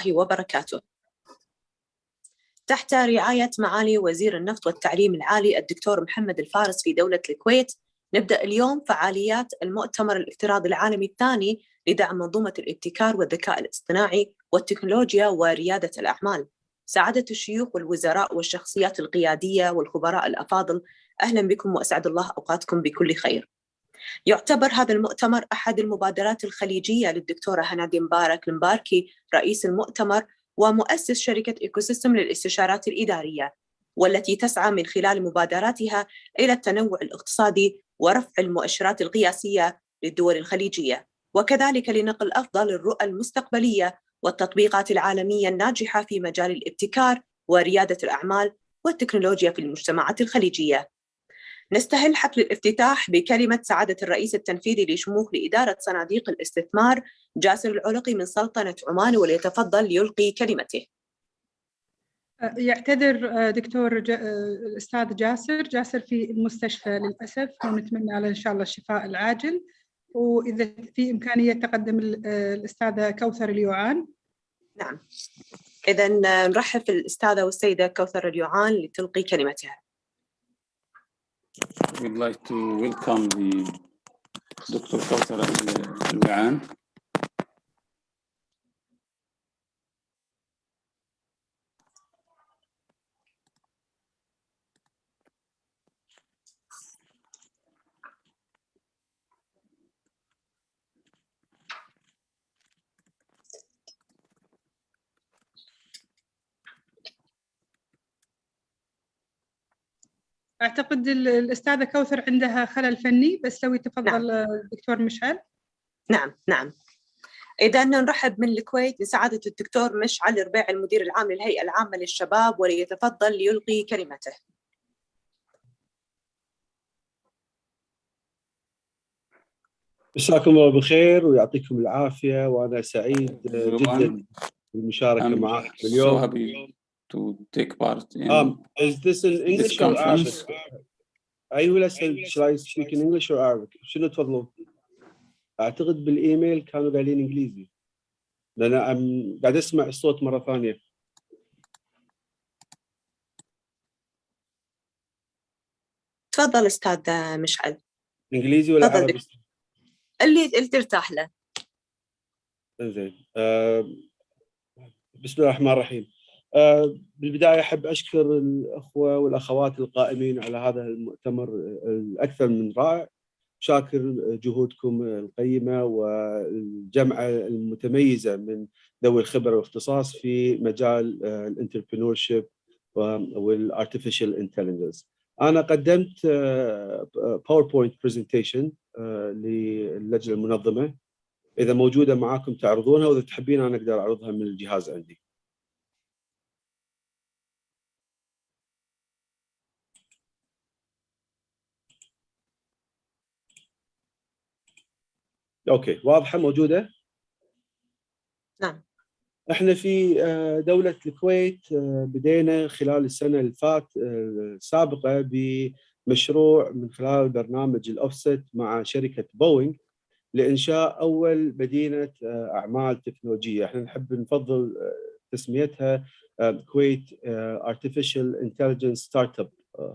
وبركاته. تحت رعاية معالي وزير النفط والتعليم العالي الدكتور محمد الفارس في دولة الكويت، نبدأ اليوم فعاليات المؤتمر الافتراضي العالمي الثاني لدعم منظومة الابتكار والذكاء الاصطناعي والتكنولوجيا وريادة الأعمال. سعادة الشيوخ والوزراء والشخصيات القيادية والخبراء الأفاضل، أهلا بكم وأسعد الله أوقاتكم بكل خير. يعتبر هذا المؤتمر أحد المبادرات الخليجية للدكتورة هنادي مبارك المباركي رئيس المؤتمر ومؤسس شركة إيكوسيستم للاستشارات الإدارية، والتي تسعى من خلال مبادراتها إلى التنوع الاقتصادي ورفع المؤشرات القياسية للدول الخليجية، وكذلك لنقل أفضل الرؤى المستقبلية والتطبيقات العالمية الناجحة في مجال الابتكار وريادة الأعمال والتكنولوجيا في المجتمعات الخليجية. نستهل حفل الافتتاح بكلمة سعادة الرئيس التنفيذي لشموخ لإدارة صناديق الاستثمار جاسر العلقي من سلطنة عمان، وليتفضل ليلقي كلمته. يعتذر دكتور الأستاذ جاسر في المستشفى للأسف، ونتمنى على إن شاء الله الشفاء العاجل، وإذا في إمكانية تقدم الأستاذة كوثر اليوعان. نعم، إذا نرحب الأستاذة والسيدة كوثر اليوعان لتلقي كلمتها. We'd like to welcome the Dr. Kauthar Al-Wian. أعتقد الأستاذة كوثر عندها خلل فني، بس لو يتفضل نعم. الدكتور مشعل. نعم. إذا نرحب من الكويت بسعادة الدكتور مشعل الربيع المدير العام للهيئة العامة للشباب، وليتفضل ليلقي كلمته. مساكم الله بالخير ويعطيكم العافية، وأنا سعيد جدا بالمشاركة معكم اليوم. So happy to take part in is this in English or Arabic? أيوة، shall I speak in English or Arabic؟ شنو تفضلون؟ أعتقد بالإيميل كانوا قايلين إنجليزي، لأن قاعد أسمع الصوت مرة ثانية. تفضل أستاذ مشعل. إنجليزي ولا عربي؟ اللي ترتاح له. زين. بسم الله الرحمن الرحيم. بالبداية أحب أشكر الأخوة والأخوات القائمين على هذا المؤتمر الأكثر من رائع. شاكر جهودكم القيمة والجمعة المتميزة من ذوي الخبرة والاختصاص في مجال الانتربرينورشيب والارتفيشال انتليجنس. أنا قدمت باوربوينت برزنتيشن للجنة المنظمة، إذا موجودة معاكم تعرضونها، وإذا تحبين أنا أقدر أعرضها من الجهاز عندي. أوكي، واضحة موجودة؟ نعم. احنا في دولة الكويت بدينا خلال السنة السابقة بمشروع من خلال برنامج الأوفست مع شركة بوينغ لإنشاء أول مدينة أعمال تكنولوجية. احنا نحب نفضل تسميتها كويت Artificial Intelligence Startup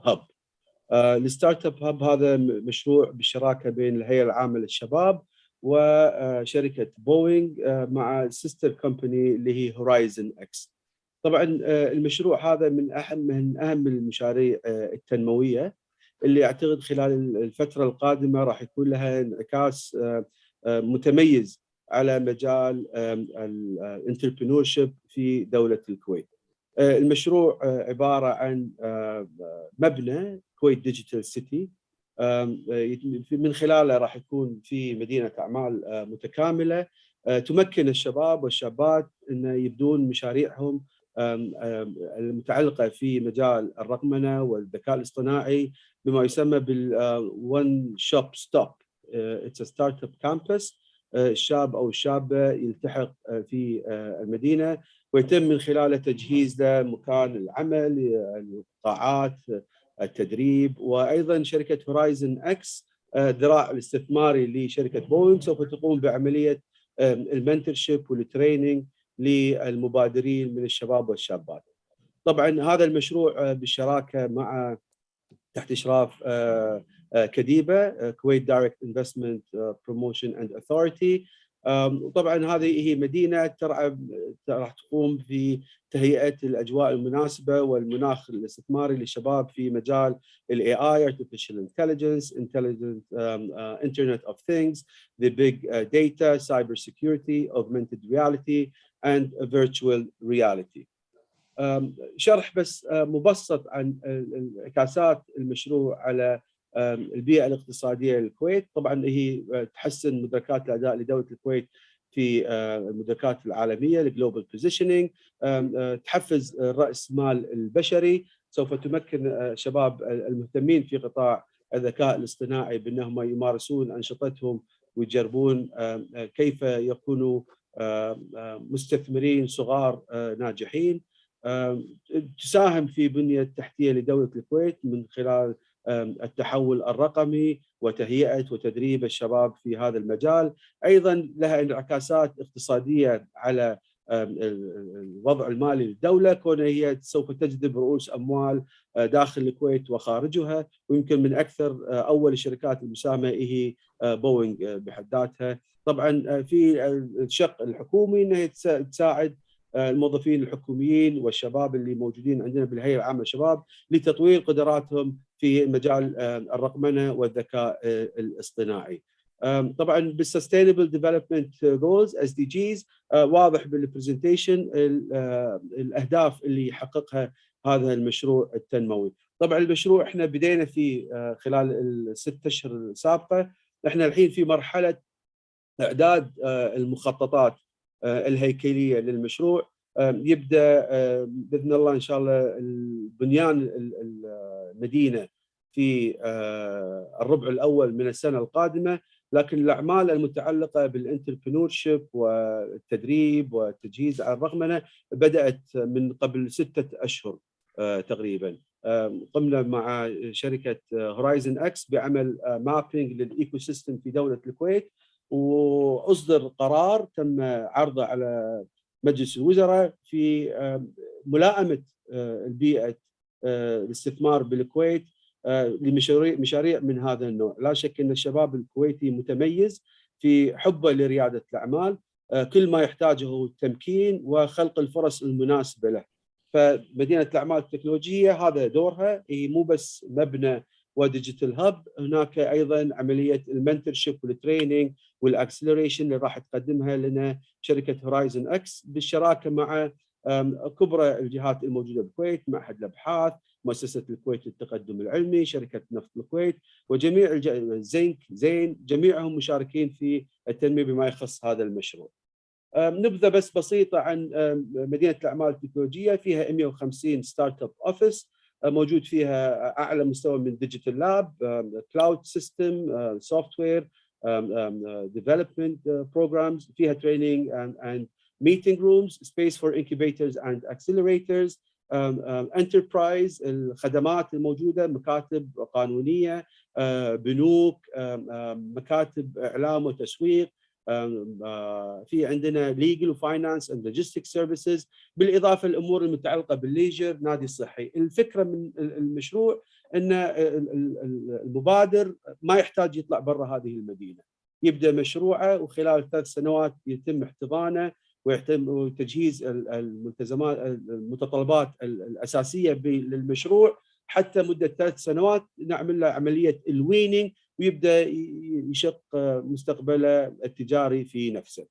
Hub. الستارت اب هاب هذا مشروع بالشراكة بين الهيئة العامة للشباب وشركة بوينغ مع السيستر كومباني اللي هي هورايزن اكس. طبعا المشروع هذا من اهم المشاريع التنموية اللي اعتقد خلال الفترة القادمة راح يكون لها انعكاس متميز على مجال الانتربرينورشيب في دولة الكويت. المشروع عبارة عن مبنى كويت ديجيتال سيتي، من خلاله راح يكون في مدينة أعمال متكاملة تمكن الشباب والشابات أن يبدون مشاريعهم المتعلقة في مجال الرقمنة والذكاء الاصطناعي بما يسمى One Shop Stop. It's a startup campus. الشاب أو الشابة يلتحق في المدينة ويتم من خلاله تجهيز له مكان العمل، القاعات، التدريب، وأيضا شركة هورايزن اكس الذراع الاستثماري لشركة بوينغ سوف تقوم بعملية المنتورشيب والتريننج للمبادرين من الشباب والشابات. طبعا هذا المشروع بالشراكه مع تحت اشراف كديبه كويت دايركت انفستمنت بروموشن اند اثورتي. وطبعا هذه هي مدينه راح تقوم في تهيئه الاجواء المناسبه والمناخ الاستثماري للشباب في مجال الاي اي artificial intelligence, internet of things, the big data, cyber security, augmented reality and virtual reality. شرح بس مبسط عن انعكاسات المشروع على البيئة الاقتصادية للكويت. طبعا هي تحسن مدركات الأداء لدولة الكويت في المدركات العالمية الجلوبال بوزيشننج، تحفز رأس مال البشري، سوف تمكن شباب المهتمين في قطاع الذكاء الاصطناعي بأنهم يمارسون أنشطتهم ويجربون كيف يكونوا مستثمرين صغار ناجحين. تساهم في بنية التحتية لدولة الكويت من خلال التحول الرقمي وتهيئة وتدريب الشباب في هذا المجال. أيضا لها انعكاسات اقتصادية على الوضع المالي للدولة، كونها هي سوف تجذب رؤوس أموال داخل الكويت وخارجها، ويمكن من أكثر أول الشركات المساهمة هي بوينغ بحد ذاتها. طبعا في الشق الحكومي أنها تساعد الموظفين الحكوميين والشباب اللي موجودين عندنا بالهيئة العامة للشباب لتطوير قدراتهم في مجال الرقمنة والذكاء الاصطناعي. طبعا بالسستينبل ديفلوبمنت جولز SDGs واضح بالبرزنتيشن الاهداف اللي يحققها هذا المشروع التنموي. طبعا المشروع احنا بدينا في خلال الست اشهر السابقه، احنا الحين في مرحله اعداد المخططات الهيكليه للمشروع. يبدا باذن الله ان شاء الله البنيان المدينه في الربع الاول من السنه القادمه، لكن الاعمال المتعلقه بالانتربرنورشيب والتدريب والتجهيز على الرقمنه بدات من قبل 6 أشهر تقريبا. قمنا مع شركه هورايزن اكس بعمل مابينج للايكو سيستم في دوله الكويت، واصدر قرار تم عرضه على مجلس الوزراء في ملائمه البيئه الاستثمار بالكويت لمشاريع من هذا النوع. لا شك ان الشباب الكويتي متميز في حبه لرياده الاعمال، كل ما يحتاجه هو التمكين وخلق الفرص المناسبه له. فمدينه الاعمال التكنولوجيه هذا دورها، هي مو بس مبنى وديجيتال هاب، هناك ايضا عمليه المنتورشيب والتريننج والاكسلريشن اللي راح تقدمها لنا شركه هورايزن اكس بالشراكه مع كبرى الجهات الموجوده بالكويت، معهد الابحاث، مؤسسه الكويت للتقدم العلمي، شركه نفط الكويت، وجميع زينك زين، جميعهم مشاركين في التنميه بما يخص هذا المشروع. نبذه بس بسيطه عن مدينه الاعمال التكنولوجيه، فيها 150 ستارت اب اوفيس، موجود فيها اعلى مستوى من ديجيتال لاب، كلاود سيستم، سوفت وير ديفلوبمنت بروجرامز، فيها تريننج اند meeting rooms, space for incubators and accelerators, enterprise، الخدمات الموجودة، مكاتب قانونية، بنوك، مكاتب إعلام وتسويق، في عندنا legal وfinance and logistics services، بالإضافة للأمور المتعلقة بالليجر، نادي صحي. الفكرة من المشروع أن المبادر ما يحتاج يطلع برا هذه المدينة، يبدأ مشروعه وخلال 3 سنوات يتم احتضانه ويتم تجهيز المتطلبات الأساسية للمشروع حتى مدة 3 سنوات، نعمل له عملية الوينينج ويبدأ يشق مستقبله التجاري في نفسه.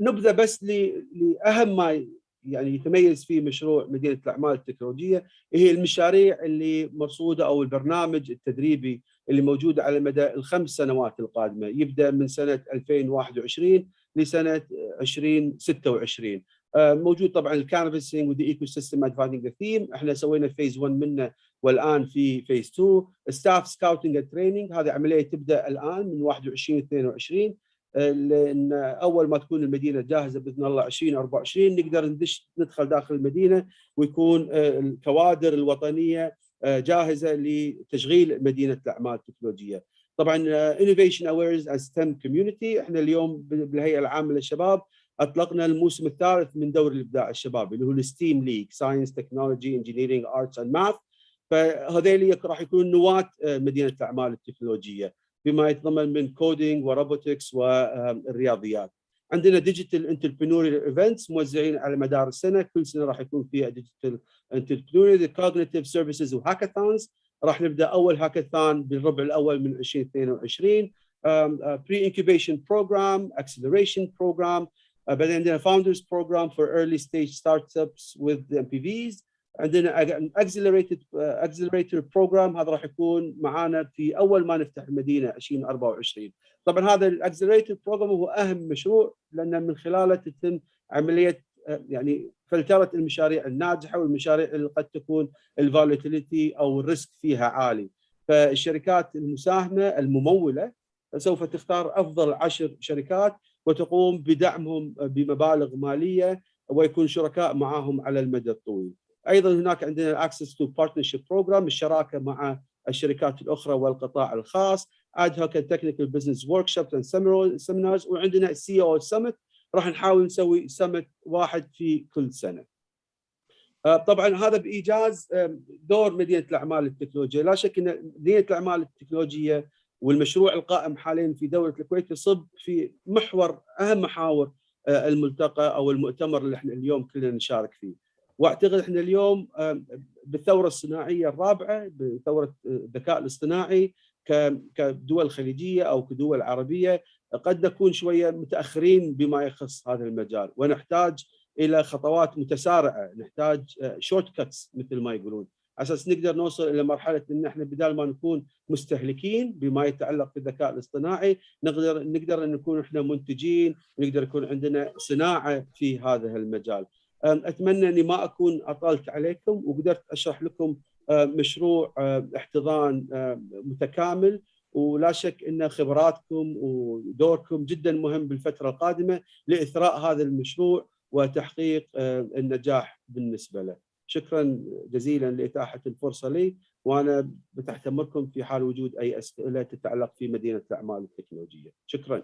نبذة بس لأهم ما يعني يتميز فيه مشروع مدينة الأعمال التكنولوجية، هي المشاريع اللي مرصودة أو البرنامج التدريبي اللي موجود على مدى ال5 سنوات القادمة، يبدأ من سنة 2021 لسنة 2026. موجود طبعا الكانفاسينج ودي ايكو سيستم ادفايزنج ذا ثيم، احنا سوينا فيز 1 منه والان في فيز 2. ستاف سكاوتنج اند تريننج، هذه عمليه تبدا الان من 21 22، لان اول ما تكون المدينه جاهزه باذن الله 2024 نقدر ندخل داخل المدينه ويكون الكوادر الوطنيه جاهزه لتشغيل مدينه الاعمال التكنولوجيه. طبعا innovation awareness as STEM community، احنا اليوم بالهيئه العامه للشباب أطلقنا الموسم الثالث من دوري الإبداع الشبابي اللي هو الستيم ليج ساينس تكنولوجي انجينيرينج ارتس اند ماث. فهذيل راح يكون نواة مدينة الأعمال التكنولوجية بما يتضمن من كودينج وروبوتكس والرياضيات. عندنا ديجيتال انتربرينوريال ايفنتس موزعين على مدار السنة، كل سنة راح يكون فيها ديجيتال انتربرينوريال كوجنيتيف سيرفيسز وهاكاثونز. راح نبدأ أول هاكاثون بالربع الأول من 2022. pre-incubation program, acceleration program. بعدين عندنا founders program for early stage startups with the MPVs. عندنا accelerator program، هذا راح يكون معانا في أول ما نفتح المدينة 2024. طبعا هذا الاكسلريتور بروجرام هو أهم مشروع لأن من خلاله تتم عملية يعني فلترة المشاريع الناجحة والمشاريع اللي قد تكون الفولاتيليتي أو الريسك فيها عالي. فالشركات المساهمة الممولة سوف تختار أفضل 10 شركات وتقوم بدعمهم بمبالغ مالية ويكون شركاء معهم على المدى الطويل. أيضا هناك عندنا Access to Partnership Program، الشراكة مع الشركات الأخرى والقطاع الخاص، Ad Hoc and Technical Business Workshops and Seminars، وعندنا CEO Summit راح نحاول نسوي Summit واحد في كل سنة. طبعا هذا بإيجاز دور مدينة الأعمال التكنولوجية. لا شك أن مدينة الأعمال التكنولوجية والمشروع القائم حاليا في دولة الكويت يصب في محور أهم محاور الملتقى أو المؤتمر اللي احنا اليوم كلنا نشارك فيه. واعتقد احنا اليوم بالثورة الصناعية الرابعة، بثورة الذكاء الاصطناعي كدول خليجية أو كدول عربية، قد نكون شوية متأخرين بما يخص هذا المجال، ونحتاج إلى خطوات متسارعة، نحتاج شورت كاتس مثل ما يقولون، على أساس نقدر نوصل إلى مرحلة إن احنا بدال ما نكون مستهلكين بما يتعلق بالذكاء الاصطناعي، نقدر أن نكون احنا منتجين، ونقدر يكون عندنا صناعة في هذا المجال. أتمنى أني ما أكون أطلت عليكم وقدرت أشرح لكم مشروع احتضان متكامل، ولا شك أن خبراتكم ودوركم جدا مهم بالفترة القادمة لإثراء هذا المشروع وتحقيق النجاح بالنسبة له. شكرا جزيلا لإتاحة الفرصة لي، وأنا تحت أمركم في حال وجود أي أسئلة تتعلق في مدينة الأعمال التكنولوجية. شكرا.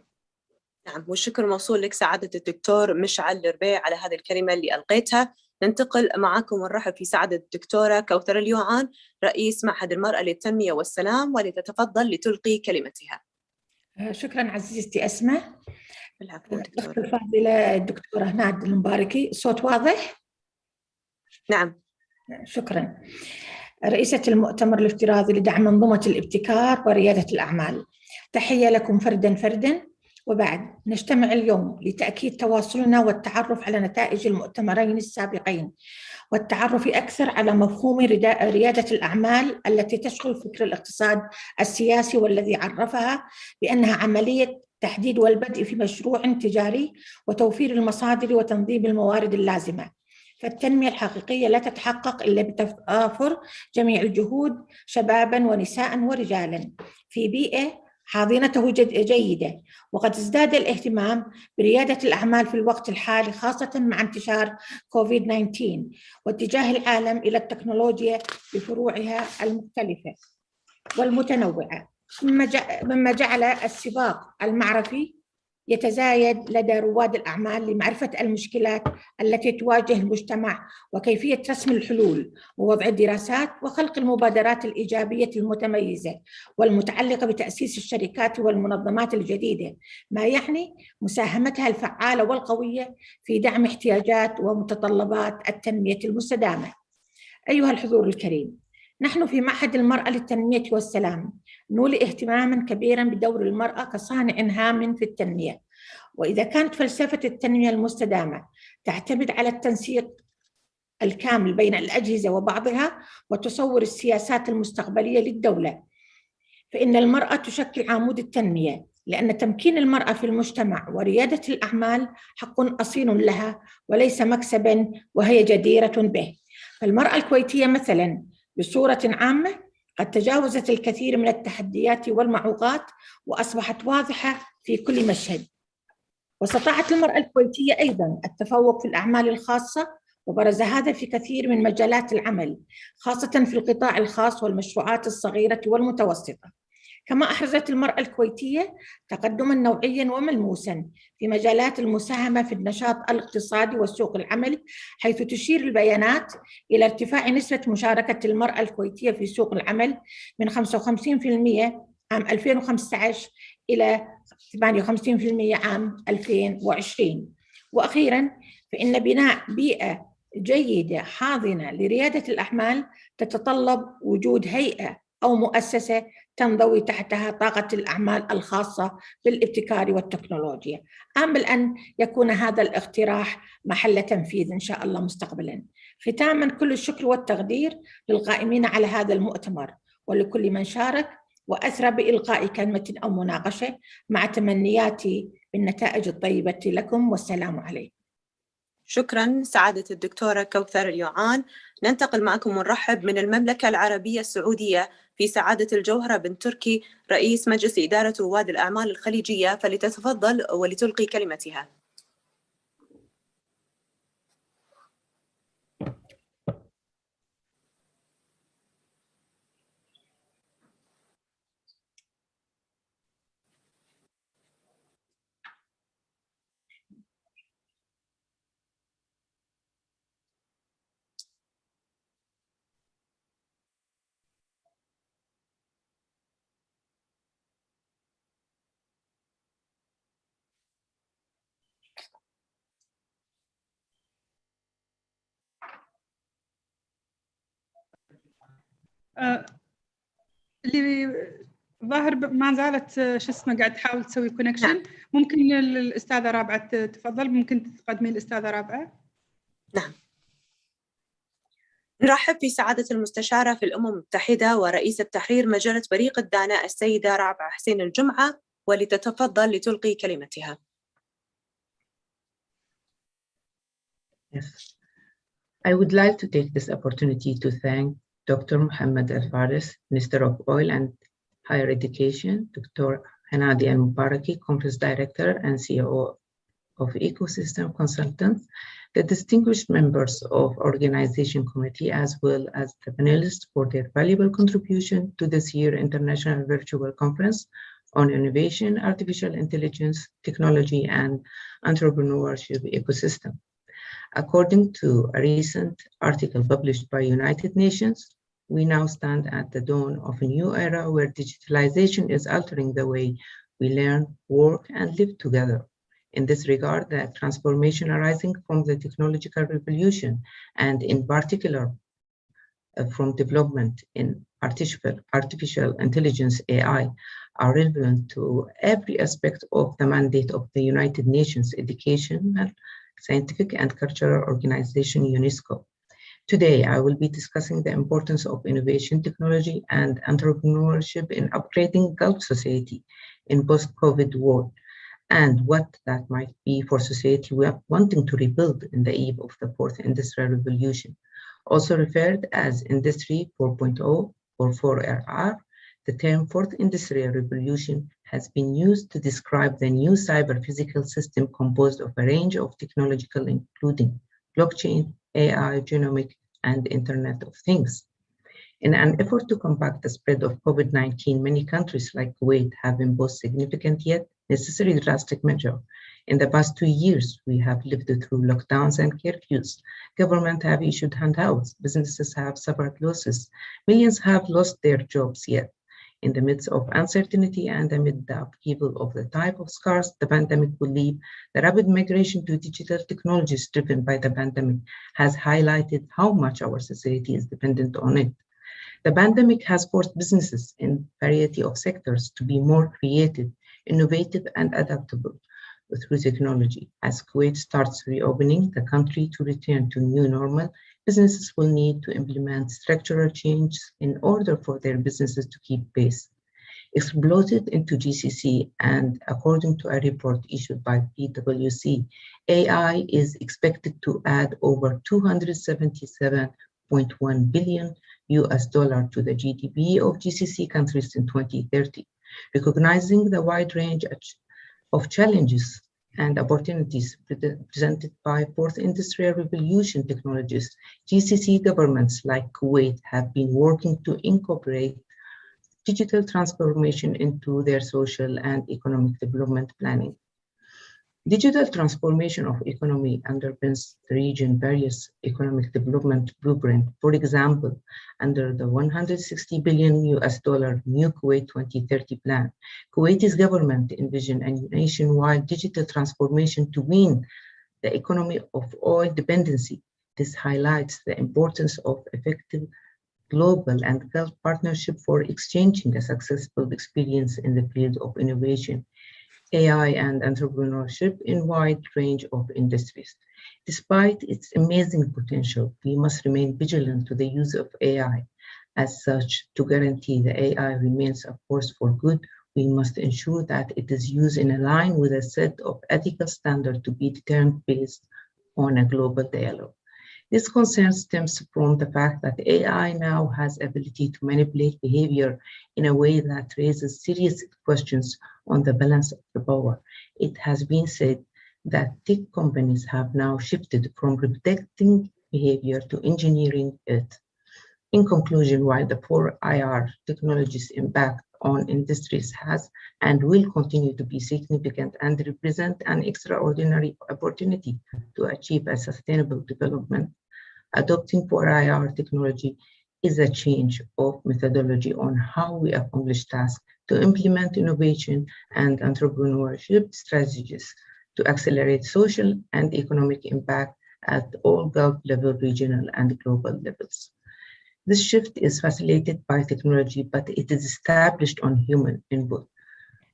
نعم، والشكر موصول لك سعادة الدكتور مشعل الربيع على هذه الكلمة اللي ألقيتها. ننتقل معكم ونرحب في سعادة الدكتورة كوثر اليوعان، رئيس معهد المرأة للتنمية والسلام، ولتتفضل لتلقي كلمتها. شكرا عزيزتي أسماء. العفو دكتورة. أختي الفاضلة الدكتورة ناد المباركي، صوت واضح؟ نعم. شكرا. رئيسة المؤتمر الافتراضي لدعم منظومة الابتكار وريادة الأعمال، تحية لكم فردا فردا. وبعد نجتمع اليوم لتأكيد تواصلنا والتعرف على نتائج المؤتمرين السابقين، والتعرف أكثر على مفهوم ريادة الأعمال التي تشغل فكر الاقتصاد السياسي، والذي عرفها بأنها عملية تحديد والبدء في مشروع تجاري وتوفير المصادر وتنظيم الموارد اللازمة. فالتنمية الحقيقية لا تتحقق إلا بتضافر جميع الجهود شباباً ونساء ورجالاً في بيئة حاضنته جيدة. وقد ازداد الاهتمام بريادة الأعمال في الوقت الحالي، خاصة مع انتشار كوفيد-19 واتجاه العالم إلى التكنولوجيا بفروعها المختلفة والمتنوعة، مما جعل السباق المعرفي يتزايد لدى رواد الأعمال لمعرفة المشكلات التي تواجه المجتمع وكيفية رسم الحلول ووضع الدراسات وخلق المبادرات الإيجابية المتميزة والمتعلقة بتأسيس الشركات والمنظمات الجديدة، ما يعني مساهمتها الفعالة والقوية في دعم احتياجات ومتطلبات التنمية المستدامة. أيها الحضور الكريم، نحن في معهد المرأة للتنمية والسلام نولي اهتماماً كبيراً بدور المرأة كصانع هام في التنمية. وإذا كانت فلسفة التنمية المستدامة تعتمد على التنسيق الكامل بين الأجهزة وبعضها وتصور السياسات المستقبلية للدولة، فإن المرأة تشكل عمود التنمية، لأن تمكين المرأة في المجتمع وريادة الأعمال حق أصيل لها وليس مكسباً، وهي جديرة به. فالمرأة الكويتية مثلاً بصورة عامة قد تجاوزت الكثير من التحديات والمعوقات وأصبحت واضحة في كل مشهد. واستطاعت المرأة الكويتية أيضاً التفوق في الأعمال الخاصة، وبرز هذا في كثير من مجالات العمل، خاصة في القطاع الخاص والمشروعات الصغيرة والمتوسطة. كما أحرزت المرأة الكويتية تقدماً نوعياً وملموساً في مجالات المساهمة في النشاط الاقتصادي والسوق العمل، حيث تشير البيانات إلى ارتفاع نسبة مشاركة المرأة الكويتية في سوق العمل من 55% عام 2015 إلى 58% عام 2020. وأخيراً، فإن بناء بيئة جيدة حاضنة لريادة الأعمال تتطلب وجود هيئة أو مؤسسة تنضوي تحتها طاقة الأعمال الخاصة بالابتكار والتكنولوجيا. آمل أن يكون هذا الاقتراح محل تنفيذ إن شاء الله مستقبلاً. ختاماً، كل الشكر والتقدير للقائمين على هذا المؤتمر ولكل من شارك وأسرى بإلقاء كلمة أو مناقشة، مع تمنياتي بالنتائج الطيبة لكم، والسلام عليكم. شكراً سعادة الدكتورة كوثر اليوعان. ننتقل معكم ونرحب من المملكة العربية السعودية في سعادة الجوهرة بن تركي، رئيس مجلس إدارة رواد الأعمال الخليجية، فلتتفضل ولتلقي كلمتها. اللي ظاهر ما زالت شو اسمه قاعد تحاول تسوي كونكشن. ممكن الأستاذة رابعة تتفضل، ممكن تقدمي الأستاذة رابعة. نعم. نرحب في سعادة المستشارة في الأمم المتحدة ورئيسة تحرير مجلة بريق الداناء السيدة رابعة حسين الجمعة، ولتتفضل لتلقي كلمتها. Yes. I would like to take this opportunity to thank Dr. Mohammed Al-Faris, Minister of Oil and Higher Education, Dr. Hanadi Al-Mubaraki, Conference Director and CEO of Ecosystem Consultants, the distinguished members of Organization Committee, as well as the panelists for their valuable contribution to this year's International Virtual Conference on Innovation, Artificial Intelligence, Technology, and Entrepreneurship Ecosystem. According to a recent article published by United Nations, we now stand at the dawn of a new era where digitalization is altering the way we learn, work, and live together. In this regard, the transformation arising from the technological revolution, and in particular from development in artificial intelligence, AI, are relevant to every aspect of the mandate of the United Nations Educational, Scientific and Cultural Organization, UNESCO. Today, I will be discussing the importance of innovation, technology, and entrepreneurship in upgrading Gulf society in post-COVID world, and what that might be for society wanting to rebuild in the eve of the fourth industrial revolution, also referred as Industry 4.0 or 4RR. The term fourth industrial revolution has been used to describe the new cyber-physical system composed of a range of technological, including blockchain, AI, genomic, and Internet of Things. In an effort to combat the spread of COVID-19, many countries like Kuwait have imposed significant yet necessary drastic measures. In the past 2 years, we have lived through lockdowns and curfews. Governments have issued handouts. Businesses have suffered losses. Millions have lost their jobs yet. In the midst of uncertainty and amid the upheaval of the type of scars the pandemic will leave, the rapid migration to digital technologies driven by the pandemic has highlighted how much our society is dependent on it. The pandemic has forced businesses in a variety of sectors to be more creative, innovative, and adaptable through technology. As Kuwait starts reopening the country to return to new normal, businesses will need to implement structural changes in order for their businesses to keep pace. Exploded into GCC, and according to a report issued by PwC, AI is expected to add over $277.1 billion to the GDP of GCC countries in 2030. Recognizing the wide range of challenges and opportunities presented by fourth industrial revolution technologies, GCC governments like Kuwait have been working to incorporate digital transformation into their social and economic development planning. Digital transformation of economy underpins the region's various economic development blueprint. For example, under the $160 billion New Kuwait 2030 plan, Kuwaiti's government envisioned a nationwide digital transformation to wean the economy of oil dependency. This highlights the importance of effective global and Gulf partnership for exchanging a successful experience in the field of innovation, AI and entrepreneurship in a wide range of industries. Despite its amazing potential, we must remain vigilant to the use of AI. As such, to guarantee the AI remains a force for good, we must ensure that it is used in line with a set of ethical standards to be determined based on a global dialogue. This concern stems from the fact that AI now has the ability to manipulate behavior in a way that raises serious questions on the balance of the power. It has been said that tech companies have now shifted from predicting behavior to engineering it. In conclusion, while the poor IR technology's impact on industries has and will continue to be significant and represent an extraordinary opportunity to achieve a sustainable development, adopting poor IR technology is a change of methodology on how we accomplish tasks to implement innovation and entrepreneurship strategies to accelerate social and economic impact at all Gulf level, regional, and global levels. This shift is facilitated by technology, but it is established on human input.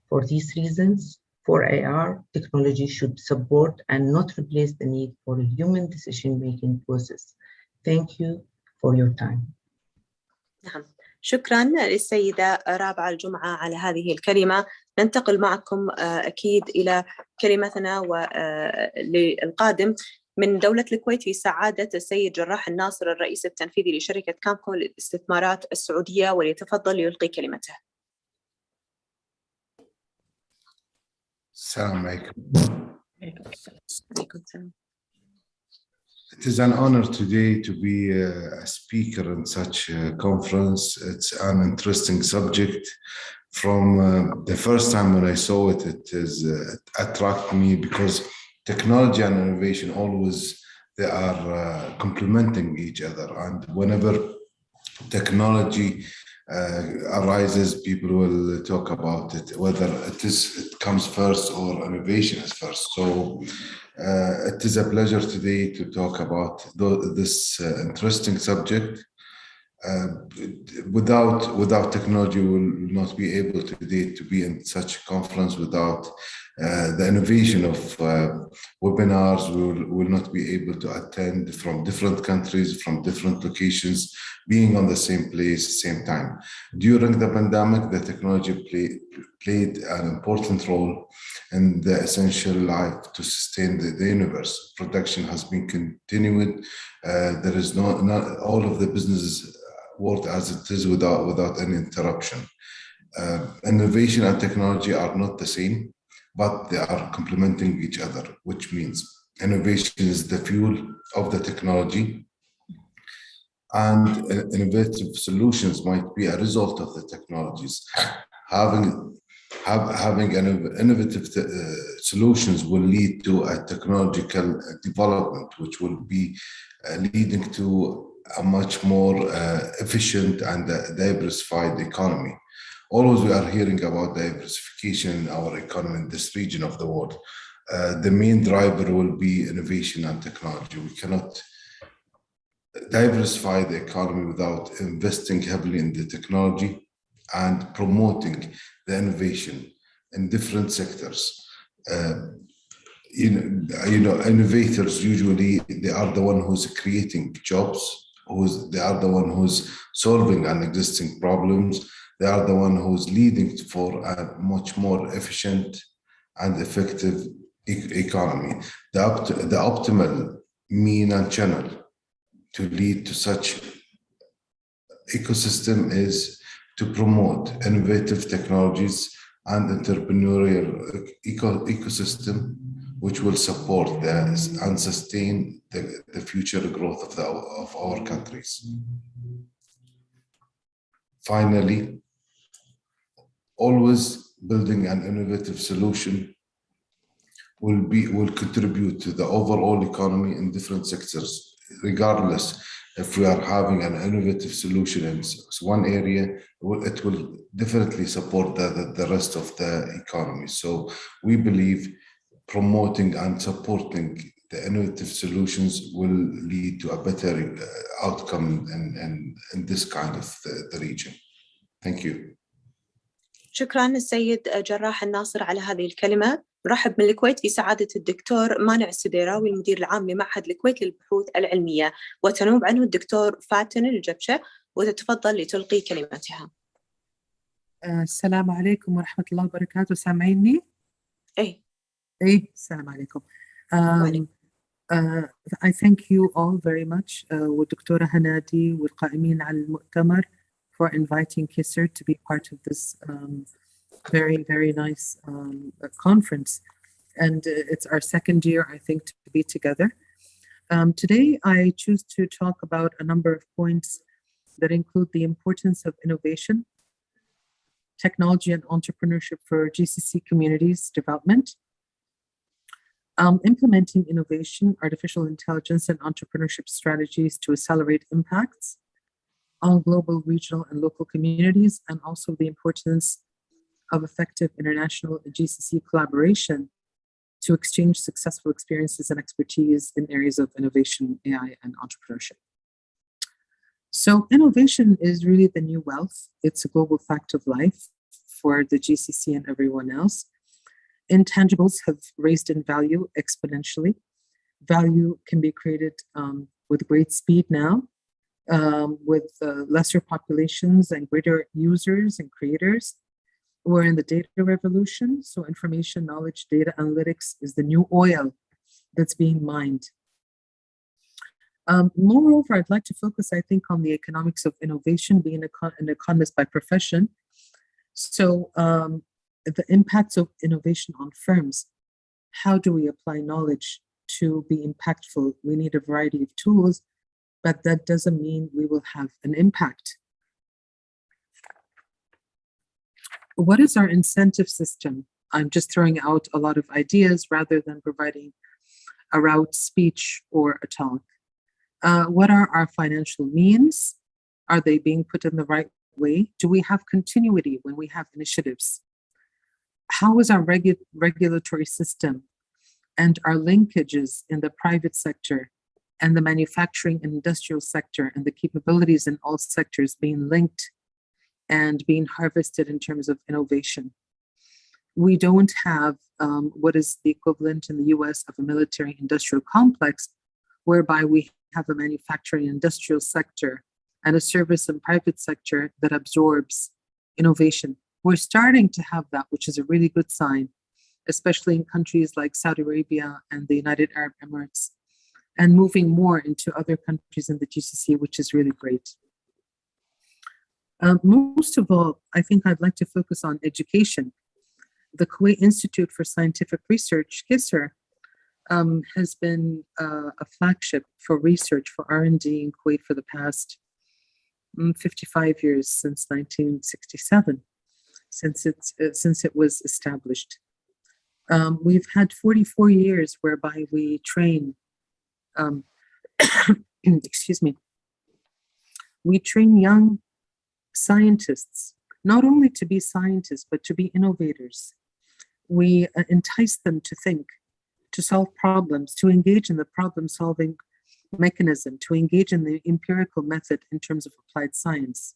For these reasons, for AR, technology should support and not replace the need for a human decision-making process. Thank you for your time. نعم، شكرا للسيدة رابعة الجمعة على هذه الكلمة. ننتقل معكم أكيد إلى كلمتنا وللقادم من دولة الكويت في سعادة السيد جراح الناصر الرئيس التنفيذي لشركة كامكو للاستثمارات السعودية، وليتفضل ليلقي كلمته. السلام عليكم. عليكم السلام. It is an honor today to be a speaker in such a conference. It's an interesting subject. From the first time when I saw it, it attracted me because technology and innovation always, they are complementing each other. And whenever technology arises, people will talk about it, whether it comes first or innovation is first. So it is a pleasure today to talk about this interesting subject. Without technology, we will not be able today to be in such a conference. Without the innovation of webinars, we will not be able to attend from different countries, from different locations, being on the same place, same time. During the pandemic, the technology played an important role in the essential life to sustain the universe. Production has been continued. There is not all of the businesses worked as it is without any interruption. Innovation and technology are not the same, but they are complementing each other, which means innovation is the fuel of the technology, and innovative solutions might be a result of the technologies. Having innovative solutions will lead to a technological development, which will be leading to a much more efficient and diversified economy. Always we are hearing about diversification in our economy in this region of the world. The main driver will be innovation and technology. We cannot diversify the economy without investing heavily in the technology and promoting the innovation in different sectors. Innovators usually, they are the one who's creating jobs, they are the one who's solving an existing problems. They are the one who's leading for a much more efficient and effective economy. The optimal mean and channel to lead to such ecosystem is to promote innovative technologies and entrepreneurial ecosystem, which will support this and sustain the future growth of our countries. Finally, always building an innovative solution will contribute to the overall economy in different sectors, regardless if we are having an innovative solution in one area, it will definitely support the rest of the economy. So we believe promoting and supporting the innovative solutions will lead to a better outcome in this kind of the region. Thank you. شكرا السيد جراح الناصر على هذه الكلمة. نرحب من الكويت في سعادة الدكتور مانع السديراوي المدير العام لمعهد الكويت للبحوث العلمية، وتنوب عنه الدكتور فاتن الجبشة، وتتفضل لتلقي كلمتها. السلام عليكم ورحمة الله وبركاته. سامعيني؟ إيه السلام عليكم. I thank you all very much والدكتورة هنادي والقائمين على المؤتمر for inviting KISR to be part of this very, very nice conference. And it's our second year, I think, to be together. Today, I choose to talk about a number of points that include the importance of innovation, technology and entrepreneurship for GCC communities development, implementing innovation, artificial intelligence and entrepreneurship strategies to accelerate impacts on global, regional and local communities, and also the importance of effective international GCC collaboration to exchange successful experiences and expertise in areas of innovation, AI, and entrepreneurship. So innovation is really the new wealth. It's a global fact of life for the GCC and everyone else. Intangibles have raised in value exponentially. Value can be created with great speed now, with lesser populations and greater users and creators. We're in the data revolution, so information, knowledge, data analytics is the new oil that's being mined. Moreover, I'd like to focus, I think, on the economics of innovation, being an economist by profession. So the impacts of innovation on firms. How do we apply knowledge to be impactful? We need a variety of tools, but that doesn't mean we will have an impact. What is our incentive system? I'm just throwing out a lot of ideas rather than providing a route speech or a talk. What are our financial means? Are they being put in the right way? Do we have continuity when we have initiatives? How is our regulatory system and our linkages in the private sector and the manufacturing and industrial sector and the capabilities in all sectors being linked and being harvested in terms of innovation? We don't have what is the equivalent in the US of a military industrial complex, whereby we have a manufacturing industrial sector and a service and private sector that absorbs innovation. We're starting to have that, which is a really good sign, especially in countries like Saudi Arabia and the United Arab Emirates, and moving more into other countries in the GCC, which is really great. Most of all, I think I'd like to focus on education. The Kuwait Institute for Scientific Research, KISR, has been a flagship for research for R&D in Kuwait for the past 55 years, since 1967, since it was established. We've had 44 years whereby we train, excuse me, we train young scientists, not only to be scientists, but to be innovators. We entice them to think, to solve problems, to engage in the problem-solving mechanism, to engage in the empirical method in terms of applied science.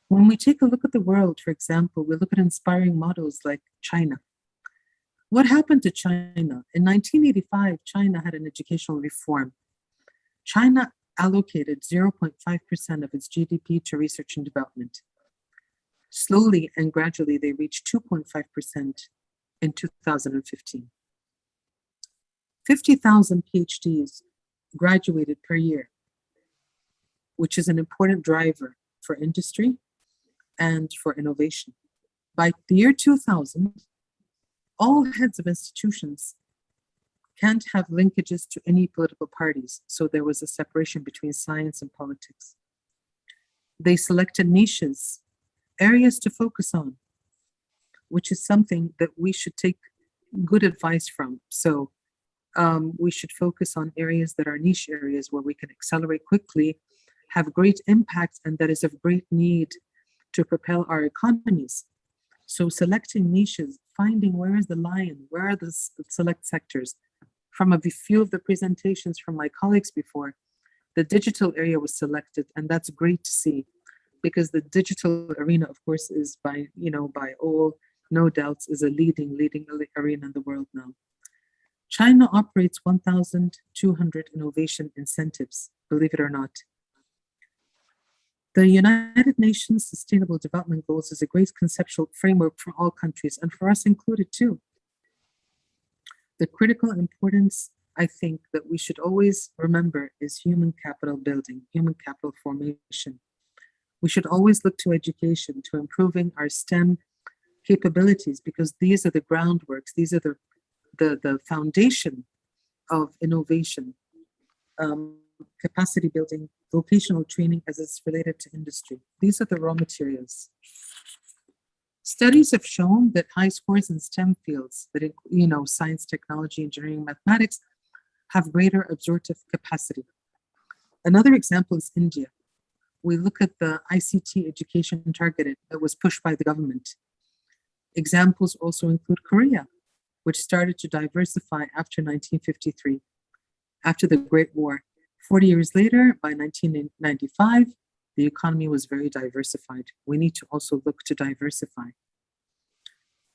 When we take a look at the world, for example, we look at inspiring models like China. What happened to China? In 1985, China had an educational reform. China allocated 0.5% of its GDP to research and development. Slowly and gradually, they reached 2.5% in 2015. 50,000 PhDs graduated per year, which is an important driver for industry and for innovation. By the year 2000, all heads of institutions can't have linkages to any political parties, so there was a separation between science and politics. They selected niches, areas to focus on, which is something that we should take good advice from. So we should focus on areas that are niche areas where we can accelerate quickly, have great impact, and that is of great need to propel our economies. So selecting niches, finding where is the lion, where are the select sectors. From a few of the presentations from my colleagues before, the digital area was selected, and that's great to see, because the digital arena, of course, is by all, no doubts, is a leading arena in the world now. China operates 1,200 innovation incentives, believe it or not. The United Nations Sustainable Development Goals is a great conceptual framework for all countries, and for us included too. The critical importance, I think, that we should always remember is human capital building, human capital formation. We should always look to education, to improving our STEM capabilities, because these are the groundworks, these are the foundation of innovation, capacity building, vocational training as it's related to industry. These are the raw materials. Studies have shown that high scores in STEM fields, that science, technology, engineering, mathematics, have greater absorptive capacity. Another example is India. We look at the ICT education targeted that was pushed by the government. Examples also include Korea, which started to diversify after 1953, after the Great War. 40 years later, by 1995, the economy was very diversified. We need to also look to diversify.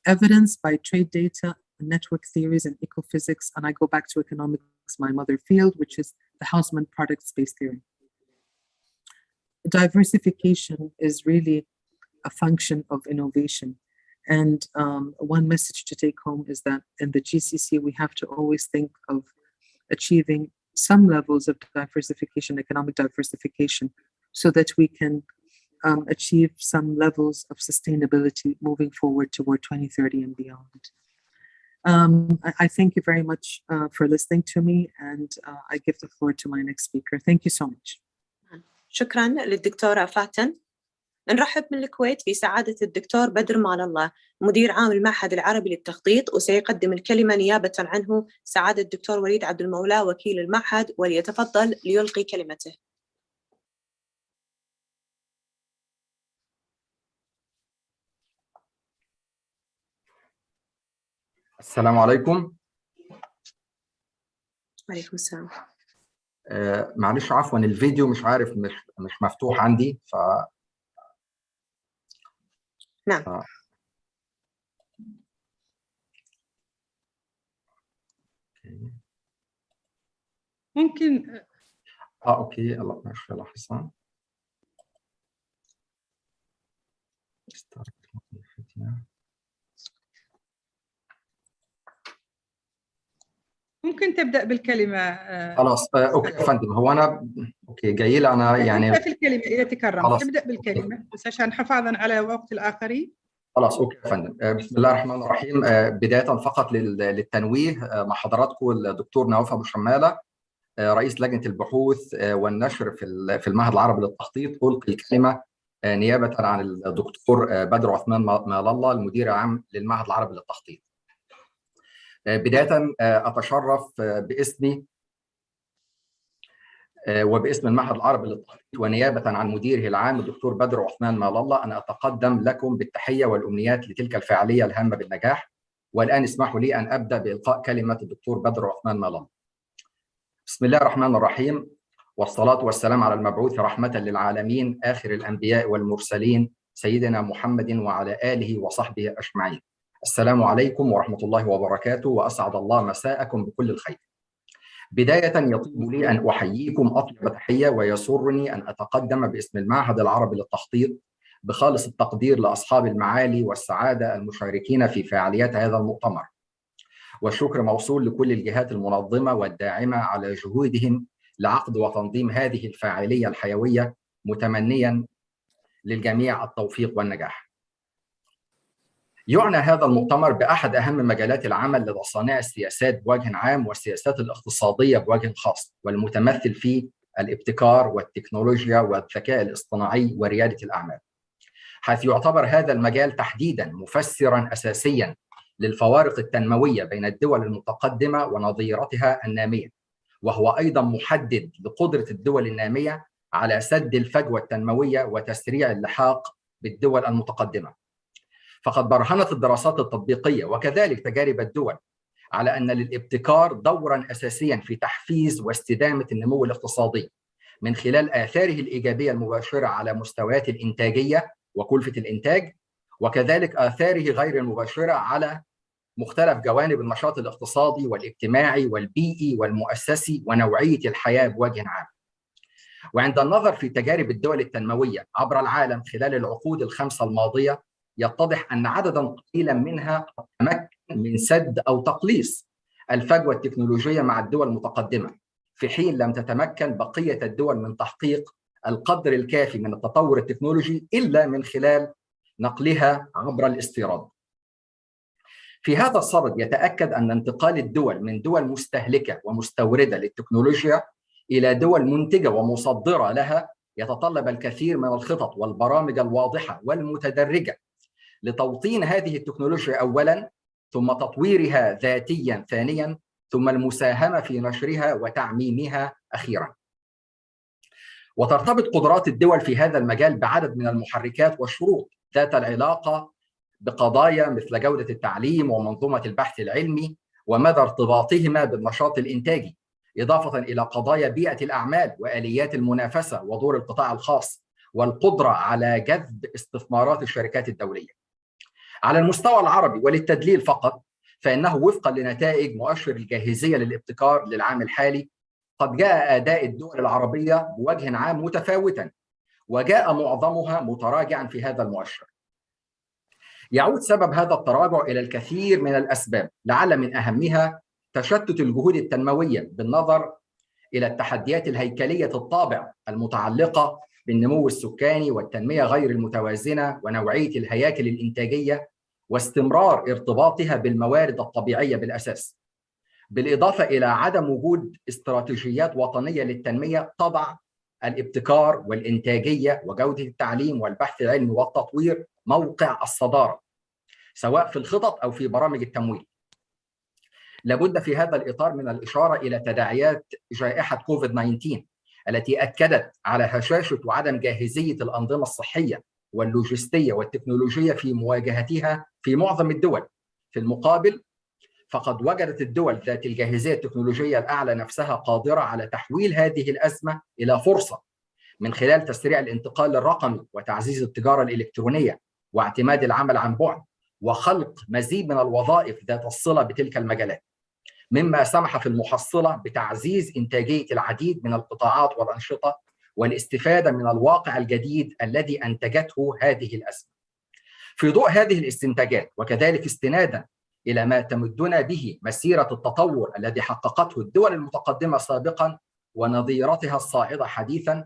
Evidence by trade data, network theories, and ecophysics, and I go back to economics, my mother field, which is the Hausmann product space theory. Diversification is really a function of innovation. And one message to take home is that in the GCC, we have to always think of achieving some levels of diversification, economic diversification, so that we can achieve some levels of sustainability moving forward toward 2030 and beyond. I thank you very much for listening to me, and I give the floor to my next speaker. Thank you so much. شكرا للدكتورة فاتن. نرحب من الكويت بسعادة الدكتور بدر مال الله، مدير عام المعهد العربي للتخطيط، وسيقدم الكلمة نيابة عنه سعادة الدكتور وليد عبد المولى وكيل المعهد، وليتفضل ليلقي كلمته. السلام عليكم. وعليكم السلام. معلش عفوا الفيديو مش عارف مش مفتوح عندي نعم. ممكن اوكي الله ماشي لحظة. ممكن تبدأ بالكلمة. خلاص اوكي يا فندم. هو انا اوكي جاي لي انا يعني ابدأ في الكلمة إذا تكرم. خلاص. ابدأ بالكلمة بس عشان حفاظا على وقت الآخرين. خلاص اوكي يا فندم. بسم الله الرحمن الرحيم. بداية فقط للتنويه، مع حضراتكم الدكتور نواف ابو شمالة، رئيس لجنة البحوث والنشر في المعهد العربي للتخطيط. ألقي الكلمة نيابة عن الدكتور بدر عثمان مال الله، المدير العام للمعهد العربي للتخطيط. بداية أتشرف باسمي وباسم المعهد العربي للتخطيط، ونيابة عن مديره العام الدكتور بدر عثمان مال الله، أن أتقدم لكم بالتحية والأمنيات لتلك الفعالية الهامة بالنجاح. والآن اسمحوا لي أن أبدأ بإلقاء كلمة الدكتور بدر عثمان مال الله. بسم الله الرحمن الرحيم، والصلاة والسلام على المبعوث رحمة للعالمين، آخر الأنبياء والمرسلين، سيدنا محمد وعلى آله وصحبه أجمعين. السلام عليكم ورحمة الله وبركاته، وأسعد الله مساءكم بكل الخير. بداية يطيب لي أن أحييكم أطيب تحية، ويسرني أن أتقدم باسم المعهد العربي للتخطيط بخالص التقدير لأصحاب المعالي والسعادة المشاركين في فعاليات هذا المؤتمر، والشكر موصول لكل الجهات المنظمة والداعمة على جهودهم لعقد وتنظيم هذه الفاعلية الحيوية، متمنيا للجميع التوفيق والنجاح. يعنى هذا المؤتمر بأحد أهم مجالات العمل لدى صانع السياسات بوجه عام والسياسات الاقتصادية بوجه خاص، والمتمثل في الابتكار والتكنولوجيا والذكاء الاصطناعي وريادة الأعمال. حيث يعتبر هذا المجال تحديدا مفسرا أساسيا للفوارق التنموية بين الدول المتقدمة ونظيرتها النامية، وهو أيضا محدد لقدرة الدول النامية على سد الفجوة التنموية وتسريع اللحاق بالدول المتقدمة. فقد برهنت الدراسات التطبيقية وكذلك تجارب الدول على أن للابتكار دورا أساسيا في تحفيز واستدامة النمو الاقتصادي من خلال آثاره الإيجابية المباشرة على مستويات الإنتاجية وكلفة الإنتاج، وكذلك آثاره غير المباشرة على مختلف جوانب النشاط الاقتصادي والاجتماعي والبيئي والمؤسسي ونوعية الحياة بوجه عام. وعند النظر في تجارب الدول التنموية عبر العالم خلال العقود الخمسة الماضية، يتضح أن عددا قليلا منها تمكن من سد أو تقليص الفجوة التكنولوجية مع الدول المتقدمة، في حين لم تتمكن بقية الدول من تحقيق القدر الكافي من التطور التكنولوجي إلا من خلال نقلها عبر الاستيراد. في هذا الصدد يتأكد أن انتقال الدول من دول مستهلكة ومستوردة للتكنولوجيا إلى دول منتجة ومصدرة لها يتطلب الكثير من الخطط والبرامج الواضحة والمتدرجة لتوطين هذه التكنولوجيا أولاً، ثم تطويرها ذاتياً ثانياً، ثم المساهمة في نشرها وتعميمها أخيراً. وترتبط قدرات الدول في هذا المجال بعدد من المحركات والشروط ذات العلاقة بقضايا مثل جودة التعليم ومنظومة البحث العلمي ومدى ارتباطهما بالنشاط الإنتاجي، إضافة إلى قضايا بيئة الأعمال وآليات المنافسة ودور القطاع الخاص والقدرة على جذب استثمارات الشركات الدولية. على المستوى العربي وللتدليل فقط، فإنه وفقا لنتائج مؤشر الجاهزية للابتكار للعام الحالي، قد جاء أداء الدول العربية بوجه عام متفاوتا، وجاء معظمها متراجعا في هذا المؤشر. يعود سبب هذا التراجع إلى الكثير من الأسباب، لعل من أهمها تشتت الجهود التنموية بالنظر إلى التحديات الهيكلية الطابع المتعلقة بالنمو السكاني والتنمية غير المتوازنة ونوعية الهياكل الإنتاجية واستمرار ارتباطها بالموارد الطبيعية بالأساس، بالإضافة إلى عدم وجود استراتيجيات وطنية للتنمية تضع الابتكار والإنتاجية وجودة التعليم والبحث العلمي والتطوير موقع الصدارة سواء في الخطط أو في برامج التمويل. لابد في هذا الإطار من الإشارة إلى تداعيات جائحة كوفيد-19 التي أكدت على هشاشة وعدم جاهزية الأنظمة الصحية واللوجستية والتكنولوجية في مواجهتها في معظم الدول. في المقابل، فقد وجدت الدول ذات الجاهزية التكنولوجية الأعلى نفسها قادرة على تحويل هذه الأزمة إلى فرصة من خلال تسريع الانتقال الرقمي وتعزيز التجارة الإلكترونية واعتماد العمل عن بعد وخلق مزيد من الوظائف ذات الصلة بتلك المجالات، مما سمح في المحصلة بتعزيز إنتاجية العديد من القطاعات والأنشطة والاستفادة من الواقع الجديد الذي أنتجته هذه الأزمة. في ضوء هذه الاستنتاجات وكذلك استنادا إلى ما تمدنا به مسيرة التطور الذي حققته الدول المتقدمة سابقا ونظيرتها الصاعدة حديثا،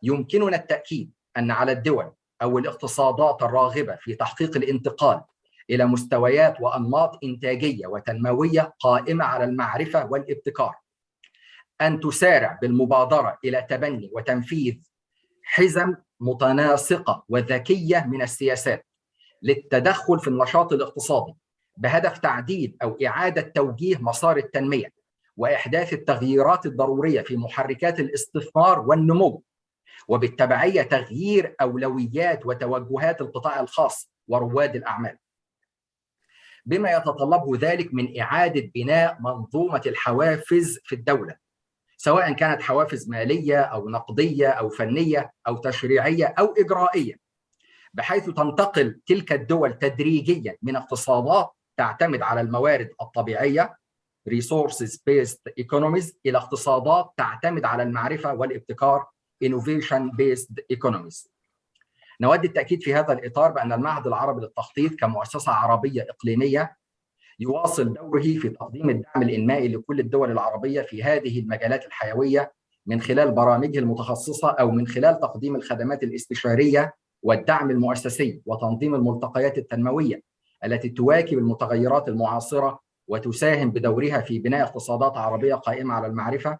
يمكننا التأكيد أن على الدول أو الاقتصادات الراغبة في تحقيق الانتقال إلى مستويات وأنماط إنتاجية وتنموية قائمة على المعرفة والابتكار أن تسارع بالمبادرة إلى تبني وتنفيذ حزم متناسقة وذكية من السياسات للتدخل في النشاط الاقتصادي بهدف تعديل أو إعادة توجيه مسار التنمية وإحداث التغييرات الضرورية في محركات الاستثمار والنمو، وبالتبعية تغيير أولويات وتوجهات القطاع الخاص ورواد الأعمال، بما يتطلبه ذلك من إعادة بناء منظومة الحوافز في الدولة، سواء كانت حوافز مالية أو نقدية أو فنية أو تشريعية أو إجرائية، بحيث تنتقل تلك الدول تدريجيا من اقتصادات تعتمد على الموارد الطبيعية resources based economies إلى اقتصادات تعتمد على المعرفة والابتكار innovation based economies. نود التأكيد في هذا الإطار بأن المعهد العربي للتخطيط كمؤسسة عربية إقليمية يواصل دوره في تقديم الدعم الإنمائي لكل الدول العربية في هذه المجالات الحيوية من خلال برامجه المتخصصة أو من خلال تقديم الخدمات الاستشارية والدعم المؤسسي وتنظيم الملتقيات التنموية التي تواكب المتغيرات المعاصرة وتساهم بدورها في بناء اقتصادات عربية قائمة على المعرفة.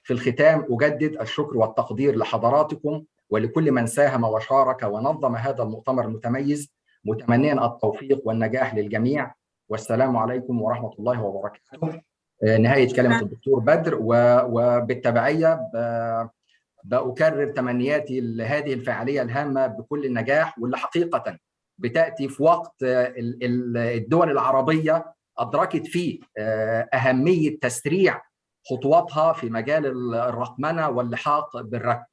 في الختام أجدد الشكر والتقدير لحضراتكم ولكل من ساهم وشارك ونظم هذا المؤتمر المتميز، متمنيا التوفيق والنجاح للجميع. والسلام عليكم ورحمة الله وبركاته. نهاية كلمة الدكتور بدر، وبالتبعية بأكرر تمنياتي لهذه الفعالية الهامة بكل النجاح، واللي حقيقة بتأتي في وقت الدول العربية أدركت فيه أهمية تسريع خطواتها في مجال الرقمنة واللحاق بالرقم.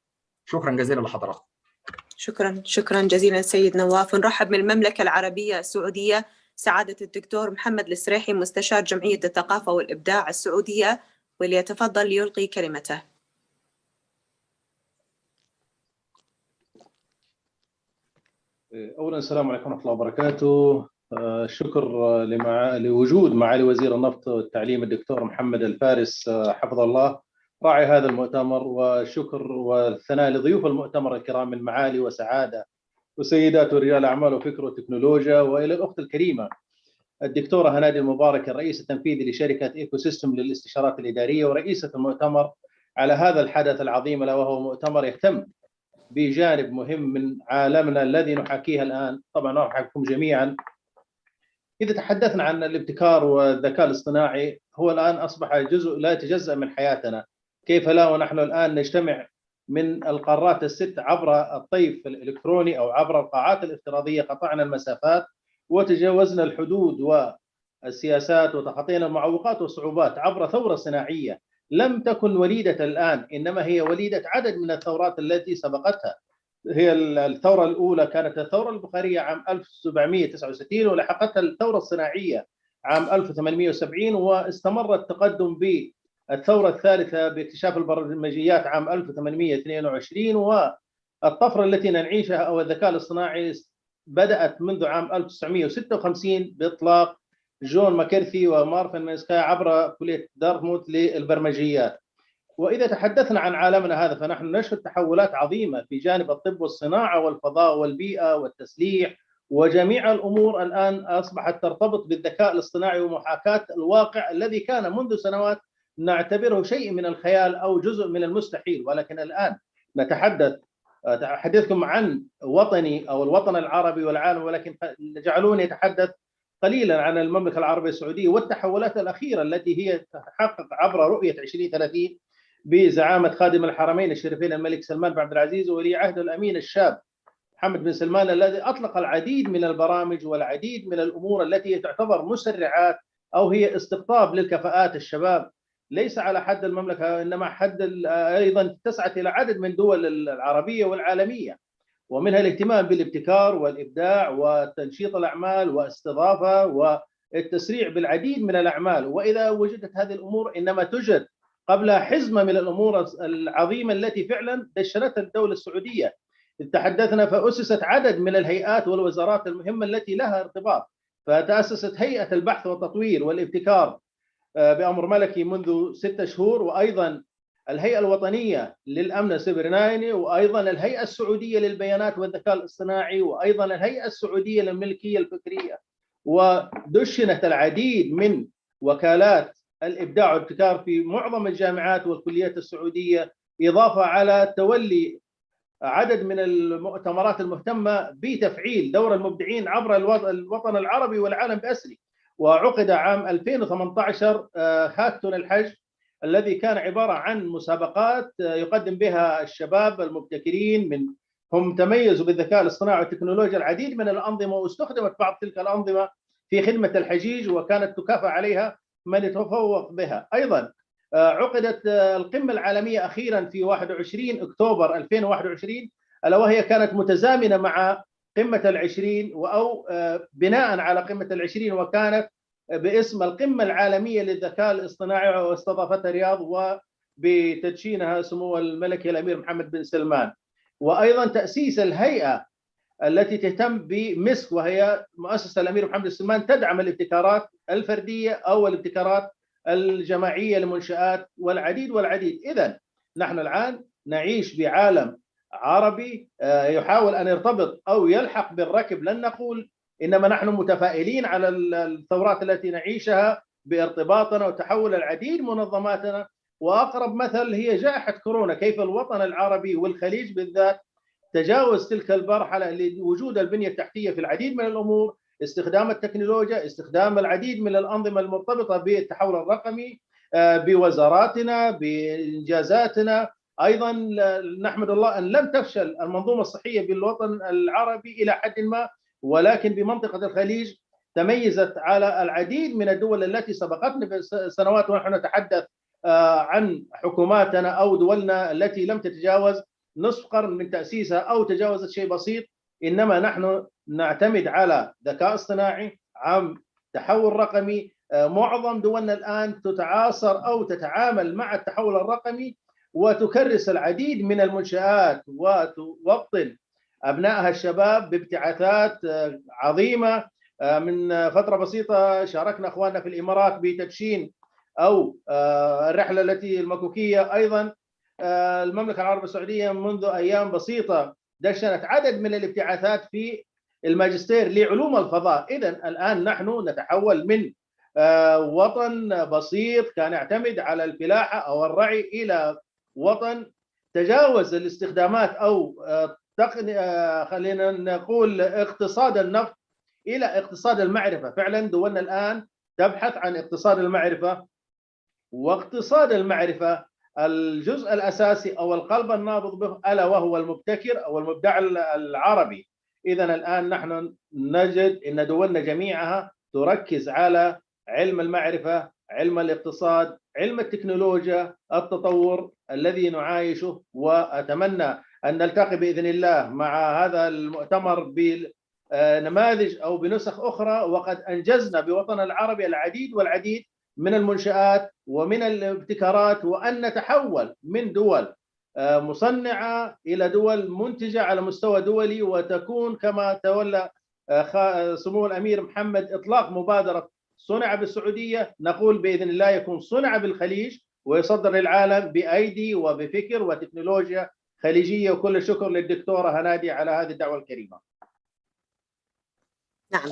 شكرا جزيلا لحضراتكم. شكرا جزيلا سيد نواف. نرحب من المملكة العربية السعودية سعادة الدكتور محمد السريحي، مستشار جمعية الثقافة والإبداع السعودية، وليتفضل ليلقي كلمته. أولا السلام عليكم ورحمة الله وبركاته. شكر لوجود معالي وزير النفط والتعليم الدكتور محمد الفارس حفظه الله راعي هذا المؤتمر، وشكر والثناء لضيوف المؤتمر الكرام من معالي وسعادة وسيدات ورجال أعمال وفكر وتكنولوجيا، وإلى الأخت الكريمة الدكتورة هنادي المبارك الرئيس التنفيذي لشركة إيكو سيستم للاستشارات الإدارية ورئيسة المؤتمر على هذا الحدث العظيم، ألا وهو مؤتمر يهتم بجانب مهم من عالمنا الذي نحاكيه الآن. طبعا نحاكيكم جميعا. إذا تحدثنا عن الابتكار والذكاء الاصطناعي، هو الآن أصبح جزء لا يتجزأ من حياتنا. كيف لا ونحن الآن نجتمع من القارات الست عبر الطيف الإلكتروني أو عبر القاعات الافتراضية، قطعنا المسافات وتجاوزنا الحدود والسياسات وتخطينا المعوقات والصعوبات عبر ثورة صناعية لم تكن وليدة الآن، إنما هي وليدة عدد من الثورات التي سبقتها. هي الثورة الأولى كانت الثورة البخارية عام 1769، ولحقتها الثورة الصناعية عام 1870، واستمر التقدم بالثورة الثالثة باكتشاف البرمجيات عام 1822، والطفرة التي نعيشها أو الذكاء الاصطناعي بدأت منذ عام 1956 بإطلاق جون ماكارثي ومارفن مينسكاي عبر كلية دارتموث للبرمجيات. وإذا تحدثنا عن عالمنا هذا فنحن نشهد تحولات عظيمة في جانب الطب والصناعة والفضاء والبيئة والتسليح، وجميع الأمور الآن أصبحت ترتبط بالذكاء الاصطناعي ومحاكاة الواقع الذي كان منذ سنوات نعتبره شيء من الخيال أو جزء من المستحيل. ولكن الآن أتحدثكم عن وطني أو الوطن العربي والعالم، ولكن جعلوني أتحدث قليلا عن المملكة العربية السعودية والتحولات الأخيرة التي هي تتحقق عبر رؤية 2030 بزعامة خادم الحرمين الشريفين الملك سلمان بن عبد العزيز وولي عهد الأمين الشاب محمد بن سلمان، الذي أطلق العديد من البرامج والعديد من الأمور التي تعتبر مسرعات أو هي استقطاب للكفاءات الشباب، ليس على حد المملكة إنما حد أيضا تسعة إلى عدد من دول العربية والعالمية، ومنها الاهتمام بالابتكار والإبداع وتنشيط الأعمال واستضافة والتسريع بالعديد من الأعمال. وإذا وجدت هذه الأمور إنما توجد قبلها حزمة من الأمور العظيمة التي فعلا دشنتها الدولة السعودية. تحدثنا فأسست عدد من الهيئات والوزارات المهمة التي لها ارتباط، فتأسست هيئة البحث والتطوير والابتكار بأمر ملكي منذ 6 شهور، وأيضا الهيئة الوطنية للأمن السيبراني، وأيضا الهيئة السعودية للبيانات والذكاء الاصطناعي، وأيضا الهيئة السعودية للملكية الفكرية. ودشنت العديد من وكالات الإبداع والابتكار في معظم الجامعات والكليات السعودية، إضافة على تولي عدد من المؤتمرات المهتمة بتفعيل دور المبدعين عبر الوطن العربي والعالم بأسره. وعقد عام 2018 هاكتون الحج، الذي كان عبارة عن مسابقات يقدم بها الشباب المبتكرين هم تميزوا بالذكاء الاصطناعي والتكنولوجيا العديد من الأنظمة، واستخدمت بعض تلك الأنظمة في خدمة الحجيج وكانت تكافئ عليها من يتفوق بها. أيضا عقدت القمة العالمية أخيرا في 21 أكتوبر 2021، ألا وهي كانت متزامنة مع قمة ال20 أو بناء على قمة ال20، وكانت باسم القمة العالمية للذكاء الاصطناعي، واستضافتها الرياض وبتدشينها سمو الملكي الأمير محمد بن سلمان. وأيضا تأسيس الهيئة التي تهتم بمسك، وهي مؤسسة الأمير محمد بن سلمان، تدعم الابتكارات الفردية أو الابتكارات الجماعية للمنشآت والعديد. إذن نحن الآن نعيش بعالم عربي يحاول أن يرتبط أو يلحق بالركب، لن نقول، إنما نحن متفائلين على الثورات التي نعيشها بارتباطنا وتحول العديد من منظماتنا. وأقرب مثل هي جائحة كورونا، كيف الوطن العربي والخليج بالذات تجاوز تلك المرحلة لوجود البنية التحتية في العديد من الأمور، استخدام التكنولوجيا، استخدام العديد من الأنظمة المرتبطة بالتحول الرقمي بوزاراتنا، بإنجازاتنا. أيضا نحمد الله أن لم تفشل المنظومة الصحية بالوطن العربي إلى حد ما، ولكن بمنطقة الخليج تميزت على العديد من الدول التي سبقتنا بسنوات، ونحن نتحدث عن حكوماتنا أو دولنا التي لم تتجاوز نصف قرن من تأسيسها أو تجاوزت شيء بسيط. إنما نحن نعتمد على ذكاء اصطناعي، عن تحول رقمي. معظم دولنا الآن تتعاصر أو تتعامل مع التحول الرقمي وتكرس العديد من المنشآت وتوطن أبنائها الشباب بابتعاثات عظيمة. من فترة بسيطة شاركنا أخواننا في الإمارات بتدشين أو الرحلة التي المكوكية. أيضا المملكة العربية السعودية منذ أيام بسيطة دشنت عدد من الابتعاثات في الماجستير لعلوم الفضاء. إذن الآن نحن نتحول من وطن بسيط كان يعتمد على الفلاحة أو الرعي إلى وطن تجاوز الاستخدامات أو خلينا نقول اقتصاد النفط إلى اقتصاد المعرفة. فعلا دولنا الآن تبحث عن اقتصاد المعرفة، واقتصاد المعرفة الجزء الأساسي أو القلب النابض به ألا وهو المبتكر أو المبدع العربي. إذن الآن نحن نجد أن دولنا جميعها تركز على علم المعرفة، علم الاقتصاد، علم التكنولوجيا، التطور الذي نعايشه. وأتمنى أن نلتقي بإذن الله مع هذا المؤتمر بنماذج أو بنسخ أخرى، وقد أنجزنا بوطننا العربي العديد والعديد من المنشآت ومن الابتكارات، وأن نتحول من دول مصنعة إلى دول منتجة على مستوى دولي، وتكون كما تولى سمو الأمير محمد إطلاق مبادرة صنع بالسعودية، نقول بإذن الله يكون صنع بالخليج ويصدر للعالم بأيدي وبفكر وتكنولوجيا خليجية. وكل الشكر للدكتورة هنادي على هذه الدعوة الكريمة. نعم،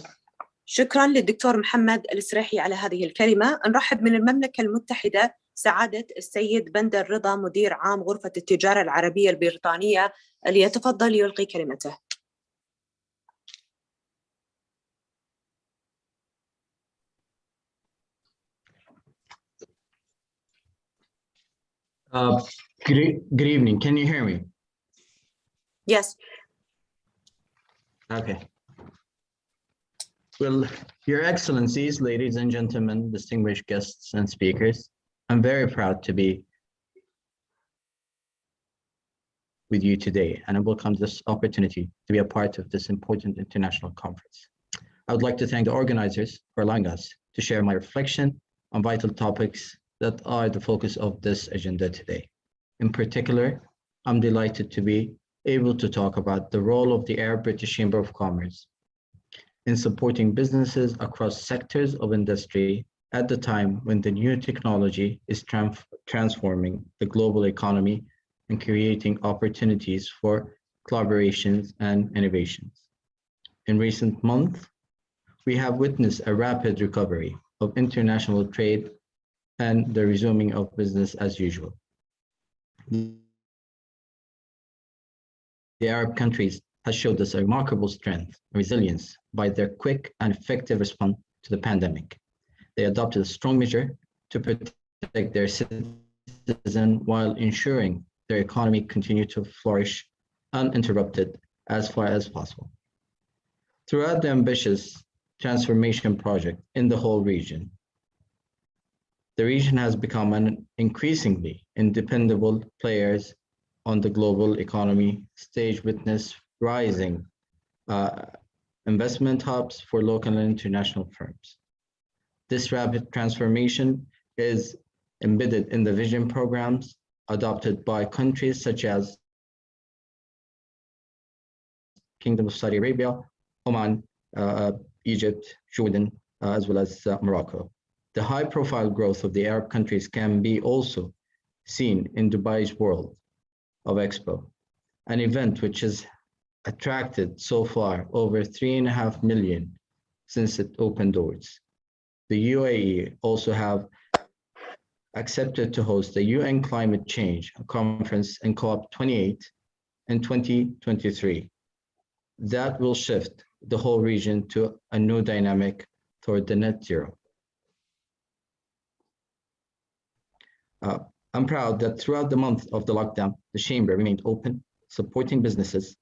شكرا للدكتور محمد السريحي على هذه الكلمة. نرحب من المملكة المتحدة سعادة السيد بندر رضا، مدير عام غرفة التجارة العربية البريطانية، ليتفضل يلقي كلمته. Good evening. Can you hear me? Yes. Okay. Well, Your Excellencies, ladies and gentlemen, distinguished guests and speakers, I'm very proud to be with you today, and I welcome this opportunity to be a part of this important international conference. I would like to thank the organizers for allowing us to share my reflection on vital topics that are the focus of this agenda today. In particular, I'm delighted to be able to talk about the role of the Arab British Chamber of Commerce in supporting businesses across sectors of industry at the time when the new technology is transforming the global economy and creating opportunities for collaborations and innovations. In recent months, we have witnessed a rapid recovery of international trade and the resuming of business as usual. The Arab countries has showed us a remarkable strength and resilience by their quick and effective response to the pandemic. They adopted a strong measure to protect their citizens while ensuring their economy continued to flourish uninterrupted as far as possible. Throughout the ambitious transformation project in the whole region, the region has become an increasingly independable player on the global economy stage, witness rising investment hubs for local and international firms. This rapid transformation is embedded in the vision programs adopted by countries such as Kingdom of Saudi Arabia, Oman, Egypt, Jordan, as well as Morocco. The high-profile growth of the Arab countries can be also seen in Dubai's World of Expo, an event which has attracted so far over 3.5 million since it opened doors. The UAE also have accepted to host the UN Climate Change Conference in COP28 in 2023. That will shift the whole region to a new dynamic toward the net zero. I'm proud that throughout the month of the lockdown, the Chamber remained open, supporting businesses,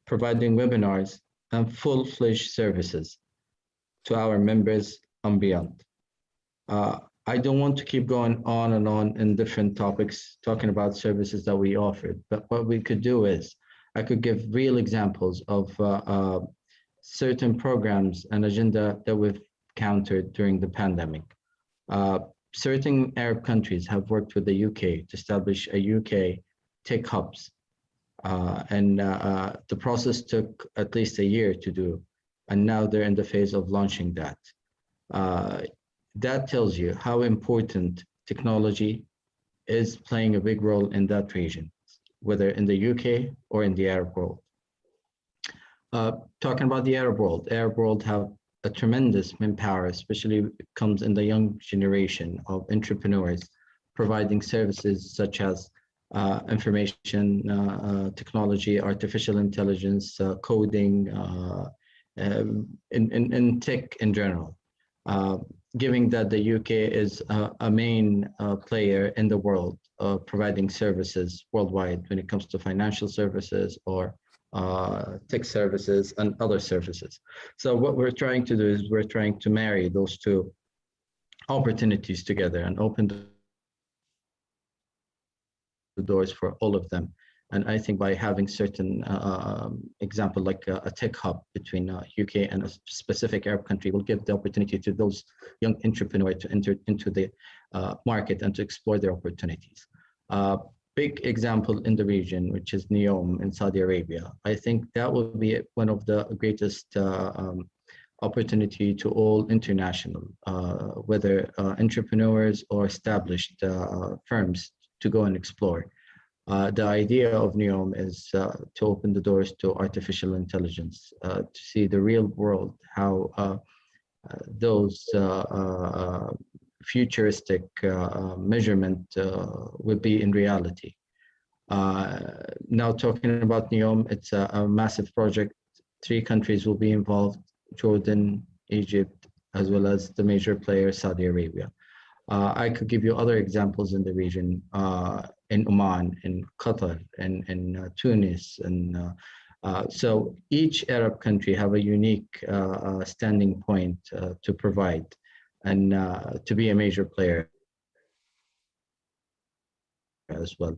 providing webinars and full-fledged services to our members and beyond. I don't want to keep going on and on in different topics, talking about services that we offered, but what we could do is, I could give real examples of certain programs and agenda that we've countered during the pandemic. Certain Arab countries have worked with the UK to establish a UK tech hubs. And the process took at least a year to do. And now they're in the phase of launching that. That tells you how important technology is playing a big role in that region, whether in the UK or in the Arab world. Talking about the Arab world have a tremendous manpower, especially it comes in the young generation of entrepreneurs, providing services such as information technology, artificial intelligence, coding, in tech in general. Given that the UK is a main player in the world, providing services worldwide when it comes to financial services or tech services and other services. So what we're trying to do is we're trying to marry those two opportunities together and open the doors for all of them. And I think by having certain example like a tech hub between UK and a specific Arab country will give the opportunity to those young entrepreneurs to enter into the market and to explore their opportunities. Big example in the region, which is NEOM in Saudi Arabia. I think that will be one of the greatest opportunity to all international, whether entrepreneurs or established firms to go and explore. The idea of NEOM is to open the doors to artificial intelligence, to see the real world, how those futuristic measurement will be in reality. Now talking about NEOM, it's a massive project. 3 countries will be involved: Jordan, Egypt, as well as the major player, Saudi Arabia. I could give you other examples in the region, in Oman, in Qatar, in Tunis, and so each Arab country have a unique standing point to provide and to be a major player as well.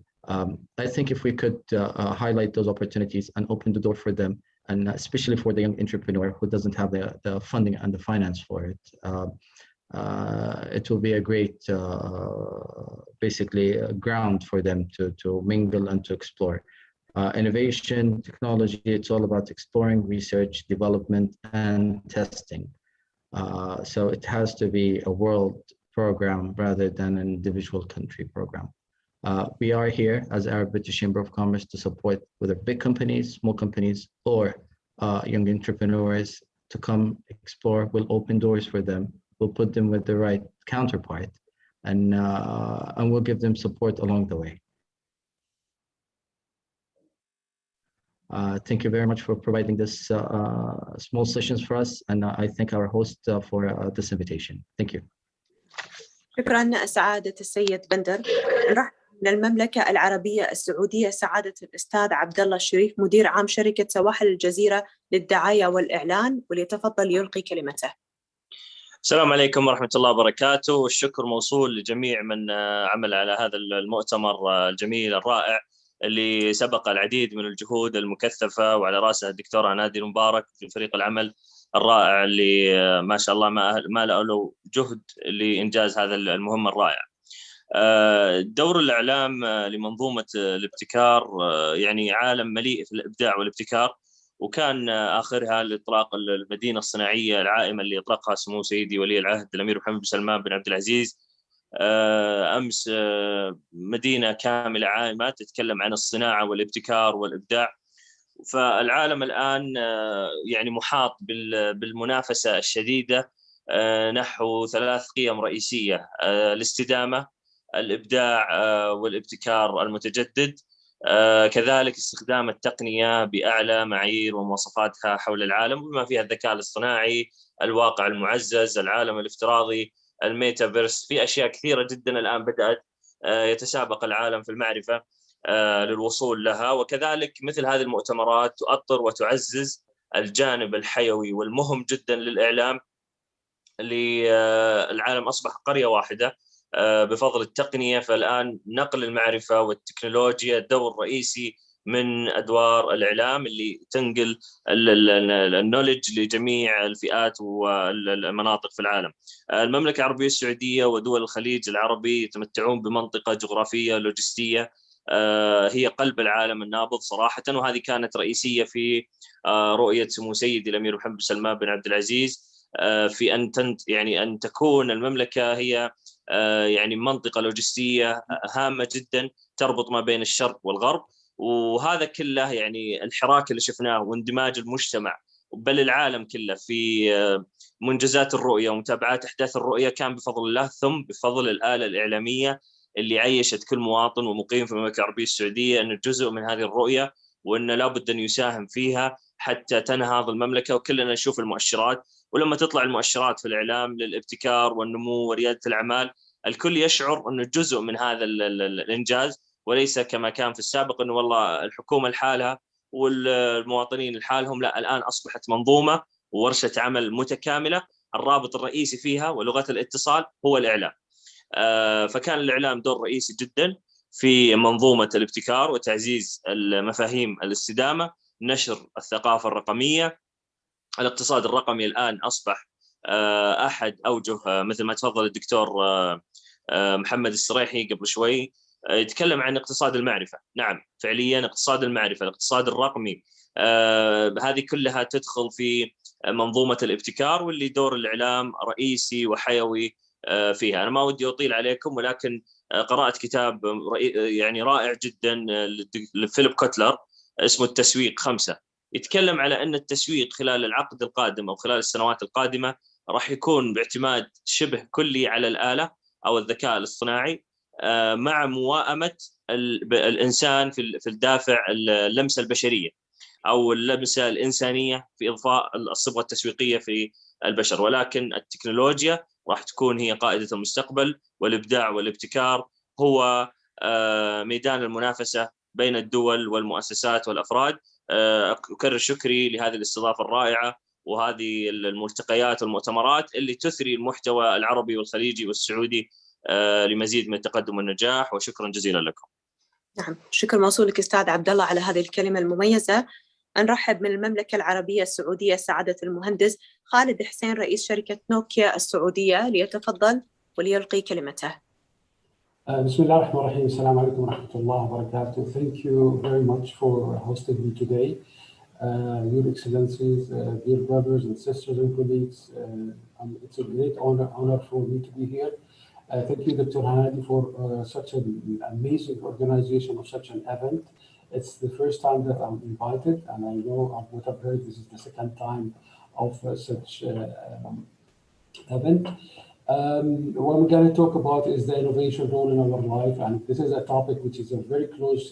I think if we could highlight those opportunities and open the door for them, and especially for the young entrepreneur who doesn't have the funding and the finance for it, it will be a great, basically, ground for them to mingle and to explore. Innovation, technology, it's all about exploring, research, development, and testing. So it has to be a world program rather than an individual country program. We are here as Arab British Chamber of Commerce to support whether big companies, small companies, or young entrepreneurs to come explore. We'll open doors for them. We'll put them with the right counterpart, and we'll give them support along the way. Thank you very much for providing this small sessions for us, and I thank our host for this invitation. Thank you. شكرا سعادة السيد بندر. نرحب من المملكة العربية السعودية سعادة الأستاذ عبد الله الشريف، مدير عام شركة سواحل الجزيرة للدعاية والإعلان، وليتفضل يلقي كلمته. السلام عليكم ورحمة الله وبركاته، والشكر موصول لجميع من عمل على هذا المؤتمر الجميل الرائع اللي سبق العديد من الجهود المكثفة، وعلى رأسها الدكتورة هنادي المبارك في فريق العمل الرائع اللي ما شاء الله ما له جهد لإنجاز هذا المهمة الرائعة. دور الإعلام لمنظومة الابتكار يعني عالم مليء في الإبداع والابتكار، وكان آخرها الإطلاق المدينة الصناعية العائمة اللي أطلقها سمو سيدي ولي العهد الأمير محمد بن سلمان بن عبد العزيز أمس. مدينة كاملة عائمة تتكلم عن الصناعة والابتكار والإبداع. فالعالم الآن يعني محاط بالمنافسة الشديدة نحو 3 قيم رئيسية: الاستدامة، الإبداع والابتكار المتجدد. كذلك استخدام التقنية بأعلى معايير ومواصفاتها حول العالم، بما فيها الذكاء الاصطناعي، الواقع المعزز، العالم الافتراضي، الميتافيرس. في أشياء كثيرة جدا الآن بدأت يتسابق العالم في المعرفة للوصول لها. وكذلك مثل هذه المؤتمرات تؤطر وتعزز الجانب الحيوي والمهم جدا للإعلام، اللي العالم أصبح قرية واحدة بفضل التقنية. فالآن نقل المعرفة والتكنولوجيا دور رئيسي من أدوار الإعلام اللي تنقل النولج لجميع الفئات والمناطق في العالم. المملكة العربية السعودية ودول الخليج العربي يتمتعون بمنطقة جغرافية لوجستية هي قلب العالم النابض صراحة، وهذه كانت رئيسية في رؤية سمو سيدي الأمير محمد بن سلمان بن عبد العزيز في أن تكون المملكة هي يعني منطقة لوجستية هامة جدا تربط ما بين الشرق والغرب. وهذا كله يعني الحراك اللي شفناه واندماج المجتمع بل العالم كله في منجزات الرؤية ومتابعات أحداث الرؤية كان بفضل الله، ثم بفضل الآلة الإعلامية اللي عيشت كل مواطن ومقيم في المملكة العربية السعودية أنه جزء من هذه الرؤية وأنه لابد أن يساهم فيها حتى تنهض المملكة. وكلنا نشوف المؤشرات، ولما تطلع المؤشرات في الإعلام للابتكار والنمو وريادة الأعمال الكل يشعر أنه جزء من هذا الإنجاز، وليس كما كان في السابق أنه والله الحكومة لحالها والمواطنين لحالهم. لا، الآن أصبحت منظومة وورشة عمل متكاملة الرابط الرئيسي فيها ولغة الاتصال هو الإعلام. فكان الإعلام دور رئيسي جدا في منظومة الابتكار وتعزيز المفاهيم الاستدامة، نشر الثقافة الرقمية. الاقتصاد الرقمي الآن أصبح أحد أوجه، مثل ما تفضل الدكتور محمد السريحي قبل شوي يتكلم عن اقتصاد المعرفة. نعم فعليا اقتصاد المعرفة، الاقتصاد الرقمي، هذه كلها تدخل في منظومة الابتكار واللي دور الإعلام رئيسي وحيوي فيها. أنا ما ودي أطيل عليكم، ولكن قرأت كتاب يعني رائع جدا لفيليب كوتلر اسمه التسويق 5، يتكلم على أن التسويق خلال العقد القادم أو خلال السنوات القادمة راح يكون باعتماد شبه كلي على الآلة أو الذكاء الاصطناعي مع موائمة الإنسان في الدافع اللمسة البشرية أو اللمسة الإنسانية في إضفاء الصبغة التسويقية في البشر. ولكن التكنولوجيا راح تكون هي قائدة المستقبل، والإبداع والابتكار هو ميدان المنافسة بين الدول والمؤسسات والأفراد. أكرر شكري لهذه الاستضافة الرائعة وهذه الملتقيات والمؤتمرات اللي تثري المحتوى العربي والخليجي والسعودي لمزيد من التقدم والنجاح، وشكرا جزيلا لكم. نعم، شكر موصول لك أستاذ عبد الله على هذه الكلمة المميزة. نرحب من المملكة العربية السعودية سعادة المهندس خالد حسين رئيس شركة نوكيا السعودية ليتفضل وليلقي كلمته. بسم الله الرحمن الرحيم. السلام عليكم ورحمة الله وبركاته. Thank you very much for hosting me today. Your Excellencies, dear brothers and sisters and colleagues, it's a great honor for me to be here. Thank you, Dr. Hanadi, for such an amazing organization of such an event. It's the first time that I'm invited, and I know what I've heard, this is the second time of such event. What we're going to talk about is the innovation role in our life, and this is a topic which is very close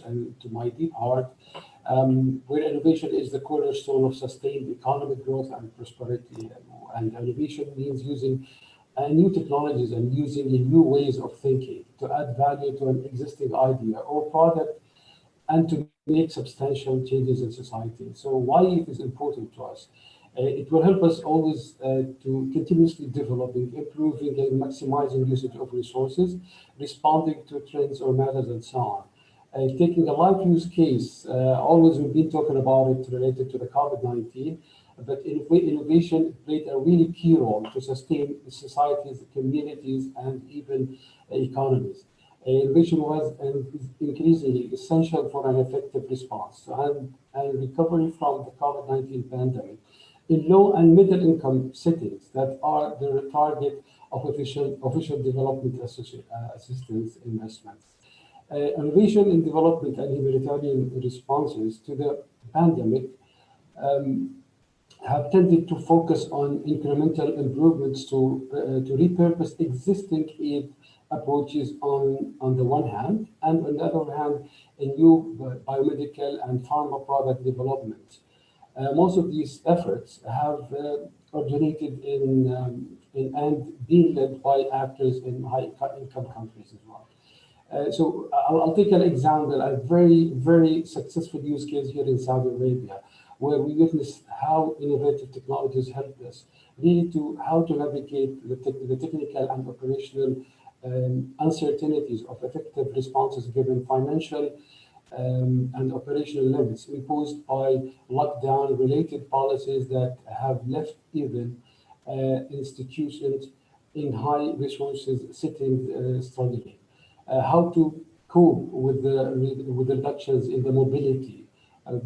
to my deep heart, where innovation is the cornerstone of sustained economic growth and prosperity. And innovation means using new technologies and using new ways of thinking to add value to an existing idea or product and to make substantial changes in society. So why it is important to us? It will help us always to continuously developing, improving, and maximizing usage of resources, responding to trends or matters, and so on. Taking a life use case, always we've been talking about it related to the COVID-19, but innovation played a really key role to sustain societies, communities, and even economies. Innovation was increasingly essential for an effective response and recovery from the COVID-19 pandemic in low and middle income settings that are the target of official development assistance investments. Innovation in development and humanitarian responses to the pandemic have tended to focus on incremental improvements to repurpose existing aid approaches on the one hand, and on the other hand, in new biomedical and pharma product development. Most of these efforts have originated in and been led by actors in high-income countries as well. So I'll take an example, a very, very successful use case here in Saudi Arabia, where we witnessed how innovative technologies helped us really to how to navigate the technical and operational uncertainties of effective responses given financial and operational limits imposed by lockdown-related policies that have left even institutions in high resources sitting struggling. How to cope with the reductions in the mobility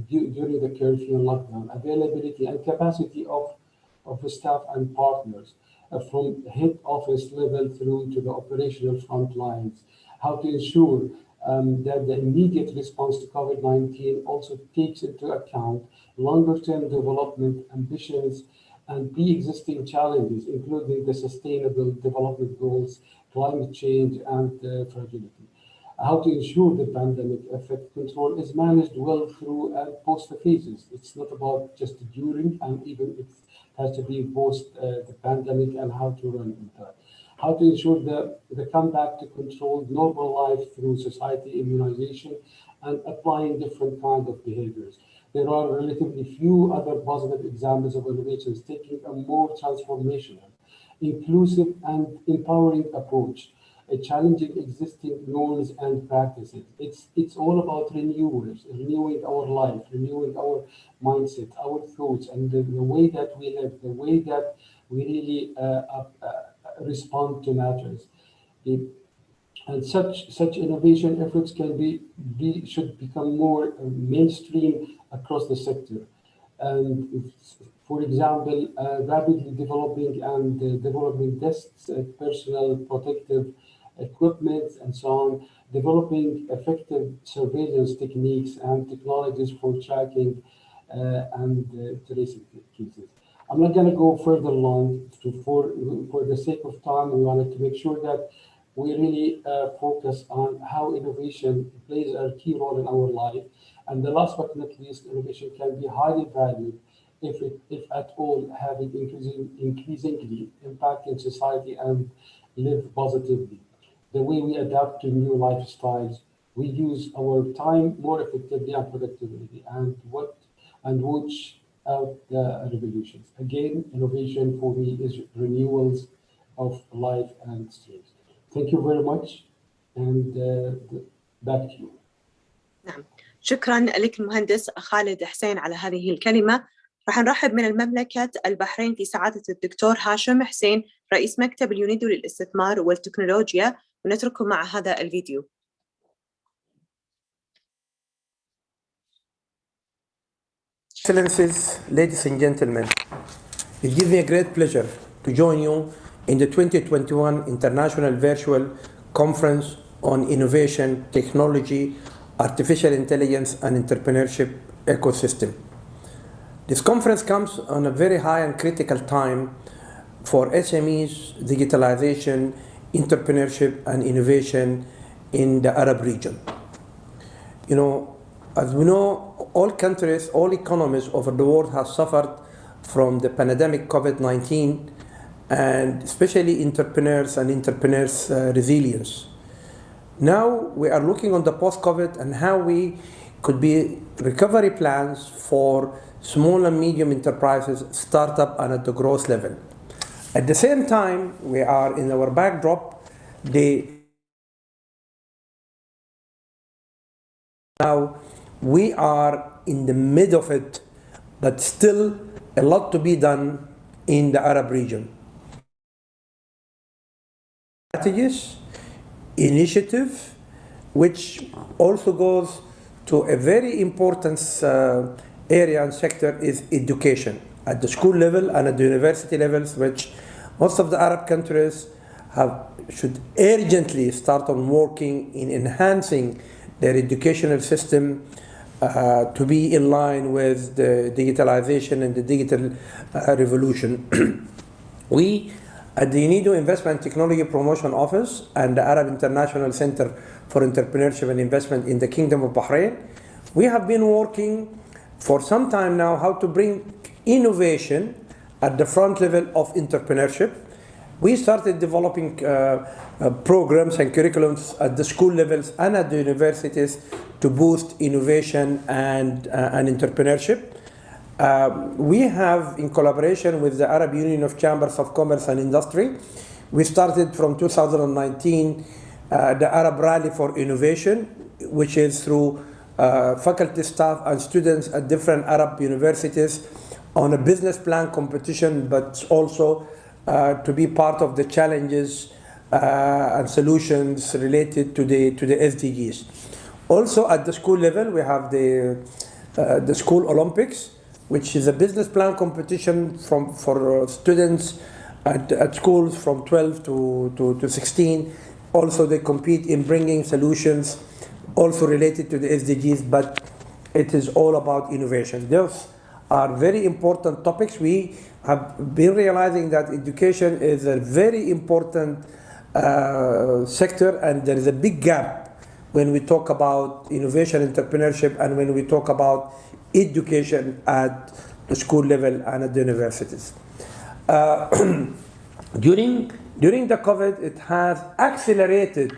during the curfew and lockdown, availability and capacity of the staff and partners from head office level through to the operational front lines. How to ensure that the immediate response to COVID-19 also takes into account longer-term development ambitions and pre-existing challenges, including the Sustainable Development Goals, climate change, and fragility. How to ensure the pandemic effect control is managed well through and post the phases. It's not about just during, and even it has to be post the pandemic and how to run with that. How to ensure the comeback to controlled normal life through society immunization and applying different kinds of behaviors. There are relatively few other positive examples of innovations taking a more transformational, inclusive, and empowering approach, challenging existing norms and practices. It's all about renewing our life, renewing our mindset, our thoughts, and the way that we live, the way that we really respond to matters. And such innovation efforts should become more mainstream across the sector. And for example, rapidly developing desks, personal protective equipment, and so on, developing effective surveillance techniques and technologies for tracking and tracing cases. I'm not going to go further along. For the sake of time, we wanted to make sure that we really focus on how innovation plays a key role in our life. And the last but not least, innovation can be highly valued if at all having increasingly impact in society and live positively. The way we adapt to new lifestyles, we use our time more effectively and productively, and watch out the revolutions. Again, innovation for me is renewals of life and streams. Thank you very much, and back to you. نعم، شكرا لك المهندس خالد حسين على هذه الكلمة. راح نرحب من المملكة البحرين في سعادة الدكتور هاشم حسين، رئيس مكتب اليونيدو للاستثمار والتكنولوجيا، ونترككم مع هذا الفيديو. Excellencies, ladies and gentlemen, it gives me a great pleasure to join you in the 2021 International Virtual Conference on Innovation, Technology, Artificial Intelligence and Entrepreneurship Ecosystem. This conference comes on a very high and critical time for SMEs, digitalization, entrepreneurship and innovation in the Arab region. You know, as we know, all countries, all economies over the world have suffered from the pandemic COVID-19, and especially entrepreneurs resilience. Now we are looking on the post-COVID and how we could be recovery plans for small and medium enterprises, startup, and at the growth level. At the same time, we are in our backdrop, now we are in the mid of it, but still a lot to be done in the Arab region. Strategies, initiative, which also goes to a very important area and sector is education at the school level and at the university levels, which most of the Arab countries should urgently start on working in enhancing their educational system to be in line with the digitalization and the digital revolution. We at the UNIDO Investment Technology Promotion Office and the Arab International Center for Entrepreneurship and Investment in the Kingdom of Bahrain, we have been working for some time now how to bring innovation at the front level of entrepreneurship. We started developing programs and curriculums at the school levels and at the universities to boost innovation and entrepreneurship. We have, in collaboration with the Arab Union of Chambers of Commerce and Industry, we started from 2019 the Arab Rally for Innovation, which is through faculty, staff, and students at different Arab universities on a business plan competition, but also to be part of the challenges and solutions related to the SDGs. Also at the school level, we have the School Olympics, which is a business plan competition for students at schools from 12 to 16. Also, they compete in bringing solutions also related to the SDGs, but it is all about innovation. Those are very important topics. We have been realizing that education is a very important sector, and there is a big gap when we talk about innovation, entrepreneurship, and when we talk about education at the school level and at the universities. During the COVID, it has accelerated,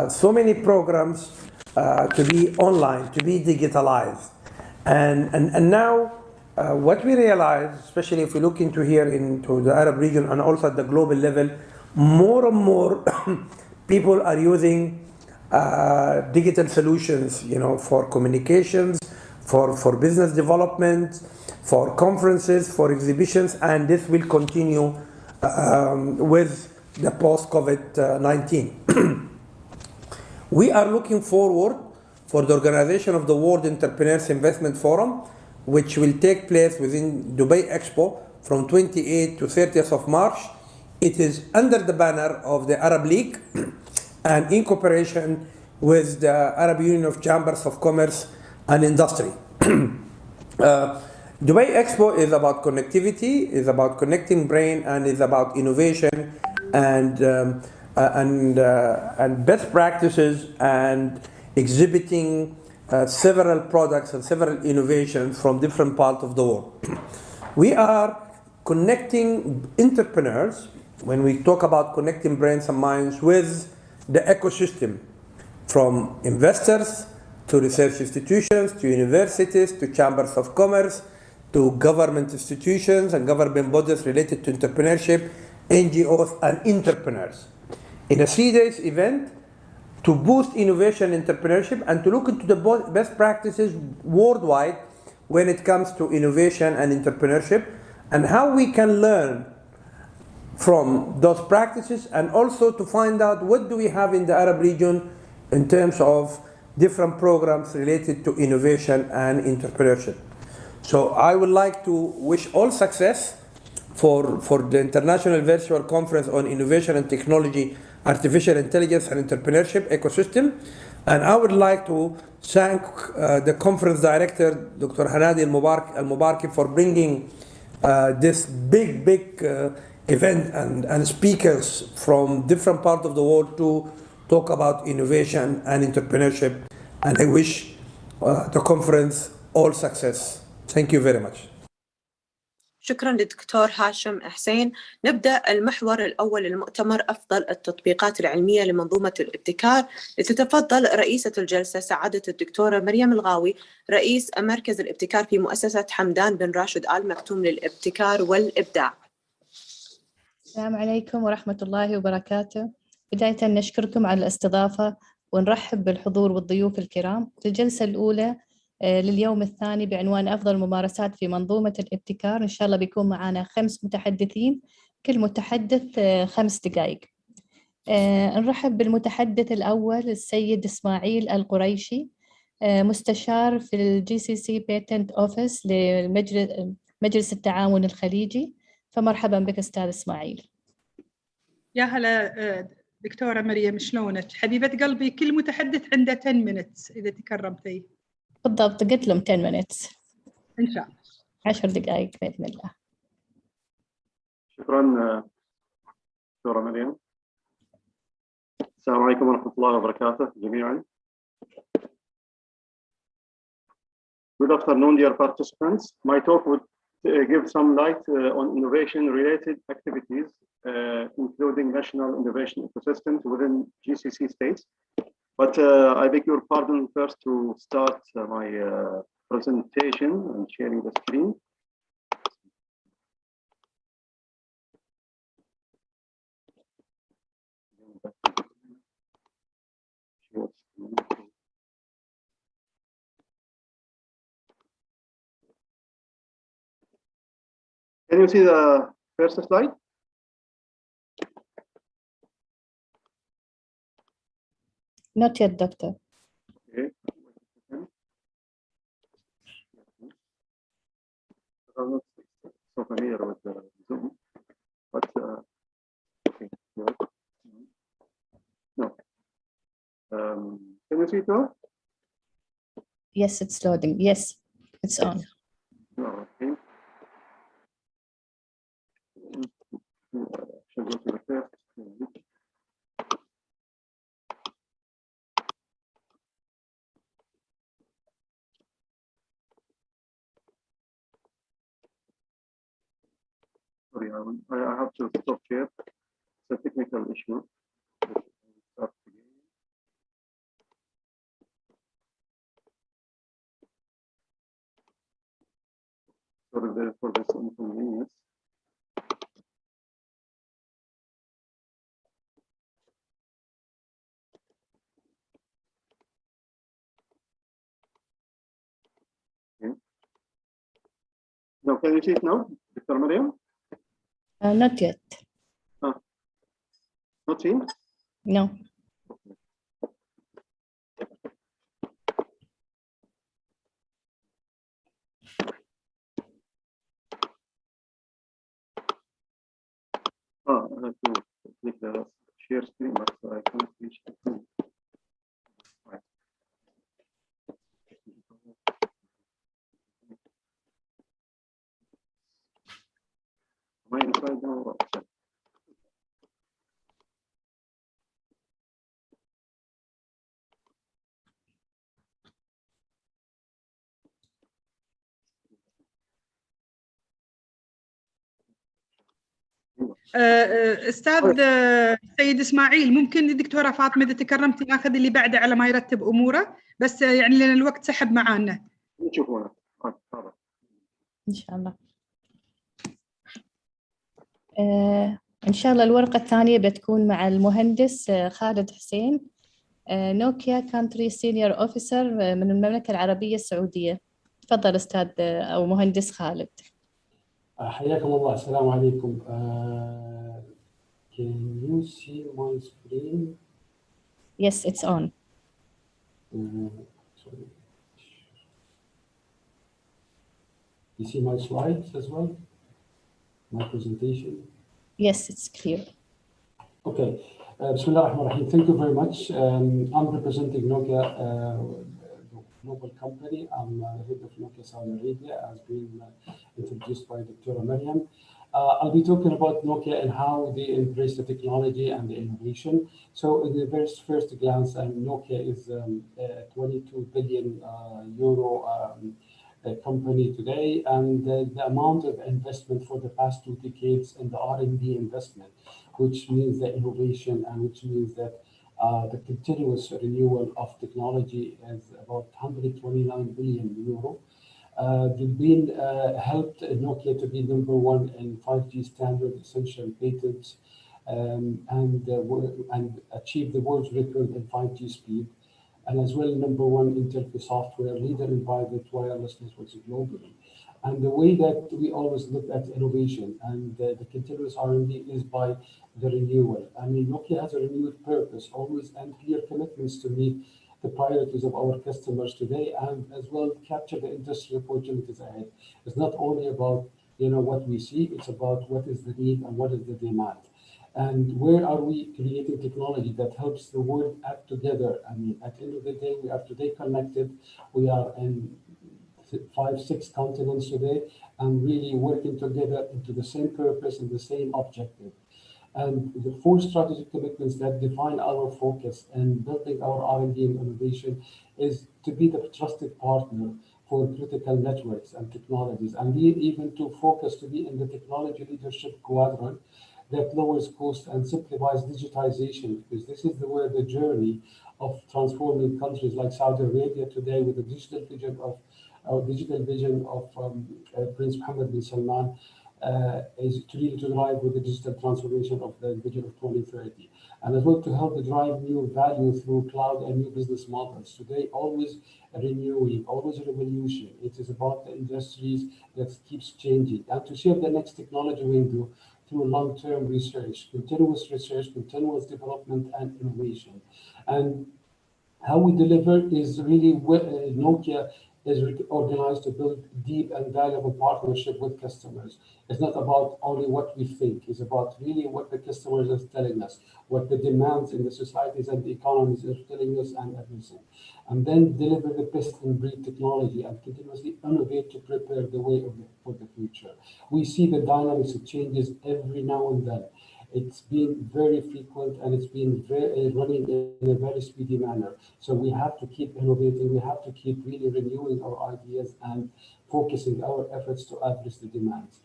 so many programs to be online, to be digitalized. And now what we realize, especially if we look into the Arab region and also at the global level, more and more people are using digital solutions, for communications, for business development, for conferences, for exhibitions, and this will continue with the post-COVID-19. We are looking forward for the organization of the World Entrepreneurs Investment Forum, which will take place within Dubai Expo from 28th to 30th of March. It is under the banner of the Arab League and in cooperation with the Arab Union of Chambers of Commerce and Industry. Dubai Expo is about connectivity, is about connecting brain, and is about innovation and best practices and exhibiting several products and several innovations from different parts of the world. We are connecting entrepreneurs, when we talk about connecting brains and minds, with the ecosystem, from investors to research institutions, to universities, to chambers of commerce, to government institutions and government bodies related to entrepreneurship, NGOs and entrepreneurs. In a 3-day event to boost innovation and entrepreneurship and to look into the best practices worldwide when it comes to innovation and entrepreneurship, and how we can learn from those practices, and also to find out what do we have in the Arab region in terms of different programs related to innovation and entrepreneurship. So I would like to wish all success for the International Virtual Conference on Innovation and Technology, Artificial Intelligence and Entrepreneurship Ecosystem. And I would like to thank the conference director, Dr. Hanadi Al-Mubaraki, for bringing this big event and speakers from different parts of the world to talk about innovation and entrepreneurship. And I wish the conference all success. Thank you very much. شكرا للدكتور هاشم حسين. نبدأ المحور الأول للمؤتمر أفضل التطبيقات العلمية لمنظومة الابتكار. لتتفضل رئيسة الجلسة سعادة الدكتورة مريم الغاوي، رئيس مركز الابتكار في مؤسسة حمدان بن راشد آل مكتوم للابتكار والإبداع. السلام عليكم ورحمة الله وبركاته. بداية نشكركم على الاستضافة ونرحب بالحضور والضيوف الكرام في الجلسة الأولى لليوم الثاني بعنوان أفضل ممارسات في منظومة الابتكار. إن شاء الله بيكون معنا 5 متحدثين، كل متحدث 5 دقائق. نرحب بالمتحدث الأول السيد إسماعيل القريشي، مستشار في الGCC Patent Office لمجلس التعاون الخليجي. فمرحبا بك أستاذ إسماعيل. يا هلا دكتورة مريم، شلونك؟ حبيبة قلبي، كل متحدث عنده 10 minutes إذا تكرمتي. بالضبط، قلت لهم 10 minutes. إن شاء الله. 10 دقائق بإذن الله. شكرا دكتورة مريم. السلام عليكم ورحمة الله وبركاته جميعا. Good afternoon, dear participants. My talk would give some light on innovation-related activities, including national innovation ecosystems within GCC states. But I beg your pardon first to start my presentation and sharing the screen. Can you see the first slide? Not yet, Doctor. Okay. I'm not so familiar with the Zoom, but okay. No. Can you see it now? Yes, it's loading. Yes, it's on. Okay. Should go to the first. Sorry, I have to stop here. It's a technical issue. Sorry for this inconvenience. Okay. Now, can you see it now, Dr. Mariam? Not yet. Not seen? No. I have to click the share screen, but I can't reach the screen. Right. Am I inside now? استاذ سيد اسماعيل، ممكن الدكتوره فاطمه اذا تكرمتي ناخذ اللي بعده على ما يرتب اموره، بس يعني لان الوقت سحب معانا. نشوفونه ان شاء الله. ان شاء الله الورقه الثانيه بتكون مع المهندس خالد حسين، نوكيا كانتري سينيور اوفيسر من المملكه العربيه السعوديه. تفضل استاذ او مهندس خالد. حياكم الله. السلام عليكم. Can you see my screen? Yes, it's on. Sorry. You see my slides as well? My presentation? Yes, it's clear. Okay. Bismillah ar-Rahman ar-Rahim. Thank you very much. I'm representing Nokia, the global company. I'm the head of Nokia Saudi Arabia, as been introduced by Dr. Mariam. I'll be talking about Nokia and how they embrace the technology and the innovation. So in the very first glance, Nokia is a 22 billion euro company today, and the amount of investment for the past 2 decades in the R&D investment, which means the innovation and which means that the continuous renewal of technology is about 129 billion euro. They've been helped Nokia to be #1 in 5G standard essential patents and achieve the world's record in 5G speed, and as well #1 in telco software, leader in private wireless networks globally. And the way that we always look at innovation and the continuous R&D is by the renewal. I mean, Nokia has a renewed purpose always and clear commitments to meet the priorities of our customers today, and as well capture the industry opportunities ahead. It's not only about what we see, it's about what is the need and what is the demand. And where are we creating technology that helps the world act together? I mean, at the end of the day, we are today connected. We are in 5-6 continents today and really working together into the same purpose and the same objective. And the 4 strategic commitments that define our focus in building our R&D and innovation is to be the trusted partner for critical networks and technologies, and even to focus to be in the technology leadership quadrant that lowers cost and simplifies digitization, because this is where the journey of transforming countries like Saudi Arabia today with the digital vision of Prince Mohammed bin Salman is to really drive with the digital transformation of the vision of 2030, and as well to help drive new value through cloud and new business models. Today, always renewing, always revolution. It is about the industries that keeps changing, and to shape the next technology window through long-term research, continuous development and innovation. And how we deliver is really Nokia is organized to build deep and valuable partnership with customers. It's not about only what we think, it's about really what the customers are telling us, what the demands in the societies and the economies are telling us and everything. And then deliver the best in breed technology and continuously innovate to prepare the way for the future. We see the dynamics of changes every now and then. It's been very frequent and it's been running in a very speedy manner. So we have to keep innovating. We have to keep really renewing our ideas and focusing our efforts to address the demands.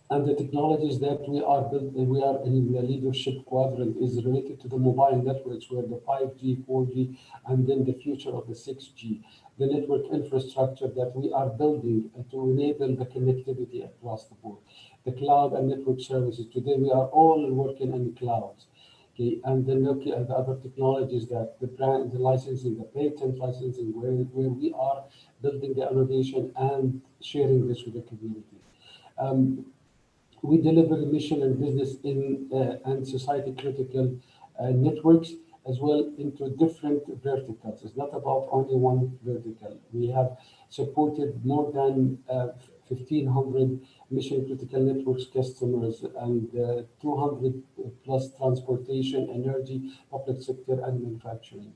And the technologies that we are in the leadership quadrant is related to the mobile networks, where the 5G, 4G, and then the future of the 6G, the network infrastructure that we are building to enable the connectivity across the board. The cloud and network services. Today, we are all working in the clouds. Okay, and then looking at the other technologies that the licensing, the patent licensing, where we are building the innovation and sharing this with the community. We deliver mission and business and society critical networks as well into different verticals. It's not about only one vertical. We have supported more than 1,500 mission critical networks customers and 200 plus transportation, energy, public sector, and manufacturing.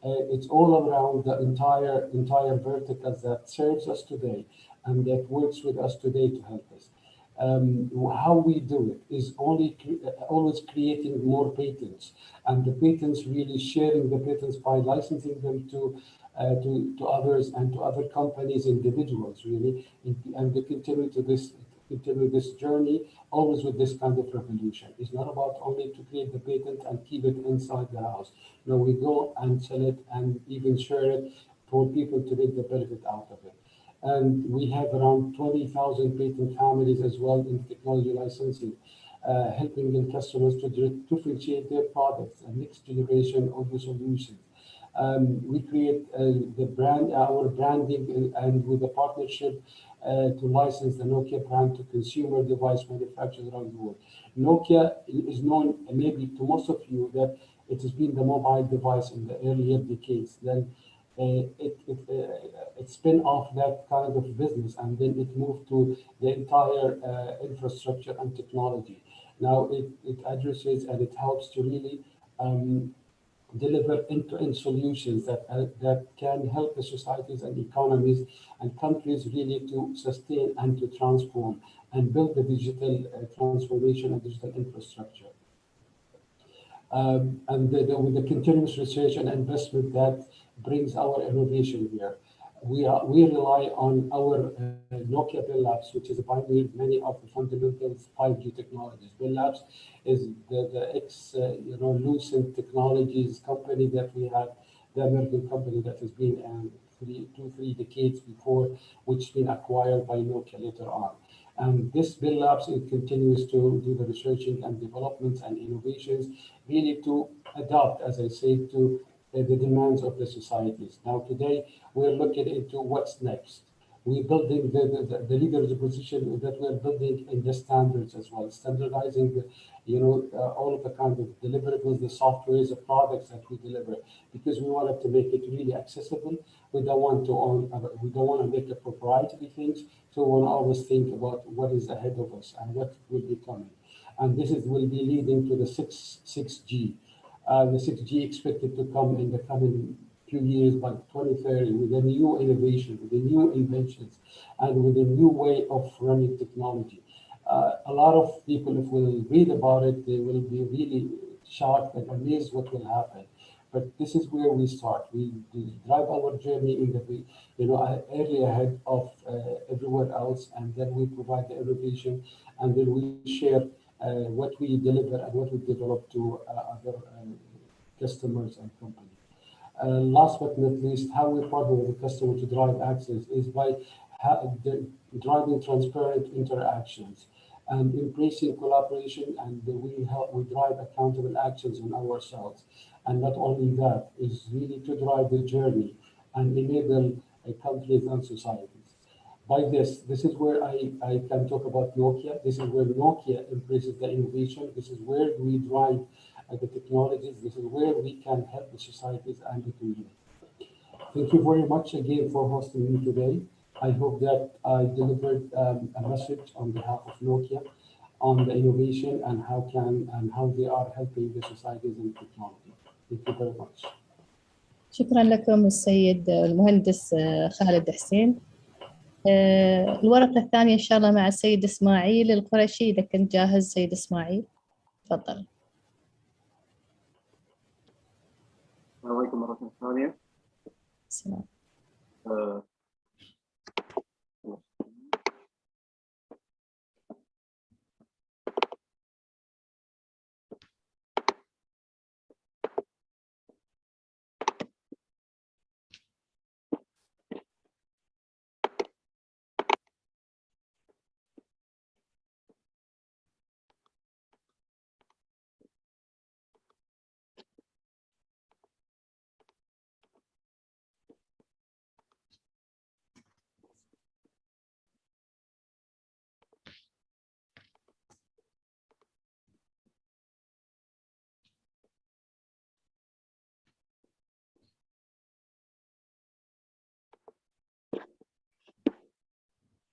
It's all around the entire verticals that serves us today and that works with us today to help us. How we do it is always creating more patents, and the patents really sharing the patents by licensing them to others and to other companies, individuals really, and they continue this journey always with this kind of revolution. It's not about only to create the patent and keep it inside the house. No, we go and sell it and even share it for people to make the benefit out of it. And we have around 20,000 patent families as well in technology licensing, helping the customers to differentiate their products and next generation audio solutions. We create our branding and with a partnership to license the Nokia brand to consumer device manufacturers around the world. Nokia is known maybe to most of you that it has been the mobile device in the earlier decades. Then it spin off that kind of business, and then it moved to the entire infrastructure and technology. Now it addresses and it helps to really deliver end-to-end solutions that can help the societies and economies and countries really to sustain and to transform and build the digital transformation and digital infrastructure. And with the continuous research and investment that brings our innovation here. We rely on our Nokia Bell Labs, which is pioneered many of the fundamentals 5G technologies. Bell Labs is the Lucent Technologies company that we have, the American company that has been 3 decades before, which has been acquired by Nokia later on. And this Bell Labs, it continues to do the researching and developments and innovations, really to adapt, as I said, to the demands of the societies. Now, today, we're looking into what's next. We're building the leadership position that we're building in the standards as well, standardizing all of the kind of deliverables, the softwares, the products that we deliver, because we wanted to make it really accessible. We don't want to make a proprietary things, so we want to always think about what is ahead of us and what will be coming. And this will be leading to the 6G. The 6G expected to come in the coming few years by 2030 with a new innovation, with the new inventions, and with a new way of running technology. A lot of people, if we read about it, they will be really shocked and amazed what will happen. But this is where we start. We drive our journey in the, early ahead of everyone else, and then we provide the innovation, and then we share what we deliver and what we develop to other customers and companies. Last but not least, how we partner with the customer to drive access is by driving transparent interactions and embracing collaboration, and we drive accountable actions on ourselves. And not only that, is really to drive the journey and enable countries and societies. By this is where I can talk about Nokia. This is where Nokia embraces the innovation. This is where we drive the technologies. This is where we can help the societies and the community. Thank you very much again for hosting me today. I hope that I delivered a message on behalf of Nokia on the innovation and how they are helping the societies and technology. Thank you very much. شكرا لكم السيد المهندس خالد حسين. الورقة الثانية إن شاء الله مع السيد إسماعيل القرشي. إذا كنت جاهز سيد إسماعيل تفضل. السلام عليكم مرة ثانية. السلام.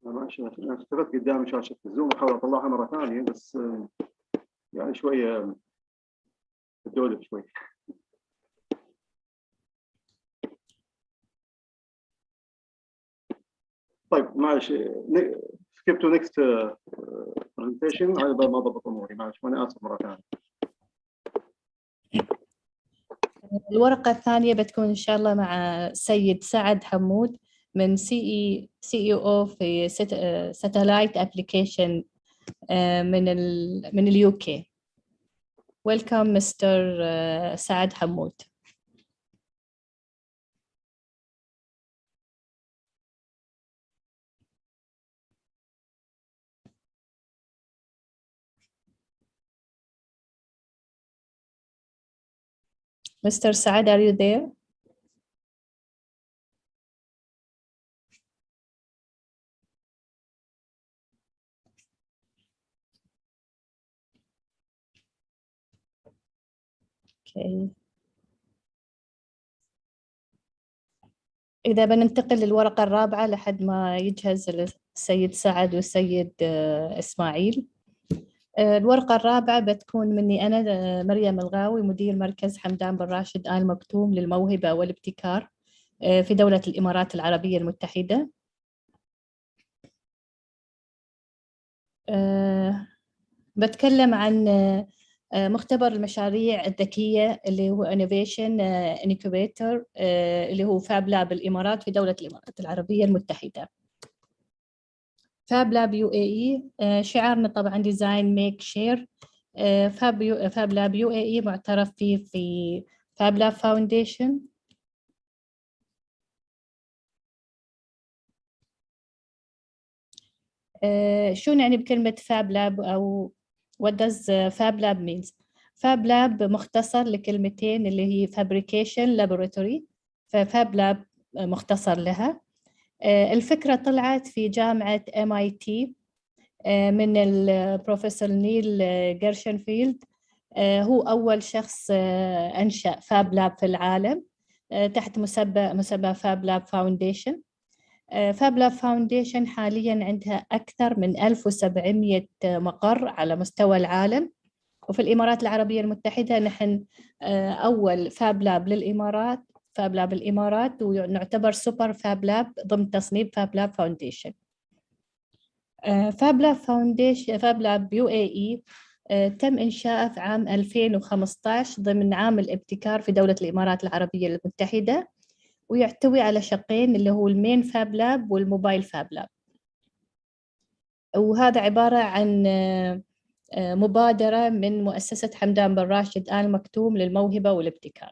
أنا اشتغلت قدام شاشة الزوم أحاول أطلعها مرة ثانية بس يعني شوية تدولف شوي. طيب معلش skip to next presentation. هذا ما ضبط أموري معلش وأنا آسف مرة ثانية. الورقة الثانية بتكون إن شاء الله مع سيد سعد حمود من CEO في Satellite Application من اليو كي. Welcome Mr. سعد حمود. Mr. Saad, are you there? Okay. إذا بننتقل للورقة الرابعة لحد ما يجهز السيد سعد والسيد إسماعيل. الورقة الرابعة بتكون مني أنا مريم الغاوي مدير مركز حمدان بن راشد آل مكتوم للموهبة والابتكار في دولة الإمارات العربية المتحدة. بتكلم عن مختبر المشاريع الذكية اللي هو Innovation Incubator اللي هو فاب لاب الإمارات في دولة الإمارات العربية المتحدة. فاب لاب UAE شعارنا طبعا ديزاين ميك شير. فاب لاب UAE معترف فيه في فاب لاب فاونديشن. شو نعني بكلمة فاب لاب أو what does Fab Lab means؟ Fab Lab مختصر لكلمتين اللي هي Fabrication Laboratory، فFab Lab مختصر لها. الفكرة طلعت في جامعة MIT من البروفيسور نيل جيرشنفيلد. هو أول شخص أنشأ Fab Lab في العالم تحت مسمى Fab Lab Foundation. فاب لاب فاونديشن حالياً عندها أكثر من 1700 مقر على مستوى العالم، وفي الإمارات العربية المتحدة نحن أول فاب لاب للإمارات، فاب لاب الإمارات، ونعتبر سوبر فاب لاب ضمن تصنيف فاب لاب فاونديشن. فاب لاب فاونديشن، فاب لاب UAE تم إنشاءه في عام 2015 ضمن عام الابتكار في دولة الإمارات العربية المتحدة، ويحتوي على شقين اللي هو المين فاب لاب والموبايل فاب لاب. وهذا عبارة عن مبادرة من مؤسسة حمدان بن راشد آل مكتوم للموهبة والابتكار.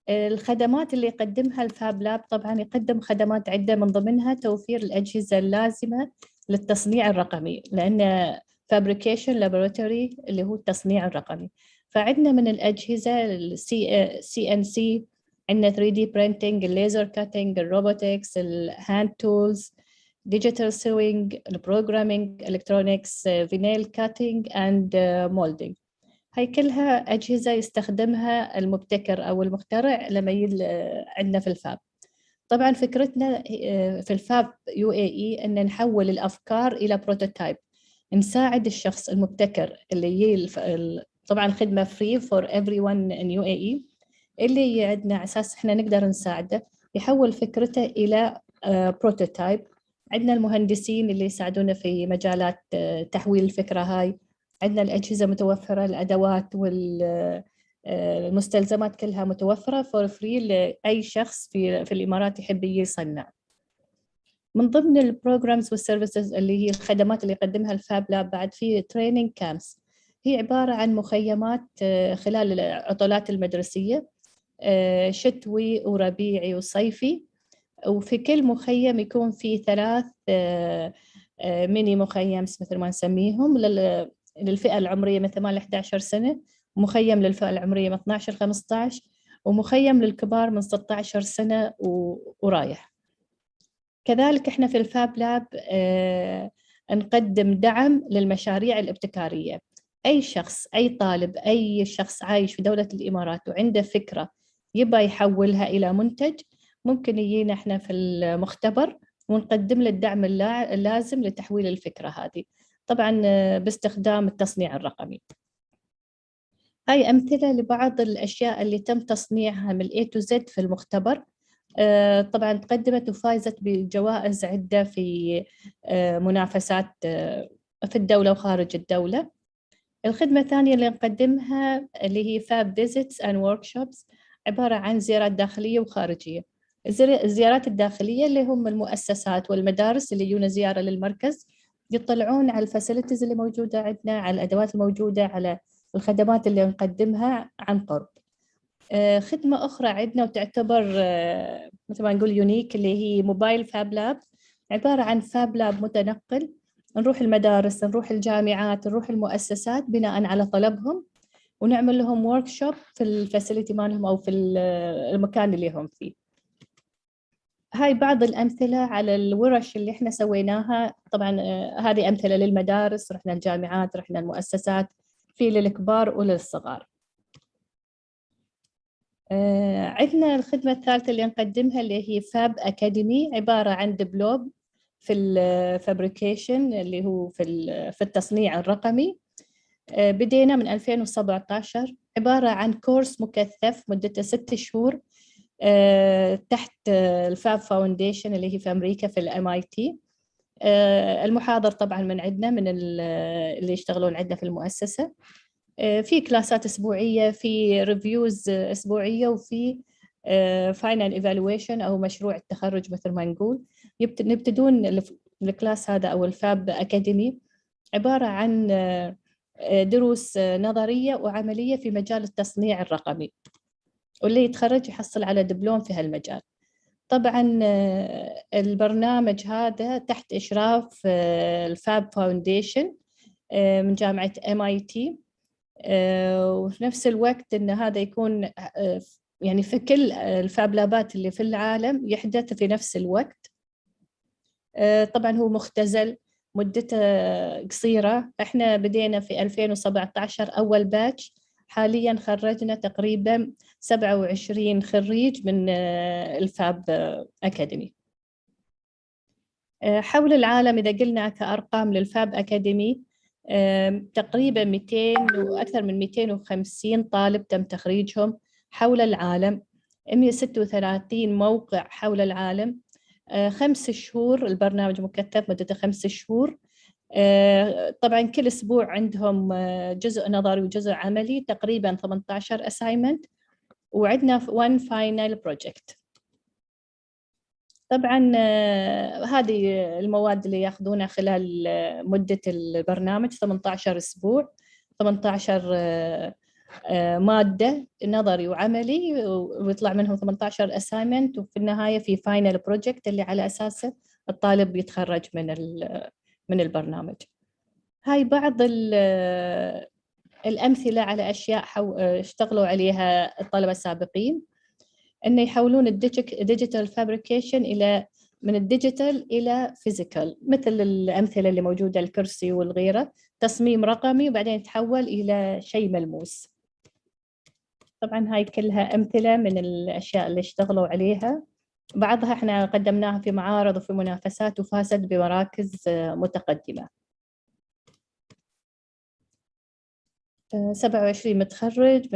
الخدمات اللي يقدمها الفاب لاب طبعا يقدم خدمات عدة، من ضمنها توفير الأجهزة اللازمة للتصنيع الرقمي، لأن fabrication laboratory اللي هو التصنيع الرقمي. فعندنا من الأجهزة CNC، عندنا 3D printing، الليزر كاتينج، الروبوتكس، الهاند تولز، digital sewing، البروجرامينج، electronics، vinyl cutting and molding. هاي كلها أجهزة يستخدمها المبتكر أو المخترع لما عندنا في الفاب. طبعا فكرتنا في الفاب UAE أن نحول الأفكار إلى بروتوتايب، نساعد الشخص المبتكر اللي طبعا خدمة free for everyone in UAE، اللي عندنا على أساس إحنا نقدر نساعده يحول فكرته إلى بروتوتايب. عندنا المهندسين اللي يساعدونا في مجالات تحويل الفكرة هاي، عندنا الأجهزة متوفرة، الأدوات والمستلزمات كلها متوفرة for free لأي شخص في الإمارات يحب يصنع. من ضمن البروجرامز والسيرفيسز اللي هي الخدمات اللي يقدمها الفاب لاب بعد في تريننج كامبس، هي عبارة عن مخيمات خلال العطلات المدرسية، شتوي وربيعي وصيفي، وفي كل مخيم يكون في 3 ميني مخيمز مثل ما نسميهم للفئة العمرية من 8 ل 11 سنة، ومخيم للفئة العمرية من 12 ل 15، ومخيم للكبار من 16 سنة ورايح. كذلك احنا في الفاب لاب نقدم دعم للمشاريع الابتكارية. أي شخص، أي طالب، أي شخص عايش في دولة الإمارات وعنده فكرة يبغى يحولها إلى منتج، ممكن يجينا احنا في المختبر ونقدم له الدعم اللازم لتحويل الفكرة هذه، طبعا باستخدام التصنيع الرقمي. هاي أمثلة لبعض الأشياء اللي تم تصنيعها من A to Z في المختبر. طبعا تقدمت وفازت بجوائز عدة في منافسات في الدولة وخارج الدولة. الخدمة الثانية اللي نقدمها اللي هي فاب visits and workshops، عبارة عن زيارات داخلية وخارجية. الزيارات الداخلية اللي هم المؤسسات والمدارس اللي يجون زيارة للمركز، يطلعون على الفاسيلتيز اللي موجودة عندنا، على الأدوات الموجودة، على الخدمات اللي نقدمها عن قرب. خدمة أخرى عندنا وتعتبر مثل ما نقول يونيك، اللي هي موبايل فاب لاب، عبارة عن فاب لاب متنقل، نروح المدارس، نروح الجامعات، نروح المؤسسات بناء على طلبهم، ونعمل لهم وركشوب في الفاسيلتي مالهم أو في المكان اللي هم فيه. هاي بعض الأمثلة على الورش اللي احنا سويناها. طبعا هذه أمثلة للمدارس، رحنا الجامعات، رحنا المؤسسات، في للكبار وللصغار. عندنا الخدمة الثالثة اللي نقدمها اللي هي فاب أكاديمي، عبارة عن دبلوم في الفابريكيشن اللي هو في التصنيع الرقمي. بدينا من 2017، عبارة عن كورس مكثف مدته 6 شهور تحت الفاب فاونديشن اللي هي في أمريكا في MIT. المحاضر طبعا من عندنا، من اللي يشتغلون عندنا في المؤسسة. في كلاسات أسبوعية، في ريفيوز أسبوعية، وفي فاينل ايفالويشن أو مشروع التخرج مثل ما نقول. نبتدون الكلاس هذا أو الفاب أكاديمي عبارة عن دروس نظرية وعملية في مجال التصنيع الرقمي، واللي يتخرج يحصل على دبلوم في هالمجال. طبعا البرنامج هذا تحت إشراف الفاب فاونديشن من جامعة MIT، وفي نفس الوقت إن هذا يكون يعني في كل الفاب لابات اللي في العالم يحدث في نفس الوقت. طبعا هو مختزل، مدته قصيرة. احنا بدينا في 2017 أول باتش، حاليا خرجنا تقريبا 27 خريج من الفاب أكاديمي. حول العالم إذا قلنا كأرقام للفاب أكاديمي، تقريبا 200 وأكثر من 250 طالب تم تخريجهم حول العالم، 136 موقع حول العالم، 5 شهور، البرنامج مكثف مدته 5 شهور. طبعا كل أسبوع عندهم جزء نظري وجزء عملي، تقريبا 18 assignment، وعندنا 1 final project. طبعا هذه المواد اللي ياخذونها خلال مدة البرنامج 18 أسبوع، 18 مادة نظري وعملي، ويطلع منهم 18 assignment، وفي النهاية في final project اللي على أساسه الطالب يتخرج من البرنامج. هاي بعض الأمثلة على أشياء اشتغلوا عليها الطلبة السابقين، إنه يحولون الديجيتال فابريكيشن من الديجيتال إلى فيزيكال، مثل الأمثلة اللي موجودة الكرسي والغيرة، تصميم رقمي وبعدين يتحول إلى شيء ملموس. طبعا هاي كلها أمثلة من الأشياء اللي اشتغلوا عليها، بعضها احنا قدمناها في معارض وفي منافسات وفازت بمراكز متقدمة. 27 متخرج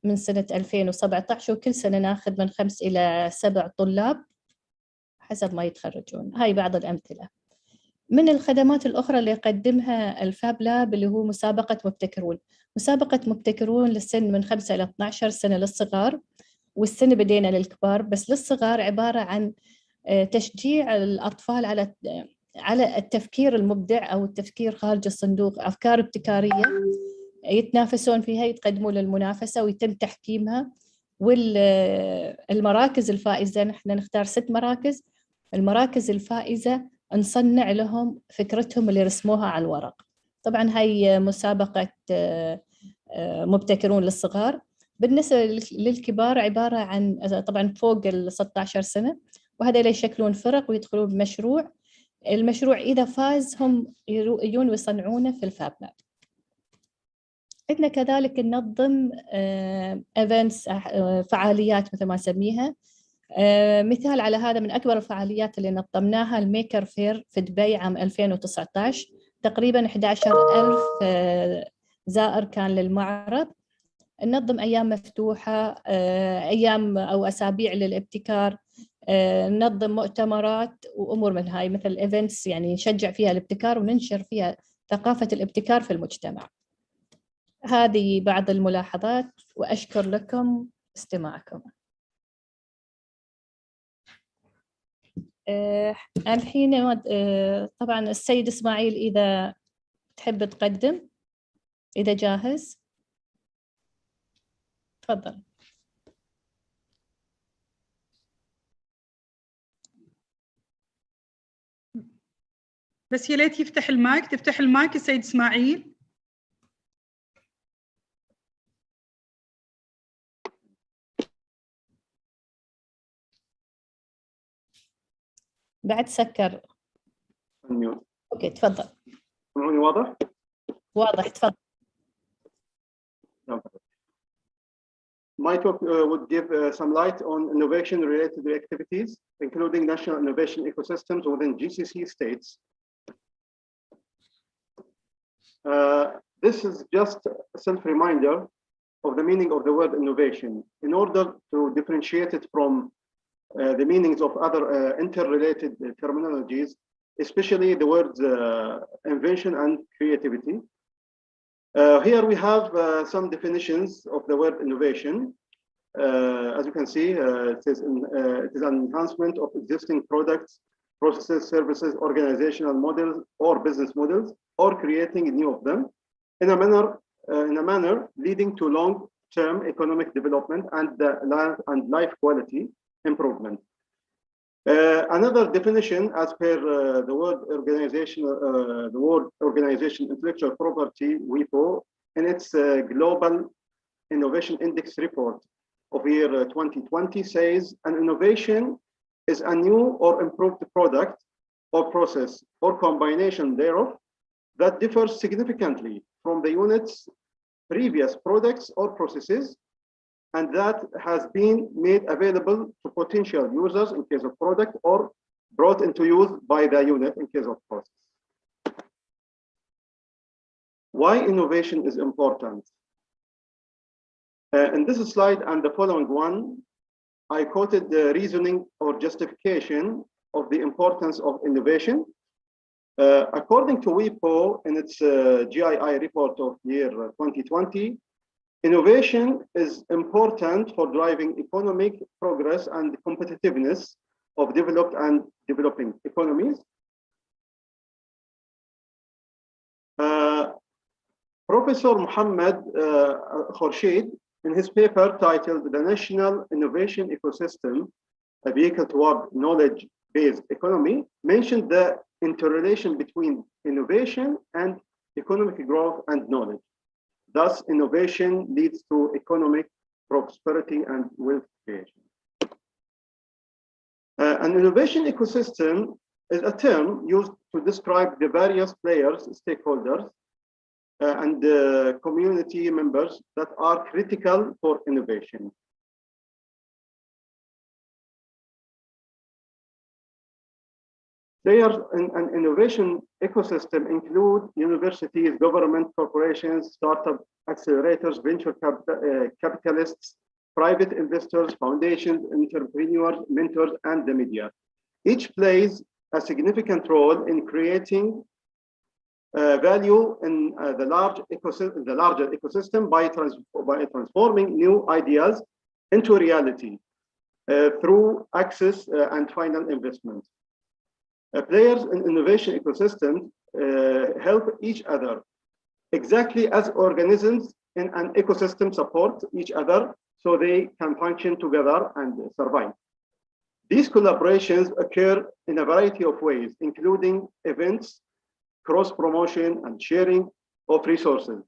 من سنة 2017، وكل سنة ناخذ من 5 إلى 7 طلاب حسب ما يتخرجون. هاي بعض الأمثلة. من الخدمات الأخرى اللي يقدمها الفاب لاب اللي هو مسابقة مبتكرون. مسابقة مبتكرون للسن من 5 إلى 12 سنة للصغار، والسنة بدينا للكبار، بس للصغار عبارة عن تشجيع الأطفال على التفكير المبدع أو التفكير خارج الصندوق، أفكار ابتكارية يتنافسون فيها، يتقدموا للمنافسة ويتم تحكيمها. والمراكز الفائزة نحن نختار 6 مراكز. المراكز الفائزة نصنع لهم فكرتهم اللي رسموها على الورق. طبعا هاي مسابقة مبتكرون للصغار. بالنسبة للكبار عبارة عن طبعا فوق 16 سنة، وهذا اللي يشكلون فرق ويدخلون بمشروع. المشروع إذا فاز هم يجون ويصنعونه في الفاب لاب. عندنا كذلك ننظم events، فعاليات مثل ما نسميها. مثال على هذا من أكبر الفعاليات اللي نظمناها الميكر فير في دبي عام 2019، تقريبا 11,000 زائر كان للمعرض. ننظم أيام مفتوحة، أيام أو أسابيع للابتكار، ننظم مؤتمرات وأمور من هاي مثل events، يعني نشجع فيها الابتكار وننشر فيها ثقافة الابتكار في المجتمع. هذه بعض الملاحظات، وأشكر لكم استماعكم. الحين طبعا السيد إسماعيل إذا تحب تقدم، إذا جاهز تفضل. بس يا ليت تفتح المايك السيد إسماعيل. بعد سكر. اوكي تفضل. سمعوني واضح؟ واضح تفضل. My talk would give some light on innovation-related activities, including national innovation ecosystems within GCC states. This is just a self-reminder of the meaning of the word innovation in order to differentiate it from the meanings of other interrelated terminologies, especially the words invention and creativity. Here we have some definitions of the word innovation. As you can see, it is an enhancement of existing products, processes, services, organizational models, or business models, or creating new of them in a manner leading to long-term economic development and life quality improvement. Another definition, as per the World Organization Intellectual Property (WIPO) in its Global Innovation Index report of year 2020, says an innovation is a new or improved product or process or combination thereof that differs significantly from the unit's previous products or processes, and that has been made available to potential users in case of product or brought into use by the unit in case of process. Why innovation is important? In this slide and the following one, I quoted the reasoning or justification of the importance of innovation. According to WIPO in its GII report of year 2020, innovation is important for driving economic progress and competitiveness of developed and developing economies. Professor Muhammad Khorshid, in his paper titled The National Innovation Ecosystem, a Vehicle Toward Knowledge-Based Economy, mentioned the interrelation between innovation and economic growth and knowledge. Thus, innovation leads to economic prosperity and wealth creation. An innovation ecosystem is a term used to describe the various players, stakeholders, and community members that are critical for innovation. Players in an innovation ecosystem include universities, government, corporations, startup accelerators, venture capitalists, private investors, foundations, entrepreneurs, mentors, and the media. Each plays a significant role in creating value in the larger ecosystem by transforming new ideas into reality through access and final investment. Players in innovation ecosystems help each other, exactly as organisms in an ecosystem support each other so they can function together and survive. These collaborations occur in a variety of ways, including events, cross-promotion, and sharing of resources.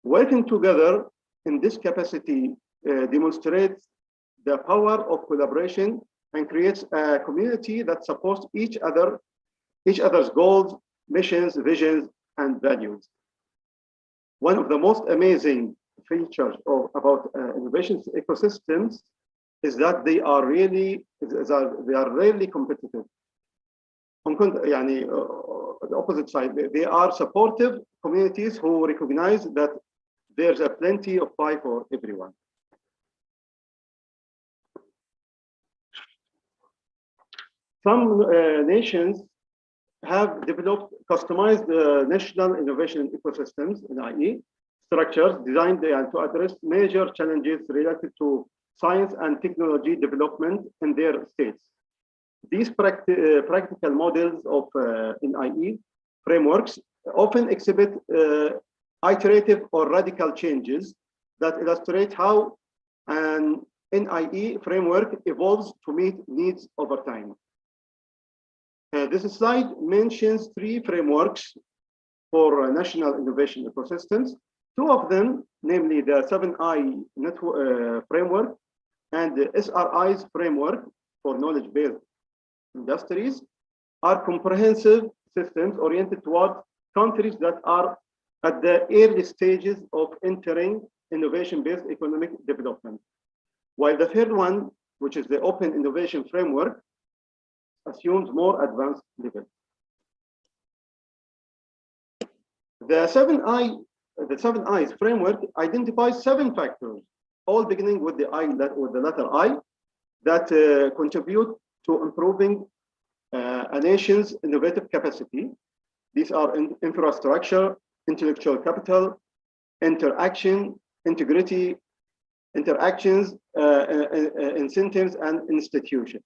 Working together in this capacity demonstrates the power of collaboration and creates a community that supports each other's goals, missions, visions, and values. One of the most amazing features about innovation ecosystems is that they are rarely competitive. The opposite side, they are supportive communities who recognize that there's a plenty of pie for everyone. Some nations have developed customized national innovation ecosystems, NIE, structures designed to address major challenges related to science and technology development in their states. These practical models of NIE frameworks often exhibit iterative or radical changes that illustrate how an NIE framework evolves to meet needs over time. This slide mentions 3 frameworks for national innovation ecosystems. 2 of them, namely the 7I framework and the SRI's framework for knowledge-based industries, are comprehensive systems oriented toward countries that are at the early stages of entering innovation-based economic development. While the third one, which is the Open Innovation Framework, assumes more advanced levels. The 7I's framework identifies 7 factors, all beginning with the letter I, that contribute to improving a nation's innovative capacity. These are infrastructure, intellectual capital, interaction, integrity, interactions, incentives, and institutions.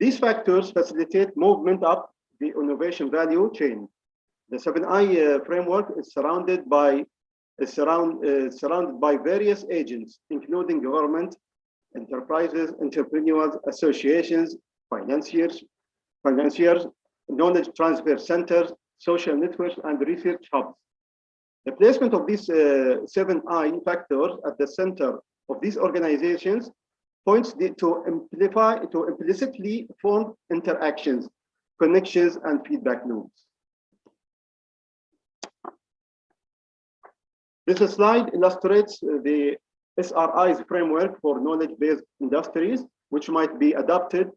These factors facilitate movement up the innovation value chain. The 7I framework is surrounded by various agents, including government, enterprises, entrepreneurs, associations, financiers, knowledge transfer centers, social networks, and research hubs. The placement of these 7I factors at the center of these organizations points to implicitly formed interactions, connections, and feedback loops. This slide illustrates the SRI's framework for knowledge-based industries, which might be adopted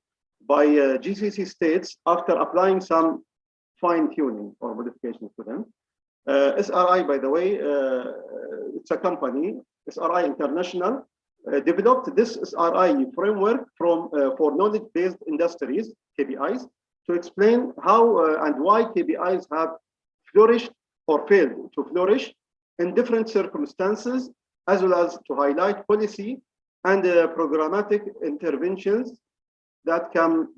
by GCC states after applying some fine-tuning or modifications to them. SRI, by the way, it's a company, SRI International, developed this SRI framework for knowledge-based industries, KPIs, to explain how and why KPIs have flourished or failed to flourish in different circumstances, as well as to highlight policy and programmatic interventions that can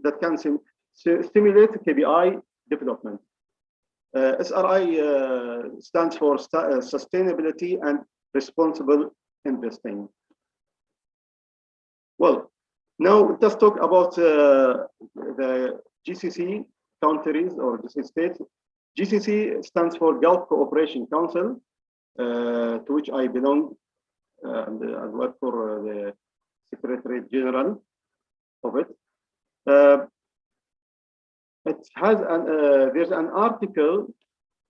stimulate KPI development. SRI stands for sustainability and responsible investing. Well, now let's talk about the GCC countries or GCC states. GCC stands for Gulf Cooperation Council, to which I belong, and I work for the Secretary General of it. It has there's an article,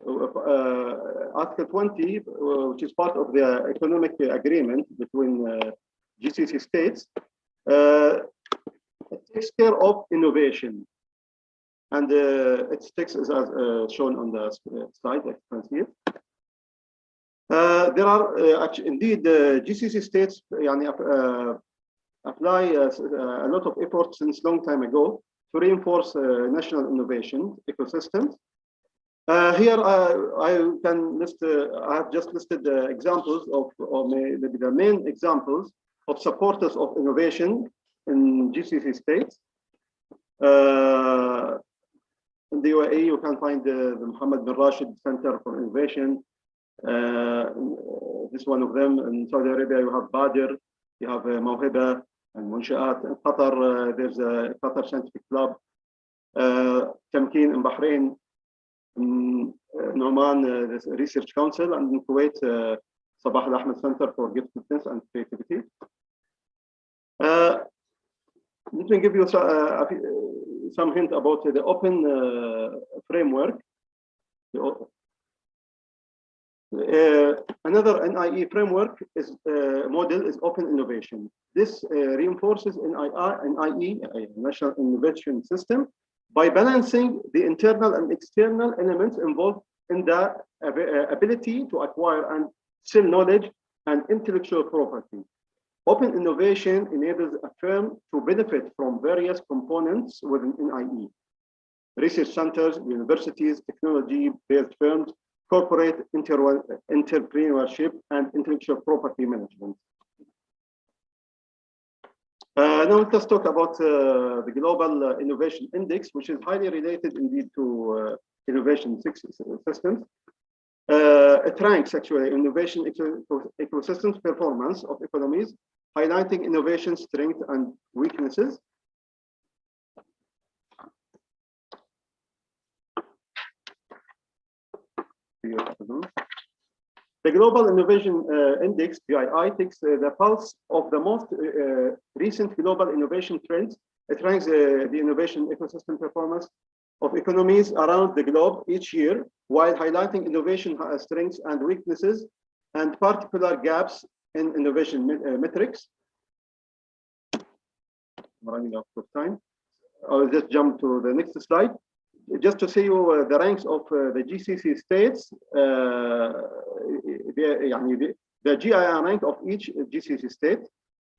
Article 20, which is part of the economic agreement between GCC states. It takes care of innovation, and its text is as shown on the slide. You can see it. There are actually, indeed, GCC states apply a lot of effort since long time ago to reinforce national innovation ecosystems. Here I can list. I have just listed the examples of, or maybe the main examples of supporters of innovation in GCC states. In the UAE, you can find the Mohammed bin Rashid Center for Innovation. This is one of them. In Saudi Arabia, you have Badir, you have Mawhiba and Munshaat. In Qatar, there's a Qatar Scientific Club. Tamkeen in Bahrain, in Oman, there's a Research Council, and in Kuwait, Sabah Al-Ahmed Center for Giftedness and Creativity. Let me give you some hint about the open framework. Another NIE framework model is open innovation. This reinforces NIE, National Innovation System, by balancing the internal and external elements involved in the ability to acquire and sell knowledge and intellectual property. Open innovation enables a firm to benefit from various components within NIE. Research centers, universities, technology-based firms, corporate entrepreneurship, and intellectual property management. Now let's talk about the Global Innovation Index, which is highly related indeed to innovation systems. It ranks actually innovation ecosystems performance of economies, highlighting innovation strengths and weaknesses. The Global Innovation Index, GII, takes the pulse of the most recent global innovation trends. It ranks the innovation ecosystem performance of economies around the globe each year, while highlighting innovation strengths and weaknesses and particular gaps in innovation metrics. I'm running out of time. I'll just jump to the next slide. Just to see you the ranks of the GCC states, the GII rank of each GCC state,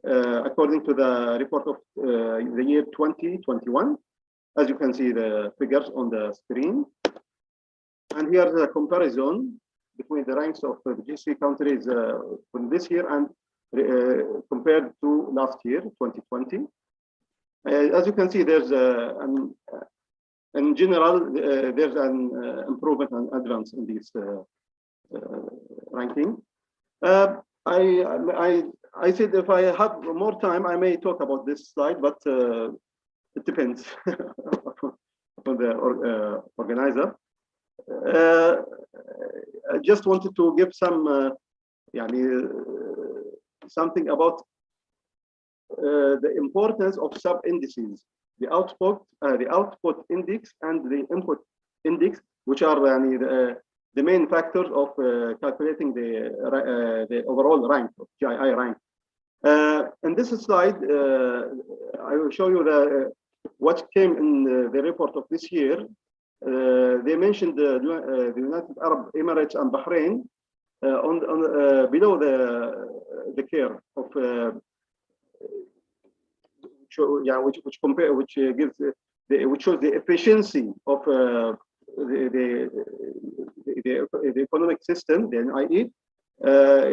according to the report of the year 2021. As you can see the figures on the screen. And here's a comparison between the ranks of the GCC countries from this year and compared to last year, 2020. As you can see, there's in general, there's an improvement and advance in this ranking. I said if I have more time, I may talk about this slide, but it depends on the organizer. I just wanted to give some, something about the importance of sub-indices, the output index and the input index, which are the main factors of calculating the overall rank of GII rank. In this slide, I will show you what came in the report of this year. They mentioned the United Arab Emirates and Bahrain below the curve of which shows the efficiency of the economic system, the NIE,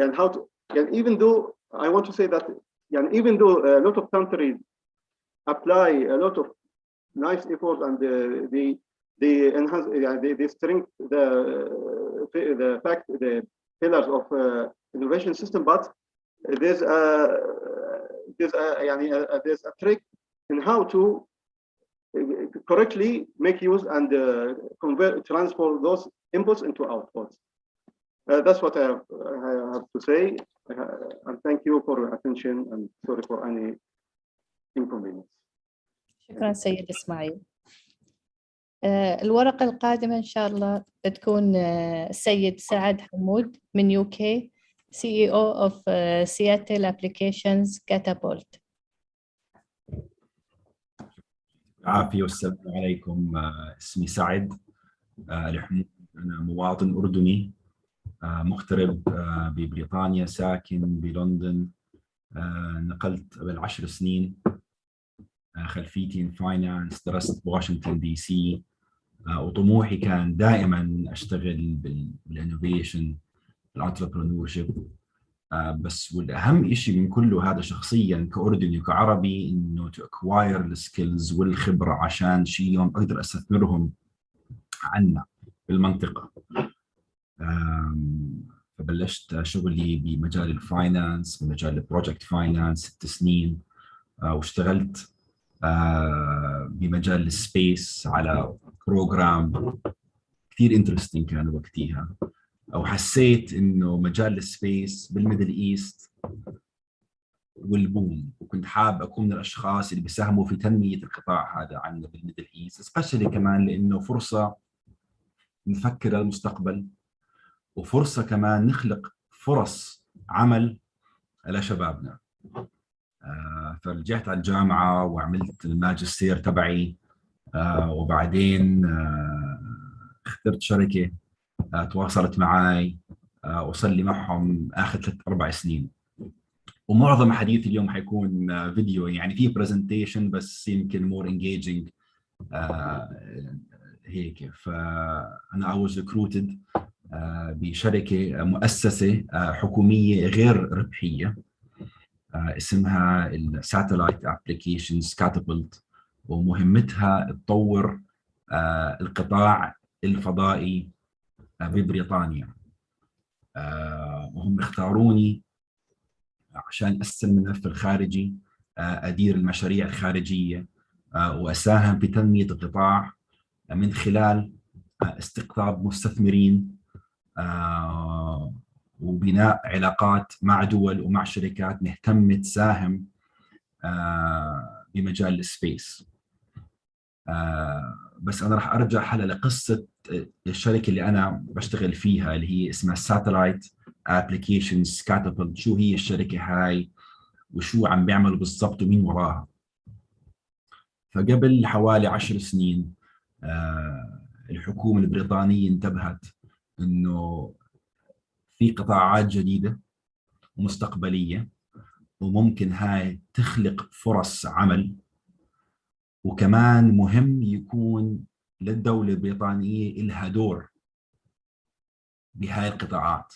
and how to, and even though I want to say that, and even though a lot of countries apply a lot of nice efforts and they enhance, they strengthen the pillars of innovation system, but there's a trick in how to correctly make use and transfer those inputs into outputs. That's what I have to say, and thank you for your attention, and sorry for any inconvenience. شكرا سيد إسماعيل. الورقة القادمة إن شاء الله بتكون السيد سعد حمود من UK, CEO of Seattle Applications Catapult. العافية والسلام عليكم. اسمي سعد الحمود، أنا مواطن أردني مغترب ببريطانيا، ساكن بلندن. نقلت قبل 10 سنين. خلفيتي in finance، درست بواشنطن دي سي، وطموحي كان دائما أشتغل بالانوفيشن، الانتربرنورشيب. بس والأهم شيء من كله هذا شخصيا كأردني وكعربي، إنه to acquire السكيلز والخبرة عشان شيء يوم أقدر أستثمرهم عنا بالمنطقة. فبلشت شغلي بمجال الفاينانس، بمجال البروجكت فاينانس 6 سنين، واشتغلت بمجال السبيس على بروجرام كثير انترستينج كان وقتها، أو حسيت إنه مجال السبيس بالميدل إيست والبوم، وكنت حاب أكون من الأشخاص اللي بيساهموا في تنمية القطاع هذا عندنا بالميدل إيست، سبيشلي كمان لأنه فرصة نفكر المستقبل، وفرصة كمان نخلق فرص عمل لشبابنا. فرجعت على الجامعة وعملت الماجستير تبعي، وبعدين اخترت شركة تواصلت معي، وصل لي معهم آخر 3-4 سنين. ومعظم حديثي اليوم حيكون فيديو، يعني في برزنتيشن بس يمكن more engaging هيك. فأنا I was recruited بشركة مؤسسة حكومية غير ربحية اسمها Satellite Applications Catapult، ومهمتها تطور القطاع الفضائي ببريطانيا. وهم اختاروني عشان أسس الملف الخارجي، أدير المشاريع الخارجية، وأساهم في تنمية القطاع من خلال استقطاب مستثمرين وبناء علاقات مع دول ومع شركات مهتمة تساهم بمجال السبيس. بس أنا راح أرجع هلا لقصة الشركة اللي أنا بشتغل فيها، اللي هي اسمها Satellite Applications Catapult. شو هي الشركة هاي وشو عم بيعملوا بالضبط ومين وراها؟ فقبل حوالي 10 سنين الحكومة البريطانية انتبهت إنه في قطاعات جديدة ومستقبلية وممكن هاي تخلق فرص عمل، وكمان مهم يكون للدولة البريطانية إلها دور بهاي القطاعات.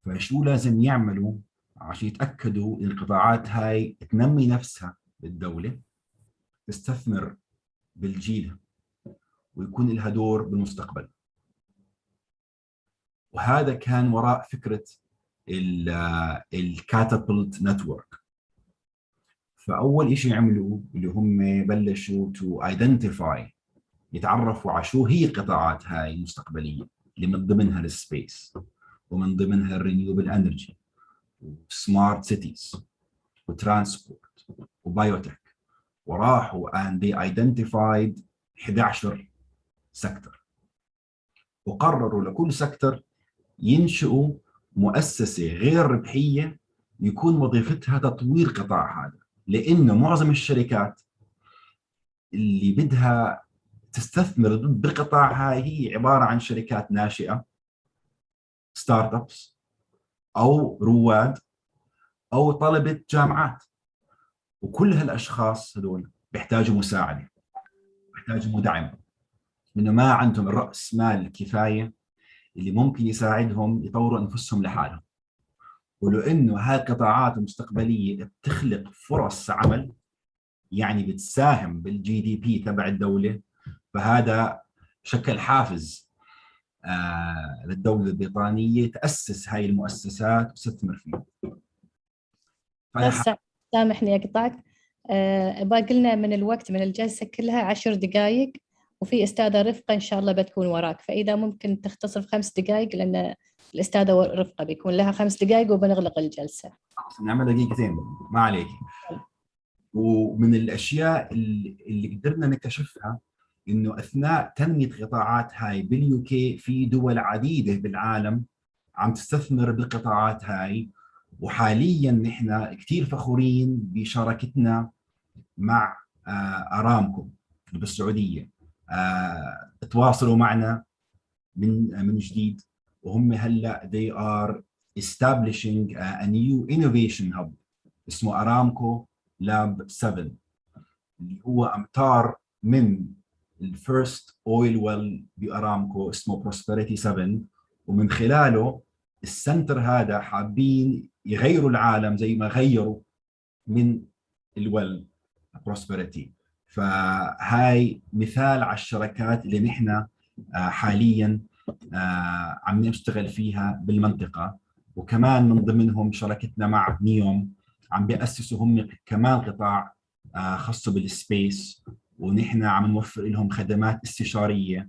فشو لازم يعملوا عشان يتأكدوا إن القطاعات هاي تنمي نفسها بالدولة، تستثمر بالجيل، ويكون لها دور بالمستقبل. وهذا كان وراء فكرة الكاتابلت نتورك. فأول إشي عملوا اللي هم بلشوا to identify، يتعرفوا على شو هي القطاعات هاي المستقبلية اللي من ضمنها السبيس، ومن ضمنها الرينيوبل انرجي، وسمارت سيتيز، وترانسبورت، وبايوتك. وراحوا and they identified 11 سيكتور، وقرروا لكل سيكتور ينشئوا مؤسسة غير ربحية يكون وظيفتها تطوير قطاع هذا، لأنه معظم الشركات اللي بدها تستثمر بالقطاع هاي هي عبارة عن شركات ناشئة، ستارت أبس، أو رواد، أو طلبة جامعات. وكل هالاشخاص هذول بيحتاجوا مساعده، بيحتاجوا مدعم، لانه ما عندهم الراس مال الكفايه اللي ممكن يساعدهم يطوروا انفسهم لحالهم. ولانه هاي القطاعات المستقبليه بتخلق فرص عمل، يعني بتساهم بالجي دي بي تبع الدوله، فهذا شكل حافز للدوله البريطانيه تاسس هاي المؤسسات وتستثمر فيها. بس سامحني اقطعك، باقي لنا من الوقت من الجلسه كلها 10 دقائق، وفي استاذه رفقه ان شاء الله بتكون وراك، فاذا ممكن تختصر في 5 دقائق، لان الاستاذه رفقه بيكون لها 5 دقائق وبنغلق الجلسه. نعمل دقيقتين ما عليك. ومن الاشياء اللي قدرنا نكتشفها انه اثناء تنميه قطاعات هاي باليو كي، في دول عديده بالعالم عم تستثمر بالقطاعات هاي، وحاليا نحن كثير فخورين بشراكتنا مع ارامكو بالسعوديه. تواصلوا معنا من جديد، وهم هلا they are establishing a new innovation hub اسمه ارامكو لاب 7، اللي هو امتار من الفيرست اويل ويل بارامكو اسمه بروسبريتي 7، ومن خلاله السنتر هذا حابين يغيروا العالم زي ما غيروا من الويل بروسبريتي. فهاي مثال على الشركات اللي نحن حاليا عم نشتغل فيها بالمنطقة. وكمان من ضمنهم شركتنا مع نيوم، عم بيأسسوا هم كمان قطاع خاصه بالسبيس، ونحن عم نوفر لهم خدمات استشارية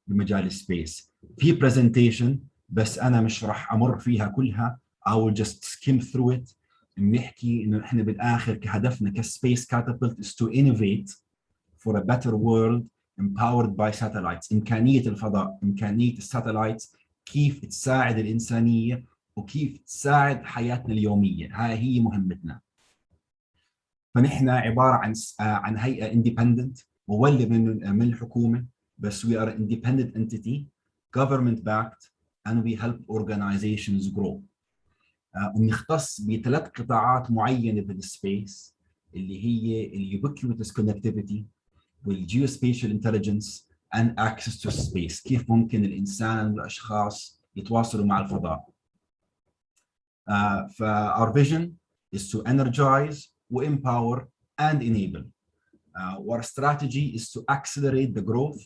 بمجال السبيس. في برزنتيشن بس أنا مش راح أمر فيها كلها، I will just skim through it. بنحكي إنه إحنا بالآخر كهدفنا كسبيس كاتابلت is to innovate for a better world empowered by satellites. إمكانية الفضاء، إمكانية الساتلايتس، كيف تساعد الإنسانية وكيف تساعد حياتنا اليومية. هاي هي مهمتنا. فنحن عبارة عن هيئة independent مولة من الحكومة، بس we are an independent entity government backed and we help organizations grow. ونختص بثلاث قطاعات معينة بالسبيس، اللي هي الubiquitous connectivity والgeospatial intelligence and access to space. كيف ممكن الإنسان والأشخاص يتواصلوا مع الفضاء. our vision is to energize, empower and enable. Our strategy is to accelerate the growth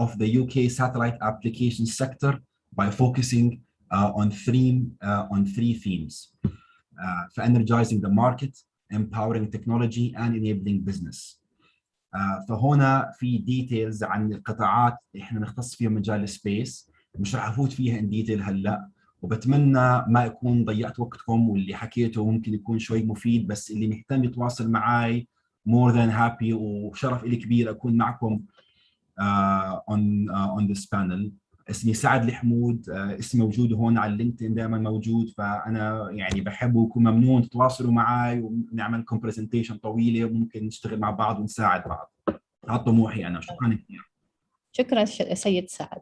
of the UK satellite application sector by focusing on three themes: for energizing the market, empowering technology and enabling business. فهنا في ديتيلز عن القطاعات احنا نختص فيها مجال السبيس، مش راح افوت فيها ان ديتيل هلا، وبتمنى ما اكون ضيعت وقتكم، واللي حكيته ممكن يكون شوي مفيد، بس اللي مهتم يتواصل معي more than happy، وشرف لي كبير اكون معكم on this panel. اسمي سعد الحمود، اسمي موجود هون على اللينكدين دائما موجود، فانا يعني بحب وكون ممنون تتواصلوا معي ونعمل لكم برزنتيشن طويله وممكن نشتغل مع بعض ونساعد بعض. هذا طموحي انا. شكرا كثير. شكرا سيد سعد.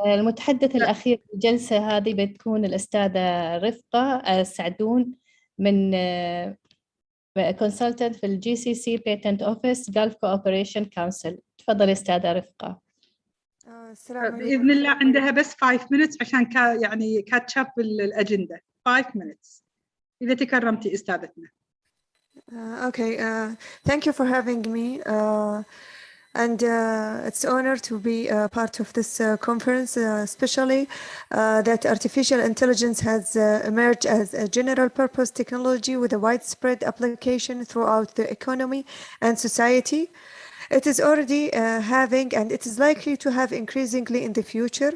المتحدث الأخير في الجلسة هذه بتكون الأستاذة رفقة السعدون من consultant في الجي سي سي Patent Office Gulf Cooperation Council. تفضل أستاذة رفقة. بإذن الله عندها بس 5 minutes عشان يعني كاتش اب الأجندة. 5 minutes إذا تكرمتي أستاذتنا. Okay, thank you for having me. And it's an honor to be part of this conference, especially that artificial intelligence has emerged as a general purpose technology with a widespread application throughout the economy and society. It is already having, and it is likely to have increasingly in the future,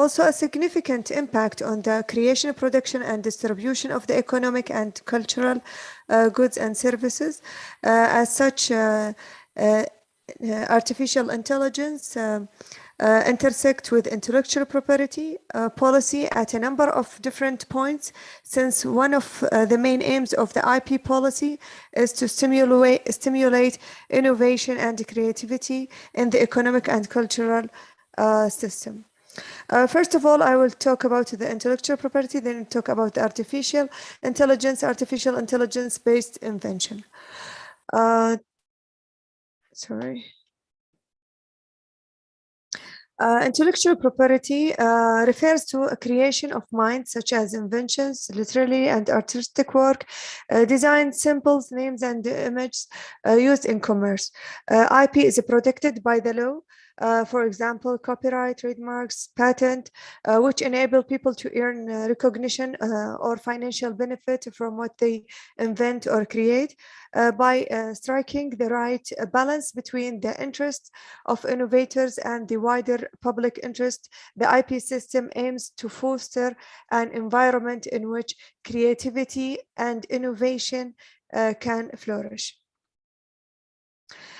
also a significant impact on the creation, production and distribution of the economic and cultural goods and services. As such, artificial intelligence intersect with intellectual property policy at a number of different points, since one of the main aims of the IP policy is to stimulate innovation and creativity in the economic and cultural system. First of all, I will talk about the intellectual property, then talk about artificial intelligence-based invention. Intellectual property refers to a creation of minds such as inventions, literary and artistic work, design, symbols, names, and images used in commerce. IP is protected by the law. For example, copyright, trademarks, patent, which enable people to earn recognition or financial benefit from what they invent or create by striking the right balance between the interests of innovators and the wider public interest. The IP system aims to foster an environment in which creativity and innovation can flourish.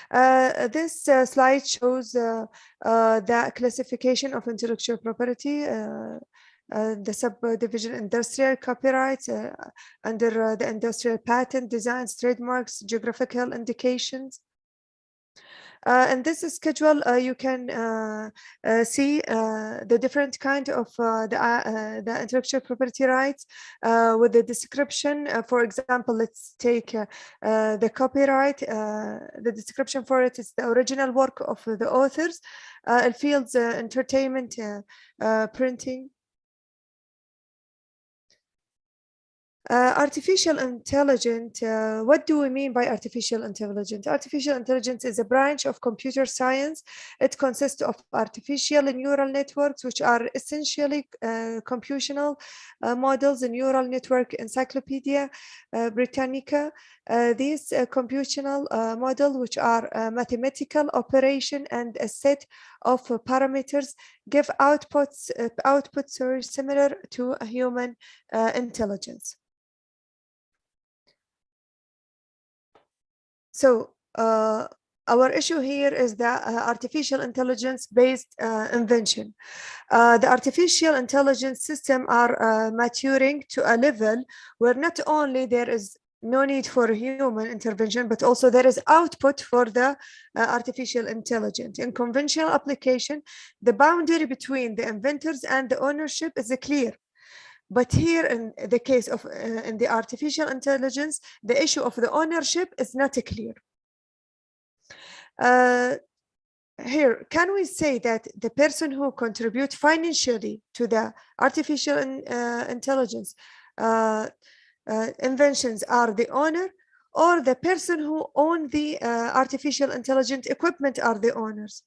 This slide shows the classification of intellectual property, the subdivision industrial copyrights under the industrial patent, designs, trademarks, geographical indications. In this schedule, you can see the different kind of the intellectual property rights with the description. For example, let's take the copyright. The description for it is the original work of the authors. It fields entertainment, printing. Artificial intelligence, what do we mean by artificial intelligence? Artificial intelligence is a branch of computer science. It consists of artificial neural networks, which are essentially computational models. A neural network encyclopedia Britannica. These computational models, which are mathematical operation and a set of parameters, give outputs similar to a human intelligence. So our issue here is the artificial intelligence-based invention. The artificial intelligence system are maturing to a level where not only there is no need for human intervention, but also there is output for the artificial intelligence. In conventional application, the boundary between the inventors and the ownership is clear. But here in the case of in the artificial intelligence, the issue of the ownership is not clear. Here, can we say that the person who contributes financially to the artificial intelligence inventions are the owner, or the person who own the artificial intelligent equipment are the owners?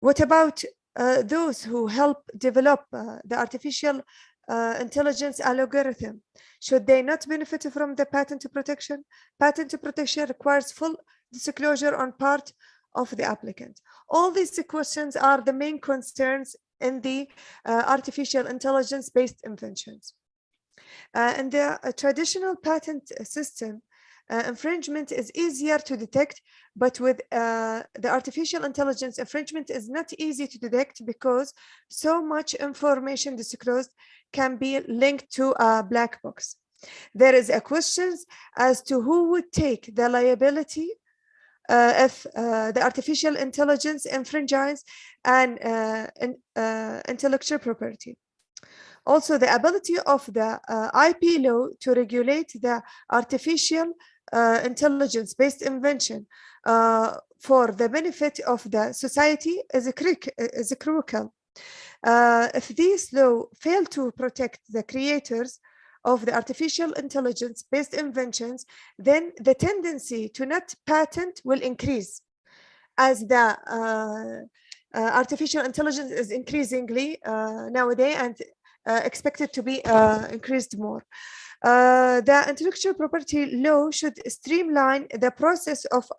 What about those who help develop the artificial intelligence algorithm? Should they not benefit from the patent protection? Patent protection requires full disclosure on part of the applicant. All these questions are the main concerns in the artificial intelligence-based inventions. In the traditional patent system, infringement is easier to detect, but with the artificial intelligence, infringement is not easy to detect because so much information disclosed can be linked to a black box. There is a question as to who would take the liability if the artificial intelligence infringes an intellectual property. Also, the ability of the IP law to regulate the artificial intelligence-based invention for the benefit of the society is critical. If these laws fail to protect the creators of the artificial intelligence-based inventions, then the tendency to not patent will increase as the artificial intelligence is increasingly nowadays and expected to be increased more. The intellectual property law should streamline the process of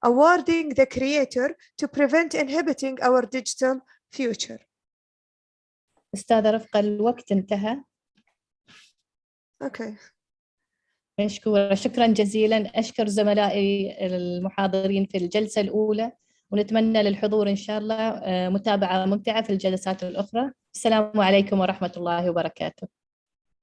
awarding the creator to prevent inhibiting our digital future. أستاذة رفقة، الوقت انتهى. Okay. مشكورة، شكرا جزيلا. أشكر زملائي المحاضرين في الجلسة الأولى، ونتمنى للحضور إن شاء الله متابعة ممتعة في الجلسات الأخرى. السلام عليكم ورحمة الله وبركاته.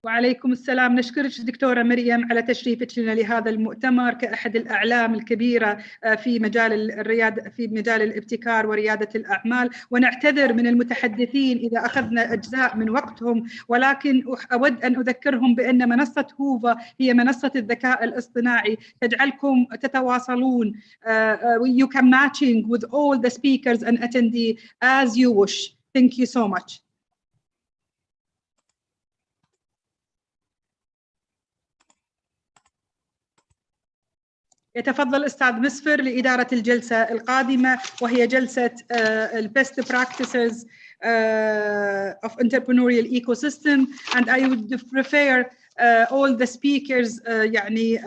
وعليكم السلام. نشكرك دكتورة مريم على تشريفك لنا لهذا المؤتمر كأحد الأعلام الكبيرة في مجال الريادة، في مجال الابتكار وريادة الأعمال، ونعتذر من المتحدثين إذا أخذنا أجزاء من وقتهم، ولكن أود أن أذكرهم بأن منصة هوفا هي منصة الذكاء الاصطناعي تجعلكم تتواصلون. You can matching with all the speakers and attendees as you wish. Thank you so much. يتفضل أستاذ مسفر لإدارة الجلسة القادمة، وهي جلسة Best Practices of Entrepreneurial Ecosystem, and I would prefer all the speakers يعني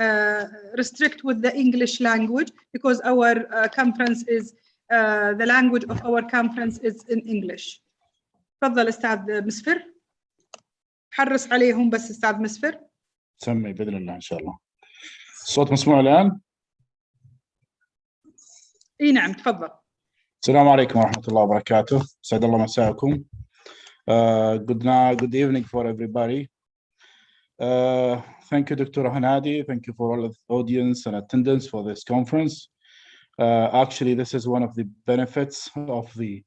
restrict with the English language, because our conference is the language of our conference is in English. تفضل أستاذ مسفر. حرص عليهم بس أستاذ مسفر. سمي بإذن الله إن شاء الله. الصوت مسموع الآن؟ اي نعم تفضل. السلام عليكم ورحمة الله وبركاته. سعد الله مساءكم. Good night, good evening for everybody. Thank you, Dr. Hanadi. Thank you for all of the audience and attendance for this conference. Actually, this is one of the benefits of the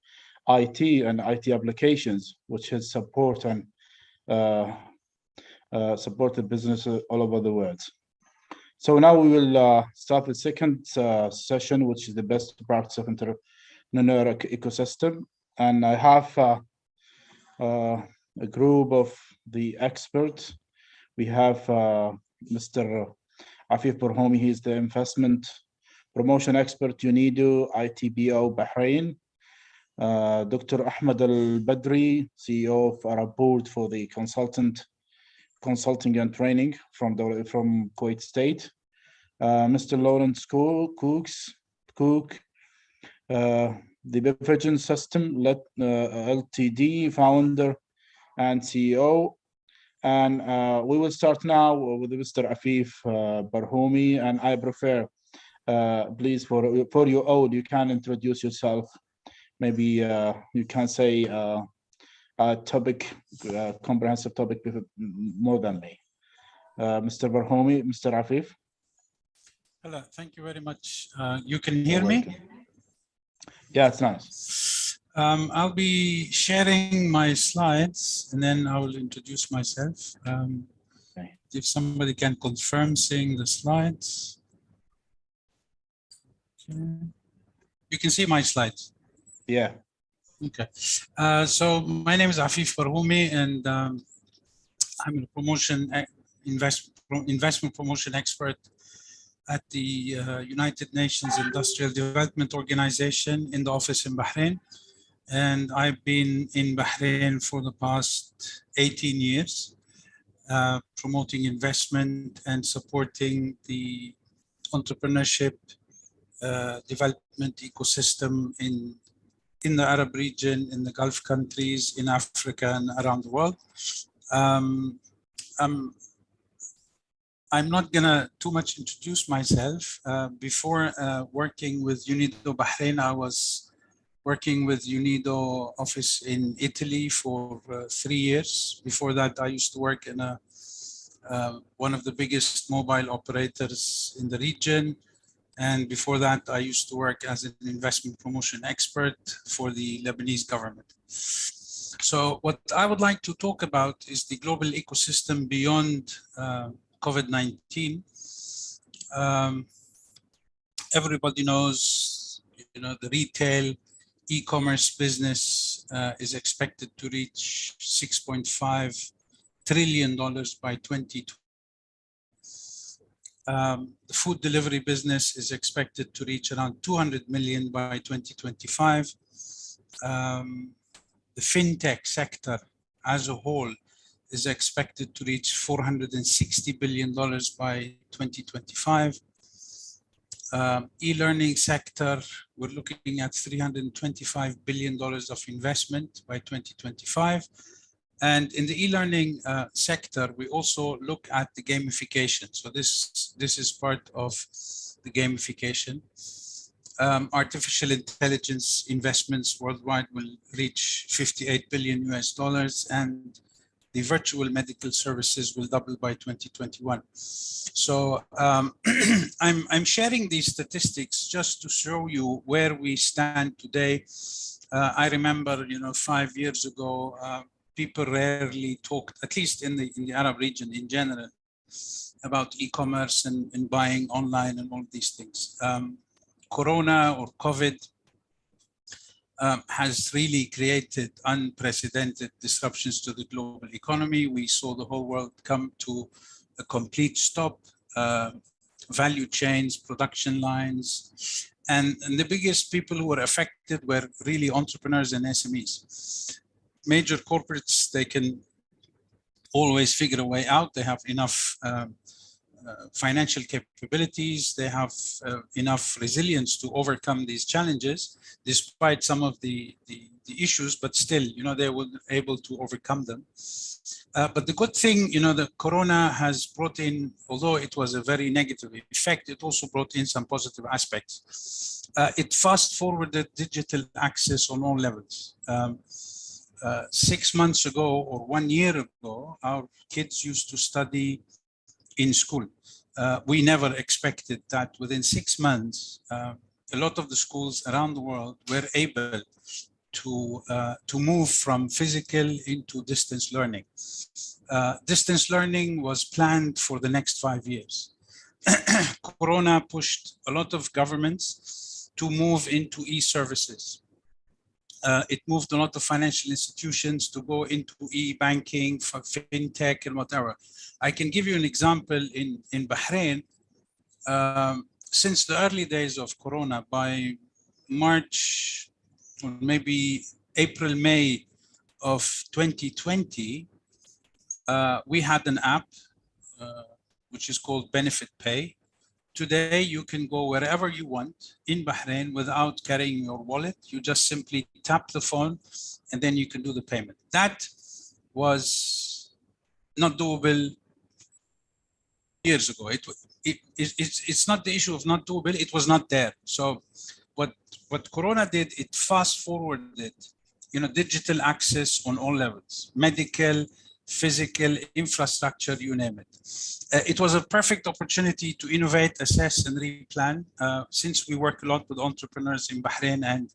IT and IT applications, which is support and support the businesses all over the world. So now we will start the second session, which is the best practice of entrepreneurial ecosystem. And I have a group of the experts. We have Mr. Afif Burhomi, he's the investment promotion expert, UNIDO, ITBO, Bahrain. Dr. Ahmed Al-Badri, CEO of Arab Board for the consulting and training from Kuwait State. Mr. Lawrence Cook, the Beverages System Ltd. founder and CEO. And we will start now with Mr. Afif Barhomi, and I prefer, please, for you all, you can introduce yourself. Maybe you can say a topic, comprehensive topic more than me. Mr. Barhomi, Mr. Afif. Hello, thank you very much. You can hear me? Yeah, it's nice. I'll be sharing my slides and then I will introduce myself. If somebody can confirm seeing the slides. Okay. You can see my slides. Yeah. Okay. So my name is Afif Barhoumi, and I'm a investment promotion expert at the United Nations Industrial Development Organization in the office in Bahrain. And I've been in Bahrain for the past 18 years, promoting investment and supporting the entrepreneurship development ecosystem in the Arab region, in the Gulf countries, in Africa, and around the world. I'm not gonna too much introduce myself. Before working with UNIDO Bahrain, I was working with UNIDO office in Italy for 3 years. Before that, I used to work in one of the biggest mobile operators in the region. And before that, I used to work as an investment promotion expert for the Lebanese government. So what I would like to talk about is the global ecosystem beyond COVID-19. Everybody knows, the retail e-commerce business is expected to reach $6.5 trillion by 2020. The food delivery business is expected to reach around 200 million by 2025. The fintech sector as a whole is expected to reach $460 billion by 2025. E-learning sector, we're looking at $325 billion of investment by 2025. And in the e-learning sector, we also look at the gamification. So this is part of the gamification. Artificial intelligence investments worldwide will reach $58 billion US, and the virtual medical services will double by 2021. So I'm sharing these statistics just to show you where we stand today. I remember, 5 years ago, people rarely talked, at least in the Arab region in general, about e-commerce and buying online and all these things. Corona or COVID has really created unprecedented disruptions to the global economy. We saw the whole world come to a complete stop, value chains, production lines, and the biggest people who were affected were really entrepreneurs and SMEs. Major corporates, they can always figure a way out. They have enough financial capabilities. They have enough resilience to overcome these challenges, despite some of the issues, but still, they were able to overcome them. But the good thing, that Corona has brought in, although it was a very negative effect, it also brought in some positive aspects. It fast-forwarded digital access on all levels. 6 months ago or 1 year ago, our kids used to study in school. We never expected that within 6 months, a lot of the schools around the world were able to move from physical into distance learning. Distance learning was planned for the next 5 years. Corona pushed a lot of governments to move into e-services. It moved a lot of financial institutions to go into e-banking, fintech, and whatever. I can give you an example in Bahrain. Since the early days of Corona, by March, or maybe April, May of 2020, we had an app which is called Benefit Pay. Today, you can go wherever you want in Bahrain without carrying your wallet. You just simply tap the phone and then you can do the payment. That was not doable years ago. It's not the issue of not doable, it was not there. So what Corona did, it fast forwarded, digital access on all levels, medical, physical, infrastructure, you name it. It was a perfect opportunity to innovate, assess, and replan. Since we work a lot with entrepreneurs in Bahrain and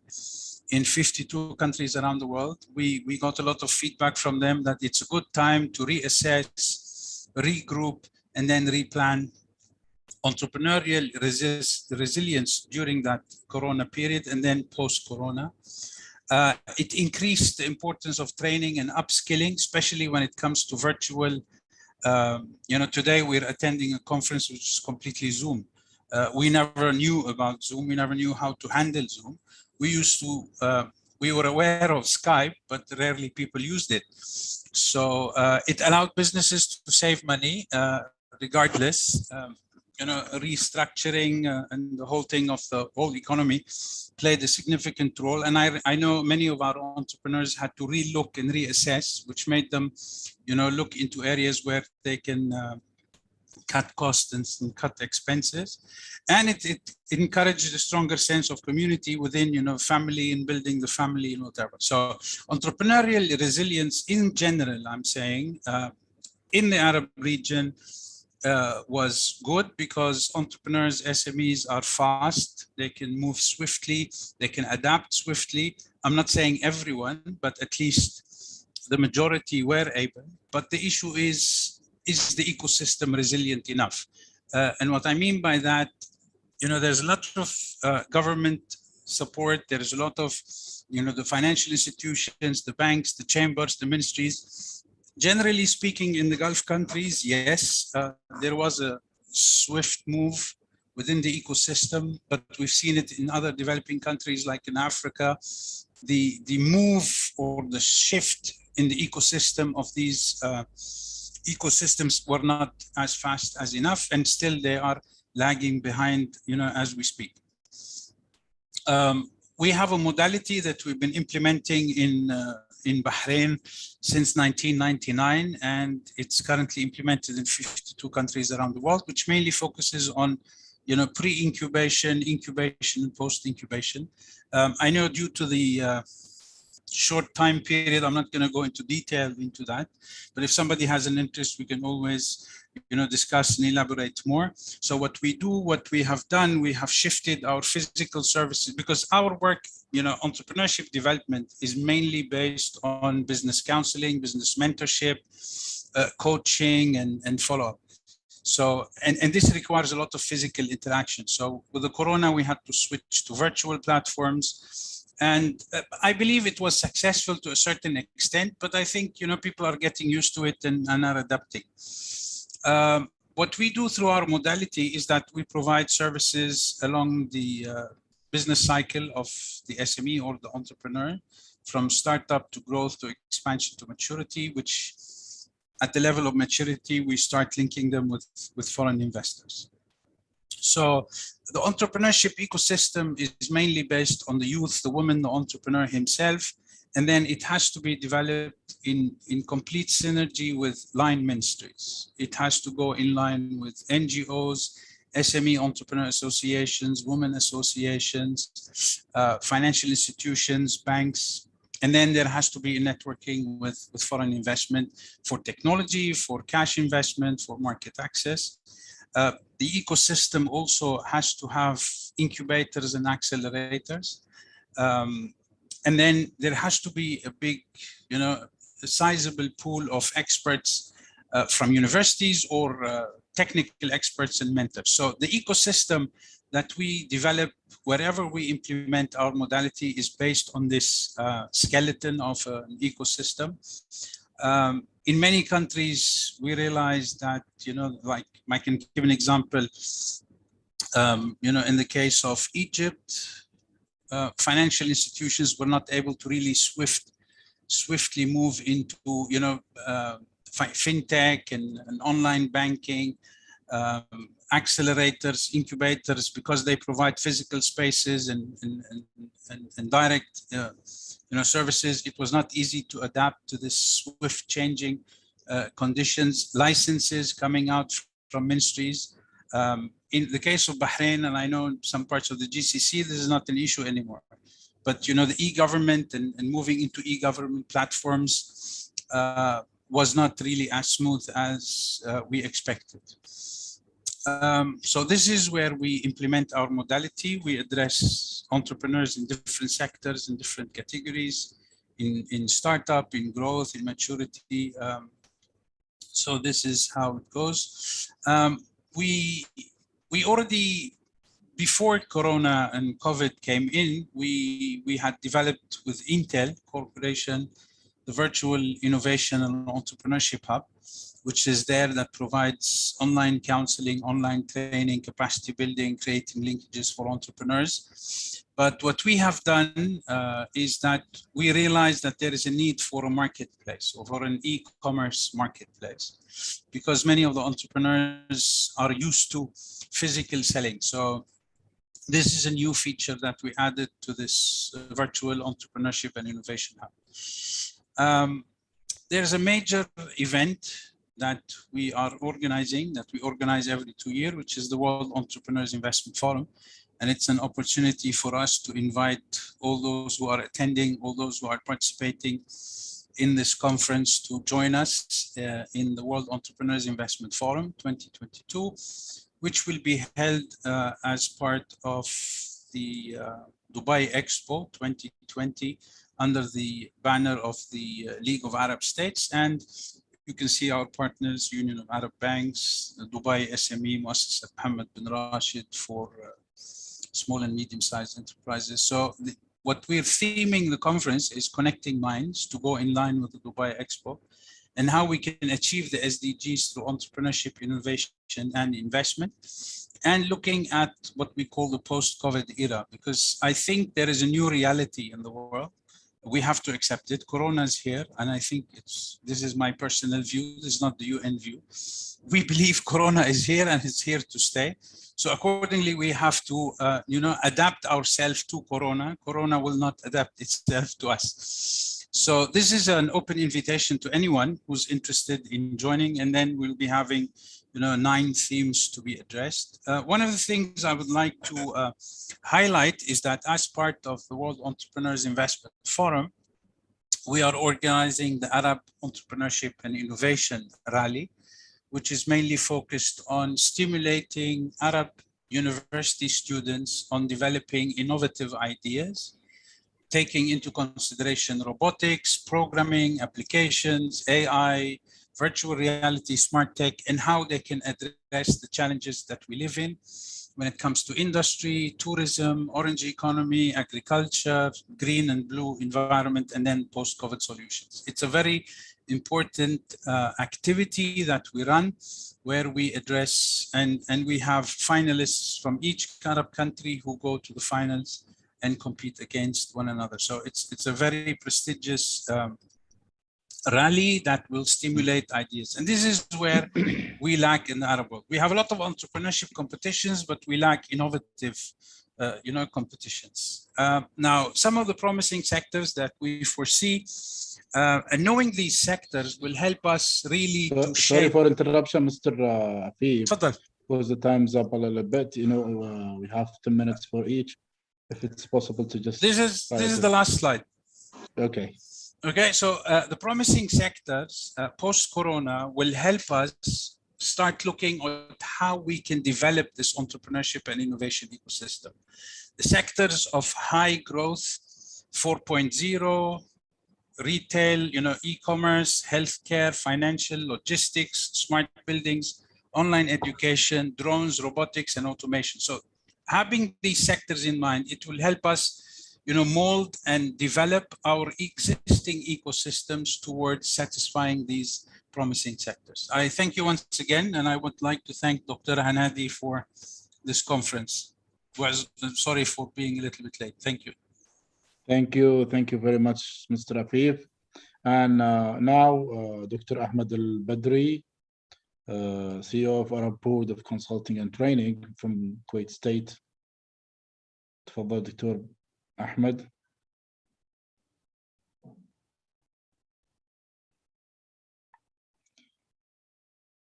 in 52 countries around the world, we got a lot of feedback from them that it's a good time to reassess, regroup, and then replan entrepreneurial resilience during that Corona period and then post-Corona. It increased the importance of training and upskilling, especially when it comes to virtual. Today we're attending a conference which is completely Zoom. We never knew about Zoom. We never knew how to handle Zoom. We were aware of Skype, but rarely people used it. So it allowed businesses to save money regardless. Restructuring and the whole thing of the whole economy played a significant role. And I know many of our entrepreneurs had to relook and reassess, which made them, look into areas where they can cut costs and cut expenses. And it encouraged a stronger sense of community within, family and building the family and whatever. So entrepreneurial resilience in general, I'm saying, in the Arab region, was good because entrepreneurs, SMEs are fast. They can move swiftly. They can adapt swiftly. I'm not saying everyone, but at least the majority were able. But the issue is the ecosystem resilient enough? And what I mean by that, there's a lot of government support. There's a lot of, the financial institutions, the banks, the chambers, the ministries. Generally speaking, in the Gulf countries, yes, there was a swift move within the ecosystem, but we've seen it in other developing countries like in Africa. The move or the shift in the ecosystem of these ecosystems were not as fast as enough, and still they are lagging behind, as we speak. We have a modality that we've been implementing in Bahrain since 1999, and it's currently implemented in 52 countries around the world, which mainly focuses on, pre-incubation, incubation, and post-incubation. I know due to the short time period. I'm not going to go into detail into that, but if somebody has an interest, we can always, discuss and elaborate more. So what we have done, we have shifted our physical services because our work, entrepreneurship development is mainly based on business counseling, business mentorship, coaching, and follow-up. So, and this requires a lot of physical interaction. So with the Corona, we had to switch to virtual platforms. And I believe it was successful to a certain extent, but I think, people are getting used to it and are adapting. What we do through our modality is that we provide services along the business cycle of the SME or the entrepreneur, from startup to growth to expansion to maturity, which at the level of maturity, we start linking them with foreign investors. So the entrepreneurship ecosystem is mainly based on the youth, the woman, the entrepreneur himself, and then it has to be developed in complete synergy with line ministries. It has to go in line with NGOs, SME entrepreneur associations, women associations, financial institutions, banks, and then there has to be a networking with foreign investment for technology, for cash investment, for market access. The ecosystem also has to have incubators and accelerators. And then there has to be a big, a sizable pool of experts from universities or technical experts and mentors. So the ecosystem that we develop wherever we implement our modality is based on this skeleton of an ecosystem. In many countries, we realize that, like I can give an example, in the case of Egypt, financial institutions were not able to really swiftly move into, fintech and online banking, accelerators, incubators, because they provide physical spaces and direct, services. It was not easy to adapt to this swift changing conditions, licenses coming out from ministries. In the case of Bahrain, and I know in some parts of the GCC, this is not an issue anymore. But, the e-government and moving into e-government platforms was not really as smooth as we expected. So this is where we implement our modality. We address entrepreneurs in different sectors, in different categories, in startup, in growth, in maturity. So this is how it goes. We already, before Corona and COVID came in, we had developed with Intel Corporation, the virtual innovation and entrepreneurship hub, which is there, that provides online counseling, online training, capacity building, creating linkages for entrepreneurs. But what we have done is that we realized that there is a need for a marketplace or for an e-commerce marketplace, because many of the entrepreneurs are used to physical selling. So this is a new feature that we added to this virtual entrepreneurship and innovation hub. There's a major event that we are organizing, that we organize every 2 years, which is the World Entrepreneurs Investment Forum. And it's an opportunity for us to invite all those who are attending, all those who are participating in this conference to join us in the World Entrepreneurs Investment Forum 2022, which will be held as part of the Dubai Expo 2020 under the banner of the League of Arab States. And you can see our partners, Union of Arab Banks, Dubai SME, Muassasa Mohammed bin Rashid for small and medium-sized enterprises. So what we're theming the conference is connecting minds to go in line with the Dubai Expo, and how we can achieve the SDGs through entrepreneurship, innovation, and investment, and looking at what we call the post-COVID era, because I think there is a new reality in the world. We have to accept it. Corona is here, and I think this is my personal view. This is not the UN view. We believe Corona is here and it's here to stay. So accordingly, we have to, adapt ourselves to Corona. Corona will not adapt itself to us. So this is an open invitation to anyone who's interested in joining, and then we'll be having, 9 themes to be addressed. One of the things I would like to highlight is that as part of the World Entrepreneurs Investment Forum, we are organizing the Arab Entrepreneurship and Innovation Rally, which is mainly focused on stimulating Arab university students on developing innovative ideas, taking into consideration robotics, programming, applications, AI, virtual reality, smart tech, and how they can address the challenges that we live in when it comes to industry, tourism, orange economy, agriculture, green and blue environment, and then post-COVID solutions. It's a very important activity that we run where we address and we have finalists from each Arab country who go to the finals and compete against one another. So it's a very prestigious rally that will stimulate ideas. And this is where we lack in the Arab world. We have a lot of entrepreneurship competitions, but we lack innovative competitions. Now, some of the promising sectors that we foresee, and knowing these sectors will help us really to shape. Sorry for interruption, Mr. Afif. Because the time's up a little bit. We have 10 minutes for each. If it's possible to just. This is the last slide. Okay. Okay, so the promising sectors post-corona will help us start looking at how we can develop this entrepreneurship and innovation ecosystem. The sectors of high growth, 4.0, retail, e-commerce, healthcare, financial, logistics, smart buildings, online education, drones, robotics, and automation. So having these sectors in mind, it will help us mold and develop our existing ecosystems towards satisfying these promising sectors. I thank you once again, and I would like to thank Dr. Hanadi for this conference. I'm sorry for being a little bit late. Thank you. Thank you. Thank you very much, Mr. Afif. And now, Dr. Ahmed Al-Badri, CEO of Arab Board of Consulting and Training from Kuwait State. تفضل دكتور Ahmed.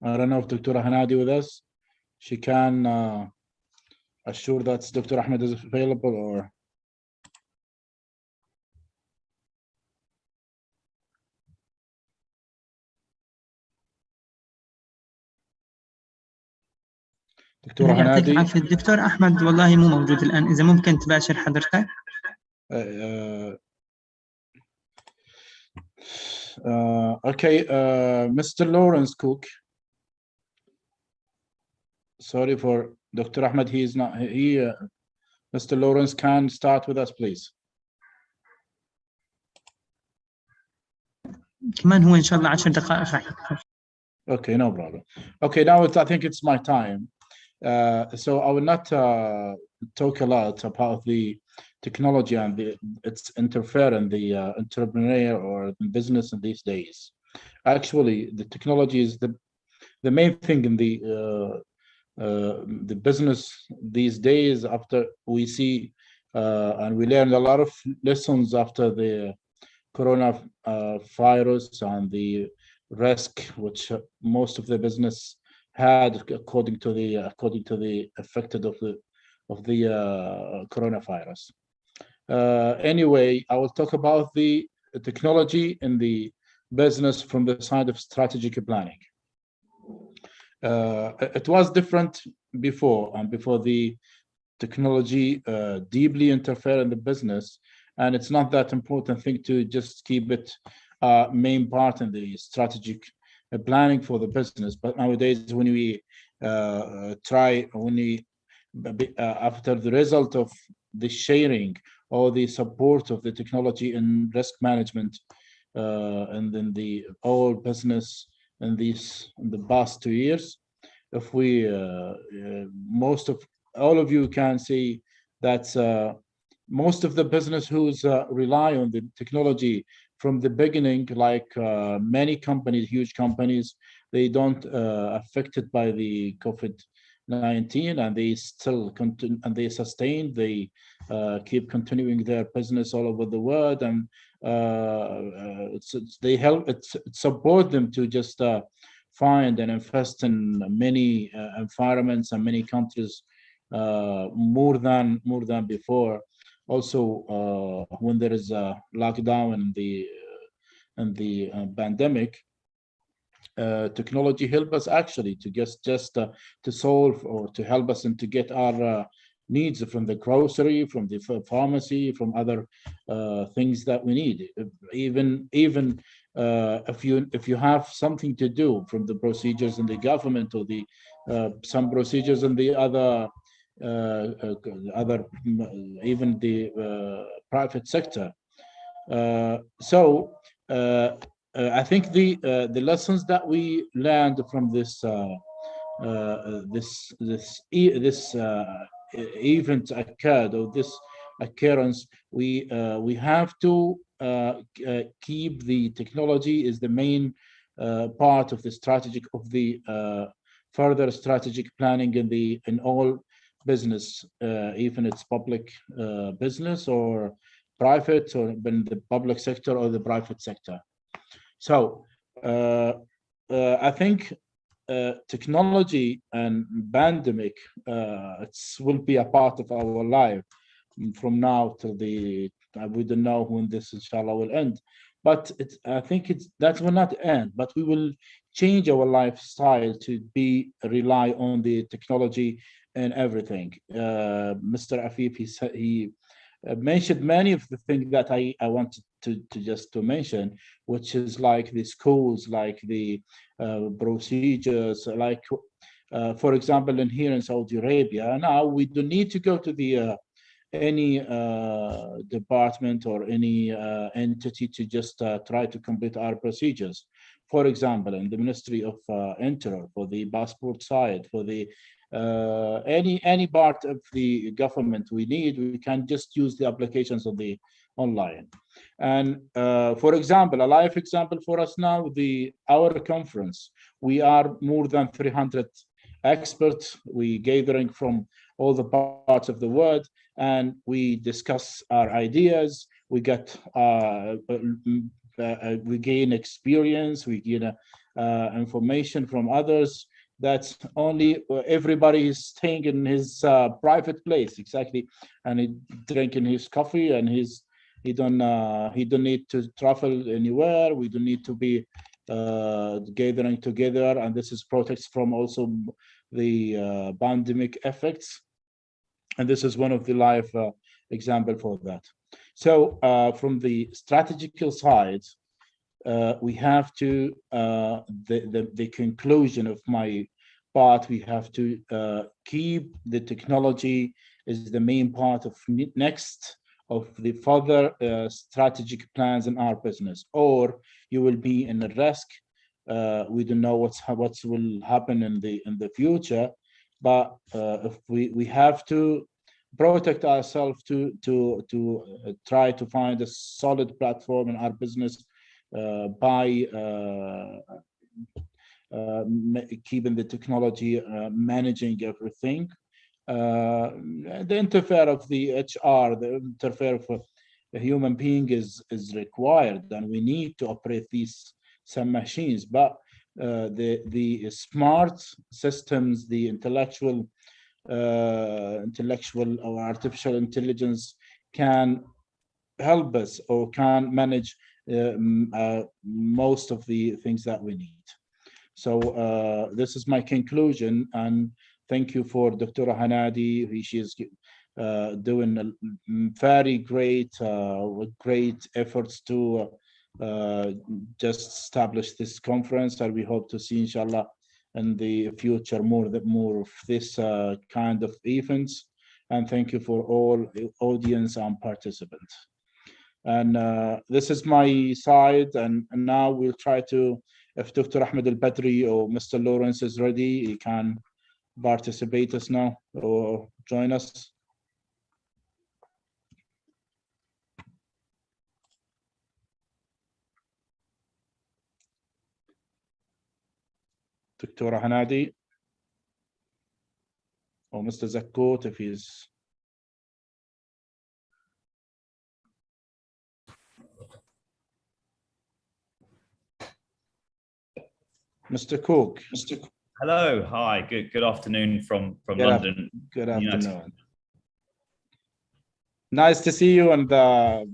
I don't know if Dr. Hanadi with us. She can assure that Dr. Ahmed is available or. دكتور يعطيك هنادي. العافية الدكتور أحمد والله مو موجود الآن، إذا ممكن تباشر حضرتك. Okay, Mr. Lawrence Cook. Sorry for Dr. Ahmed, he is not here. Mr. Lawrence can start with us, please. كمان هو إن شاء الله 10 دقائق راح يدخل. Okay, no problem. Okay, now I think it's my time. So I will not talk a lot about the technology and its interfere in the entrepreneur or business in these days. Actually, the technology is the main thing in the business these days. After we see and we learned a lot of lessons after the coronavirus and the risk which most of the business had according to the affected of the coronavirus. Anyway, I will talk about the technology in the business from the side of strategic planning. It was different before, and before the technology deeply interfere in the business, and it's not that important thing to just keep it main part in the strategic planning for the business. But nowadays, when we after the result of the sharing or the support of the technology in risk management, and then the whole business in the past 2 years, if we all of you can see that most of the business who's rely on the technology from the beginning, like many companies, huge companies, they don't affected by the COVID-19, and they still continue and they sustain. They keep continuing their business all over the world, and it support them to just find and invest in many environments and many countries more than before. Also, when there is a lockdown in the the pandemic, technology help us actually to just to solve or to help us and to get our needs from the grocery, from the pharmacy, from other things that we need. Even if you have something to do from the procedures in the government or the some procedures in the other even the private sector. I think the lessons that we learned from this event occurred, or this occurrence, we have to keep the technology is the main part of the strategic of the further strategic planning in all business, even it's public business or private, or in the public sector or the private sector. So I think technology and pandemic will be a part of our life from now till we don't know when this inshallah will end, but I think that will not end, but we will change our lifestyle to rely on the technology and everything. Mr. Afif, he mentioned many of the things that I wanted to mention, which is like the schools, like the procedures, like for example, in here in Saudi Arabia, now we don't need to go to the any department or any entity to just try to complete our procedures. For example, in the Ministry of Interior, for the passport side, for the any part of the government we need, we can just use the applications of the online. And for example, a live example for us now, our conference, we are more than 300 experts. We gathering from all the parts of the world, and we discuss our ideas. We get we gain experience, we gain information from others. That's only everybody is staying in his private place, exactly, and he drinking his coffee, and he don't need to travel anywhere. We don't need to be gathering together, and this is protects from also the pandemic effects. And this is one of the live example for that. So from the strategical side, we have to the conclusion of my part, we have to keep the technology is the main part of next of the further strategic plans in our business, or you will be in a risk. We don't know what will happen in the future, but if we have to protect ourselves to try to find a solid platform in our business by keeping the technology, managing everything. The interfere of the HR, the interfere of a human being is required, and we need to operate some machines. But the smart systems, the intellectual or artificial intelligence can help us or can manage most of the things that we need. So this is my conclusion, and thank you for Dr. Hanadi. She is doing a very great efforts to just establish this conference, and we hope to see, inshallah, in the future more of this kind of events. And thank you for all audience and participants. And this is my side, and now we'll try to, if Dr. Ahmed Al-Badri or Mr. Lawrence is ready, he can participate us now or join us. Dr. Hanadi or Mr. Zakot, if he's Mr. Cook. Hello, hi, good afternoon from London. Good afternoon. Nice to see you, and the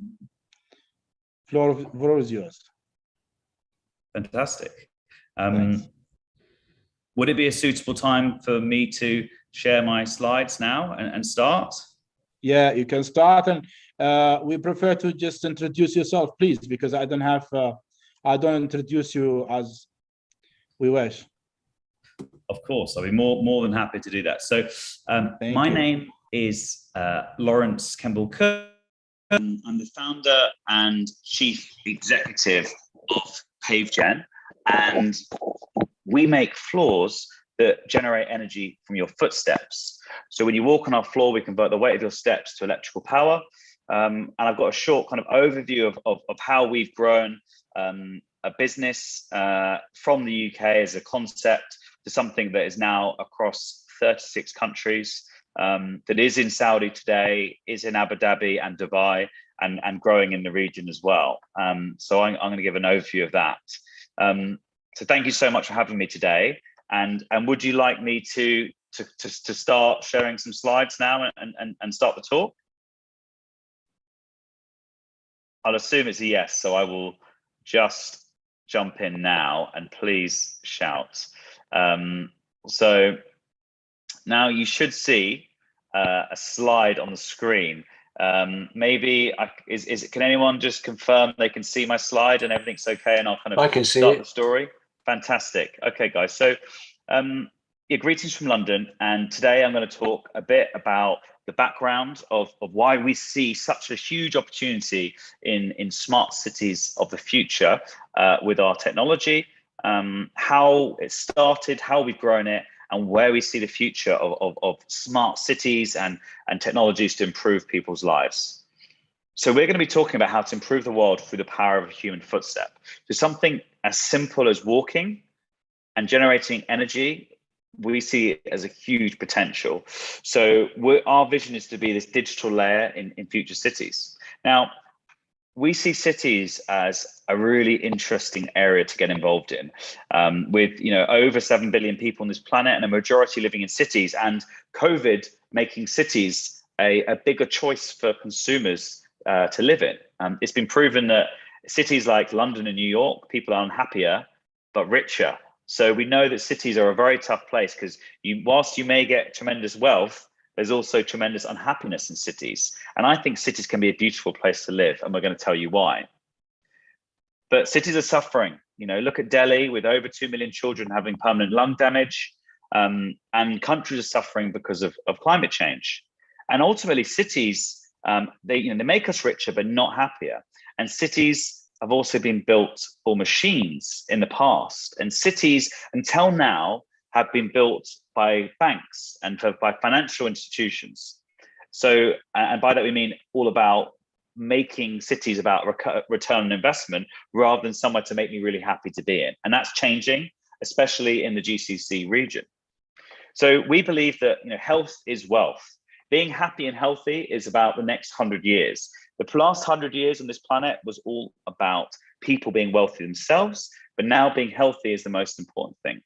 floor is yours. Fantastic. Would it be a suitable time for me to share my slides now and start? Yeah, you can start, and we prefer to just introduce yourself, please, because I don't introduce you as we wish. Of course, I'll be more than happy to do that. So my name is Lawrence Kemble-Cook. I'm the founder and chief executive of PaveGen, and we make floors that generate energy from your footsteps. So when you walk on our floor, we convert the weight of your steps to electrical power. And I've got a short kind of overview of how we've grown a business from the UK as a concept to something that is now across 36 countries, that is in Saudi today, is in Abu Dhabi and Dubai, and growing in the region as well. So I'm going to give an overview of that. So thank you so much for having me today. And would you like me to start sharing some slides now and start the talk? I'll assume it's a yes, so I will just jump in now, and please shout. So now you should see a slide on the screen. Maybe can anyone just confirm they can see my slide and everything's okay, and I'll kind of start the story? Fantastic. Okay, guys. So yeah, greetings from London, and today I'm going to talk a bit about the background of why we see such a huge opportunity in smart cities of the future with our technology, how it started, how we've grown it, and where we see the future of smart cities and technologies to improve people's lives. So we're going to be talking about how to improve the world through the power of a human footstep. So something as simple as walking and generating energy, we see it as a huge potential. So our vision is to be this digital layer in future cities. Now, we see cities as a really interesting area to get involved in, with over 7 billion people on this planet and a majority living in cities, and COVID making cities a bigger choice for consumers to live in. It's been proven that cities like London and New York, people are unhappier but richer. So we know that cities are a very tough place because whilst you may get tremendous wealth, there's also tremendous unhappiness in cities. And I think cities can be a beautiful place to live, and we're going to tell you why. But cities are suffering. Look at Delhi with over 2 million children having permanent lung damage, and countries are suffering because of climate change. And ultimately, cities, they make us richer but not happier. And cities have also been built for machines in the past, and cities until now have been built by banks and by financial institutions. So, and by that we mean all about making cities about return on investment rather than somewhere to make me really happy to be in. And that's changing, especially in the GCC region. So we believe that health is wealth. Being happy and healthy is about the next 100 years. The last 100 years on this planet was all about people being wealthy themselves, but now being healthy is the most important thing.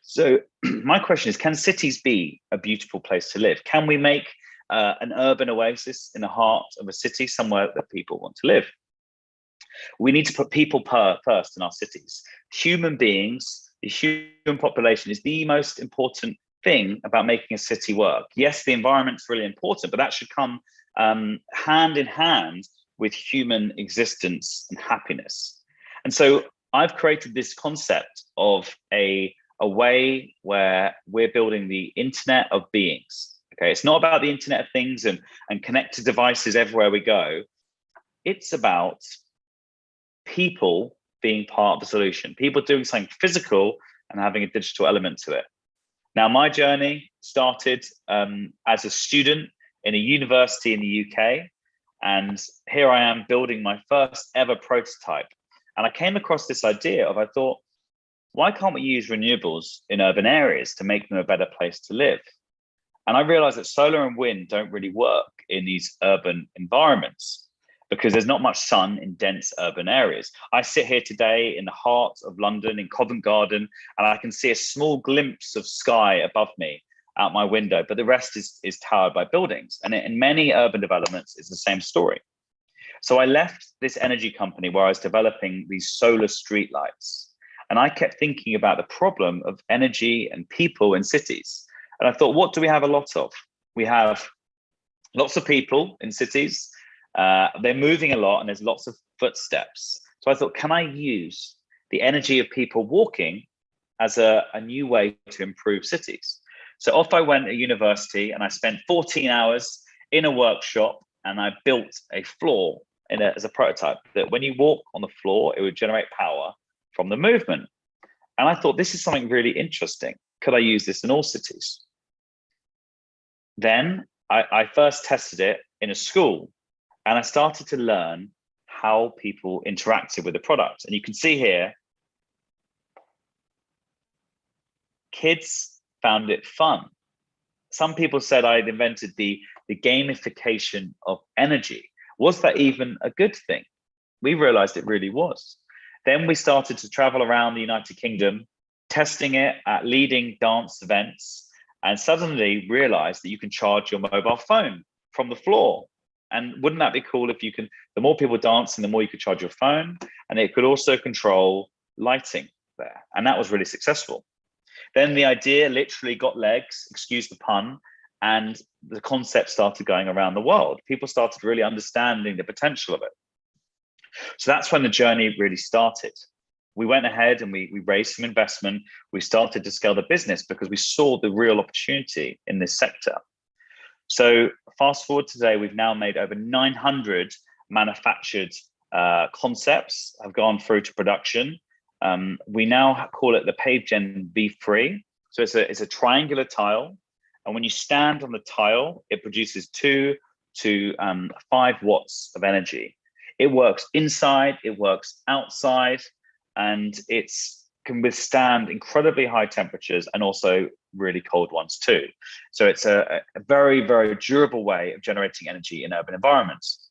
So my question is, can cities be a beautiful place to live? Can we make an urban oasis in the heart of a city, somewhere that people want to live? We need to put people first in our cities. Human beings, the human population is the most important thing about making a city work. Yes, the environment's really important, but that should come hand in hand with human existence and happiness. And so I've created this concept of a way where we're building the Internet of Beings. Okay, it's not about the Internet of Things and connected devices everywhere we go. It's about people being part of the solution, people doing something physical and having a digital element to it. Now, my journey started as a student in a university in the UK, and here I am building my first ever prototype. And I came across this idea I thought, why can't we use renewables in urban areas to make them a better place to live? And I realized that solar and wind don't really work in these urban environments because there's not much sun in dense urban areas. I sit here today in the heart of London in Covent Garden, and I can see a small glimpse of sky above me out my window, but the rest is towered by buildings. And in many urban developments, it's the same story. So I left this energy company where I was developing these solar streetlights. And I kept thinking about the problem of energy and people in cities. And I thought, what do we have a lot of? We have lots of people in cities. They're moving a lot and there's lots of footsteps. So I thought, can I use the energy of people walking as a new way to improve cities? So off I went at university and I spent 14 hours in a workshop and I built a floor as a prototype that when you walk on the floor, it would generate power from the movement. And I thought, this is something really interesting. Could I use this in all cities? Then I first tested it in a school and I started to learn how people interacted with the product. And you can see here, kids found it fun. Some people said I'd invented the gamification of energy. Was that even a good thing? We realized it really was. Then we started to travel around the United Kingdom, testing it at leading dance events, and suddenly realized that you can charge your mobile phone from the floor. And wouldn't that be cool if you can, the more people dancing, the more you could charge your phone, and it could also control lighting there. And that was really successful. Then the idea literally got legs, excuse the pun, and the concept started going around the world. People started really understanding the potential of it. So that's when the journey really started. We went ahead and we raised some investment. We started to scale the business because we saw the real opportunity in this sector. So fast forward today, we've now made over 900 manufactured concepts have gone through to production. We now call it the PaveGen V3. So it's a triangular tile. And when you stand on the tile, it produces 2 to 5 watts of energy. It works inside, it works outside, and it can withstand incredibly high temperatures and also really cold ones too. So it's a very, very durable way of generating energy in urban environments.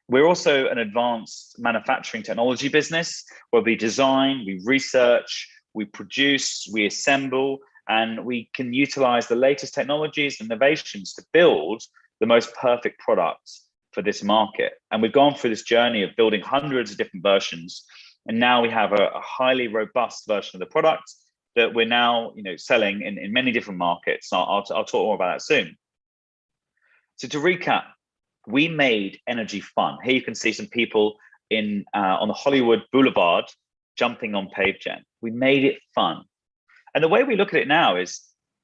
We're also an advanced manufacturing technology business where we design, we research, we produce, we assemble, and we can utilize the latest technologies and innovations to build the most perfect products for this market. And we've gone through this journey of building hundreds of different versions. And now we have a highly robust version of the product that we're now selling in many different markets. I'll talk more about that soon. So to recap, we made energy fun. Here you can see some people on the Hollywood Boulevard jumping on PaveGen. We made it fun. And the way we look at it now is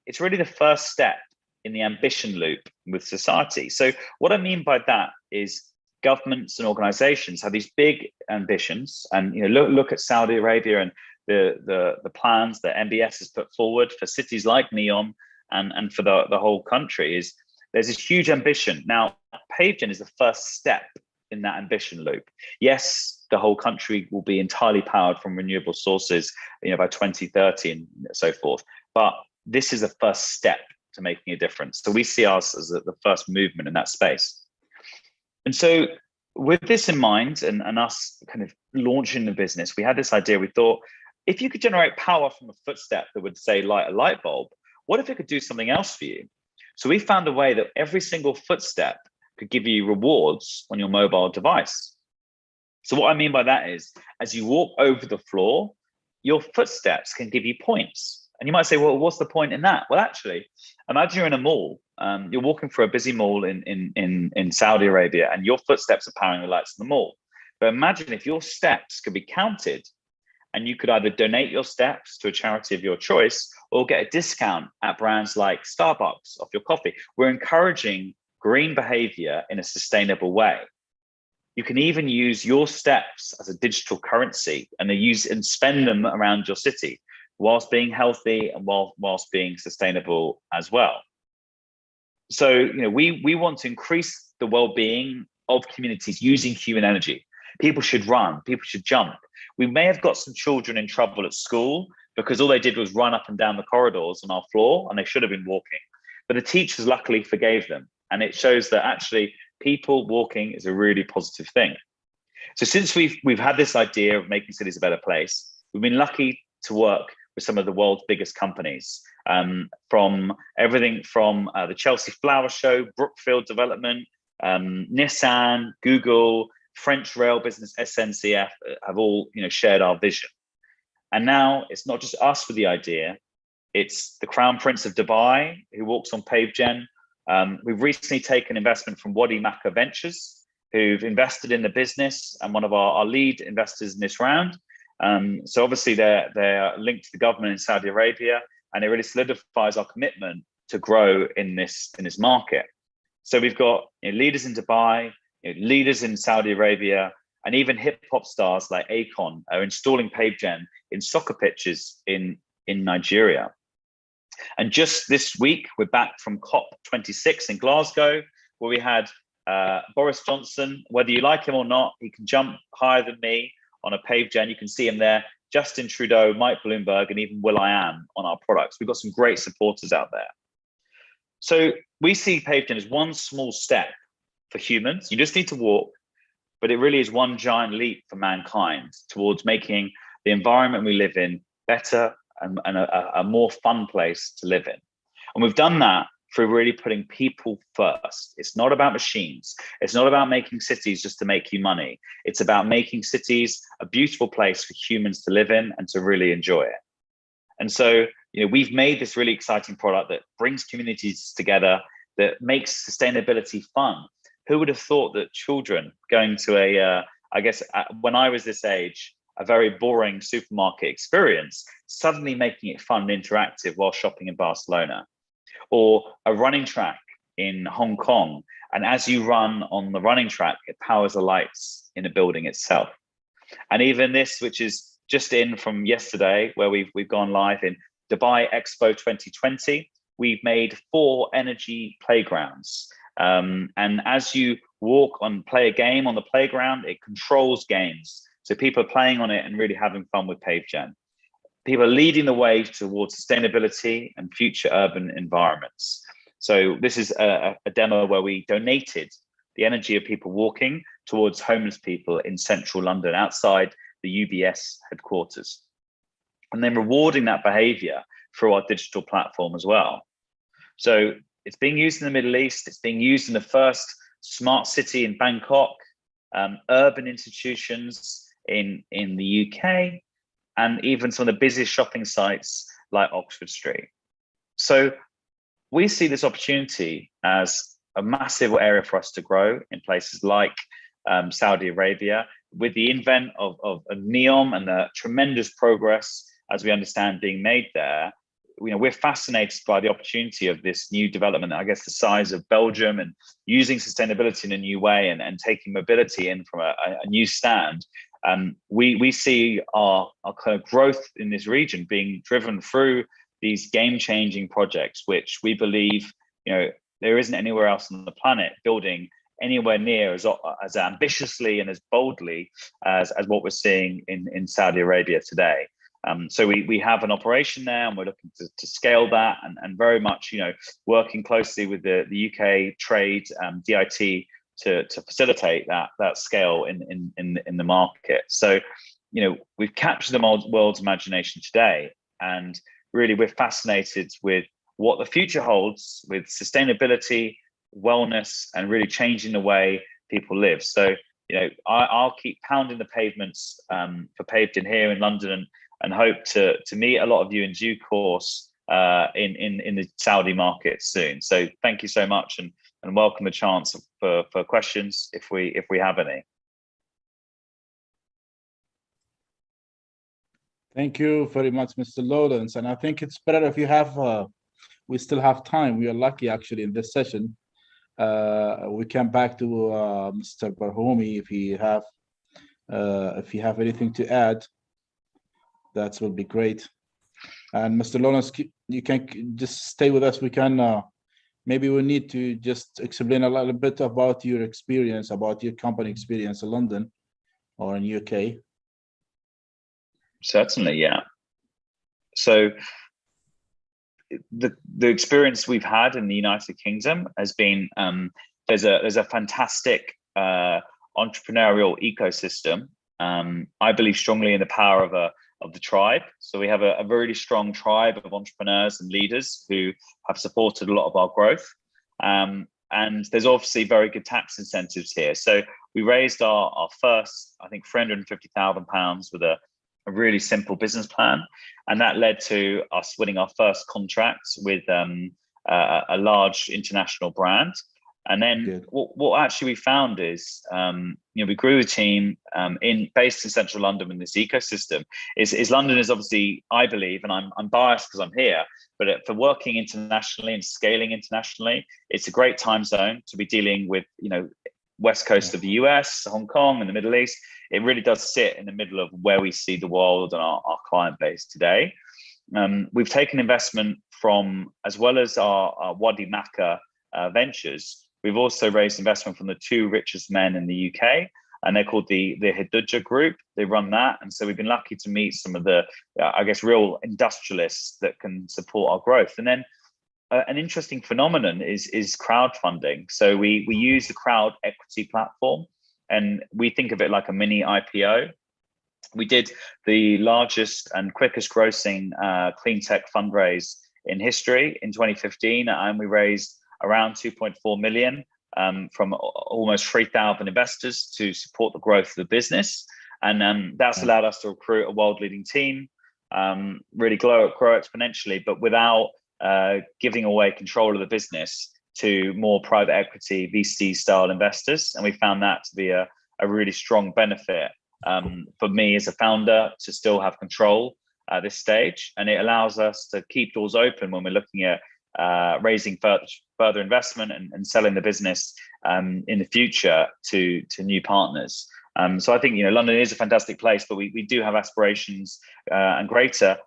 it's really the first step in the ambition loop with society. So what I mean by that is governments and organizations have these big ambitions, and look at Saudi Arabia and the plans that MBS has put forward for cities like Neom and for the whole country. Is there's this huge ambition. Now, PaveGen is the first step in that ambition loop. Yes, the whole country will be entirely powered from renewable sources, by 2030 and so forth. But this is the first step to making a difference. So we see us as the first movement in that space. And so with this in mind and us kind of launching the business, we had this idea. We thought, if you could generate power from a footstep that would say light a light bulb, what if it could do something else for you? So we found a way that every single footstep could give you rewards on your mobile device. So what I mean by that is, as you walk over the floor, your footsteps can give you points. And you might say, well, what's the point in that? Well, actually, imagine you're in a mall. You're walking through a busy mall in Saudi Arabia, and your footsteps are powering the lights in the mall. But imagine if your steps could be counted, and you could either donate your steps to a charity of your choice or get a discount at brands like Starbucks off your coffee. We're encouraging green behavior in a sustainable way. You can even use your steps as a digital currency and spend them around your city whilst being healthy and whilst being sustainable as well. So, we want to increase the well-being of communities using human energy. People should run, people should jump. We may have got some children in trouble at school because all they did was run up and down the corridors on our floor, and they should have been walking. But the teachers luckily forgave them. And it shows that actually people walking is a really positive thing. So since we've had this idea of making cities a better place, we've been lucky to work with some of the world's biggest companies, from everything from the Chelsea Flower Show, Brookfield Development, Nissan, Google, French rail business SNCF have all shared our vision. And now it's not just us with the idea, it's the Crown Prince of Dubai who walks on PaveGen. We've recently taken investment from Wadi Makkah Ventures, who've invested in the business and one of our lead investors in this round. So obviously they're linked to the government in Saudi Arabia, and it really solidifies our commitment to grow in this market. So we've got leaders in Dubai, leaders in Saudi Arabia, and even hip hop stars like Akon are installing PaveGen in soccer pitches in Nigeria. And just this week, we're back from COP26 in Glasgow, where we had Boris Johnson. Whether you like him or not, he can jump higher than me on a PaveGen. You can see him there. Justin Trudeau, Mike Bloomberg, and even will.i.am on our products. We've got some great supporters out there. So we see PaveGen as one small step for humans. You just need to walk, but it really is one giant leap for mankind towards making the environment we live in better and a more fun place to live in. And we've done that through really putting people first. It's not about machines. It's not about making cities just to make you money. It's about making cities a beautiful place for humans to live in and to really enjoy it. And so, we've made this really exciting product that brings communities together, that makes sustainability fun. Who would have thought that children going to when I was this age, a very boring supermarket experience, suddenly making it fun and interactive while shopping in Barcelona? Or a running track in Hong Kong, and as you run on the running track, it powers the lights in the building itself. And even this, which is just in from yesterday, where we've gone live in Dubai Expo 2020, we've made 4 energy playgrounds. And as you play a game on the playground, it controls games. So people are playing on it and really having fun with PaveGen. People are leading the way towards sustainability and future urban environments. So this is a demo where we donated the energy of people walking towards homeless people in central London, outside the UBS headquarters, and then rewarding that behavior through our digital platform as well. So it's being used in the Middle East. It's being used in the first smart city in Bangkok, urban institutions in the UK, and even some of the busiest shopping sites like Oxford Street. So we see this opportunity as a massive area for us to grow in places like Saudi Arabia, with the invent of NEOM and the tremendous progress, as we understand, being made there. We're fascinated by the opportunity of this new development, I guess the size of Belgium, and using sustainability in a new way and taking mobility in from a new stand. We see our kind of growth in this region being driven through these game-changing projects, which we believe there isn't anywhere else on the planet building anywhere near as ambitiously and as boldly as what we're seeing in Saudi Arabia today. So we have an operation there, and we're looking to scale that, and very much working closely with the UK trade DIT to facilitate that scale in the market. So we've captured the world's imagination today, and really we're fascinated with what the future holds with sustainability, wellness, and really changing the way people live. So I'll keep pounding the pavements for PaveGen here in London, and hope to meet a lot of you in due course in the Saudi market soon. So thank you so much, and welcome the chance for questions if we have any. Thank you very much, Mr. Lawrence. And I think it's better if you have, we still have time. We are lucky actually in this session. We come back to Mr. Barhoumi if you have anything to add. That will be great. And Mr. Lawrence, you can just stay with us. We can, maybe we need to just explain a little bit about your experience, about your company experience in London or in UK. Certainly, yeah. So the experience we've had in the United Kingdom has been there's a fantastic entrepreneurial ecosystem. I believe strongly in the power of the tribe. So we have a really strong tribe of entrepreneurs and leaders who have supported a lot of our growth. And there's obviously very good tax incentives here. So we raised our first, I think, £350,000 with a really simple business plan. And that led to us winning our first contracts with a large international brand. And then what actually we found is, we grew the team based in central London in this ecosystem. Is London is obviously, I believe, and I'm biased because I'm here, but for working internationally and scaling internationally, it's a great time zone to be dealing with, West Coast of the US, Hong Kong, and the Middle East. It really does sit in the middle of where we see the world and our client base today. We've taken investment from, as well as our Wadi Makkah ventures, we've also raised investment from the two richest men in the UK, and they're called the Hiduja Group. They run that. And so we've been lucky to meet some of the, real industrialists that can support our growth. And then an interesting phenomenon is crowdfunding. So we use the crowd equity platform, and we think of it like a mini IPO. We did the largest and quickest grossing clean tech fundraise in history in 2015, and we raised around 2.4 million from almost 3,000 investors to support the growth of the business. And that's allowed us to recruit a world-leading team, really grow exponentially, but without giving away control of the business to more private equity, VC style investors. And we found that to be a really strong benefit for me as a founder to still have control at this stage. And it allows us to keep doors open when we're looking at raising further investment and selling the business in the future to new partners. So I think London is a fantastic place, but we do have aspirations and greater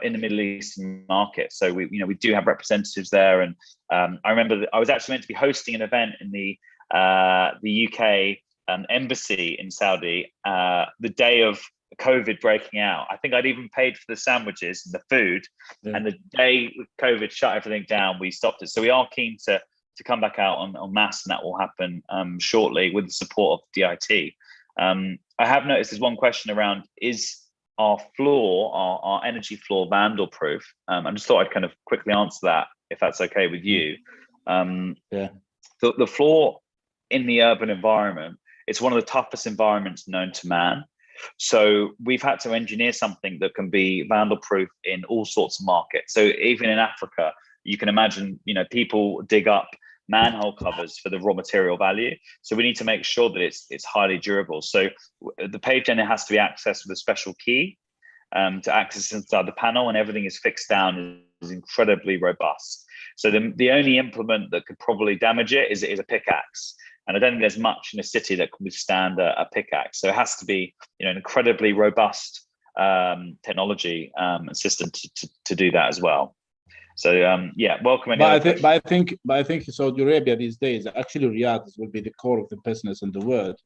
in the Middle Eastern market. So we do have representatives there. And I remember that I was actually meant to be hosting an event in the UK embassy in Saudi the day of COVID breaking out. I think I'd even paid for the sandwiches and the food, and the day COVID shut everything down, we stopped it. So we are keen to come back out en masse, and that will happen shortly with the support of DIT. I have noticed there's one question around, is our floor, our energy floor, vandal proof? I just thought I'd kind of quickly answer that, if that's okay with you. The floor in the urban environment, it's one of the toughest environments known to man. So we've had to engineer something that can be vandal proof in all sorts of markets. So even in Africa, you can imagine, people dig up manhole covers for the raw material value. So we need to make sure that it's highly durable. So the page then has to be accessed with a special key to access inside the panel, and everything is fixed down and is incredibly robust. So the only implement that could probably damage it is a pickaxe. And I don't think there's much in a city that can withstand a pickaxe. So it has to be, an incredibly robust technology and system to do that as well. So welcome. But I think Saudi Arabia these days, actually Riyadh will be the core of the business in the world.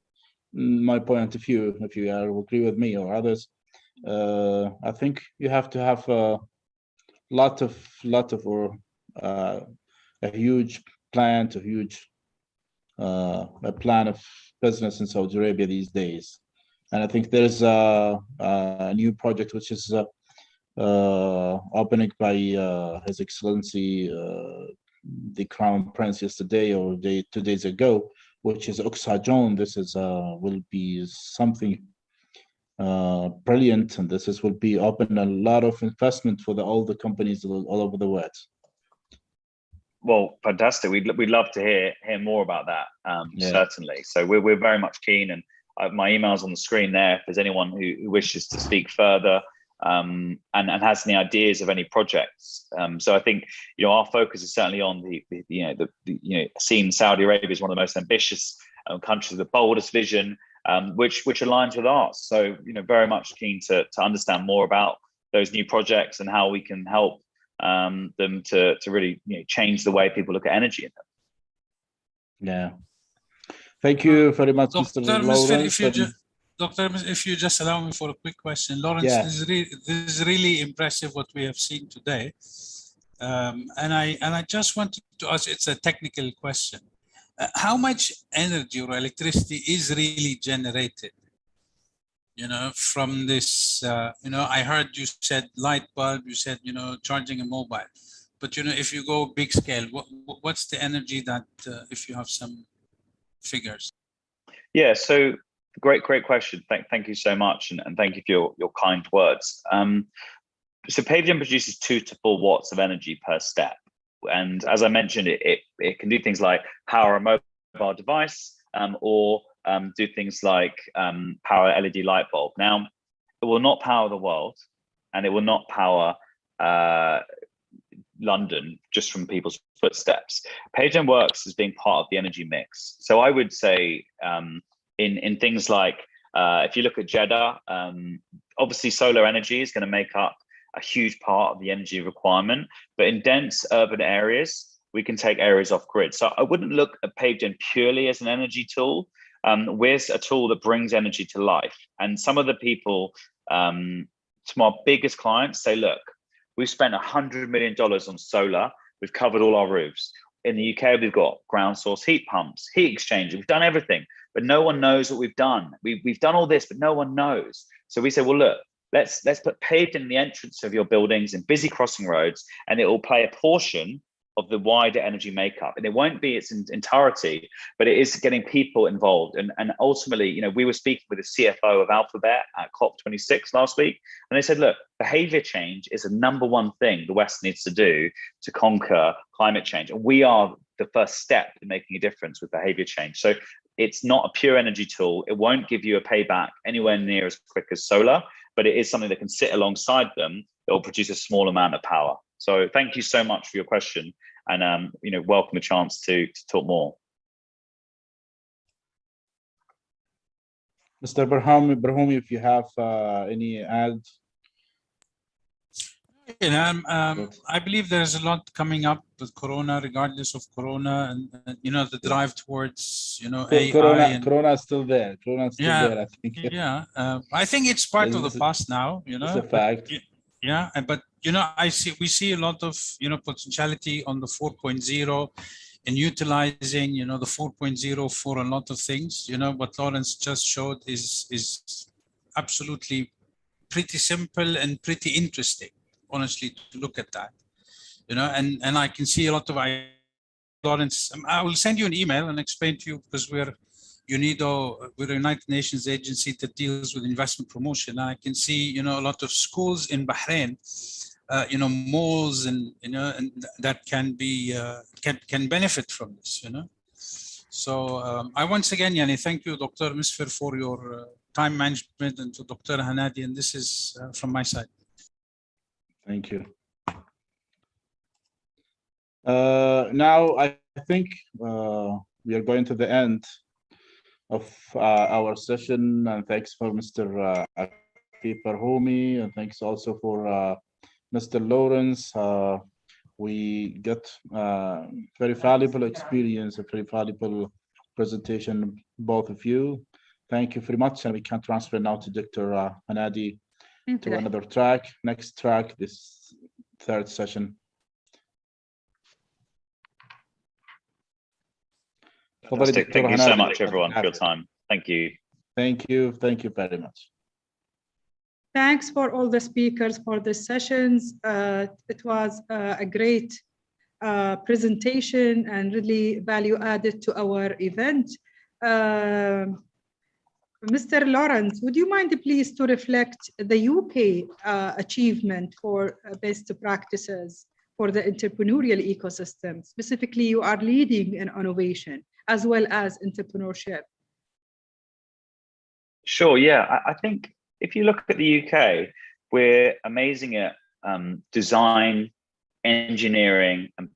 My point of view, if you agree with me or others, I think you have to have a huge plan, a plan of business in Saudi Arabia these days. And I think there's a new project which is opening by His Excellency the Crown Prince yesterday or 2 days ago, which is Oxajon. This is will be something brilliant, and will be open a lot of investment for all the companies all over the world. Well, fantastic. We'd love to hear more about that, certainly. So we're very much keen, and my email's on the screen there if there's anyone who wishes to speak further and has any ideas of any projects. So I think our focus is certainly on seeing Saudi Arabia as one of the most ambitious countries, the boldest vision, which aligns with ours. So very much keen to understand more about those new projects and how we can help them to really change the way people look at energy in them. Yeah, thank you very much, Mr. Lawrence. Doctor, if you just allow me for a quick question, Lawrence, this is really impressive what we have seen today, and I just wanted to ask. It's a technical question. How much energy or electricity is really generated? From this. I heard you said light bulb. You said charging a mobile, but if you go big scale, what's the energy that if you have some figures? Yeah, so great question. Thank you so much, and thank you for your kind words. So Pavedium produces 2 to 4 watts of energy per step. And as I mentioned, it can do things like power a mobile device or do things like power a LED light bulb. Now, it will not power the world, and it will not power London just from people's footsteps. Pavedium works as being part of the energy mix. So I would say in things like, if you look at Jeddah, obviously solar energy is going to make up a huge part of the energy requirement, but in dense urban areas, we can take areas off grid. So I wouldn't look at Pavedium purely as an energy tool. We're a tool that brings energy to life. And some of the people, some of our biggest clients say, look, we've spent $100 million on solar. We've covered all our roofs. In the UK, we've got ground source heat pumps, heat exchangers. We've done everything, but no one knows what we've done. We've done all this, but no one knows. So we say, well, look, let's put paved in the entrance of your buildings and busy crossing roads, and it will play a portion of the wider energy makeup. And it won't be its entirety, but it is getting people involved. And ultimately, you know, we were speaking with the CFO of Alphabet at COP26 last week, and they said, look, behavior change is the #1 thing the West needs to do to conquer climate change. And we are the first step in making a difference with behavior change. So it's not a pure energy tool. It won't give you a payback anywhere near as quick as solar, but it is something that can sit alongside them that will produce a small amount of power. So thank you so much for your question, and you know, welcome a chance to talk more. Mr. Barhoumi, if you have any add. I believe there's a lot coming up with Corona, regardless of Corona, and you know, the drive towards, you know, AI. Corona is still there. Corona is still there, I think. Yeah, I think it's part of the past now, you know. It's a fact. Yeah, but you know, we see a lot of, you know, potentiality on the 4.0 and utilizing, you know, the 4.0 for a lot of things. You know, what Lawrence just showed is absolutely pretty simple and pretty interesting, honestly, to look at that. You know, and I can see a lot of Lawrence. I will send you an email and explain to you, because we're UNIDO, we're a United Nations agency that deals with investment promotion. And I can see, you know, a lot of schools in Bahrain, you know, malls, and you know, and that can be can benefit from this, you know. So I once again, Yani, thank you, Dr. Misfer, for your time management, and to Dr. Hanadi, and this is from my side. Thank you. Now I think we are going to the end of our session, and thanks for Mr. Afif Barhoumi, and thanks also for Mr. Lawrence. We got very valuable experience, a very valuable presentation, both of you. Thank you very much, and we can transfer now to Dr. Hanadi to another track, next track, this third session. Fantastic. Thank you so much, everyone, for your time. Thank you. Thank you. Thank you very much. Thanks for all the speakers for the sessions. It was a great presentation and really value added to our event. Mr. Lawrence, would you mind please to reflect the UK achievement for best practices for the entrepreneurial ecosystem? Specifically, you are leading in innovation as well as entrepreneurship. Sure, yeah. I think if you look at the UK, we're amazing at design, engineering, and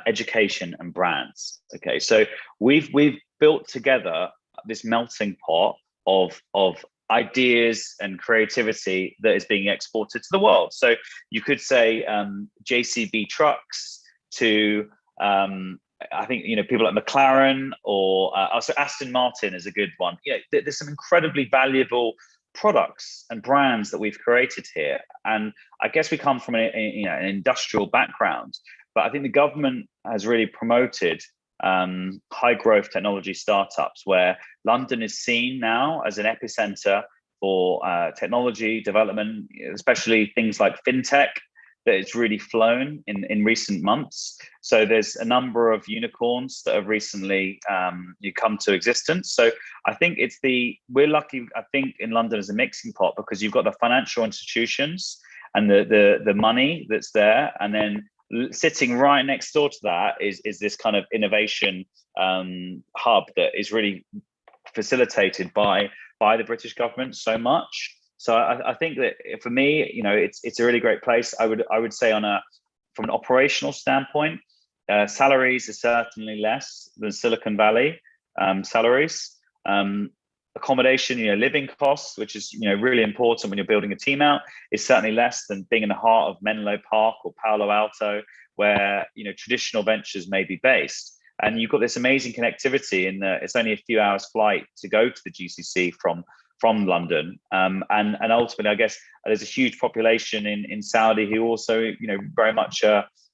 education and brands. Okay, so we've built together this melting pot of ideas and creativity that is being exported to the world. So you could say JCB trucks to I think, you know, people like McLaren, or also Aston Martin is a good one. You know, there's some incredibly valuable products and brands that we've created here. And I guess we come from an industrial background, but I think the government has really promoted high growth technology startups, where London is seen now as an epicenter for technology development, especially things like fintech. that it's really flown in recent months. So there's a number of unicorns that have recently come to existence. So I think we're lucky, I think, in London as a mixing pot, because you've got the financial institutions and the money that's there, and then sitting right next door to that is this kind of innovation hub that is really facilitated by the British government so much. So I think that for me, it's a really great place. I would say from an operational standpoint, salaries are certainly less than Silicon Valley salaries. Accommodation, living costs, which is really important when you're building a team out, is certainly less than being in the heart of Menlo Park or Palo Alto, where traditional ventures may be based. And you've got this amazing connectivity it's only a few hours flight to go to the GCC from London, and ultimately, I guess there's a huge population in Saudi who also very much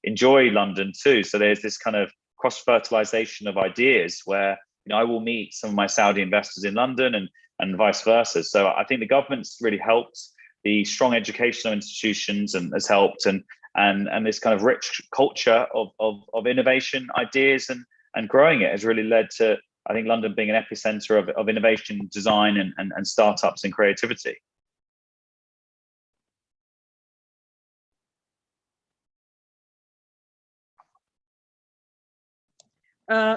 enjoy London too. So there's this kind of cross-fertilization of ideas where I will meet some of my Saudi investors in London and vice versa. So I think the government's really helped. The strong educational institutions has helped, and this kind of rich culture of innovation, ideas, and growing it has really led to, I think, London being an epicenter of innovation, design, and startups and creativity.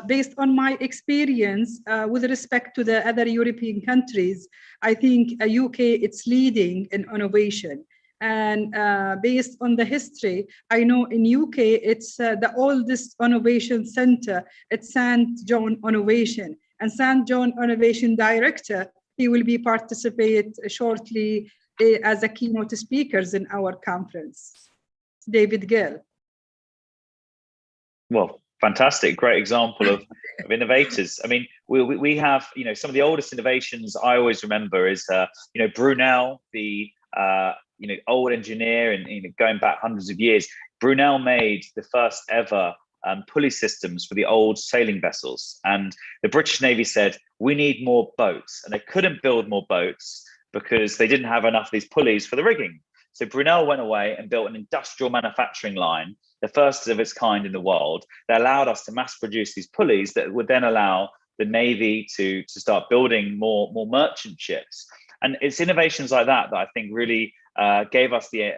Based on my experience with respect to the other European countries, I think UK it's leading in innovation. And based on the history, I know in UK it's the oldest innovation center. It's St. John Innovation, and St. John Innovation Director, he will be participate shortly as a keynote speakers in our conference. David Gill. Well, fantastic, great example of innovators. I mean, we have some of the oldest innovations I always remember is Brunel, the old engineer, and going back hundreds of years. Brunel made the first ever pulley systems for the old sailing vessels, and the British Navy said we need more boats, and they couldn't build more boats because they didn't have enough of these pulleys for the rigging. So Brunel went away and built an industrial manufacturing line, the first of its kind in the world, that allowed us to mass produce these pulleys that would then allow the Navy to start building more merchant ships. And it's innovations like that I think really gave us the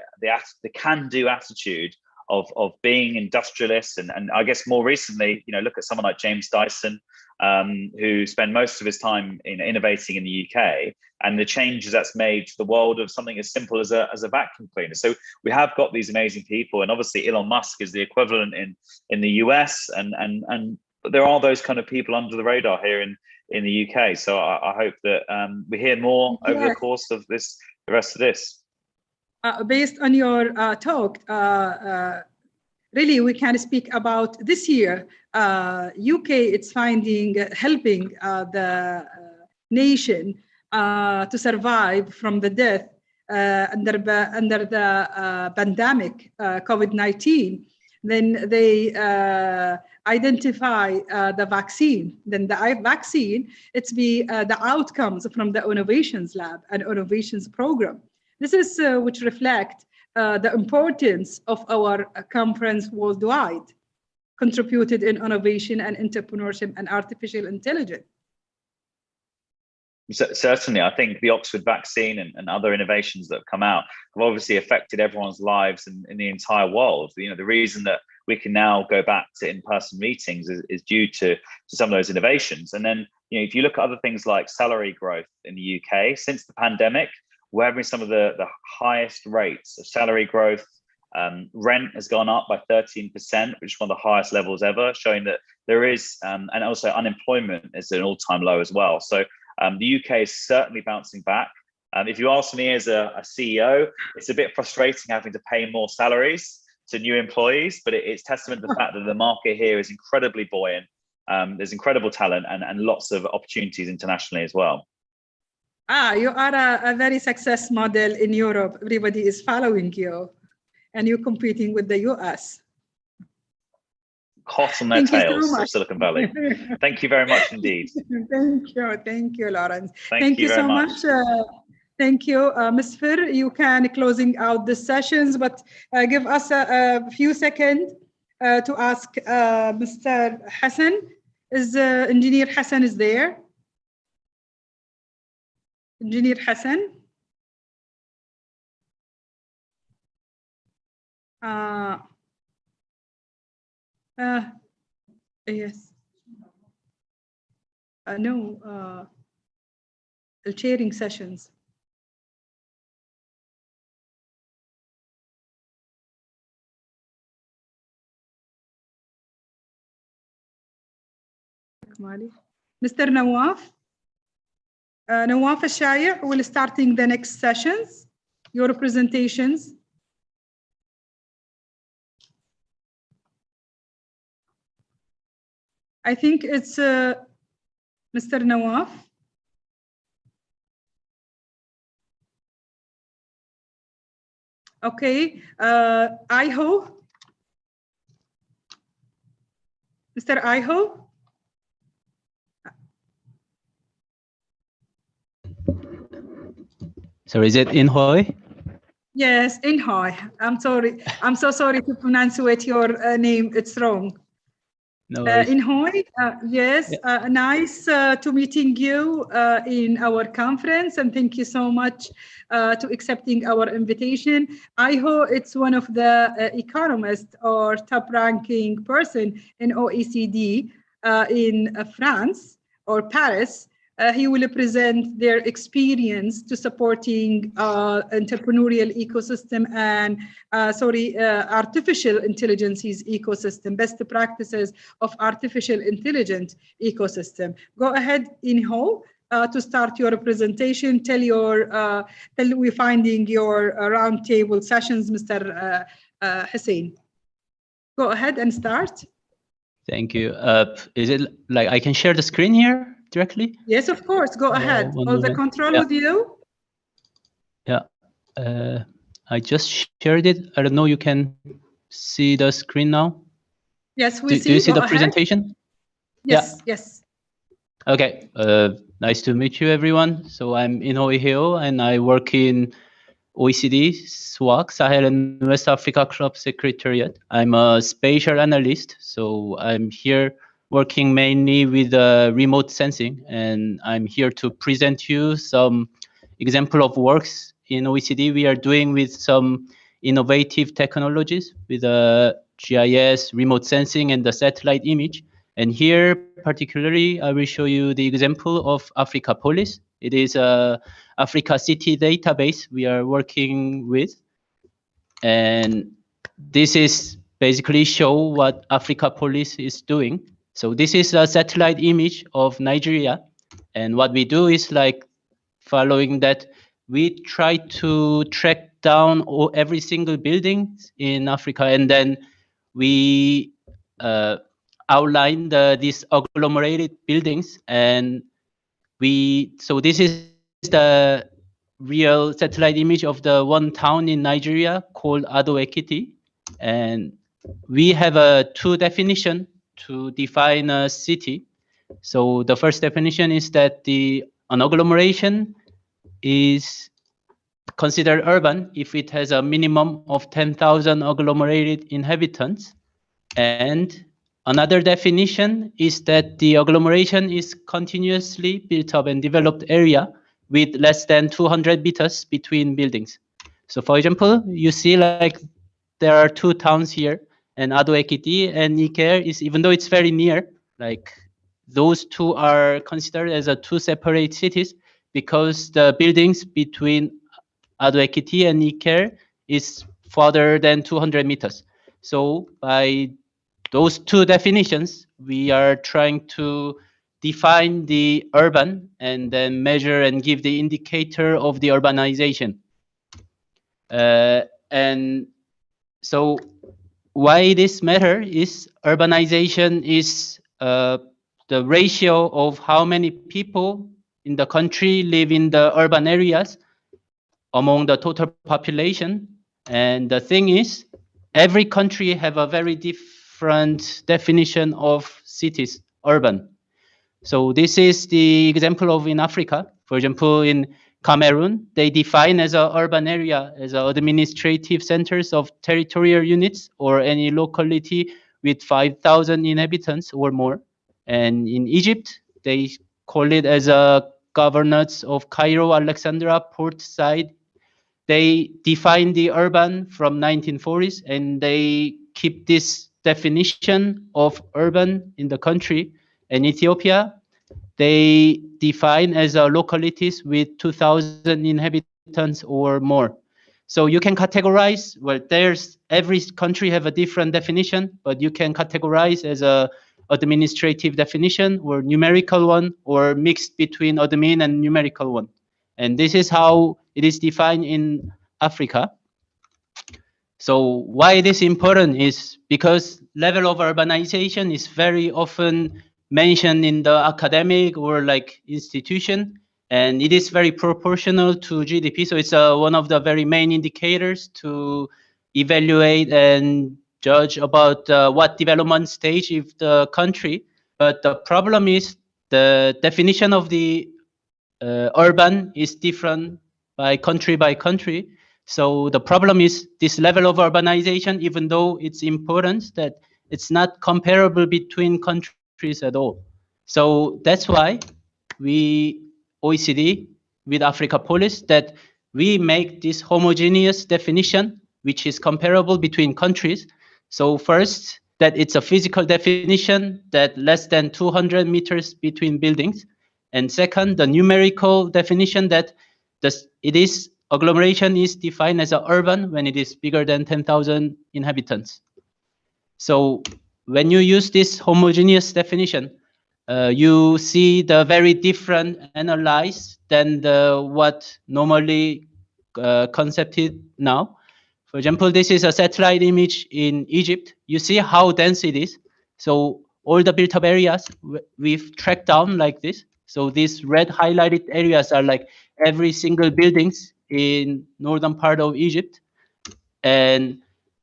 can-do attitude of being industrialists, and I guess more recently, look at someone like James Dyson, who spent most of his time innovating in the UK, and the changes that's made to the world of something as simple as a vacuum cleaner. So we have got these amazing people, and obviously Elon Musk is the equivalent in the US, and there are those kind of people under the radar here in the UK. So I hope that we hear more over the course of the rest of this. Based on your talk, really we can speak about this year. UK it's helping the nation to survive from the death under the pandemic COVID-19. Then they identify the vaccine. Then the vaccine, it's the outcomes from the innovations lab and innovations program. This is which reflect the importance of our conference worldwide, contributed in innovation and entrepreneurship and artificial intelligence. Certainly, I think the Oxford vaccine and other innovations that have come out have obviously affected everyone's lives in the entire world. The reason that we can now go back to in-person meetings is due to some of those innovations. And then, if you look at other things like salary growth in the UK since the pandemic, we're having some of the highest rates of salary growth. Rent has gone up by 13%, which is one of the highest levels ever, showing that there is, and also unemployment is at an all-time low as well. So the UK is certainly bouncing back. If you ask me as a CEO, it's a bit frustrating having to pay more salaries to new employees, but it's testament to the fact that the market here is incredibly buoyant. There's incredible talent and lots of opportunities internationally as well. You are a very success model in Europe. Everybody is following you, and you're competing with the US. Hot on their tails of Silicon Valley. Thank you very much indeed. Thank you, Lawrence. Thank you so very much. Thank you, Ms. Fir. You can closing out the sessions, but give us a few seconds to ask Mr. Hassan. Is Engineer Hassan is there? Engineer Hassan? Yes. No, chairing sessions. Mr. Nawaf? Nawaf al-Shaya will starting the next sessions, your presentations. I think it's Mr. Nawaf. Okay, Iho. Mr. Iho. So is it Inhoy? Yes, Inhoy. I'm sorry. I'm so sorry to pronounce your name. It's wrong. No worries. Inhoy, yes, nice to meeting you in our conference, and thank you so much to accepting our invitation. I hope it's one of the economists or top-ranking person in OECD in France or Paris. He will present their experience to supporting entrepreneurial ecosystem and artificial intelligence's ecosystem, best practices of artificial intelligence ecosystem. Go ahead, Inho, to start your presentation. Tell we finding your roundtable sessions, Mr. Hussein. Go ahead and start. Thank you. Is it like I can share the screen here directly? Yes, of course. Go ahead. All the control with you. Yeah. I just shared it. I don't know. You can see the screen now. Yes, we see. Do you see Go the presentation? Yes. Yeah. Yes. Okay. Nice to meet you, everyone. So I'm Inho Iheo, and I work in OECD, SWAC, Sahel and West Africa Club Secretariat. I'm a spatial analyst, so I'm here working mainly with remote sensing, and I'm here to present you some example of works in OECD we are doing with some innovative technologies with GIS, remote sensing, and the satellite image. And here, particularly, I will show you the example of Africa Police. It is a Africa City database we are working with. And this is basically show what Africa Police is doing. So this is a satellite image of Nigeria. And what we do is like following that, we try to track down every single building in Africa, and then we outline these agglomerated buildings. And so this is the real satellite image of the one town in Nigeria called Ado Ekiti. And we have two definitions to define a city. So the first definition is that an agglomeration is considered urban if it has a minimum of 10,000 agglomerated inhabitants. And another definition is that the agglomeration is continuously built up and developed area with less than 200 meters between buildings. So for example, you see like there are two towns here, and Ado Ekiti and Iker is, even though it's very near, like those two are considered as two separate cities because the buildings between Ado Ekiti and Iker is further than 200 meters. So by those two definitions, we are trying to define the urban and then measure and give the indicator of the urbanization. And so why this matter is urbanization is the ratio of how many people in the country live in the urban areas among the total population. And the thing is, every country have a very different definition of cities, urban. So this is the example of in Africa. For example, in Cameroon, they define as an urban area as administrative centers of territorial units or any locality with 5,000 inhabitants or more. And in Egypt, they call it as a governorates of Cairo, Alexandria, Port Said. They define the urban from 1940s, and they keep this definition of urban in the country. In Ethiopia, they define as localities with 2,000 inhabitants or more. So you can categorize, well, there's every country have a different definition, but you can categorize as a administrative definition or numerical one or mixed between admin and numerical one. And this is how it is defined in Africa. So why it is important is because level of urbanization is very often mentioned in the academic or like institution, and it is very proportional to GDP. So it's one of the very main indicators to evaluate and judge about what development stage of the country. But the problem is the definition of the urban is different by country. So the problem is this level of urbanization, even though it's important, that it's not comparable between countries at all. So that's why we, OECD, with Africa Police, that we make this homogeneous definition, which is comparable between countries. So first, that it's a physical definition that less than 200 meters between buildings. And second, the numerical definition that agglomeration is defined as an urban when it is bigger than 10,000 inhabitants. So when you use this homogeneous definition, you see the very different analyze than what normally concepted now. For example, this is a satellite image in Egypt. You see how dense it is. So all the built up areas we've tracked down like this. So these red highlighted areas are like every single buildings in northern part of Egypt. And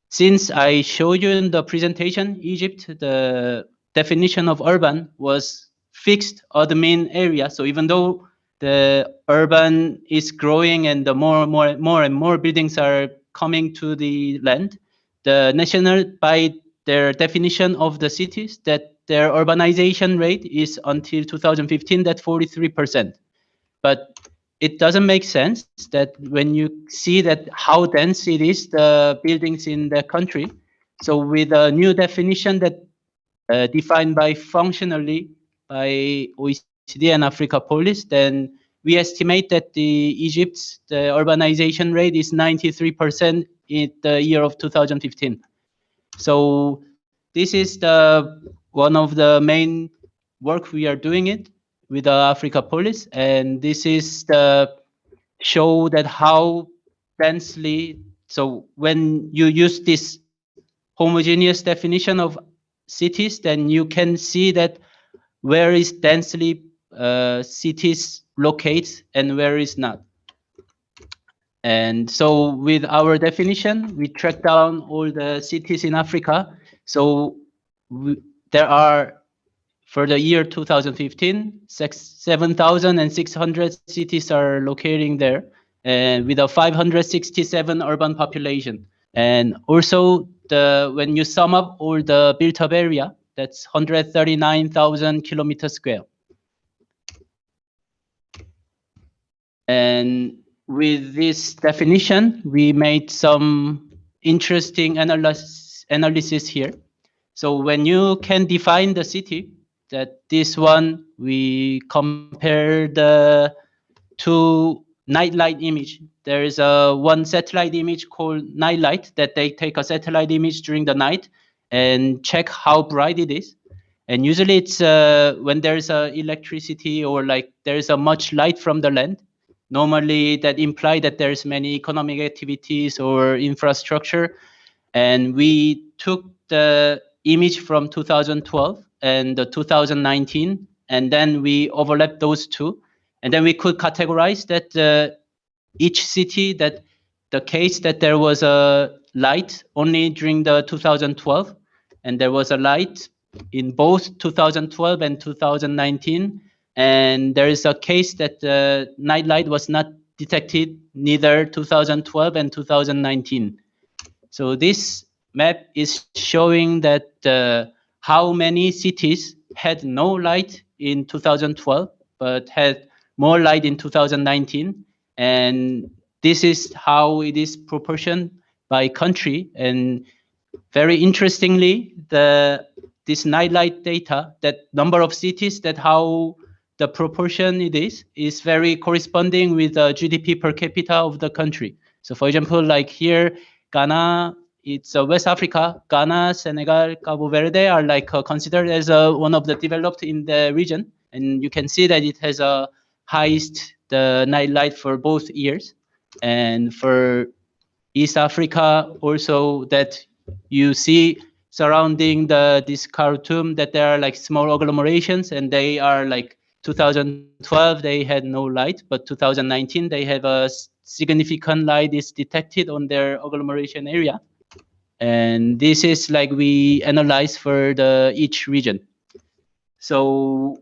since I showed you in the presentation, Egypt, the definition of urban was fixed admin area. So even though the urban is growing and the more and more buildings are coming to the land, the national, by their definition of the cities, that their urbanization rate is until 2015 that 43%. But it doesn't make sense that when you see that how dense it is, the buildings in the country. So with a new definition that defined by functionally by OECD and Africa Police, then we estimate that Egypt's the urbanization rate is 93% in the year of 2015. So this is one of the main work we are doing it with the Africa Police, and this is the show that how densely. So when you use this homogeneous definition of cities, then you can see that where is densely cities locate and where is not. And so with our definition, we track down all the cities in Africa. So there are, for the year 2015, 7,600 cities are locating there, and with a 567 urban population. And also, when you sum up all the built-up area, that's 139,000 kilometers square. And with this definition, we made some interesting analysis here. So when you can define the city, that this one, we compare the two nightlight image. There is one satellite image called nightlight that they take a satellite image during the night and check how bright it is. And usually it's when there's electricity or like there's a much light from the land. Normally that imply that there's many economic activities or infrastructure. And we took the image from 2012 and 2019, and then we overlapped those two. And then we could categorize that each city, that the case that there was a light only during the 2012, and there was a light in both 2012 and 2019. And there is a case that the night light was not detected neither 2012 and 2019. So this map is showing that how many cities had no light in 2012, but had more light in 2019. And this is how it is proportioned by country. And very interestingly, this nightlight data, that number of cities, that how the proportion it is very corresponding with the GDP per capita of the country. So for example, like here, Ghana, it's West Africa, Ghana, Senegal, Cabo Verde are like considered as one of the developed in the region. And you can see that it has a highest the nightlight for both years. And for East Africa also, that you see surrounding this Khartoum, that there are like small agglomerations, and they are like 2012 they had no light, but 2019 they have a significant light is detected on their agglomeration area. And this is like we analyze for each region. So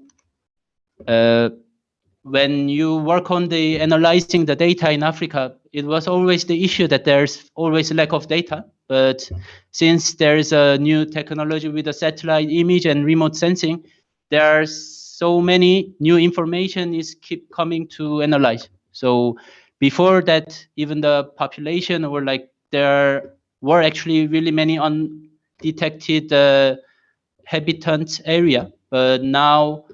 when you work on the analyzing the data in Africa, it was always the issue that there's always lack of data. But since there's a new technology with the satellite image and remote sensing, there's so many new information is keep coming to analyze. So before that, even the population or like there were actually really many undetected habitant area, but now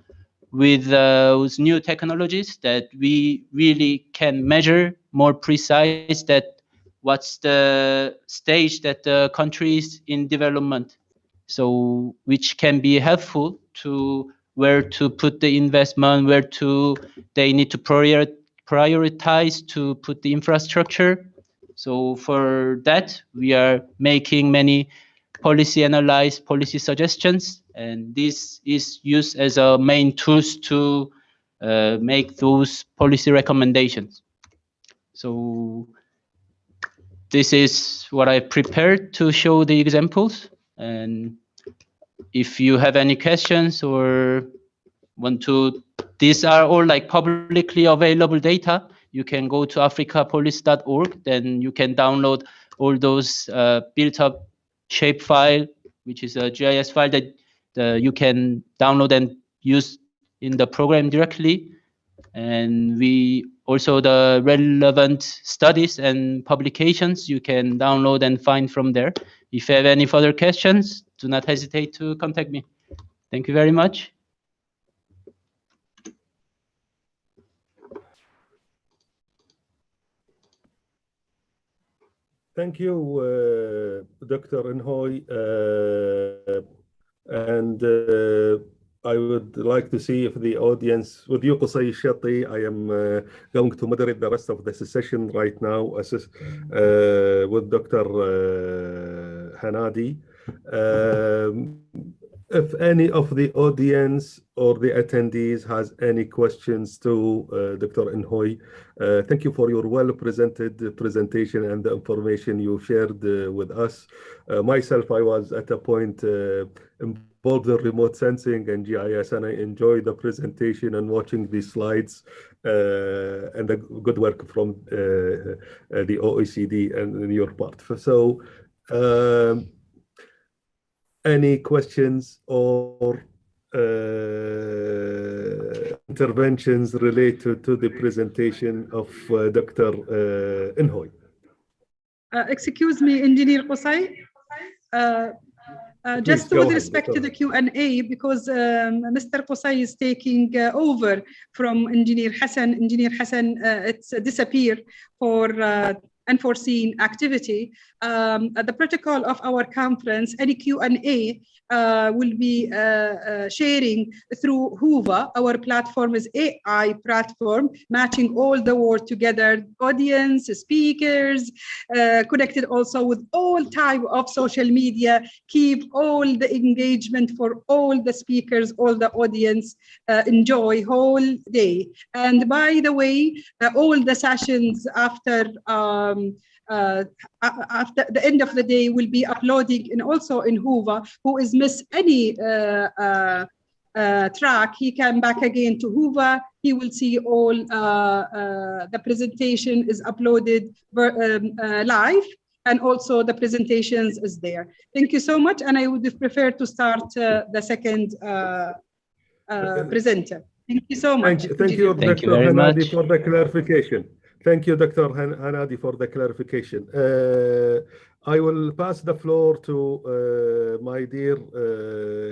with those new technologies that we really can measure more precise that what's the stage that the country is in development. So which can be helpful to where to put the investment, where to they need to prioritize to put the infrastructure. So for that, we are making many policy analyze, policy suggestions, and this is used as a main tools to make those policy recommendations. So this is what I prepared to show the examples. And if you have any questions or want to, these are all like publicly available data. You can go to africapolice.org, then you can download all those built up shapefile, which is a GIS file that you can download and use in the program directly. And we also the relevant studies and publications you can download and find from there. If you have any further questions, do not hesitate to contact me. Thank you very much. Thank you, Dr. Nhoy. And I would like to see if the audience, with you, Qusay Shati, I am going to moderate the rest of the session right now with Dr. Hanadi. If any of the audience or the attendees has any questions to Dr. Nhoy, thank you for your well-presented presentation and the information you shared with us. Myself, I was at a point involved in remote sensing and GIS, and I enjoyed the presentation and watching these slides and the good work from the OECD and your part. So, any questions or interventions related to the presentation of Dr. Nhoy? Excuse me, Engineer Qusay. Just with respect to the Q&A, because Mr. Qusay is taking over from Engineer Hassan. Engineer Hassan, it's disappeared for unforeseen activity. The protocol of our conference, any Q&A will be sharing through Hoover. Our platform is AI platform, matching all the world together, audience, speakers, connected also with all type of social media, keep all the engagement for all the speakers, all the audience, enjoy whole day. And by the way, all the sessions after the end of the day will be uploading and also in Hoover, who is miss any track, he can back again to Hoover. He will see all the presentation is uploaded live, and also the presentations is there. Thank you so much, and I would prefer to start the second presenter. Thank you so much. Thank you, Thank you Dr. very Hanadi, much. for the clarification. Thank you, Dr. Hanadi, for the clarification. I will pass the floor to my dear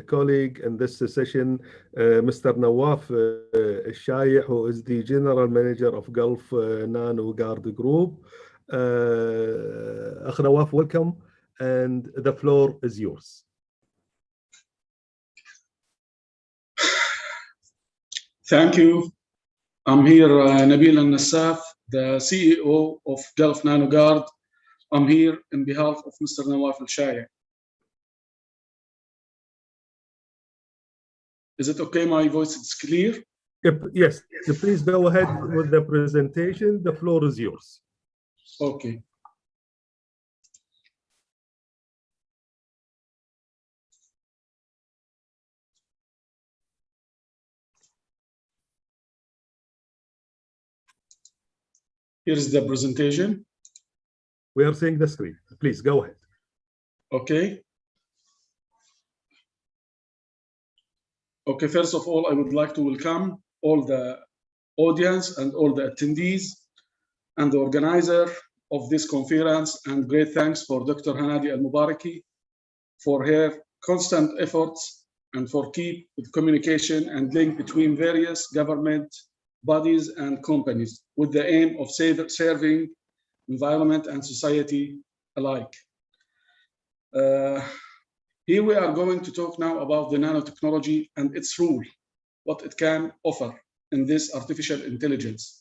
colleague in this session, Mr. Nawaf Al-Shayi, who is the General Manager of Gulf Nano Guard Group. Akh Nawaf, welcome, and the floor is yours. Thank you. I'm here, Nabil Al-Nassaf, the CEO of Gulf Nano Guard. I'm here on behalf of Mr. Nawaf Al-Shayi. Is it okay? My voice is clear? Yes, please go ahead with the presentation. The floor is yours. Okay. Here's the presentation. We are seeing the screen. Please go ahead. Okay. Okay, first of all, I would like to welcome all the audience and all the attendees and the organizer of this conference, and great thanks for Dr. Hanadi Al-Mubaraki for her constant efforts and for keep communication and link between various government bodies and companies with the aim of serving environment and society alike. Here we are going to talk now about the nanotechnology and its role, what it can offer in this artificial intelligence.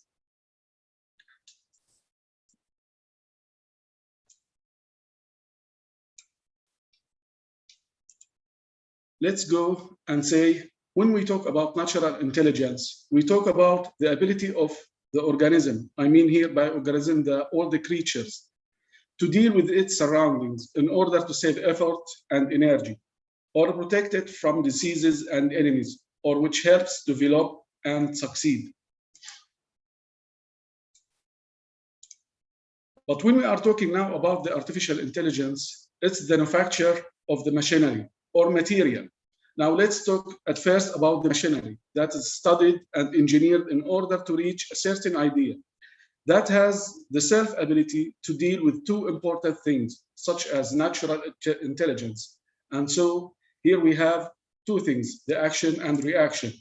Let's go and say, when we talk about natural intelligence, we talk about the ability of the organism. I mean here by organism, all the creatures, to deal with its surroundings in order to save effort and energy, or protect it from diseases and enemies, or which helps develop and succeed. But when we are talking now about the artificial intelligence, it's the manufacture of the machinery or material. Now let's talk at first about the machinery that is studied and engineered in order to reach a certain idea that has the self-ability to deal with two important things, such as natural intelligence. And so here we have two things, the action and reaction.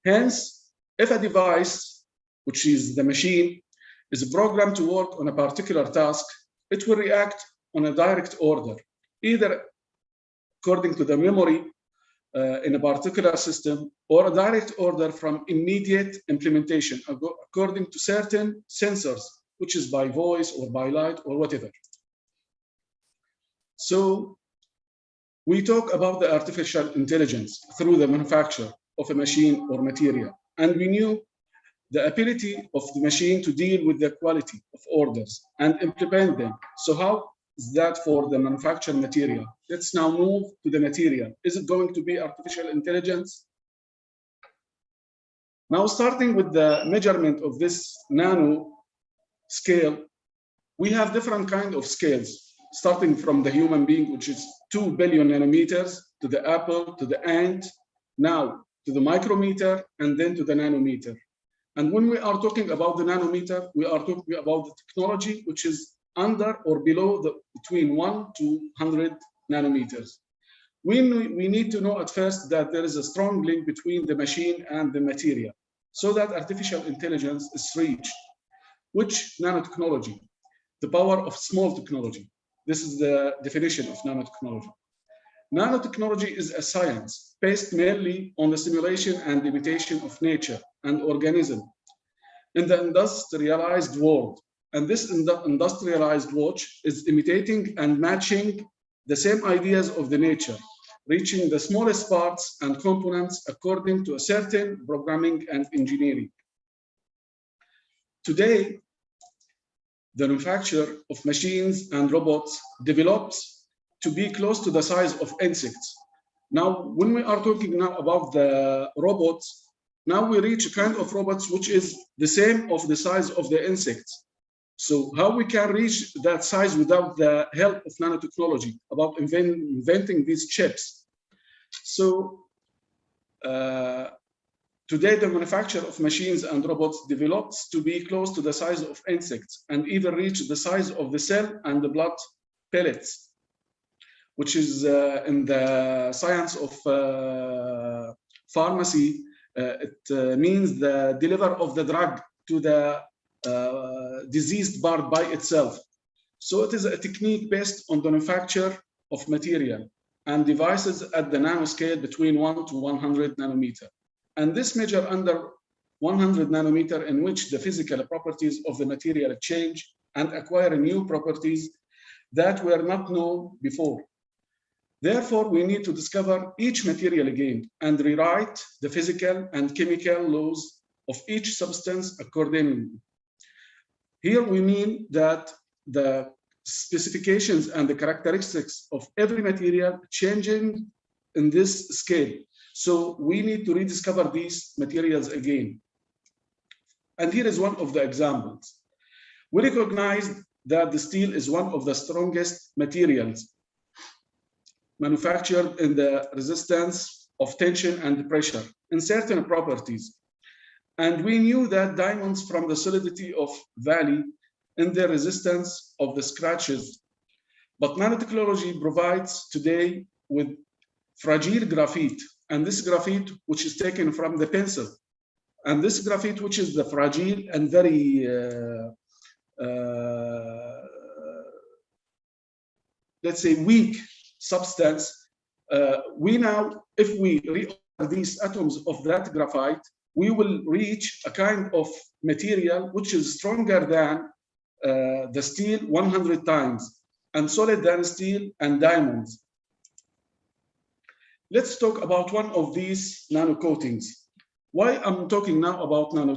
Hence, if a device, which is the machine, is programmed to work on a particular task, it will react on a direct order, either according to the memory in a particular system, or a direct order from immediate implementation according to certain sensors, which is by voice or by light or whatever. So we talk about the artificial intelligence through the manufacture of a machine or material. And we knew the ability of the machine to deal with the quality of orders and implement them. So how is that for the manufactured material? Let's now move to the material. Is it going to be artificial intelligence? Now, starting with the measurement of this nano scale, we have different kinds of scales, starting from the human being, which is 2 billion nanometers, to the apple, to the ant, now to the micrometer, and then to the nanometer. And when we are talking about the nanometer, we are talking about the technology which is under or below between 1 to 100 nanometers. We need to know at first that there is a strong link between the machine and the material, so that artificial intelligence is reached. Which nanotechnology? The power of small technology. This is the definition of nanotechnology. Nanotechnology is a science based mainly on the simulation and imitation of nature and organism in the industrialized world. And this industrialized world is imitating and matching the same ideas of the nature, reaching the smallest parts and components according to a certain programming and engineering. Today, the manufacture of machines and robots develops to be close to the size of insects, Now, when we are talking now about the robots, now we reach a kind of robots which is the same of the size of the insects. So how we can reach that size without the help of nanotechnology, about inventing these chips. So today, the manufacture of machines and robots develops to be close to the size of insects and even reach the size of the cell and the blood pellets, which is in the science of pharmacy, it means the delivery of the drug to the diseased part by itself. So it is a technique based on the manufacture of material and devices at the nanoscale between 1 to 100 nanometer. And this measure under 100 nanometer in which the physical properties of the material change and acquire new properties that were not known before. Therefore, we need to discover each material again and rewrite the physical and chemical laws of each substance accordingly. Here we mean that the specifications and the characteristics of every material changing in this scale. So we need to rediscover these materials again. And here is one of the examples. We recognize that the steel is one of the strongest materials manufactured in the resistance of tension and pressure in certain properties. And we knew that diamonds from the solidity of valley in their resistance of the scratches. But nanotechnology provides today with fragile graphite, and this graphite which is taken from the pencil, and this graphite which is the fragile and very let's say weak substance, we now, if we reorder these atoms of that graphite, we will reach a kind of material which is stronger than the steel 100 times and solid than steel and diamonds. Let's talk about one of these nano coatings. Why I'm talking now about nano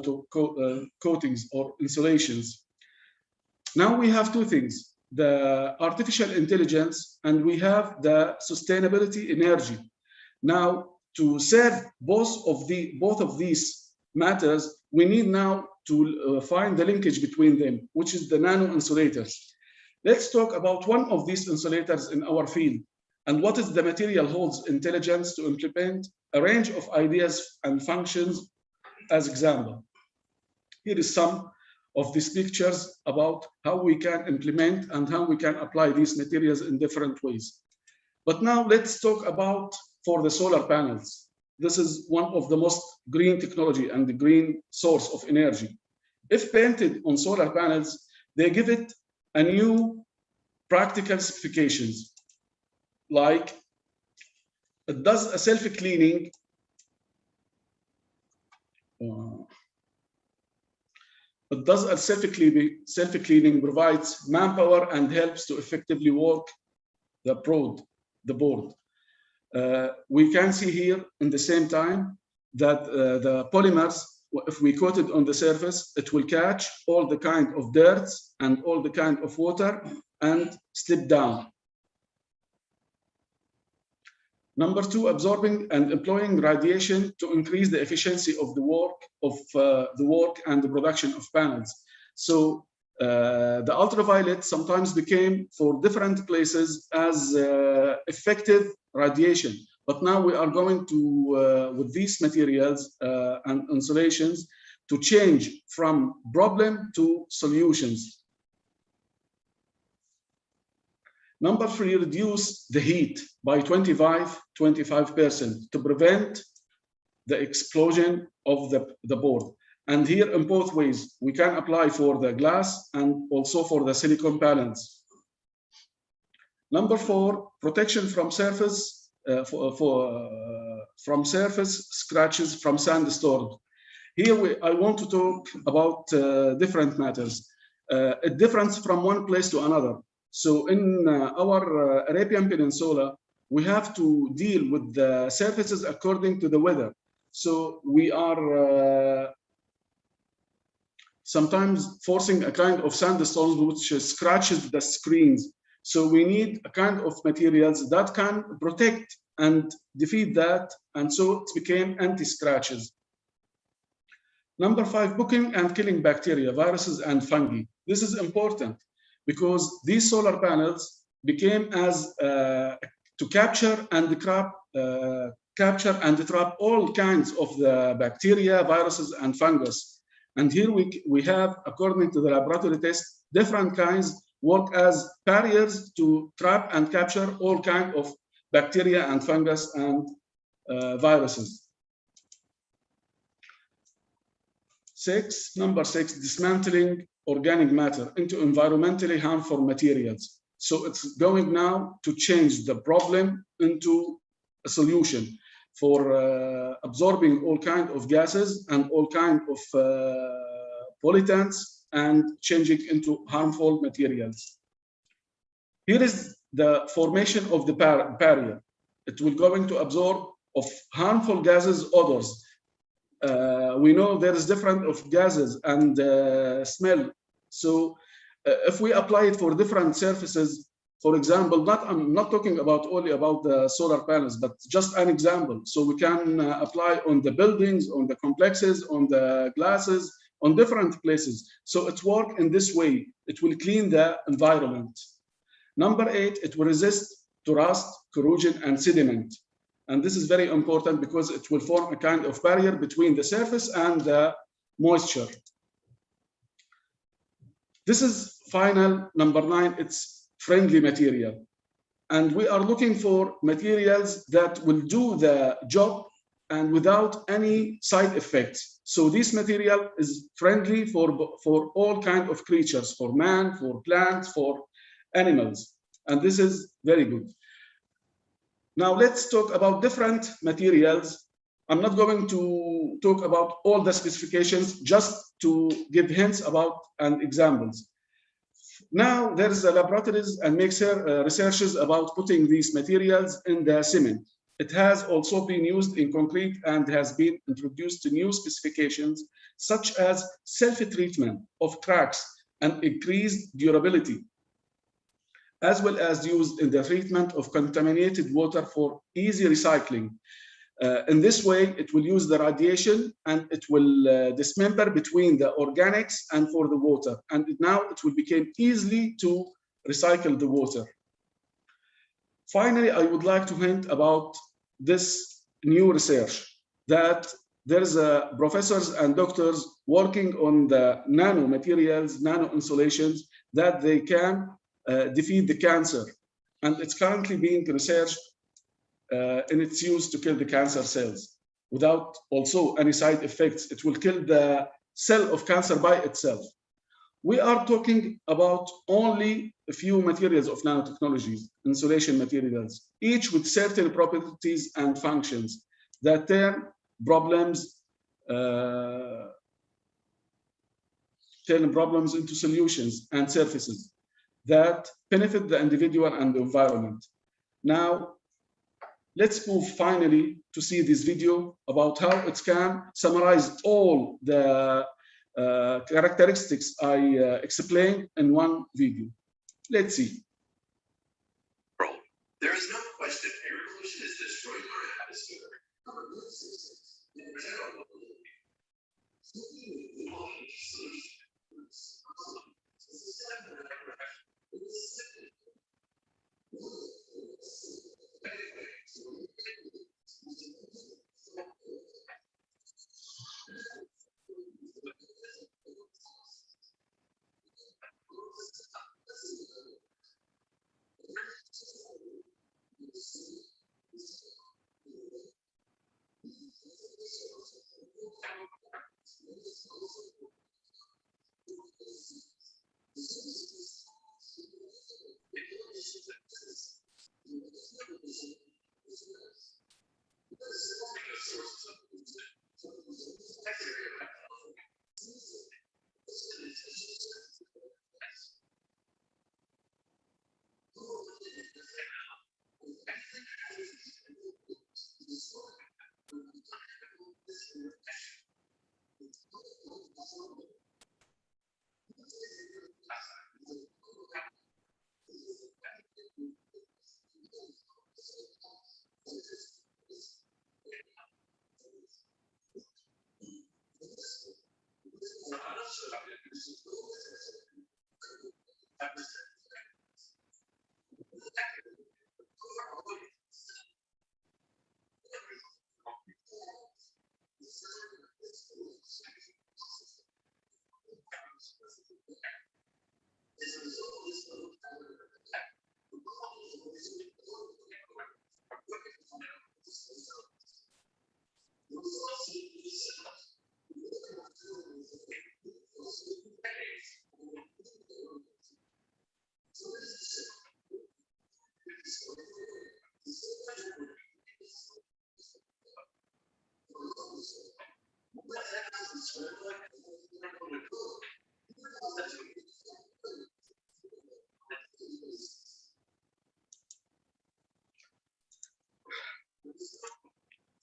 coatings or insulations? Now we have two things, the artificial intelligence and we have the sustainability energy. Now, to serve both of these matters, we need now to find the linkage between them, which is the nano insulators. Let's talk about one of these insulators in our field and what is the material holds intelligence to implement a range of ideas and functions as example. Here is some of these pictures about how we can implement and how we can apply these materials in different ways. But now let's talk about for the solar panels. This is one of the most green technology and the green source of energy. If painted on solar panels, they give it a new practical specifications, like it does a self-cleaning. It does a self-cleaning, provides manpower and helps to effectively work the board. We can see here in the same time that the polymers, if we coat it on the surface, it will catch all the kind of dirt and all the kind of water and slip down. Number two, absorbing and employing radiation to increase the efficiency of the work and the production of panels. So the ultraviolet sometimes became for different places as effective radiation. But now we are going to, with these materials and insulations, to change from problem to solutions. Number three, reduce the heat by 25% to prevent the explosion of the board. And here in both ways, we can apply for the glass and also for the silicon panels. Number four, protection from surface scratches from sandstorm. Here I want to talk about different matters. A difference from one place to another. So in our Arabian Peninsula, we have to deal with the surfaces according to the weather. So we are sometimes forcing a kind of sandstorms which scratches the screens. So we need a kind of materials that can protect and defeat that, and so it became anti-scratches. Number 5, booking and killing bacteria, viruses, and fungi. This is important because these solar panels became as to capture and trap all kinds of the bacteria, viruses, and fungus. And here we have, according to the laboratory test, different kinds work as barriers to trap and capture all kinds of bacteria and fungus and viruses. Number 6, dismantling organic matter into environmentally harmful materials. So it's going now to change the problem into a solution for absorbing all kinds of gases and all kinds of pollutants and changing into harmful materials. Here is the formation of the barrier. It will going to absorb of harmful gases, odors. We know there is different of gases and smell. So if we apply it for different surfaces, for example, I'm not talking about only about the solar panels, but just an example. So we can apply on the buildings, on the complexes, on the glasses, on different places. So it works in this way. It will clean the environment. Number 8, it will resist to rust, corrosion, and sediment. And this is very important because it will form a kind of barrier between the surface and the moisture. This is final, number 9, it's friendly material. And we are looking for materials that will do the job and without any side effects. So this material is friendly for all kinds of creatures, for man, for plants, for animals. And this is very good. Now let's talk about different materials. I'm not going to talk about all the specifications, just to give hints about and examples. Now there's laboratories and makes researches about putting these materials in the cement. It has also been used in concrete and has been introduced to new specifications, such as self-treatment of cracks and increased durability, as well as used in the treatment of contaminated water for easy recycling. In this way, it will use the radiation and it will dismember between the organics and for the water. And now it will become easily to recycle the water. Finally, I would like to hint about this new research that there's professors and doctors working on the nano materials, nano insulations that they can defeat the cancer. And it's currently being researched in its use to kill the cancer cells without also any side effects. It will kill the cell of cancer by itself. We are talking about only a few materials of nanotechnologies, insulation materials, each with certain properties and functions that turn problems into solutions and surfaces that benefit the individual and the environment. Now, let's move finally to see this video about how it can summarize all the characteristics I explained in one video. Let's see. There is no question air pollution is destroying our atmosphere, our root systems, and general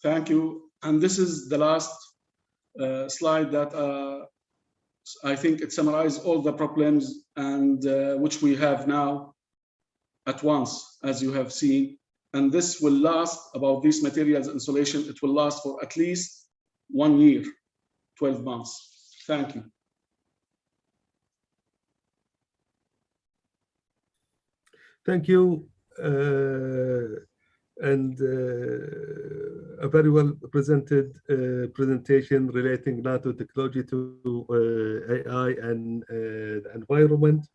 Thank you. And this is the last slide that I think it summarizes all the problems and which we have now at once, as you have seen. And this will last, about these materials installation, it will last for at least 1 year, 12 months. Thank you. Thank you. And a very well presented presentation relating NATO technology to AI and the environment.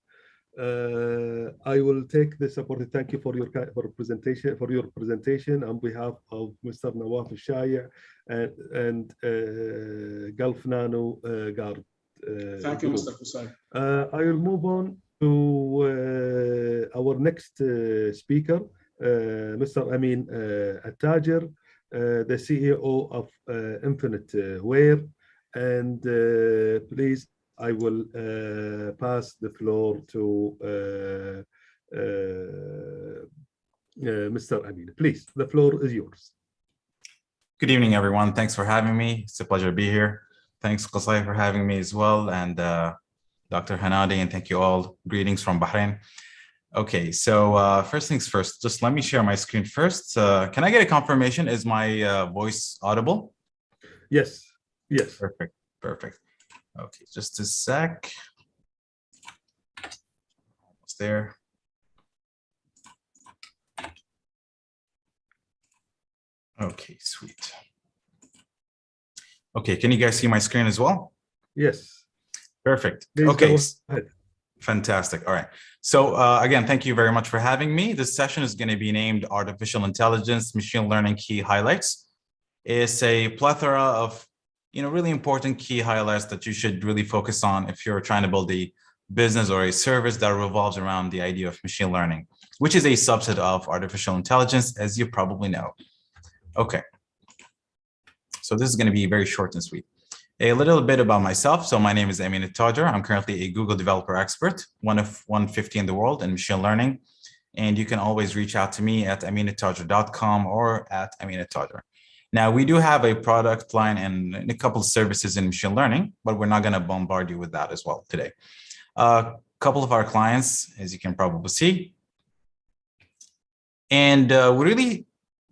I will take this opportunity. Thank you for your presentation on behalf of Mr. Nawaf Al-Shaya and Gulf Nano Guard. Thank you, Mr. Kusai. I will move on to our next speaker, Mr. Amin Al-Tajer, the CEO of Infinite Ware. And please, I will pass the floor to Mr. Amin. Please, the floor is yours. Good evening, everyone. Thanks for having me. It's a pleasure to be here. Thanks, Qasai, for having me as well, and Dr. Hanadi, and thank you all. Greetings from Bahrain. Okay, so first things first, just let me share my screen first. Can I get a confirmation? Is my voice audible? Yes, yes. Perfect, perfect. Okay, just a sec. Almost there. Okay, sweet. Okay, can you guys see my screen as well? Yes. Perfect. Please okay. Go ahead. Fantastic. All right. So again, thank you very much for having me. This session is going to be named Artificial Intelligence, Machine Learning Key Highlights. It's a plethora of really important key highlights that you should really focus on if you're trying to build a business or a service that revolves around the idea of machine learning, which is a subset of artificial intelligence, as you probably know. Okay. So this is going to be very short and sweet. A little bit about myself. So my name is Amin Al-Tajer. I'm currently a Google developer expert, one of 150 in the world in machine learning. And you can always reach out to me at aminaltajer.com or at Amin Al-Tajer. Now, we do have a product line and a couple of services in machine learning, but we're not going to bombard you with that as well today. A couple of our clients, as you can probably see. And we really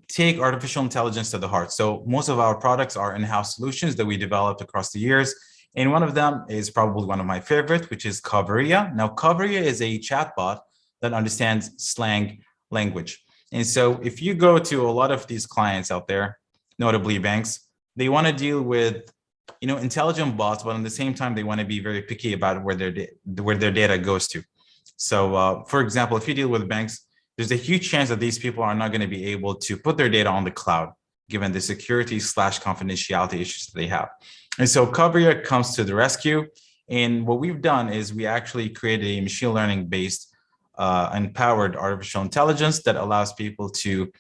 take artificial intelligence to the heart. So most of our products are in-house solutions that we developed across the years. And one of them is probably one of my favorite, which is Coveria. Now, Coveria is a chatbot that understands slang language. And so if you go to a lot of these clients out there, notably banks, they want to deal with intelligent bots, but at the same time, they want to be very picky about where their data goes to. So for example, if you deal with banks, there's a huge chance that these people are not going to be able to put their data on the cloud, given the security/confidentiality issues that they have. And so Coveria comes to the rescue. And what we've done is we actually created a machine learning based empowered artificial intelligence that allows people to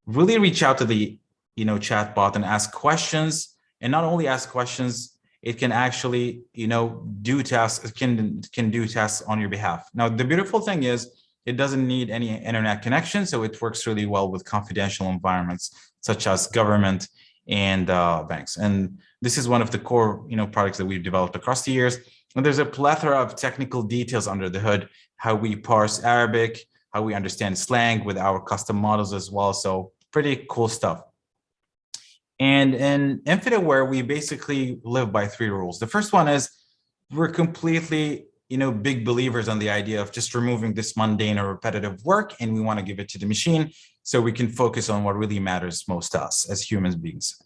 really reach out to the chatbot and ask questions. And not only ask questions, it can actually do tasks. It can do tasks on your behalf. Now, the beautiful thing is, it doesn't need any internet connection, so it works really well with confidential environments such as government and banks. And this is one of the core products that we've developed across the years. And there's a plethora of technical details under the hood, how we parse Arabic, how we understand slang with our custom models as well. So pretty cool stuff. And in Infinite Ware, we basically live by 3 rules. The first one is we're completely big believers on the idea of just removing this mundane or repetitive work, and we want to give it to the machine so we can focus on what really matters most to us as human beings.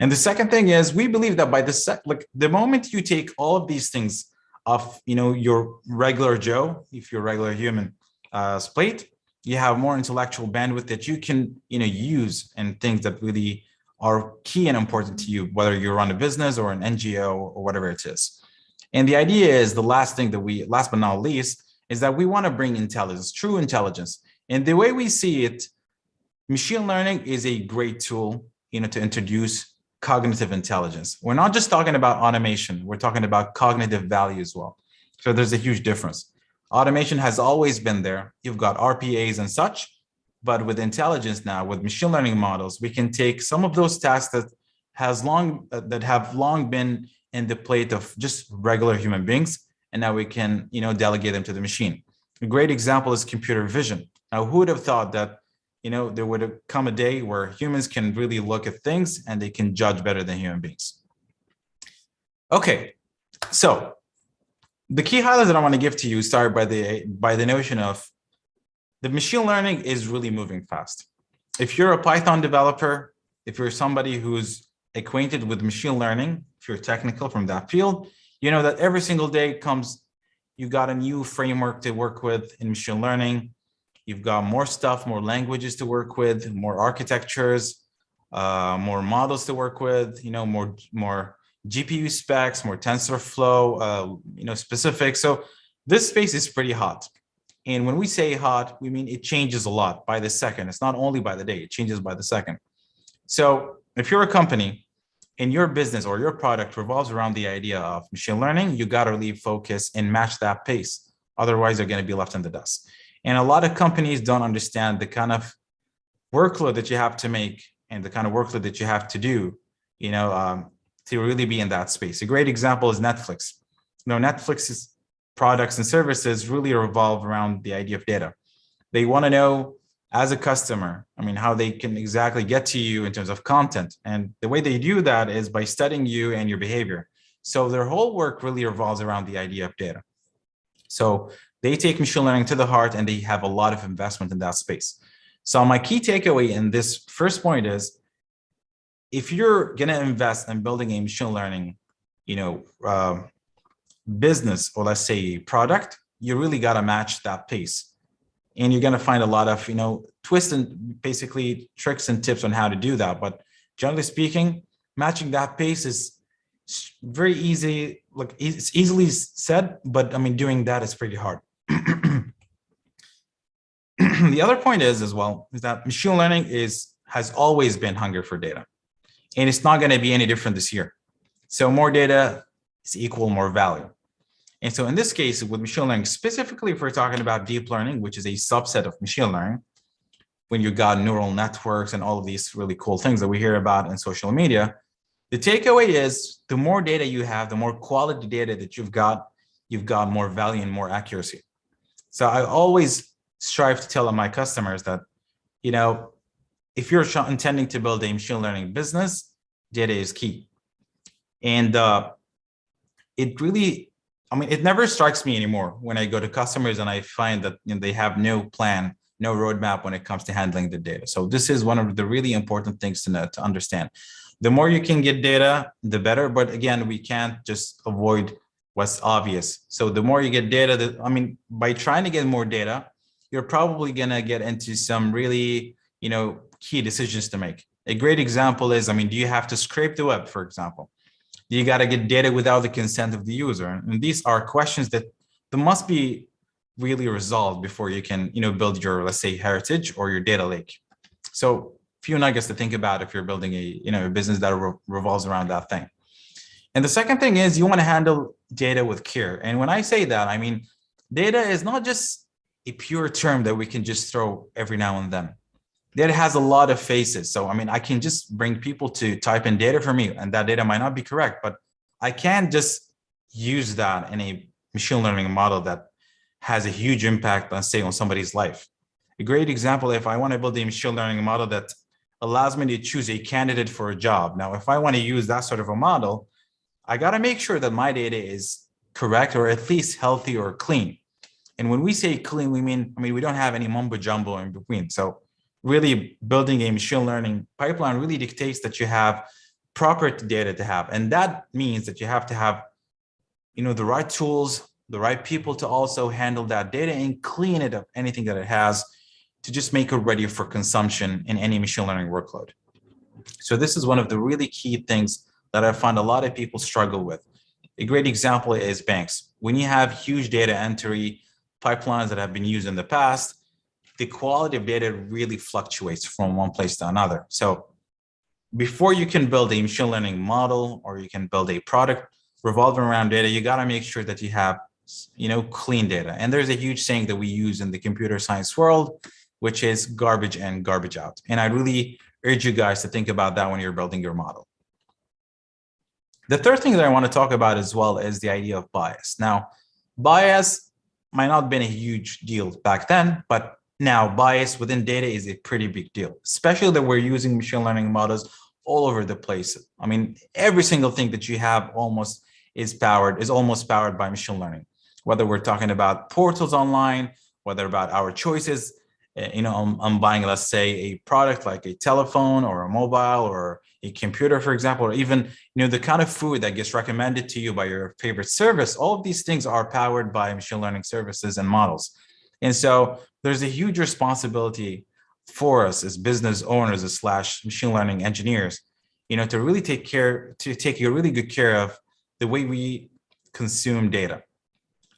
And the second thing is we believe that by the moment you take all of these things of, your regular Joe, if you're a regular human plate. You have more intellectual bandwidth that you can, use in things that really are key and important to you, whether you run a business or an NGO or whatever it is. And the idea is last but not least, is that we want to bring intelligence, true intelligence. And the way we see it, machine learning is a great tool, to introduce cognitive intelligence. We're not just talking about automation, we're talking about cognitive value as well. So there's a huge difference. Automation has always been there. You've got RPAs and such, but with intelligence now, with machine learning models, we can take some of those tasks that have long been in the plate of just regular human beings, and now we can, delegate them to the machine. A great example is computer vision. Now, who would have thought that, there would have come a day where humans can really look at things and they can judge better than human beings. Okay, so the key highlights that I want to give to you start by the notion of the machine learning is really moving fast. If you're a Python developer, if you're somebody who's acquainted with machine learning, if you're technical from that field, you know that every single day comes, you got a new framework to work with in machine learning. You've got more stuff, more languages to work with, more architectures, more models to work with, more GPU specs, more TensorFlow, specifics. So this space is pretty hot. And when we say hot, we mean it changes a lot by the second. It's not only by the day, it changes by the second. So if you're a company and your business or your product revolves around the idea of machine learning, you got to really focus and match that pace. Otherwise, you're going to be left in the dust. And a lot of companies don't understand the kind of workload that you have to make and the kind of workload that you have to do, to really be in that space. A great example is Netflix. Netflix's products and services really revolve around the idea of data. They want to know, as a customer, how they can exactly get to you in terms of content. And the way they do that is by studying you and your behavior. So their whole work really revolves around the idea of data. So they take machine learning to the heart and they have a lot of investment in that space. So my key takeaway in this first point is, if you're going to invest in building a machine learning, business, or let's say product, you really got to match that pace. And you're going to find a lot of, twists and basically tricks and tips on how to do that. But generally speaking, matching that pace is very easy. Like, it's easily said, but doing that is pretty hard. The other point is that machine learning has always been hungry for data, and it's not going to be any different this year. So more data is equal more value. And so in this case, with machine learning, specifically if we're talking about deep learning, which is a subset of machine learning, when you got neural networks and all of these really cool things that we hear about in social media, the takeaway is the more data you have, the more quality data that you've got more value and more accuracy. So I always strive to tell my customers that, if you're intending to build a machine learning business, data is key. And it really, it never strikes me anymore when I go to customers and I find that they have no plan, no roadmap when it comes to handling the data. So this is one of the really important things to understand. The more you can get data, the better. But again, we can't just avoid what's obvious. So the more you get data, by trying to get more data, you're probably going to get into some really, key decisions to make. A great example is, do you have to scrape the web, for example? You got to get data without the consent of the user. And these are questions that must be really resolved before you can, build your, let's say, heritage or your data lake. So few nuggets to think about if you're building a business that revolves around that thing. And the second thing is, you want to handle data with care. And when I say that, data is not just a pure term that we can just throw every now and then. Data has a lot of faces. So, I can just bring people to type in data for me, and that data might not be correct, but I can just use that in a machine learning model that has a huge impact, let's say, on somebody's life. A great example, if I want to build a machine learning model that allows me to choose a candidate for a job. Now, if I want to use that sort of a model, I got to make sure that my data is correct, or at least healthy or clean. And when we say clean, we mean, we don't have any mumbo jumbo in between. So really building a machine learning pipeline really dictates that you have proper data to have. And that means that you have to have the right tools, the right people to also handle that data and clean it up, anything that it has, to just make it ready for consumption in any machine learning workload. So this is one of the really key things that I find a lot of people struggle with. A great example is banks. When you have huge data entry pipelines that have been used in the past, the quality of data really fluctuates from one place to another. So before you can build a machine learning model or you can build a product revolving around data, you got to make sure that you have, clean data. And there's a huge saying that we use in the computer science world, which is garbage in, garbage out. And I really urge you guys to think about that when you're building your model. The third thing that I want to talk about as well is the idea of bias. Now, bias might not have been a huge deal back then, but now bias within data is a pretty big deal, especially that we're using machine learning models all over the place. I mean, every single thing that you have almost is almost powered by machine learning, whether we're talking about portals online, whether about our choices. I'm buying, let's say, a product like a telephone or a mobile or a computer, for example, or even, the kind of food that gets recommended to you by your favorite service. All of these things are powered by machine learning services and models. And so there's a huge responsibility for us as business owners / machine learning engineers, to really take a really good care of the way we consume data.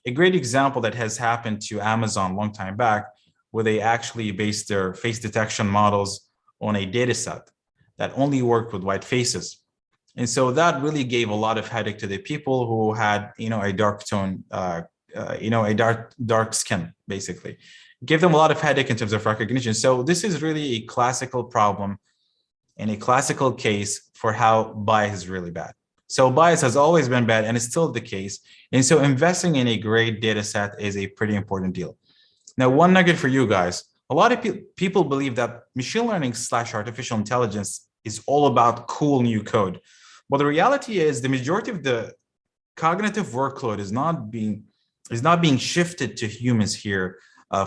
A great example that has happened to Amazon a long time back, where they actually based their face detection models on a data set that only worked with white faces. And so that really gave a lot of headache to the people who had, a dark tone, a dark skin, basically. Gave them a lot of headache in terms of recognition. So this is really a classical problem and a classical case for how bias is really bad. So bias has always been bad and it's still the case. And so investing in a great data set is a pretty important deal. Now, one nugget for you guys. A lot of people believe that machine learning / artificial intelligence is all about cool new code. Well, the reality is the majority of the cognitive workload is not being shifted to humans here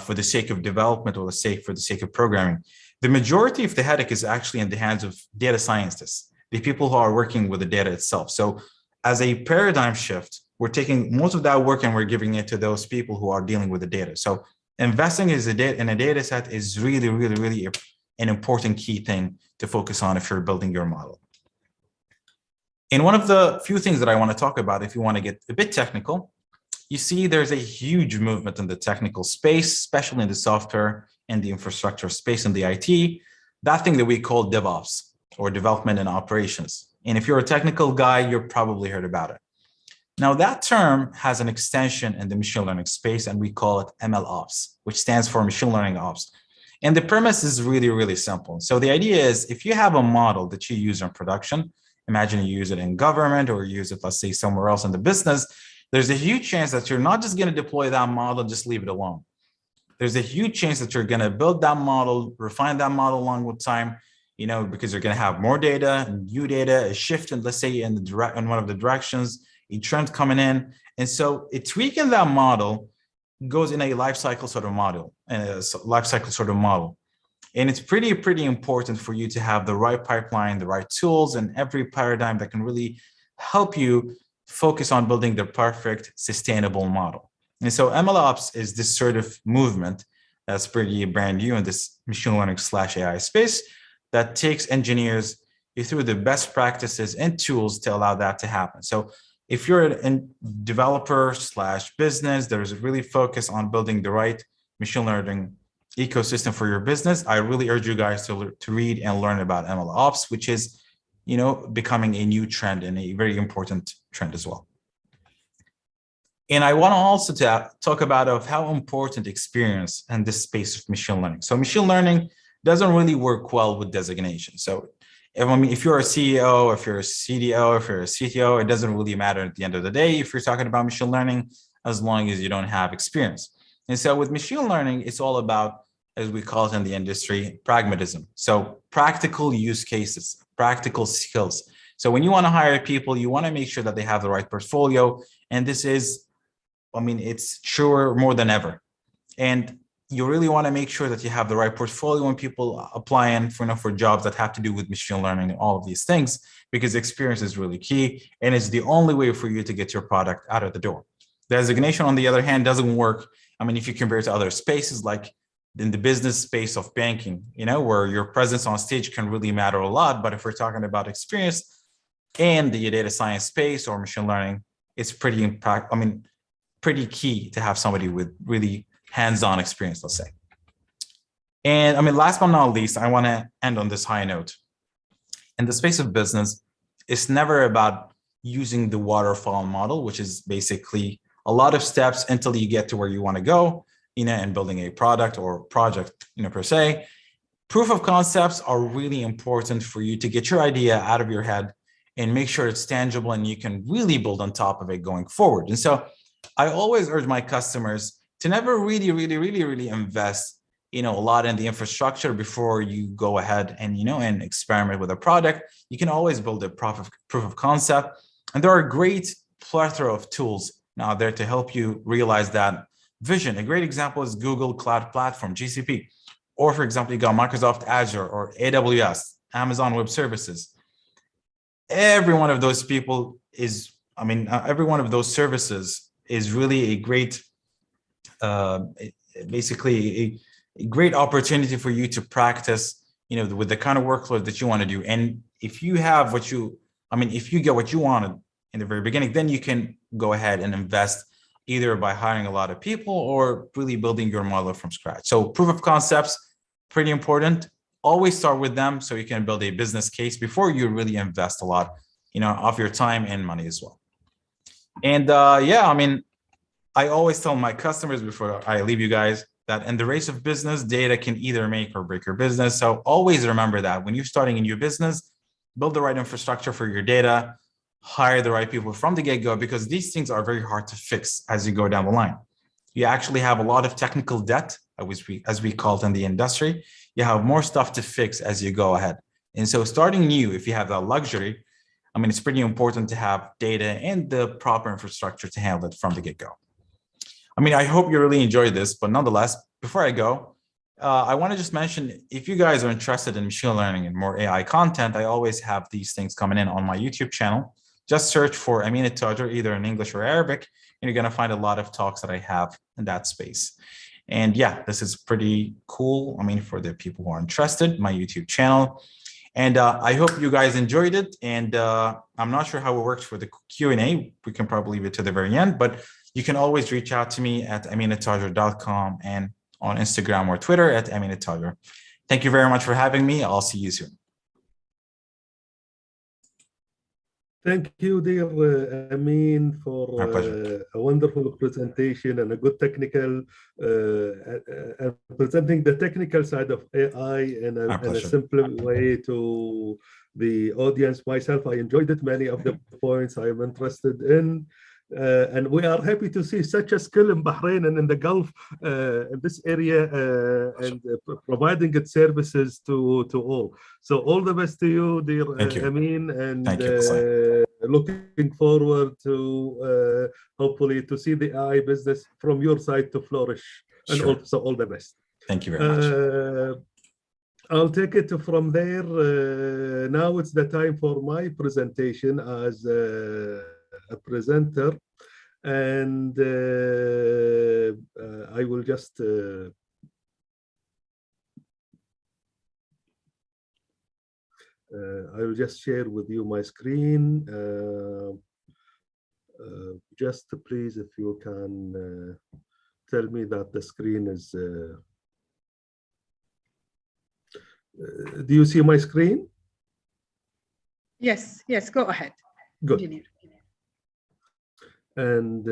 for the sake of development or for the sake of programming. The majority of the headache is actually in the hands of data scientists, the people who are working with the data itself. So as a paradigm shift, we're taking most of that work and we're giving it to those people who are dealing with the data. So investing in a data set is really, really, really an important key thing to focus on if you're building your model. And one of the few things that I want to talk about, if you want to get a bit technical, you see there's a huge movement in the technical space, especially in the software and the infrastructure space and the IT, that thing that we call DevOps or development and operations. And if you're a technical guy, you've probably heard about it. Now that term has an extension in the machine learning space and we call it MLOps, which stands for machine learning ops. And the premise is really, really simple. So the idea is if you have a model that you use in production, imagine you use it in government or use it, let's say, somewhere else in the business, there's a huge chance that you're not just going to deploy that model and just leave it alone. There's a huge chance that you're going to build that model, refine that model along with time, because you're going to have more data, new data, a shift in, let's say, in one of the directions, a trend coming in. And so a tweak in that model goes in a lifecycle sort of model, And it's pretty important for you to have the right pipeline, the right tools, and every paradigm that can really help you focus on building the perfect sustainable model. And so MLOps is this sort of movement that's pretty brand new in this machine learning / AI space that takes engineers through the best practices and tools to allow that to happen. So if you're a developer / business, there's a really focus on building the right machine learning ecosystem for your business, I really urge you guys to read and learn about MLOps, which is, becoming a new trend and a very important trend as well. And I want to also talk about how important experience in this space of machine learning. So machine learning doesn't really work well with designation. So if you're a CEO, if you're a CDO, if you're a CTO, it doesn't really matter at the end of the day if you're talking about machine learning, as long as you don't have experience. And so with machine learning, it's all about, as we call it in the industry, pragmatism. So practical use cases, practical skills. So when you want to hire people, you want to make sure that they have the right portfolio. And this is, it's truer more than ever. And you really want to make sure that you have the right portfolio when people applying for jobs that have to do with machine learning and all of these things, because experience is really key, and it's the only way for you to get your product out of the door. Designation, on the other hand, doesn't work. I mean, if you compare it to other spaces, like in the business space of banking, where your presence on stage can really matter a lot. But if we're talking about experience in the data science space or machine learning, it's pretty key to have somebody with really hands-on experience, let's say. And I mean, last but not least, I want to end on this high note. In the space of business, it's never about using the waterfall model, which is basically a lot of steps until you get to where you want to go, and building a product or project, per se. Proof of concepts are really important for you to get your idea out of your head and make sure it's tangible and you can really build on top of it going forward. And so I always urge my customers to never really invest, a lot in the infrastructure before you go ahead and, and experiment with a product. You can always build a proof of concept. And there are a great plethora of tools now there to help you realize that vision. A great example is Google Cloud Platform, GCP. Or for example, you got Microsoft Azure or AWS, Amazon Web Services. Every one of those people is, every one of those services is really a great, basically a great opportunity for you to practice, with the kind of workload that you want to do. And if you have if you get what you wanted in the very beginning, then you can go ahead and invest either by hiring a lot of people or really building your model from scratch. So proof of concepts, pretty important. Always start with them so you can build a business case before you really invest a lot, of your time and money as well. And I always tell my customers before I leave you guys that in the race of business, data can either make or break your business. So always remember that when you're starting a new business, build the right infrastructure for your data, hire the right people from the get-go, because these things are very hard to fix as you go down the line. You actually have a lot of technical debt, as we call it in the industry. You have more stuff to fix as you go ahead. And so starting new, if you have that luxury, it's pretty important to have data and the proper infrastructure to handle it from the get-go. I hope you really enjoyed this, but nonetheless, before I go, I want to just mention, if you guys are interested in machine learning and more AI content, I always have these things coming in on my YouTube channel. Just search for Amin Al-Tajer, either in English or Arabic, and you're going to find a lot of talks that I have in that space. And yeah, this is pretty cool. For the people who are interested, my YouTube channel. And I hope you guys enjoyed it. And I'm not sure how it works for the Q&A. We can probably leave it to the very end, but you can always reach out to me at aminaltajer.com and on Instagram or Twitter at Amin Al-Tajer. Thank you very much for having me. I'll see you soon. Thank you, dear Amin, for a wonderful presentation and a good technical, presenting the technical side of AI in a simple way to the audience. Myself, I enjoyed it. Many of the points I am interested in. And we are happy to see such a skill in Bahrain and in the Gulf, in this area, and providing its services to all. So all the best to you, dear Amin, and looking forward to hopefully to see the AI business from your side to flourish. And also all the best. Thank you very much. I'll take it from there. Now it's the time for my presentation as a presenter, and I will just share with you my screen. Just please, if you can tell me that the screen is. Do you see my screen? Yes, go ahead. Good. Engineer. And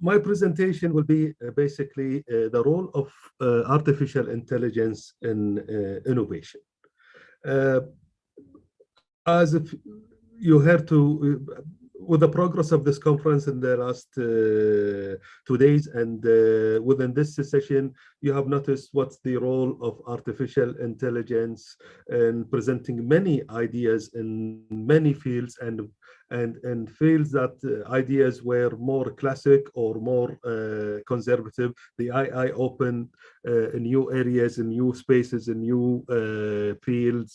my presentation will be basically the role of artificial intelligence in innovation. As if you heard with the progress of this conference in the last 2 days, and within this session, you have noticed what's the role of artificial intelligence in presenting many ideas in many fields, and fields that ideas were more classic or more conservative. The AI opened new areas, in new spaces, in new fields,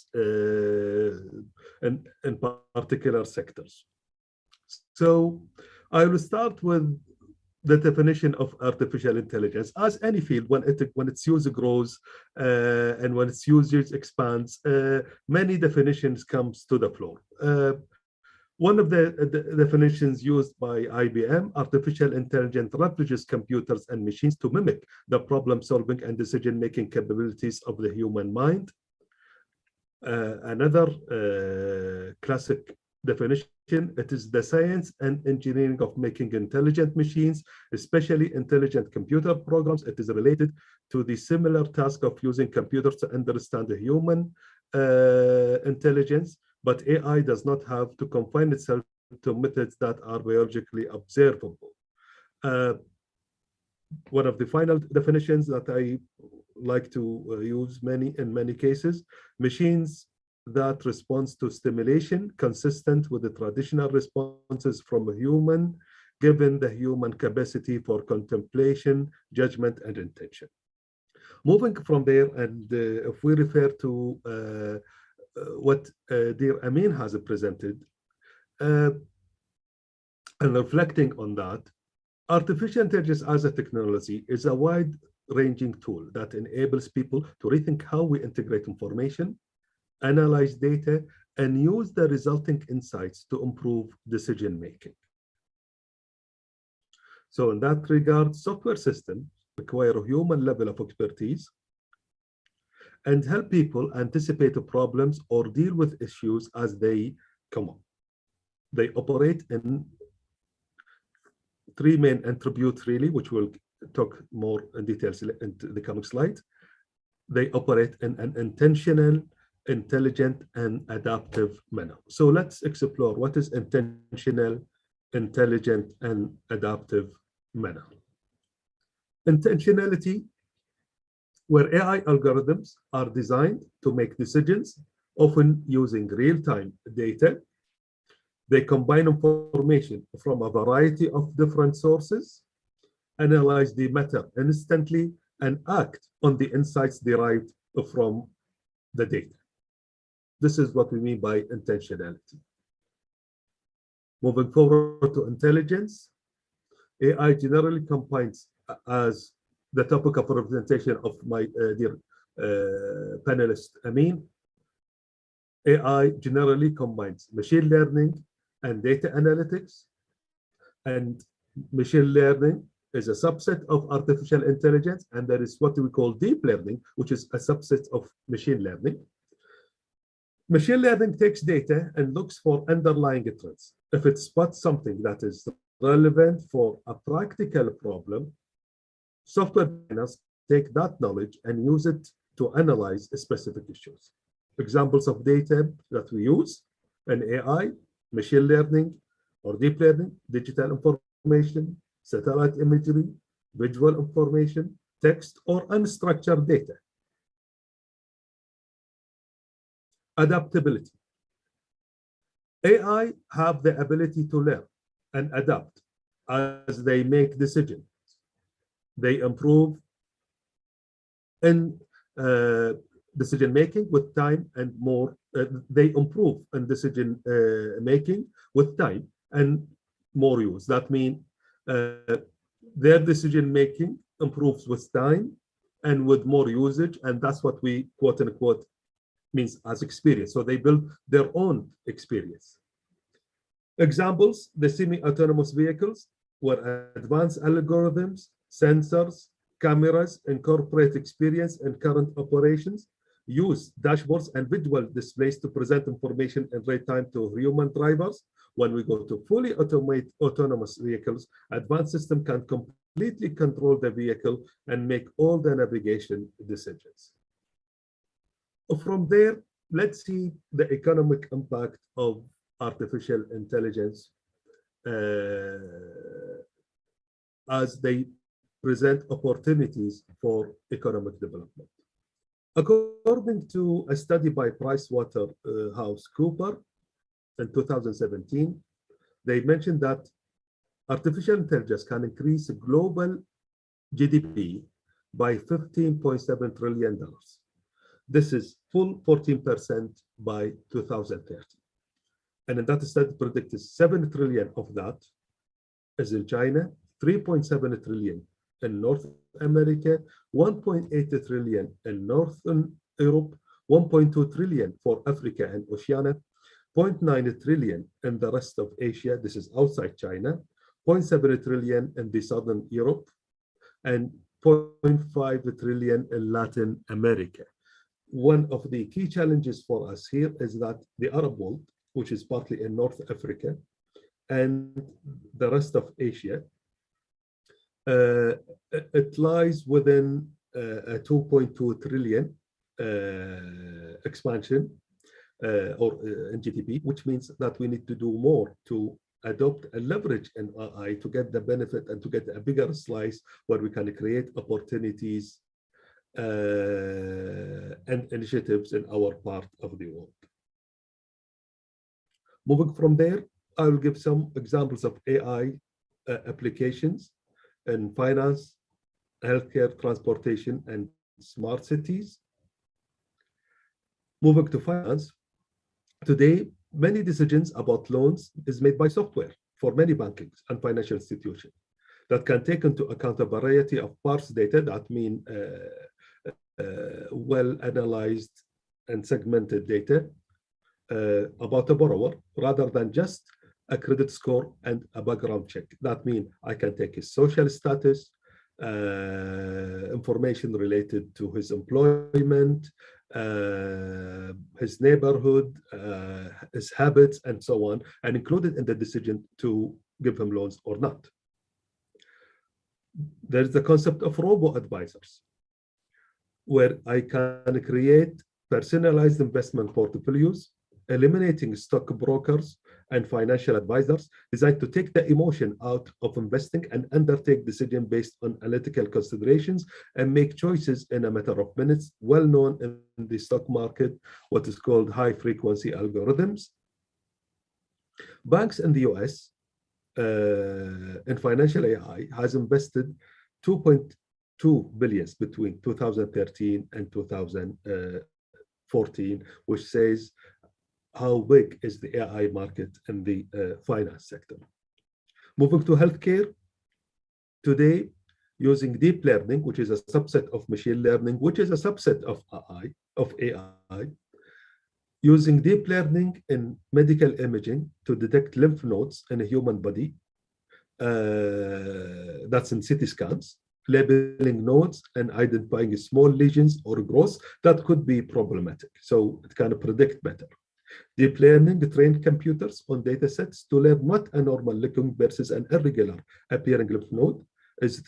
in particular sectors. So I will start with the definition of artificial intelligence. As any field, when its use grows and when its usage expands, many definitions comes to the floor. One of the definitions used by IBM, artificial intelligence leverages computers and machines to mimic the problem-solving and decision-making capabilities of the human mind. Another classic definition, it is the science and engineering of making intelligent machines, especially intelligent computer programs. It is related to the similar task of using computers to understand the human intelligence, but AI does not have to confine itself to methods that are biologically observable. One of the final definitions that I like to use in many cases, machines that responds to stimulation consistent with the traditional responses from a human, given the human capacity for contemplation, judgment, and intention. Moving from there, and if we refer to what dear Amin has presented, and reflecting on that, artificial intelligence as a technology is a wide-ranging tool that enables people to rethink how we integrate information, analyze data, and use the resulting insights to improve decision-making. So in that regard, software systems require a human level of expertise and help people anticipate problems or deal with issues as they come up. They operate in three main attributes, really, which we'll talk more in details in the coming slide. They operate in an intentional, intelligent, and adaptive manner. So let's explore what is intentional, intelligent, and adaptive manner. Intentionality, where AI algorithms are designed to make decisions, often using real-time data. They combine information from a variety of different sources, analyze the matter instantly, and act on the insights derived from the data. This is what we mean by intentionality. Moving forward to intelligence, AI generally combines, as the topic of representation of my dear panelist Amin, AI generally combines machine learning and data analytics, and machine learning is a subset of artificial intelligence, and there is what we call deep learning, which is a subset of machine learning. Machine learning takes data and looks for underlying trends. If it spots something that is relevant for a practical problem, software designers take that knowledge and use it to analyze specific issues. Examples of data that we use in AI, machine learning or deep learning, digital information, satellite imagery, visual information, text, or unstructured data. Adaptability. AI have the ability to learn and adapt as they make decisions. They improve in decision making with time and more. They improve in decision making with time and more use. That means their decision making improves with time and with more usage, and that's what we quote unquote means as experience. So they build their own experience. Examples: the semi-autonomous vehicles, where advanced algorithms, sensors, cameras incorporate experience in current operations, use dashboards and visual displays to present information in real time to human drivers. When we go to fully autonomous vehicles, advanced system can completely control the vehicle and make all the navigation decisions. From there, let's see the economic impact of artificial intelligence as they present opportunities for economic development. According to a study by PricewaterhouseCoopers in 2017, they mentioned that artificial intelligence can increase global GDP by $15.7 trillion. This is full 14% by 2030. And in that study predicted 7 trillion of that is in China, 3.7 trillion in North America, 1.8 trillion in Northern Europe, 1.2 trillion for Africa and Oceania, 0.9 trillion in the rest of Asia, this is outside China, 0.7 trillion in the Southern Europe, and 0.5 trillion in Latin America. One of the key challenges for us here is that the Arab world, which is partly in North Africa, and the rest of Asia, it lies within a 2.2 trillion expansion or in GDP, which means that we need to do more to adopt and leverage an AI to get the benefit and to get a bigger slice where we can create opportunities and initiatives in our part of the world. Moving from there, I will give some examples of AI applications in finance, healthcare, transportation, and smart cities. Moving to finance, today, many decisions about loans is made by software for many banking and financial institutions that can take into account a variety of parse data that mean well-analyzed and segmented data about a borrower rather than just a credit score and a background check. That means I can take his social status, information related to his employment, his neighborhood, his habits, and so on, and include it in the decision to give him loans or not. There's the concept of robo-advisors, where I can create personalized investment portfolios, eliminating stockbrokers and financial advisors designed to take the emotion out of investing and undertake decisions based on analytical considerations and make choices in a matter of minutes, well known in the stock market, what is called high frequency algorithms. Banks in the US in financial AI has invested 2.2 billion between 2013 and 2014, which says how big is the AI market in the finance sector. Moving to healthcare, today, using deep learning, which is a subset of machine learning, which is a subset of AI, using deep learning in medical imaging to detect lymph nodes in a human body, that's in CT scans, labeling nodes and identifying small lesions or growths that could be problematic. So it can predict better. Deep learning trained computers on data sets to learn what a normal looking versus an irregular appearing lymph node is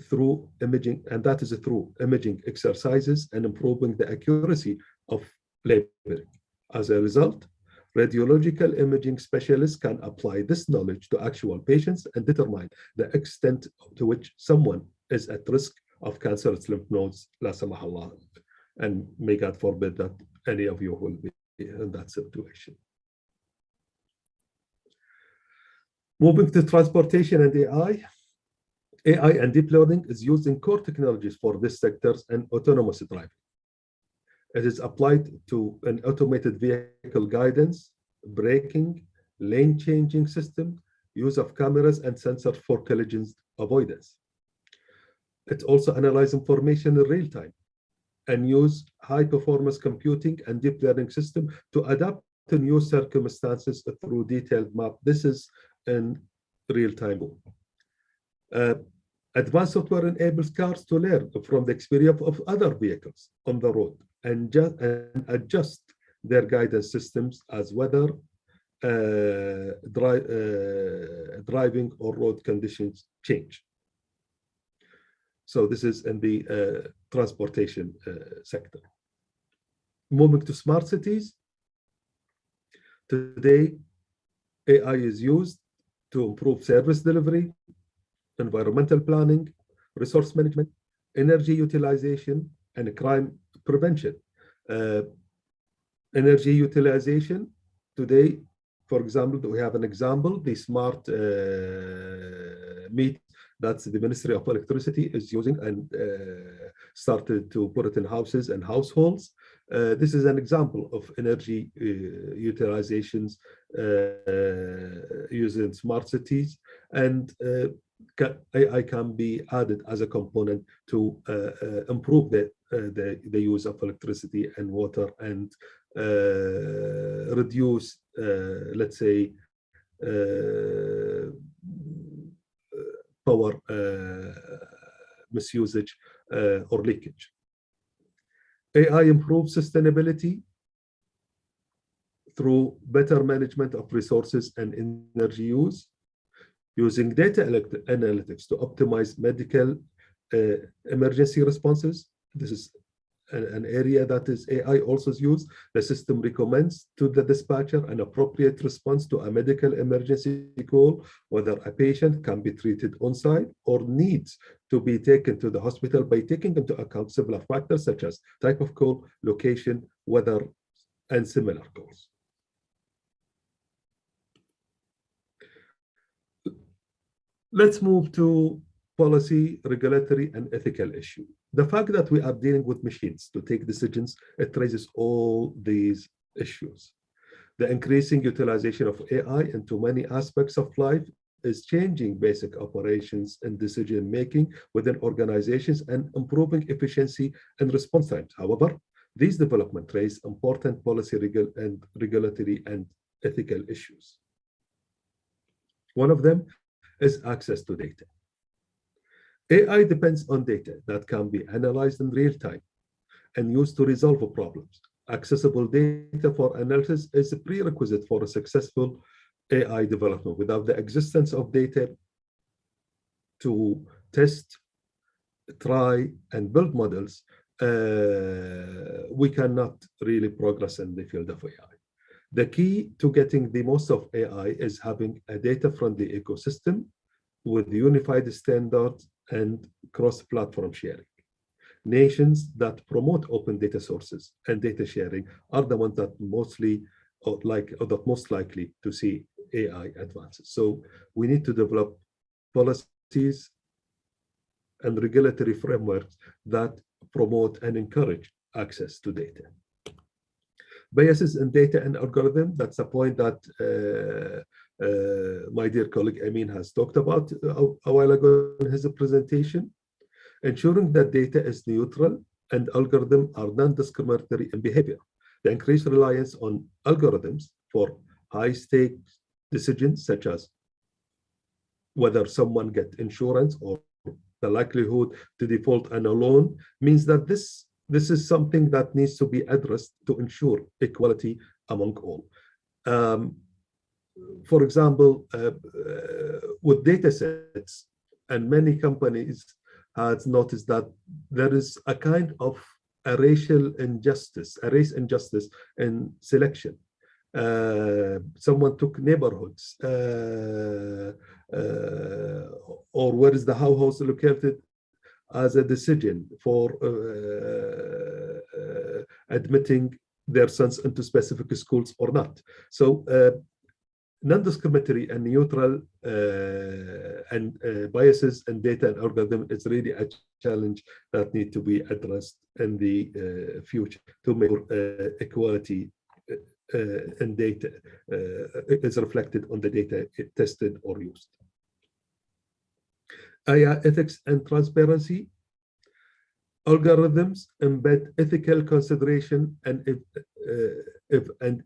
through imaging, and that is through imaging exercises and improving the accuracy of labeling. As a result, radiological imaging specialists can apply this knowledge to actual patients and determine the extent to which someone is at risk of cancerous lymph nodes, la samahallah, and may God forbid that any of you will be in that situation. Moving to transportation and AI and deep learning is used in core technologies for these sectors and autonomous driving. It is applied to an automated vehicle guidance, braking, lane changing system, use of cameras and sensors for collision avoidance. It also analyzes information in real time and use high performance computing and deep learning system to adapt to new circumstances through detailed map. This is in real time. Advanced software enables cars to learn from the experience of other vehicles on the road and adjust their guidance systems as weather, driving or road conditions change. So this is in the transportation sector. Moving to smart cities, today AI is used to improve service delivery, environmental planning, resource management, energy utilization, and crime prevention. Energy utilization today, for example, we have an example, the smart meter that the Ministry of Electricity is using and started to put it in houses and households. This is an example of energy utilizations using smart cities, and AI can be added as a component to improve the use of electricity and water and reduce, let's say, power misusage or leakage. AI improves sustainability through better management of resources and energy use, using data analytics to optimize medical emergency responses. This is an area that is AI also is used. The system recommends to the dispatcher an appropriate response to a medical emergency call, whether a patient can be treated on site or needs to be taken to the hospital by taking into account several factors such as type of call, location, weather, and similar calls. Let's move to policy, regulatory, and ethical issue. The fact that we are dealing with machines to take decisions, it raises all these issues. The increasing utilization of AI into many aspects of life is changing basic operations and decision-making within organizations and improving efficiency and response times. However, these developments raise important policy, regulatory, and ethical issues. One of them is access to data. AI depends on data that can be analyzed in real time and used to resolve problems. Accessible data for analysis is a prerequisite for a successful AI development. Without the existence of data to test, try, and build models, we cannot really progress in the field of AI. The key to getting the most of AI is having a data-friendly ecosystem with unified standards and cross-platform sharing. Nations that promote open data sources and data sharing are the ones that most likely to see AI advances. So we need to develop policies and regulatory frameworks that promote and encourage access to data. Biases in data and algorithm, that's a point that my dear colleague Amin has talked about a while ago in his presentation. Ensuring that data is neutral and algorithms are non-discriminatory in behavior. The increased reliance on algorithms for high-stakes decisions, such as whether someone gets insurance or the likelihood to default on a loan, means that this is something that needs to be addressed to ensure equality among all. For example, with data sets, and many companies has noticed that there is a kind of a racial injustice, a race injustice in selection. Someone took neighborhoods, or where is the house located as a decision for admitting their sons into specific schools or not. So non-discriminatory and neutral and biases in data and algorithm is really a challenge that need to be addressed in the future to make equality in data is reflected on the data tested or used. AI ethics and transparency. Algorithms embed ethical consideration and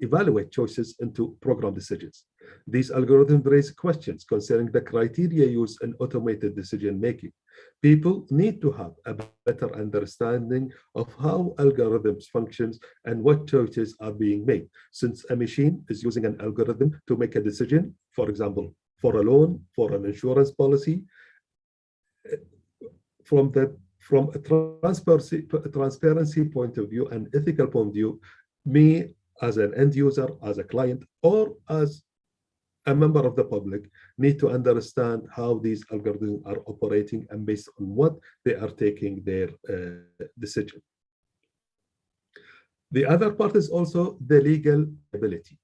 evaluate choices into program decisions. These algorithms raise questions concerning the criteria used in automated decision making. People need to have a better understanding of how algorithms functions and what choices are being made. Since a machine is using an algorithm to make a decision, for example, for a loan, for an insurance policy, from a transparency point of view and ethical point of view, me as an end user, as a client, or as a member of the public need to understand how these algorithms are operating and based on what they are taking their decision. The other part is also the legal liability.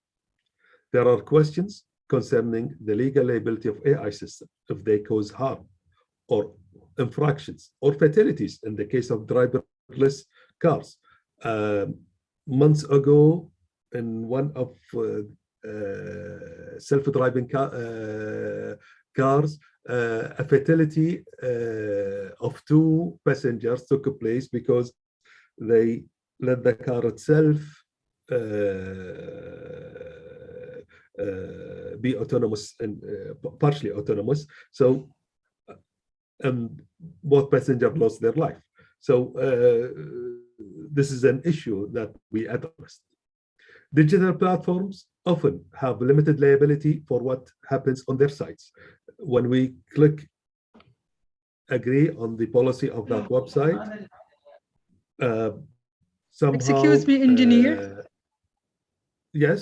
There are questions concerning the legal liability of AI systems if they cause harm or infractions or fatalities in the case of driverless cars. Months ago, in one of self-driving cars, a fatality of 2 passengers took place because they let the car itself be autonomous and partially autonomous. So, and both passengers lost their life. So this is an issue that we addressed. Digital platforms often have limited liability for what happens on their sites. When we click agree on the policy of that website, somehow... Excuse me, engineer. Yes?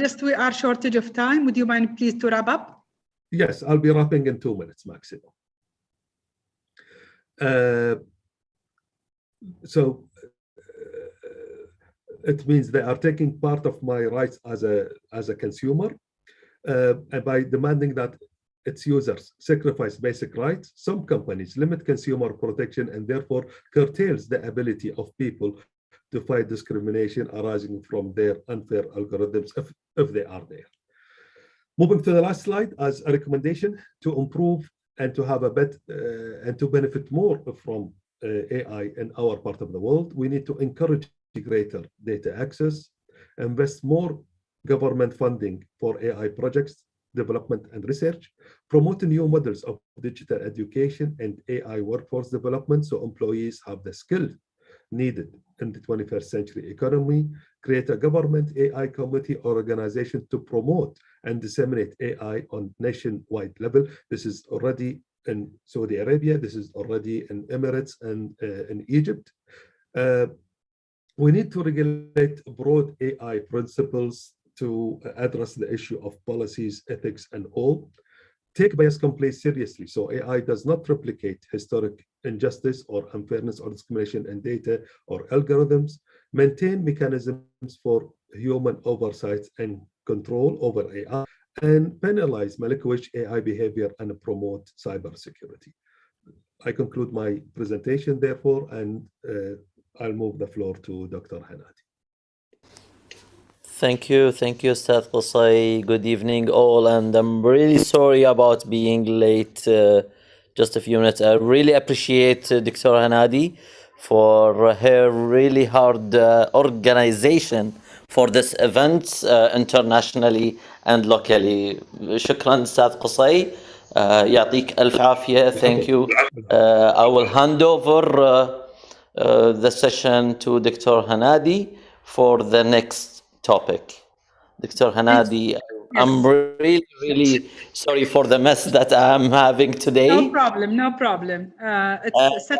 Just we are shortage of time. Would you mind please to wrap up? Yes, I'll be wrapping in 2 minutes maximum. So it means they are taking part of my rights as a consumer, and by demanding that its users sacrifice basic rights, some companies limit consumer protection and therefore curtails the ability of people to fight discrimination arising from their unfair algorithms if they are there. Moving to the last slide, as a recommendation to improve and to have a and to benefit more from AI in our part of the world, we need to encourage greater data access, invest more government funding for AI projects, development and research, promote new models of digital education and AI workforce development so employees have the skills needed in the 21st century economy, create a government AI committee or organization to promote and disseminate AI on nationwide level. This is already in Saudi Arabia, this is already in Emirates and in Egypt. We need to regulate broad AI principles to address the issue of policies, ethics, and all. Take bias complaints seriously, so AI does not replicate historic injustice or unfairness or discrimination in data or algorithms. Maintain mechanisms for human oversight and control over AI, and penalize malicious AI behavior and promote cybersecurity. I conclude my presentation, therefore, and I'll move the floor to Dr. Hanadi. Thank you, Ustad Qusay. Good evening, all, and I'm really sorry about being late just a few minutes. I really appreciate Dr. Hanadi for her really hard organization for this event internationally and locally. شكرا أستاذ قصي. يعطيك ألف عافية. Thank you. I will hand over the session to Dr. Hanadi for the next topic. Dr. Hanadi, I'm really sorry for the mess that I'm having today. No problem, no problem. It's such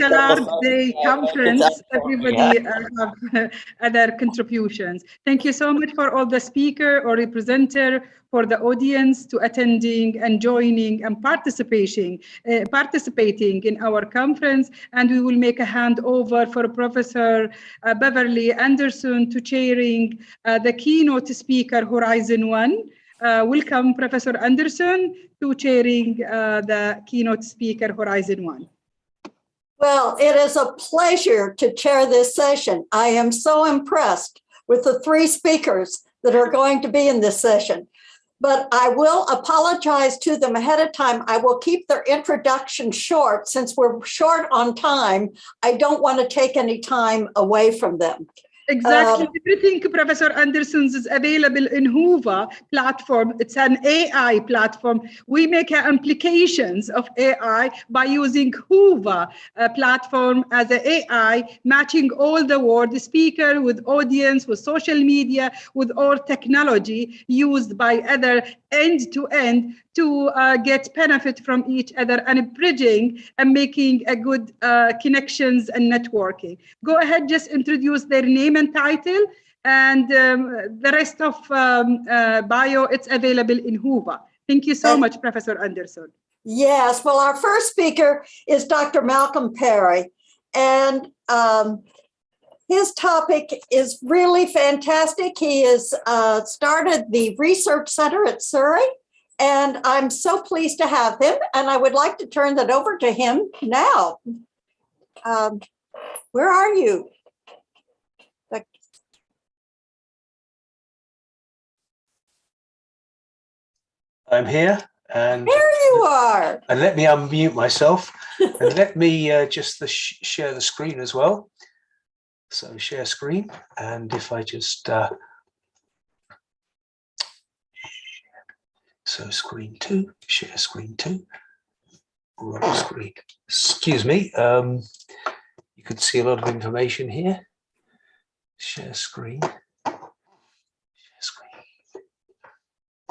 a large day conference. Everybody have other contributions. Thank you so much for all the speaker or representative, for the audience to attending and joining and participating in our conference. And we will make a handover for Professor Beverly Anderson to chairing the keynote speaker Horizon 1. Welcome, Professor Anderson, to chairing the keynote speaker Horizon 1. Well, it is a pleasure to chair this session. I am so impressed with the 3 speakers that are going to be in this session. But I will apologize to them ahead of time. I will keep their introduction short. Since we're short on time, I don't want to take any time away from them. Exactly. Everything Professor Anderson's is available in Hoover platform. It's an AI platform. We make applications of AI by using Hoover platform as an AI, matching all the world speaker with audience, with social media, with all technology used by other end-to-end to get benefit from each other and bridging and making a good connections and networking. Go ahead, just introduce their name and title And the rest of bio, it's available in Hoover. Thank you so much, Professor Anderson. Yes, well, our first speaker is Dr. Malcolm Perry, and his topic is really fantastic. He has started the Research Center at Surrey, and I'm so pleased to have him, and I would like to turn that over to him now. Where are you? I'm here, and there you are. And let me unmute myself, and let me just share the screen as well. So share screen, and if I just so screen 2, share screen 2, right screen. Excuse me. You can see a lot of information here. Share screen.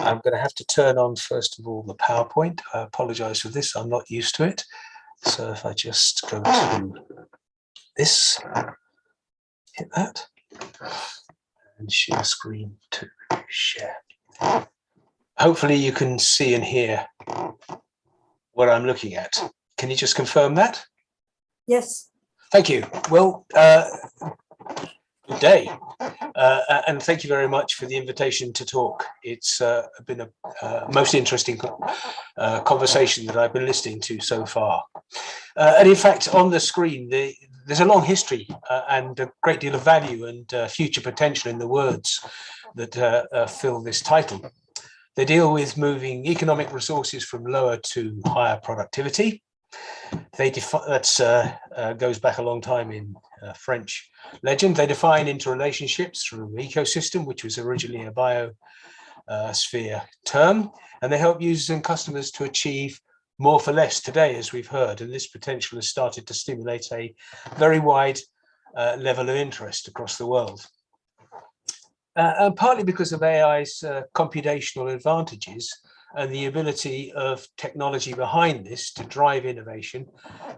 I'm going to have to turn on, first of all, the PowerPoint. I apologize for this. I'm not used to it. So if I just go to this, hit that, and share screen to share. Hopefully you can see and hear what I'm looking at. Can you just confirm that? Yes. Thank you. Well, good day. And thank you very much for the invitation to talk. It's been a most interesting conversation that I've been listening to so far. And in fact, on the screen, there's a long history and a great deal of value and future potential in the words that fill this title. They deal with moving economic resources from lower to higher productivity. They that goes back a long time in French legend. They define interrelationships through ecosystem, which was originally a biosphere term, and they help users and customers to achieve more for less today, as we've heard. And this potential has started to stimulate a very wide level of interest across the world. And partly because of AI's computational advantages and the ability of technology behind this to drive innovation.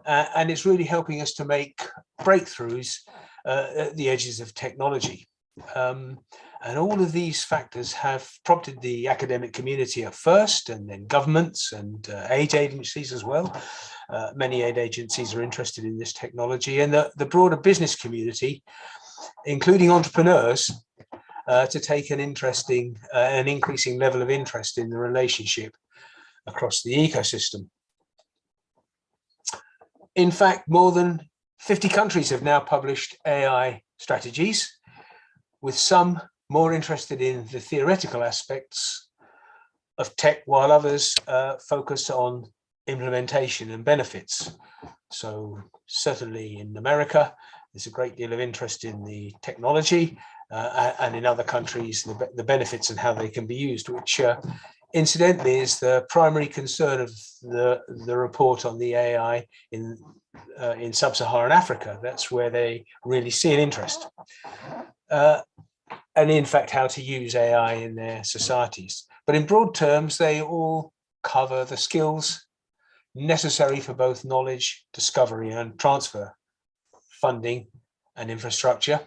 And it's really helping us to make breakthroughs at the edges of technology. And all of these factors have prompted the academic community at first, and then governments and aid agencies as well. Many aid agencies are interested in this technology, and the broader business community, including entrepreneurs, to take an increasing level of interest in the relationship across the ecosystem. In fact, more than 50 countries have now published AI strategies, with some more interested in the theoretical aspects of tech, while others focus on implementation and benefits. So certainly in America, there's a great deal of interest in the technology, and in other countries, the benefits and how they can be used, which incidentally is the primary concern of the report on the AI in sub-Saharan Africa. That's where they really see an interest. And in fact, how to use AI in their societies. But in broad terms, they all cover the skills necessary for both knowledge, discovery and transfer, funding and infrastructure,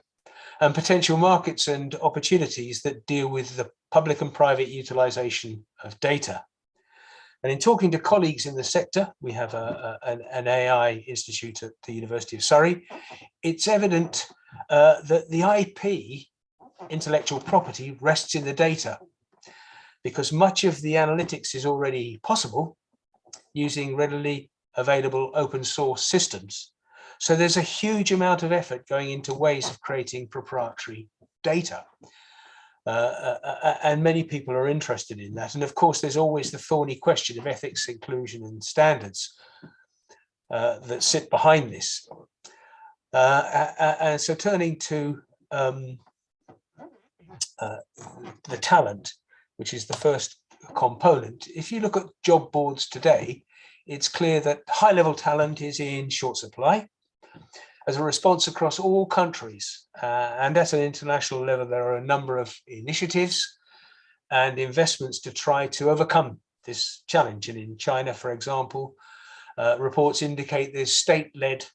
and potential markets and opportunities that deal with the public and private utilization of data. And in talking to colleagues in the sector, we have an AI institute at the University of Surrey. It's evident that the IP, intellectual property, rests in the data, because much of the analytics is already possible using readily available open source systems. So there's a huge amount of effort going into ways of creating proprietary data. And many people are interested in that. And of course, there's always the thorny question of ethics, inclusion and standards that sit behind this. And so turning to the talent, which is the first component. If you look at job boards today, it's clear that high-level talent is in short supply. As a response across all countries, and at an international level, there are a number of initiatives and investments to try to overcome this challenge. And in China, for example, reports indicate there's state-led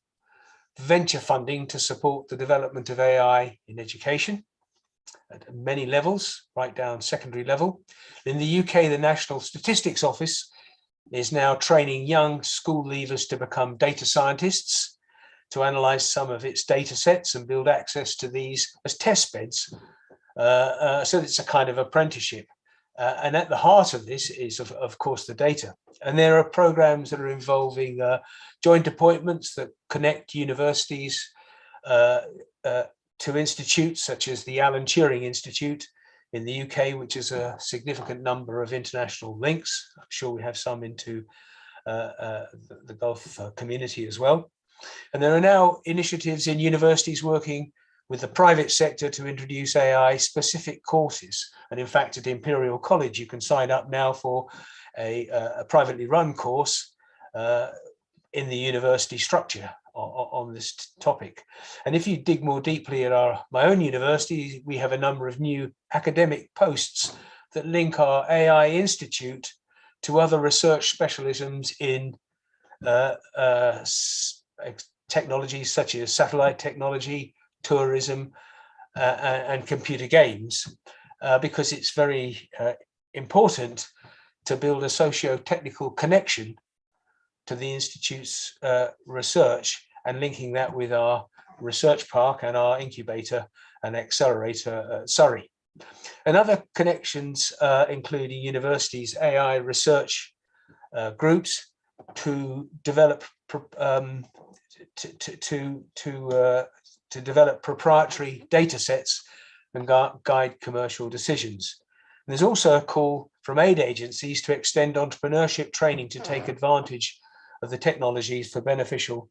venture funding to support the development of AI in education. at many levels, right down secondary level. In the UK, the National Statistics Office is now training young school leavers to become data scientists, to analyze some of its data sets and build access to these as test beds. So it's a kind of apprenticeship. And at the heart of this is, of course, the data. And there are programs that are involving joint appointments that connect universities to institutes such as the Alan Turing Institute in the UK, which is a significant number of international links. I'm sure we have some into the Gulf community as well. And there are now initiatives in universities working with the private sector to introduce AI specific courses. And in fact, at Imperial College, you can sign up now for a privately run course in the university structure on this topic. And if you dig more deeply at my own university, we have a number of new academic posts that link our AI Institute to other research specialisms in technologies such as satellite technology, tourism, and computer games, because it's very important to build a socio-technical connection to the Institute's research and linking that with our research park and our incubator and accelerator at Surrey. And other connections include universities' AI research groups to develop to develop proprietary data sets and guide commercial decisions. And there's also a call from aid agencies to extend entrepreneurship training to take advantage of the technologies for beneficial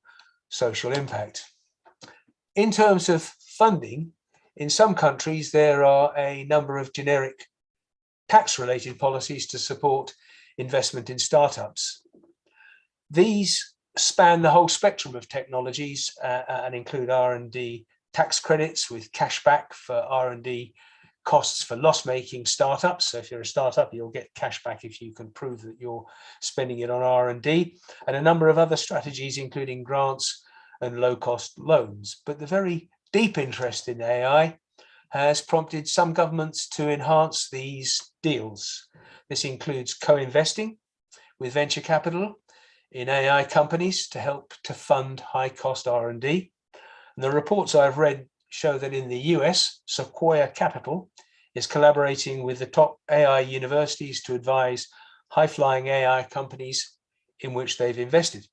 social impact. In terms of funding, in some countries, there are a number of generic tax-related policies to support investment in startups. These span the whole spectrum of technologies and include R&D tax credits with cashback for R&D costs for loss-making startups. So if you're a startup, you'll get cashback if you can prove that you're spending it on R&D, and a number of other strategies, including grants and low-cost loans. But the very deep interest in AI has prompted some governments to enhance these deals. This includes co-investing with venture capital in AI companies to help to fund high-cost R&D. And the reports I've read show that in the US, Sequoia Capital is collaborating with the top AI universities to advise high-flying AI companies in which they've invested.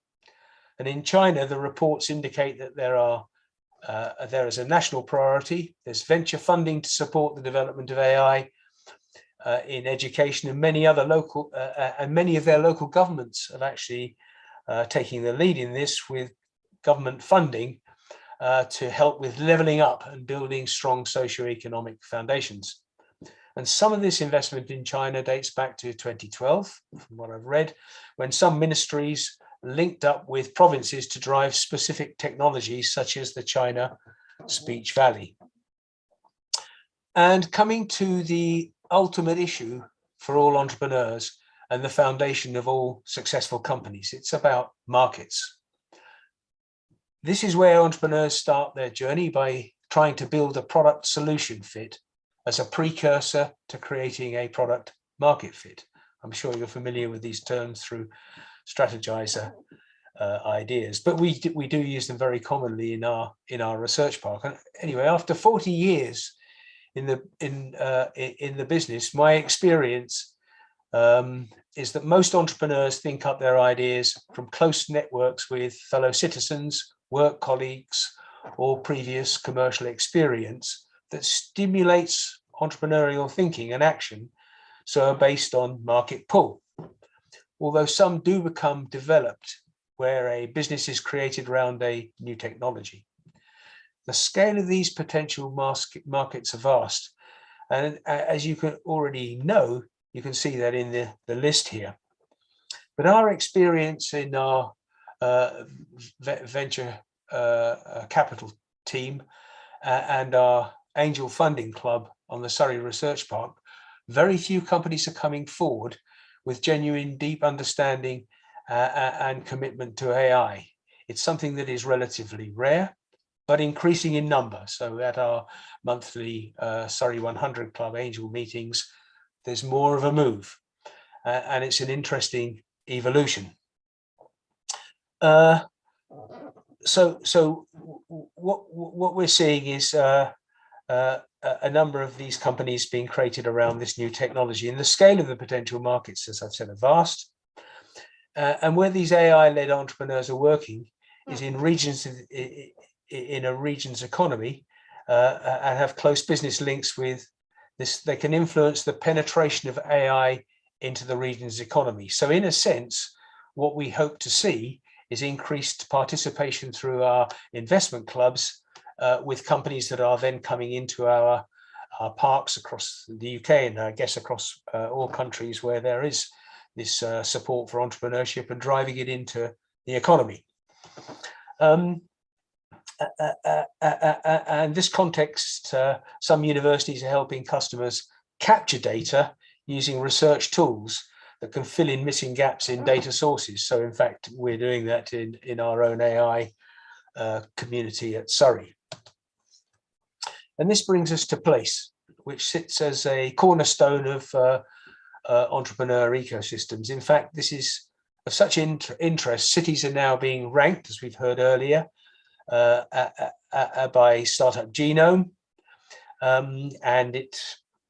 And in China, the reports indicate that there is a national priority. There's venture funding to support the development of AI in education, and many other local and many of their local governments have actually taking the lead in this with government funding to help with leveling up and building strong socioeconomic foundations. And some of this investment in China dates back to 2012, from what I've read, when some ministries linked up with provinces to drive specific technologies such as the China Speech Valley. And coming to the ultimate issue for all entrepreneurs and the foundation of all successful companies, it's about markets. This is where entrepreneurs start their journey, by trying to build a product solution fit as a precursor to creating a product market fit. I'm sure you're familiar with these terms through strategizer ideas, but we do use them very commonly in our research park. And anyway, after 40 years in the business, my experience is that most entrepreneurs think up their ideas from close networks with fellow citizens, work colleagues, or previous commercial experience that stimulates entrepreneurial thinking and action, so are based on market pull. Although some do become developed where a business is created around a new technology. The scale of these potential markets are vast. And as you can already know, you can see that in the list here. But our experience in our venture capital team and our angel funding club on the Surrey Research Park, very few companies are coming forward with genuine deep understanding and commitment to AI. It's something that is relatively rare, but increasing in number. So at our monthly Surrey 100 Club Angel meetings, there's more of a move, and it's an interesting evolution. So what we're seeing is a number of these companies being created around this new technology, and the scale of the potential markets, as I've said, are vast. And where these AI-led entrepreneurs are working is in regions in a region's economy and have close business links with this. They can influence the penetration of AI into the region's economy. So in a sense, what we hope to see is increased participation through our investment clubs with companies that are then coming into our parks across the UK, and I guess across all countries where there is this support for entrepreneurship and driving it into the economy. And this context, some universities are helping customers capture data using research tools that can fill in missing gaps in data sources. So in fact, we're doing that in our own AI community at Surrey. And this brings us to Place, which sits as a cornerstone of entrepreneur ecosystems. In fact, this is of such interest. Cities are now being ranked, as we've heard earlier, by Startup Genome, and it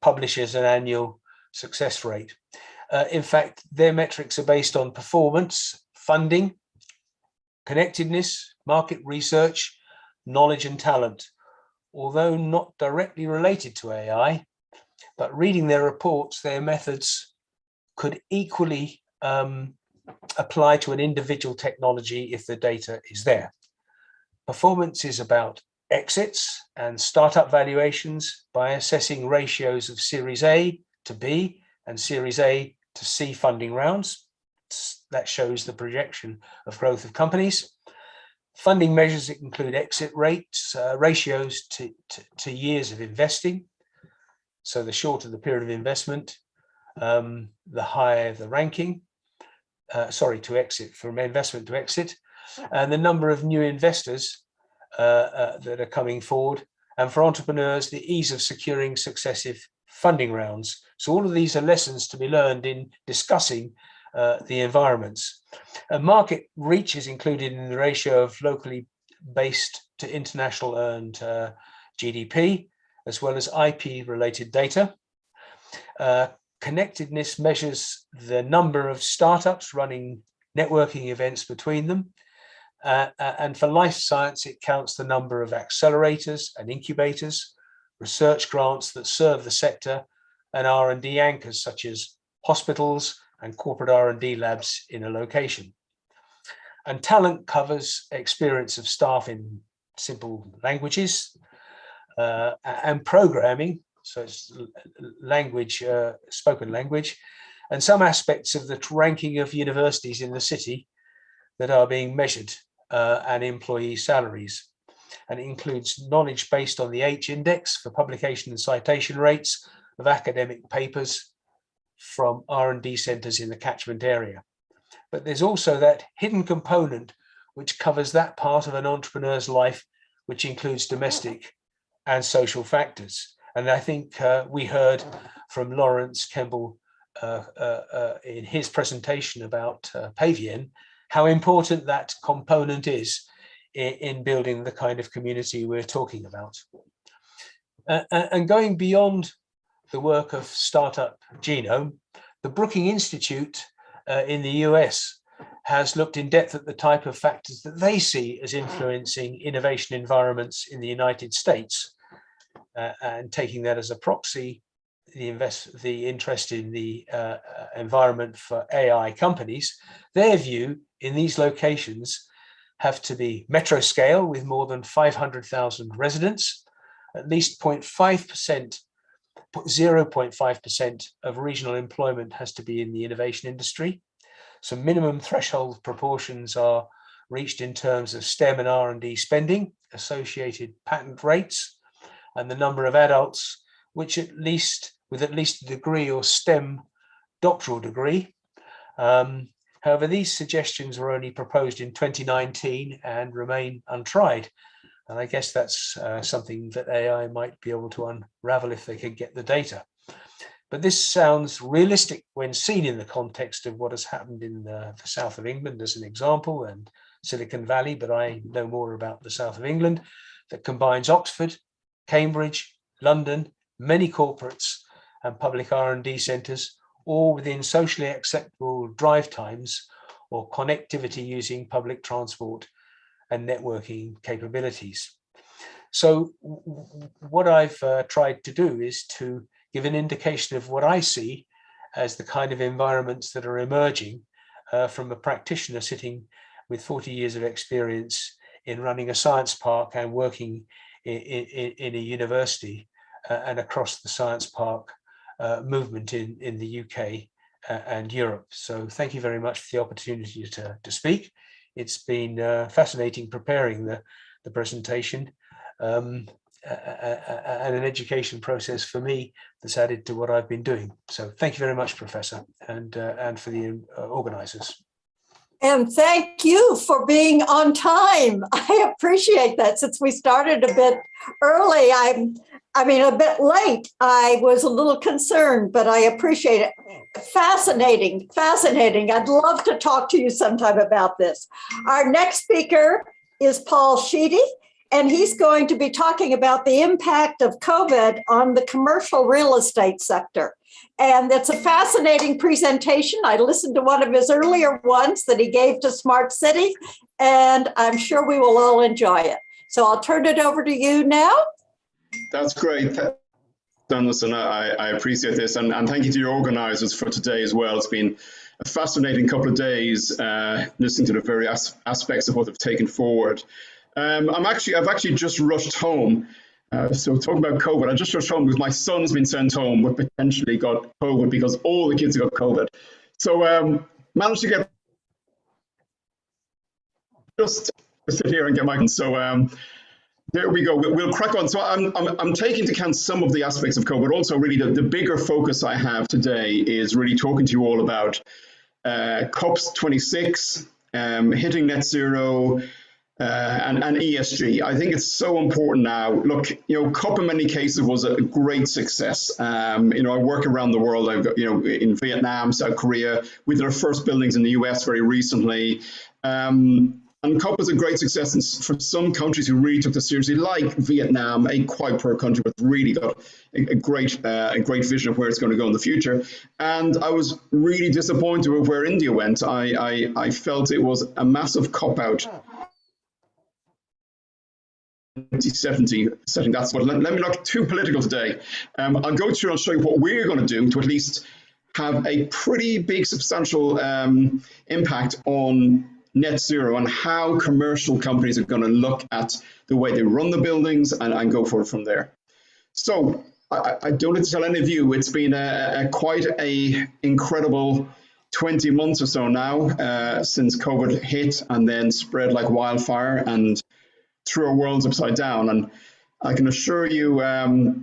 publishes an annual success rate. In fact, their metrics are based on performance, funding, connectedness, market research, knowledge and talent, although not directly related to AI. But reading their reports, their methods could equally apply to an individual technology if the data is there. Performance is about exits and startup valuations by assessing ratios of Series A to B and Series A to C funding rounds. That shows the projection of growth of companies. Funding measures include exit rates, ratios to years of investing. So the shorter the period of investment, the higher the ranking. To exit, from investment to exit, and the number of new investors that are coming forward, and for entrepreneurs, the ease of securing successive funding rounds. So all of these are lessons to be learned in discussing the environments. Market reach is included in the ratio of locally based to international earned GDP, as well as IP related data. Connectedness measures the number of startups running networking events between them. And for life science, it counts the number of accelerators and incubators, research grants that serve the sector, and R&D anchors such as hospitals and corporate R&D labs in a location. And talent covers experience of staff in simple languages and programming. So it's language, spoken language, and some aspects of the ranking of universities in the city that are being measured, and employee salaries. And it includes knowledge based on the H index for publication and citation rates of academic papers from R&D centres in the catchment area. But there's also that hidden component which covers that part of an entrepreneur's life, which includes domestic and social factors. And I think we heard from Lawrence Kemble in his presentation about Pavien, how important that component is in building the kind of community we're talking about. And going beyond the work of Startup Genome, the Brookings Institute in the US has looked in depth at the type of factors that they see as influencing innovation environments in the United States. And taking that as a proxy, the interest in the environment for AI companies, their view in these locations have to be metro scale with more than 500,000 residents, at least 0.5% of regional employment has to be in the innovation industry. So minimum threshold proportions are reached in terms of STEM and R&D spending, associated patent rates, and the number of adults with at least a degree or STEM doctoral degree. However, these suggestions were only proposed in 2019 and remain untried. And I guess that's something that AI might be able to unravel if they could get the data. But this sounds realistic when seen in the context of what has happened in the south of England as an example, and Silicon Valley, but I know more about the south of England, that combines Oxford, Cambridge, London, many corporates and public R&D centres, all within socially acceptable drive times or connectivity using public transport and networking capabilities. So what I've tried to do is to give an indication of what I see as the kind of environments that are emerging from a practitioner sitting with 40 years of experience in running a science park and working in a university and across the science park movement in the UK and Europe. So thank you very much for the opportunity to speak. It's been fascinating preparing the presentation and an education process for me that's added to what I've been doing. So thank you very much, Professor, and for the organisers. And thank you for being on time. I appreciate that. Since we started a bit early, I mean, a bit late, I was a little concerned, but I appreciate it. Fascinating, fascinating. I'd love to talk to you sometime about this. Our next speaker is Paul Sheedy, and he's going to be talking about the impact of COVID on the commercial real estate sector. And it's a fascinating presentation. I listened to one of his earlier ones that he gave to Smart City, and I'm sure we will all enjoy it. So I'll turn it over to you now. That's great. Listen, I appreciate this, and thank you to your organisers for today as well. It's been a fascinating couple of days listening to the various aspects of what they've taken forward. I've actually just rushed home. So talking about COVID, I just rushed home because my son's been sent home but potentially got COVID because all the kids got COVID. So managed to get just to sit here and get my so there we go. We'll crack on. So I'm taking into account some of the aspects of COVID. Also, really the bigger focus I have today is really talking to you all about COP26, hitting net zero, and ESG. I think it's so important now. Look, COP in many cases was a great success. I work around the world. I've got, in Vietnam, South Korea. We did our first buildings in the US very recently. And COP was a great success for some countries who really took this seriously, like Vietnam, a quite poor country, but really got a great vision of where it's going to go in the future. And I was really disappointed with where India went. I felt it was a massive cop-out. 2070 setting that's what let me not get too political today. I'll go through and show you what we're going to do to at least have a pretty big substantial impact on net zero and how commercial companies are going to look at the way they run the buildings and go forward from there. So I don't need to tell any of you, it's been quite a incredible 20 months or so now since COVID hit and then spread like wildfire and threw our worlds upside down. And I can assure you,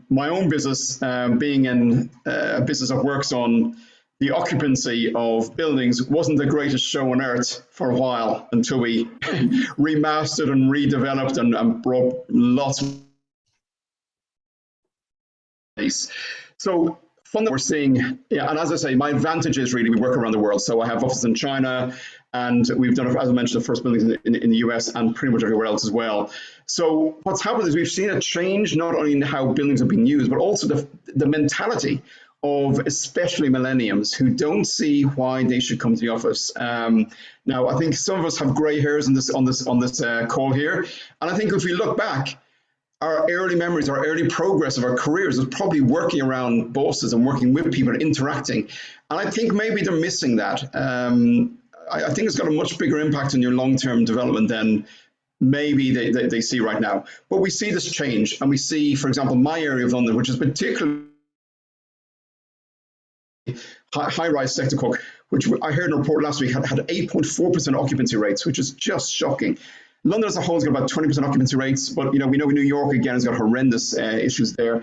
my own business, being in a business that works on the occupancy of buildings, wasn't the greatest show on earth for a while until we remastered and redeveloped and brought lots of place. So fun that we're seeing, and as I say, my advantage is really we work around the world. So I have offices in China, and we've done, as I mentioned, the first buildings in the US and pretty much everywhere else as well. So what's happened is we've seen a change not only in how buildings are being used, but also the mentality of especially millennials who don't see why they should come to the office. Now, I think some of us have grey hairs on this call here, and I think if we look back, our early memories, our early progress of our careers was probably working around bosses and working with people and interacting. And I think maybe they're missing that. I think it's got a much bigger impact on your long-term development than maybe they see right now. But we see this change, and we see, for example, my area of London, which is particularly high-rise sector, which I heard in a report last week had 8.4% occupancy rates, which is just shocking. London as a whole has got about 20% occupancy rates, but we know New York again has got horrendous issues there.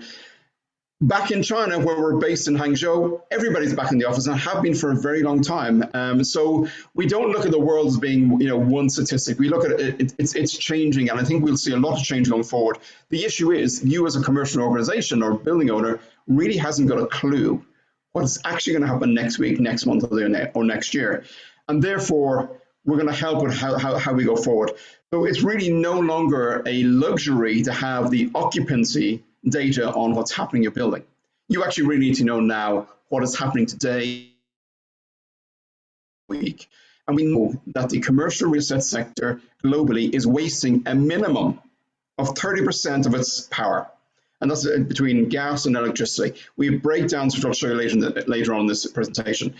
Back in China, where we're based in Hangzhou, everybody's back in the office and have been for a very long time. So we don't look at the world as being, one statistic. We look at it, it's changing, and I think we'll see a lot of change going forward. The issue is you as a commercial organization or building owner really hasn't got a clue what's actually going to happen next week, next month, or next year. And therefore, we're going to help with how we go forward. So it's really no longer a luxury to have the occupancy data on what's happening in your building. You actually really need to know now what is happening today, week. And we know that the commercial real estate sector globally is wasting a minimum of 30% of its power. And that's between gas and electricity. We have breakdowns, which I'll show you later on in this presentation.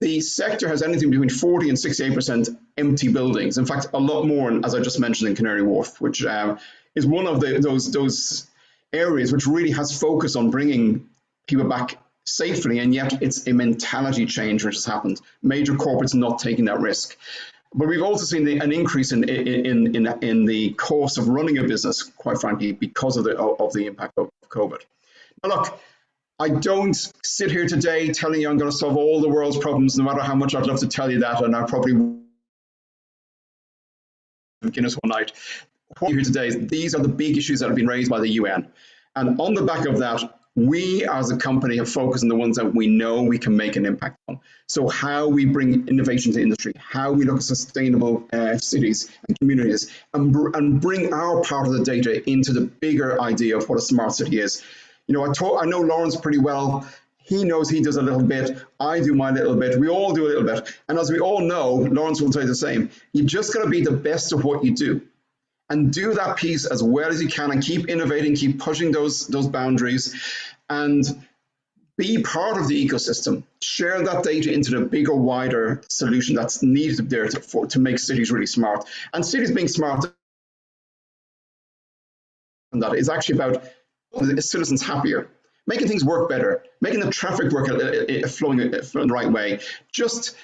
The sector has anything between 40 and 68% empty buildings. In fact, a lot more, as I just mentioned, in Canary Wharf, which is one of those areas which really has focused on bringing people back safely, and yet it's a mentality change which has happened. Major corporates not taking that risk. But we've also seen an increase in the cost of running a business, quite frankly, because of the impact of COVID. Now, look, I don't sit here today telling you I'm going to solve all the world's problems, no matter how much I'd love to tell you that, and I probably Guinness one night. What we're here today is these are the big issues that have been raised by the UN. And on the back of that, we as a company have focused on the ones that we know we can make an impact on. So how we bring innovation to industry, how we look at sustainable cities and communities, and bring our part of the data into the bigger idea of what a smart city is. I know Lawrence pretty well. He knows he does a little bit. I do my little bit. We all do a little bit. And as we all know, Lawrence will say the same. You just got to be the best of what you do. And do that piece as well as you can and keep innovating, keep pushing those boundaries, and be part of the ecosystem. Share that data into the bigger, wider solution that's needed there to make cities really smart. And cities being smart, and that is actually about citizens happier, making things work better, making the traffic work flowing the right way. Just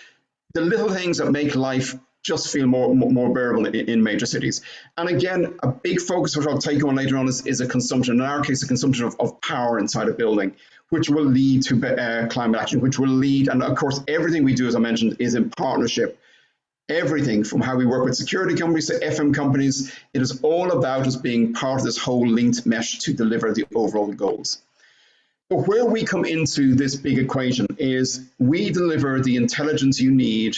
the little things that make life just feel more bearable in major cities. And again, a big focus, which I'll take on later on, is a consumption, in our case, a consumption of power inside a building, which will lead to climate action, which will lead, and of course, everything we do, as I mentioned, is in partnership. Everything from how we work with security companies to FM companies, it is all about us being part of this whole linked mesh to deliver the overall goals. But where we come into this big equation is we deliver the intelligence you need,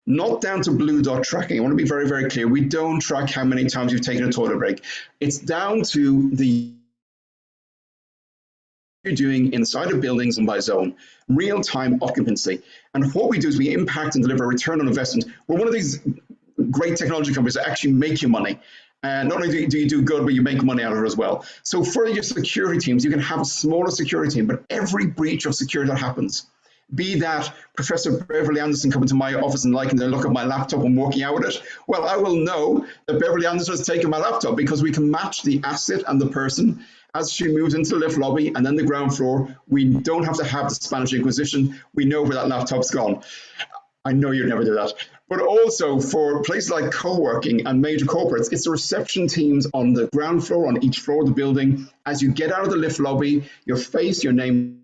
not down to blue dot tracking. I want to be very, very clear. We don't track how many times you've taken a toilet break. It's down to the you're doing inside of buildings zone by zone, real-time occupancy. And what we do is we impact and deliver a return on investment. We're one of these great technology companies that actually make you money. And not only do you do good, but you make money out of it as well. So for your security teams, you can have a smaller security team, but every breach of security that happens, be that Professor Beverly Anderson coming to my office and liking to look at my laptop and working out with it, well, I will know that Beverly Anderson has taken my laptop because we can match the asset and the person as she moves into the lift lobby and then the ground floor. We don't have to have the Spanish Inquisition. We know where that laptop's gone. I know you'd never do that. But also for places like co-working and major corporates, it's the reception teams on the ground floor, on each floor of the building. As you get out of the lift lobby, your face, your name,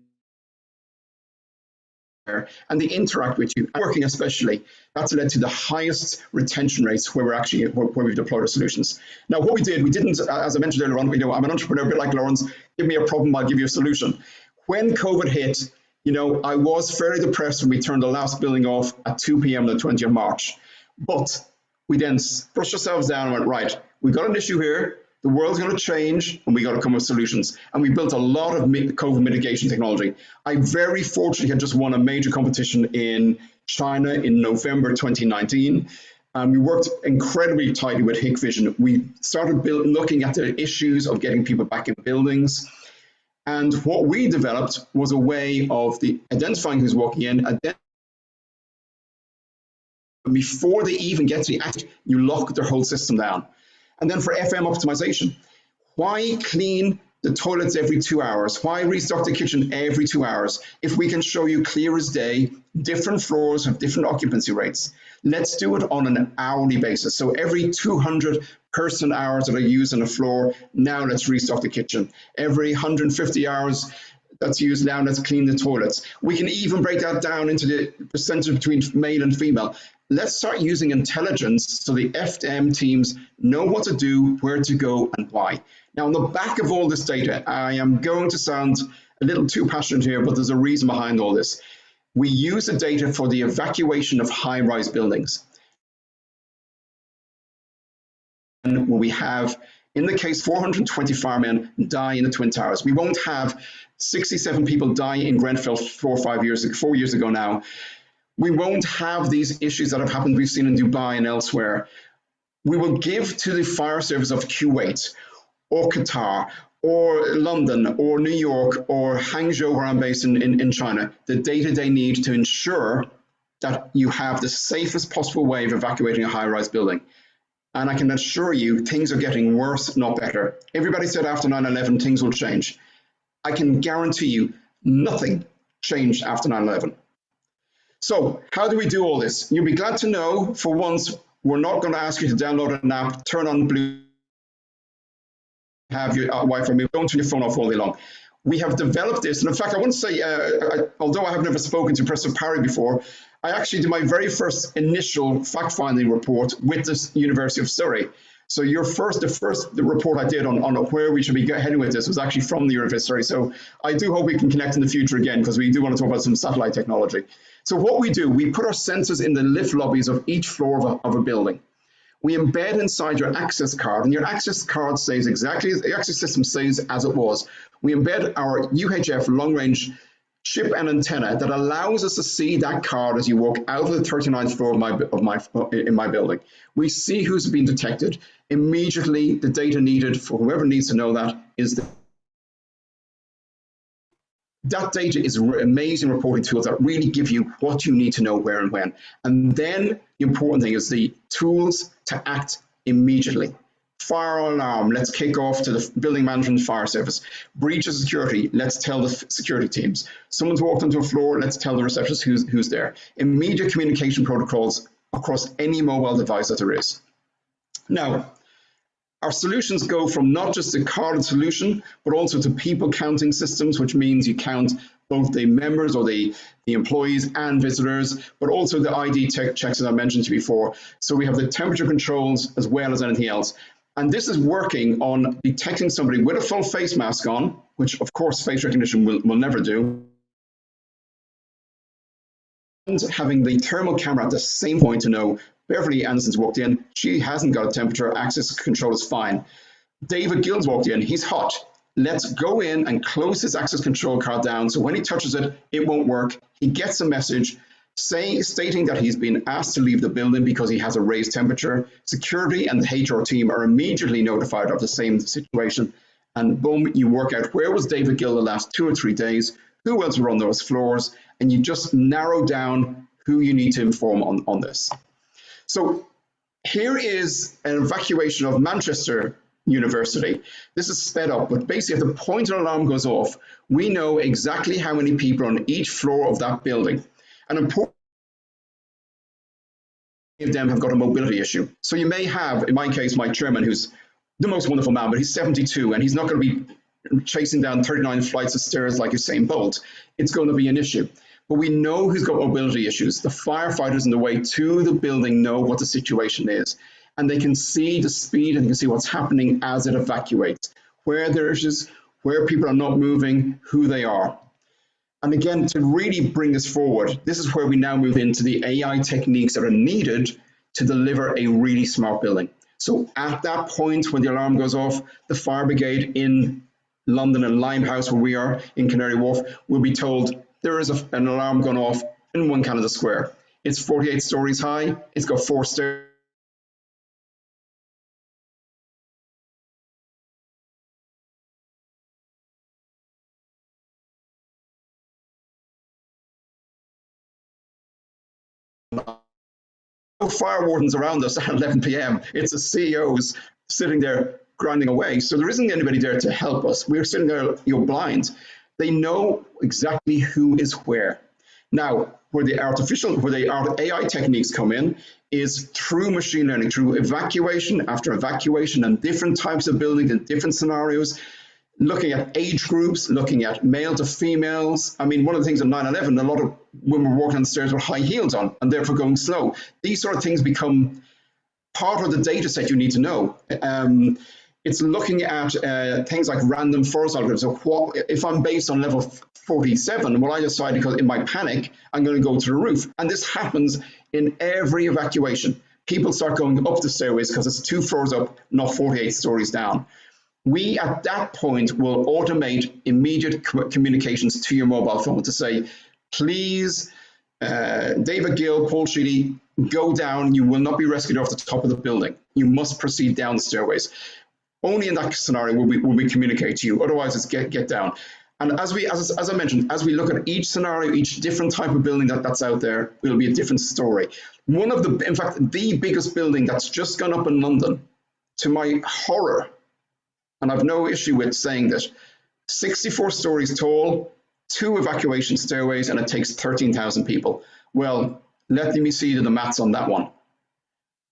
and they interact with you. Working especially, that's led to the highest retention rates where we've deployed our solutions. Now, what we didn't, as I mentioned earlier on, I'm an entrepreneur, a bit like Lawrence. Give me a problem, I'll give you a solution. When COVID hit, I was fairly depressed when we turned the last building off at 2 p.m. on the 20th of March. But we then brushed ourselves down and went, right, we've got an issue here. The world's going to change, and we got to come with solutions. And we built a lot of COVID mitigation technology. I very fortunately had just won a major competition in China in November 2019. And we worked incredibly tightly with Hikvision. We started looking at the issues of getting people back in buildings. And what we developed was a way of identifying who's walking in, before they even get to the act, you lock their whole system down. And then for FM optimization, why clean the toilets every 2 hours? Why restock the kitchen every 2 hours? If we can show you clear as day, different floors have different occupancy rates. Let's do it on an hourly basis. So every 200 person hours that are used on a floor, now let's restock the kitchen. Every 150 hours, that's used now, let's clean the toilets. We can even break that down into the percentage between male and female. Let's start using intelligence so the FDM teams know what to do, where to go, and why. Now, on the back of all this data, I am going to sound a little too passionate here, but there's a reason behind all this. We use the data for the evacuation of high-rise buildings. And we have, in the case, 420 firemen die in the Twin Towers. We won't have 67 people die in Grenfell 4 years ago now. We won't have these issues that have happened, we've seen in Dubai and elsewhere. We will give to the fire service of Kuwait or Qatar or London or New York or Hangzhou, where I'm based in China, the data they need to ensure that you have the safest possible way of evacuating a high-rise building. And I can assure you, things are getting worse, not better. Everybody said after 9/11, things will change. I can guarantee you, nothing changed after 9/11. So how do we do all this? You'll be glad to know, for once, we're not going to ask you to download an app, turn on blue, have your Wi-Fi, don't turn your phone off all day long. We have developed this, and in fact, I want to say, although I have never spoken to Professor Parry before, I actually did my very first initial fact-finding report with the University of Surrey. So the report I did on where we should be heading with this was actually from the University of Surrey. So I do hope we can connect in the future again, because we do want to talk about some satellite technology. So what we do, we put our sensors in the lift lobbies of each floor of a building. We embed inside your access card, and your access card stays exactly, the access system stays as it was. We embed our UHF long-range chip and antenna that allows us to see that card as you walk out of the 39th floor in my building. We see who's been detected. Immediately, the data needed for whoever needs to know that is that data is amazing reporting tools that really give you what you need to know where and when. And then the important thing is the tools to act immediately. Fire alarm, let's kick off to the building management fire service. Breach of security, let's tell the security teams. Someone's walked onto a floor, let's tell the receptionist who's there. Immediate communication protocols across any mobile device that there is. Now, our solutions go from not just a carded solution, but also to people counting systems, which means you count both the members or the employees and visitors, but also the ID checks that I mentioned to you before. So we have the temperature controls as well as anything else. And this is working on detecting somebody with a full face mask on, which of course face recognition will never do, and having the thermal camera at the same point to know Beverly Anderson's walked in, she hasn't got a temperature, access control is fine. David Gill's walked in, he's hot. Let's go in and close his access control card down so when he touches it, it won't work. He gets a message stating that he's been asked to leave the building because he has a raised temperature. Security and the HR team are immediately notified of the same situation. And boom, you work out where was David Gill the last 2 or 3 days, who else were on those floors, and you just narrow down who you need to inform on this. So here is an evacuation of Manchester University. This is sped up, but basically at the point an alarm goes off, we know exactly how many people on each floor of that building. And important of them have got a mobility issue. So you may have, in my case, my chairman, who's the most wonderful man, but he's 72 and he's not going to be chasing down 39 flights of stairs like Usain Bolt. It's going to be an issue. But we know who's got mobility issues. The firefighters on the way to the building know what the situation is, and they can see the speed and they can see what's happening as it evacuates, where there is issues, where people are not moving, who they are. And again, to really bring this forward, this is where we now move into the AI techniques that are needed to deliver a really smart building. So at that point, when the alarm goes off, the fire brigade in London and Limehouse, where we are in Canary Wharf, will be told there is an alarm gone off in 1 Canada Square. It's 48 stories high. It's got 4 stairs. No fire wardens around us at 11 p.m. It's the CEOs sitting there grinding away. So there isn't anybody there to help us. We're sitting there, blind. They know exactly who is where. Now, where the AI techniques come in is through machine learning, through evacuation after evacuation and different types of buildings and different scenarios. looking at age groups, looking at male to females. I mean, one of the things at 9/11, a lot of women were walking on the stairs with high heels on and therefore going slow. These sort of things become part of the data set you need to know. It's looking at things like random forest algorithms. So if I'm based on level 47, well, I decide because in my panic, I'm going to go to the roof. And this happens in every evacuation. People start going up the stairways because it's 2 floors up, not 48 stories down. We, at that point, will automate immediate communications to your mobile phone to say, please, David Gill, Paul Sheedy, go down. You will not be rescued off the top of the building. You must proceed down the stairways. Only in that scenario will we communicate to you. Otherwise, it's get down. And as I mentioned, as we look at each scenario, each different type of building that's out there, will be a different story. In fact, the biggest building that's just gone up in London, to my horror, and I've no issue with saying this, 64 stories tall, 2 evacuation stairways, and it takes 13,000 people. Well, let me see the maths on that one.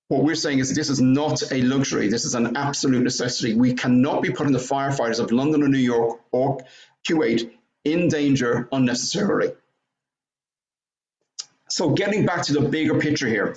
What we're saying is this is not a luxury. This is an absolute necessity. We cannot be putting the firefighters of London or New York or Kuwait in danger unnecessarily. So getting back to the bigger picture here,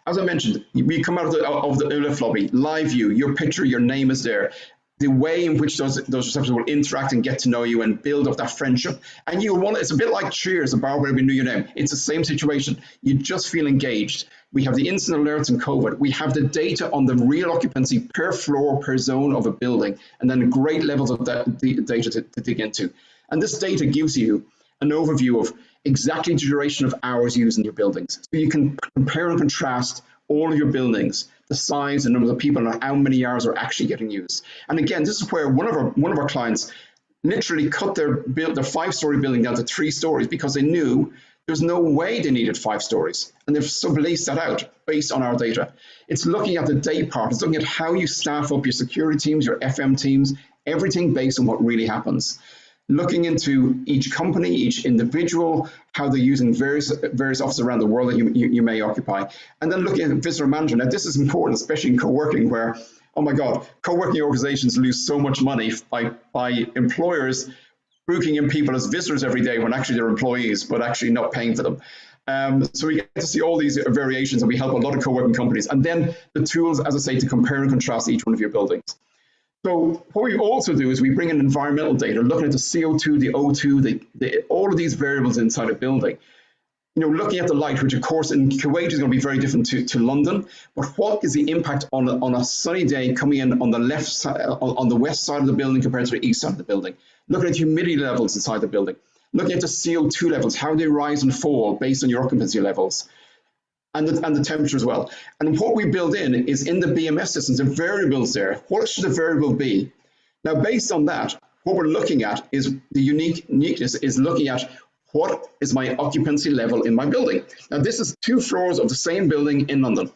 as I mentioned, we come out of the ULIF lobby, live view, your picture, your name is there. The way in which those receptors will interact and get to know you and build up that friendship. And it's a bit like Cheers, a bar where we knew your name. It's the same situation. You just feel engaged. We have the incident alerts and COVID. We have the data on the real occupancy per floor, per zone of a building, and then great levels of that data to dig into. And this data gives you an overview of exactly the duration of hours used in your buildings. So you can compare and contrast all of your buildings, the size and number of people, and how many hours are actually getting used. And again, this is where one of our clients literally cut their 5-story building down to 3 stories because they knew there's no way they needed 5 stories. And they've subleased that out based on our data. It's looking at the day part. It's looking at how you staff up your security teams, your FM teams, everything based on what really happens. Looking into each company, each individual, how they're using various offices around the world that you may occupy. And then looking at visitor management. Now, this is important, especially in co-working, where, oh my God, co-working organizations lose so much money by employers booking in people as visitors every day when actually they're employees, but actually not paying for them. So we get to see all these variations, and we help a lot of co-working companies. And then the tools, as I say, to compare and contrast each one of your buildings. So what we also do is we bring in environmental data, looking at the CO2, the O2, all of these variables inside a building. Looking at the light, which of course in Kuwait is going to be very different to London, but what is the impact on a sunny day coming in on the left side, on the west side of the building compared to the east side of the building? Looking at humidity levels inside the building, looking at the CO2 levels, how they rise and fall based on your occupancy levels, and the temperature as well. And what we build in is in the BMS systems, the variables there. What should the variable be? Now, based on that, what we're looking at is the uniqueness is looking at what is my occupancy level in my building. Now, this is 2 floors of the same building in London.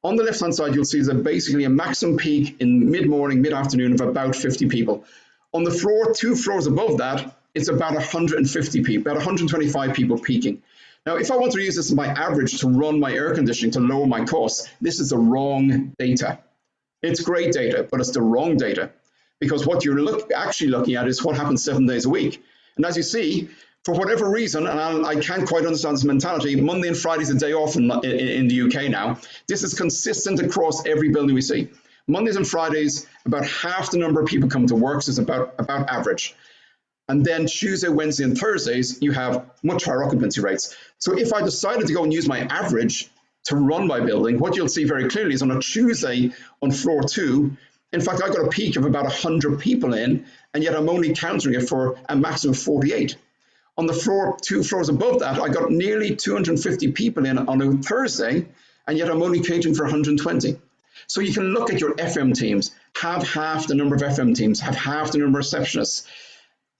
On the left-hand side, you'll see that basically a maximum peak in mid-morning, mid-afternoon of about 50 people. On the floor, 2 floors above that, it's about 150 people, about 125 people peaking. Now, if I want to use this as my average to run my air conditioning to lower my costs, this is the wrong data. It's great data, but it's the wrong data, because what you're actually looking at is what happens 7 days a week. And as you see, for whatever reason, and I can't quite understand this mentality, Monday and Friday is a day off in the UK now. This is consistent across every building we see. Mondays and Fridays, about half the number of people come to work, so it's about average. And then Tuesday, Wednesday, and Thursdays, you have much higher occupancy rates. So if I decided to go and use my average to run my building, what you'll see very clearly is on a Tuesday on floor 2, in fact, I got a peak of about 100 people in, and yet I'm only counting it for a maximum of 48. On the floor, 2 floors above that, I got nearly 250 people in on a Thursday, and yet I'm only catering for 120. So you can look at your FM teams, have half the number of FM teams, have half the number of receptionists,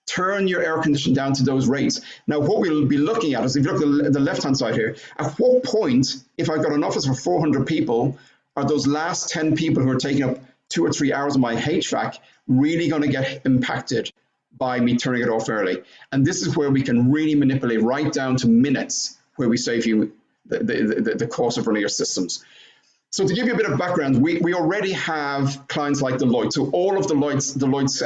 turn your air conditioning down to those rates. Now, what we'll be looking at is, if you look at the left-hand side here, at what point, if I've got an office for 400 people, are those last 10 people who are taking up 2 or 3 hours of my HVAC really going to get impacted by me turning it off early? And this is where we can really manipulate right down to minutes, where we save you the cost of running your systems. So to give you a bit of background, we already have clients like Deloitte. So all of Deloitte's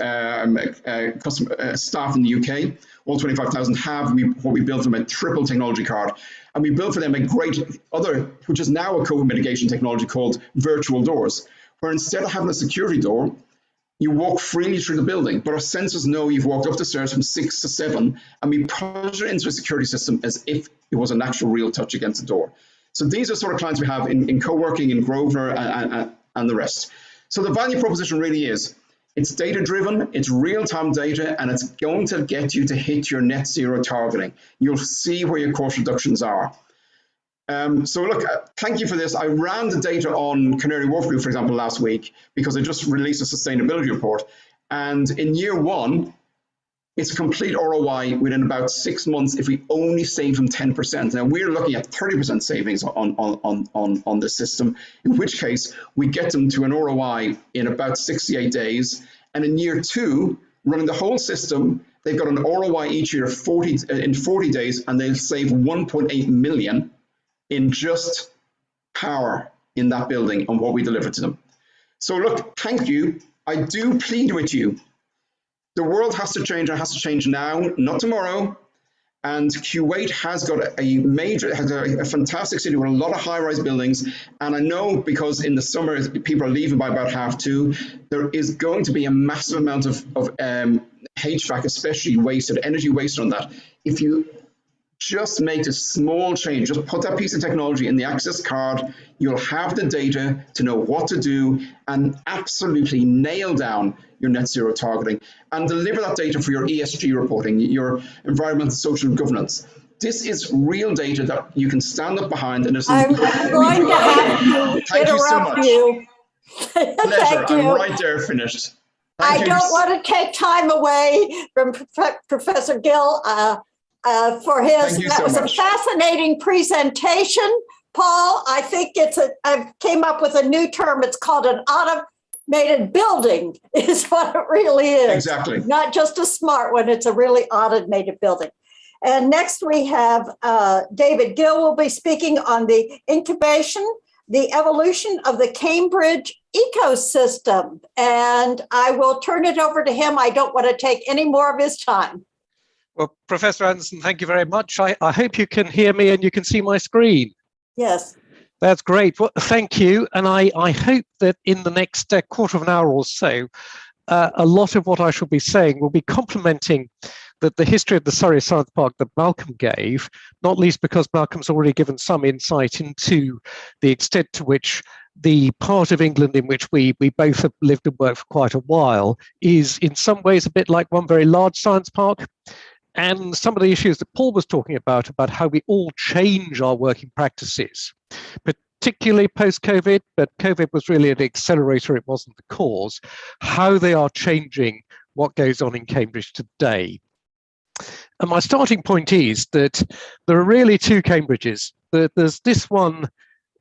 staff in the UK, all 25,000 have what we built for them a triple technology card. And we built for them a great other, which is now a COVID mitigation technology called virtual doors, where instead of having a security door, you walk freely through the building, but our sensors know you've walked up the stairs from 6 to 7, and we plunge it into a security system as if it was an actual real touch against the door. So these are sort of clients we have in co-working, in Grosvenor, and the rest. So the value proposition really is, it's data-driven, it's real-time data, and it's going to get you to hit your net zero targeting. You'll see where your cost reductions are. So look, thank you for this. I ran the data on Canary Wharf Group, for example, last week, because I just released a sustainability report. And in year 1, it's a complete ROI within about 6 months if we only save them 10%. Now we're looking at 30% savings on this system, in which case we get them to an ROI in about 68 days. And in year 2, running the whole system, they've got an ROI each year in 40 days, and they'll save 1.8 million in just power in that building on what we deliver to them. So look, thank you. I do plead with you. The world has to change, and it has to change now, not tomorrow. And Kuwait has got a fantastic city with a lot of high-rise buildings. And I know because in the summer, people are leaving by about 2:30, there is going to be a massive amount of HVAC, especially wasted, energy wasted on that. If you just make a small change, just put that piece of technology in the access card, you'll have the data to know what to do and absolutely nail down your net zero targeting and deliver that data for your ESG reporting, your environmental, social governance. This is real data that you can stand up behind. And I'm going to have to interrupt you. Pleasure. I'm right there finished. I don't want to take time away from Professor Gill. For his, that was a fascinating presentation, Paul. I think I came up with a new term. It's called an automated building, is what it really is. Exactly. Not just a smart one, it's a really automated building. And next we have David Gill will be speaking on the incubation, the evolution of the Cambridge ecosystem. And I will turn it over to him. I don't want to take any more of his time. Well, Professor Anderson, thank you very much. I hope you can hear me and you can see my screen. Yes. That's great. Well, thank you. And I hope that in the next quarter of an hour or so, a lot of what I shall be saying will be complementing the history of the Surrey Science Park that Malcolm gave, not least because Malcolm's already given some insight into the extent to which the part of England in which we both have lived and worked for quite a while is in some ways a bit like one very large science park. And some of the issues that Paul was talking about how we all change our working practices, particularly post-COVID, but COVID was really an accelerator, it wasn't the cause, how they are changing what goes on in Cambridge today. And my starting point is that there are really 2 Cambridges. There's this one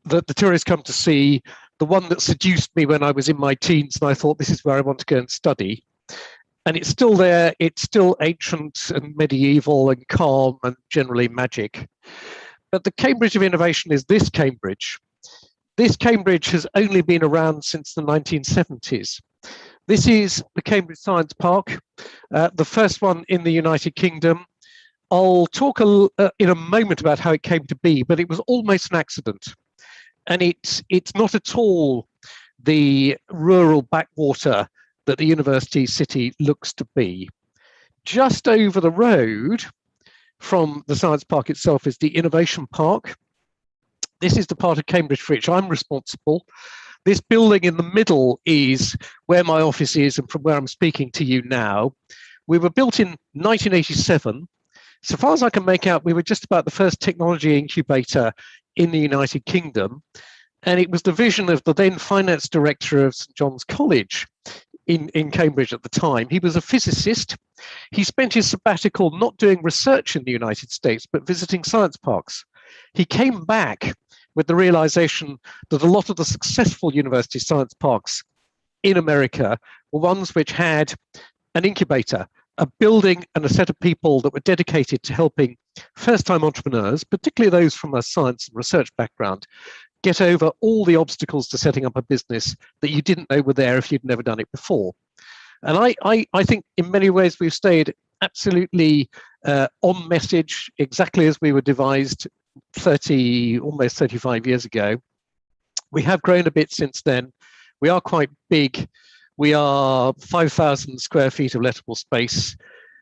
that the tourists come to see, the one that seduced me when I was in my teens and I thought this is where I want to go and study. And it's still there, it's still ancient and medieval and calm and generally magic. But the Cambridge of innovation is this Cambridge. This Cambridge has only been around since the 1970s. This is the Cambridge Science Park, the first one in the United Kingdom. I'll talk in a moment about how it came to be, but it was almost an accident. And it's not at all the rural backwater that the university city looks to be. Just over the road from the science park itself is the Innovation Park. This is the part of Cambridge for which I'm responsible. This building in the middle is where my office is and from where I'm speaking to you now. We were built in 1987. So far as I can make out, we were just about the first technology incubator in the United Kingdom. And it was the vision of the then finance director of St. John's College in Cambridge at the time. He was a physicist. He spent his sabbatical not doing research in the United States, but visiting science parks. He came back with the realization that a lot of the successful university science parks in America were ones which had an incubator, a building and a set of people that were dedicated to helping first-time entrepreneurs, particularly those from a science and research background, get over all the obstacles to setting up a business that you didn't know were there if you'd never done it before. And I think in many ways we've stayed absolutely on message, exactly as we were devised almost 35 years ago. We have grown a bit since then. We are quite big. We are 5,000 square feet of lettable space.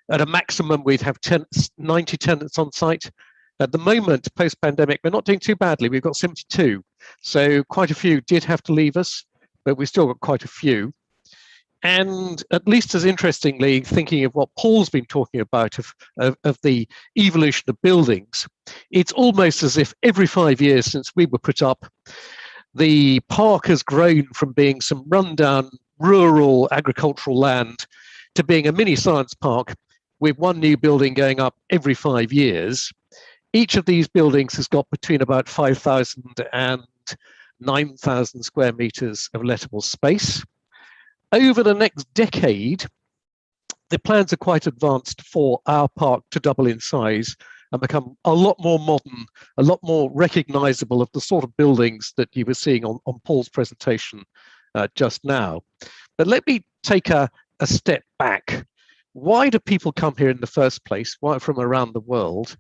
At a maximum, we'd have 90 tenants on site. At the moment, post-pandemic, we're not doing too badly. We've got 72. So quite a few did have to leave us, but we've still got quite a few. And at least as interestingly, thinking of what Paul's been talking about of the evolution of buildings, it's almost as if every 5 years since we were put up, the park has grown from being some rundown rural agricultural land to being a mini science park with one new building going up every 5 years. Each of these buildings has got between about 5,000 and 9,000 square meters of lettable space. Over the next decade, the plans are quite advanced for our park to double in size and become a lot more modern, a lot more recognizable of the sort of buildings that you were seeing on Paul's presentation just now. But let me take a step back. Why do people come here in the first place? Why from around the world?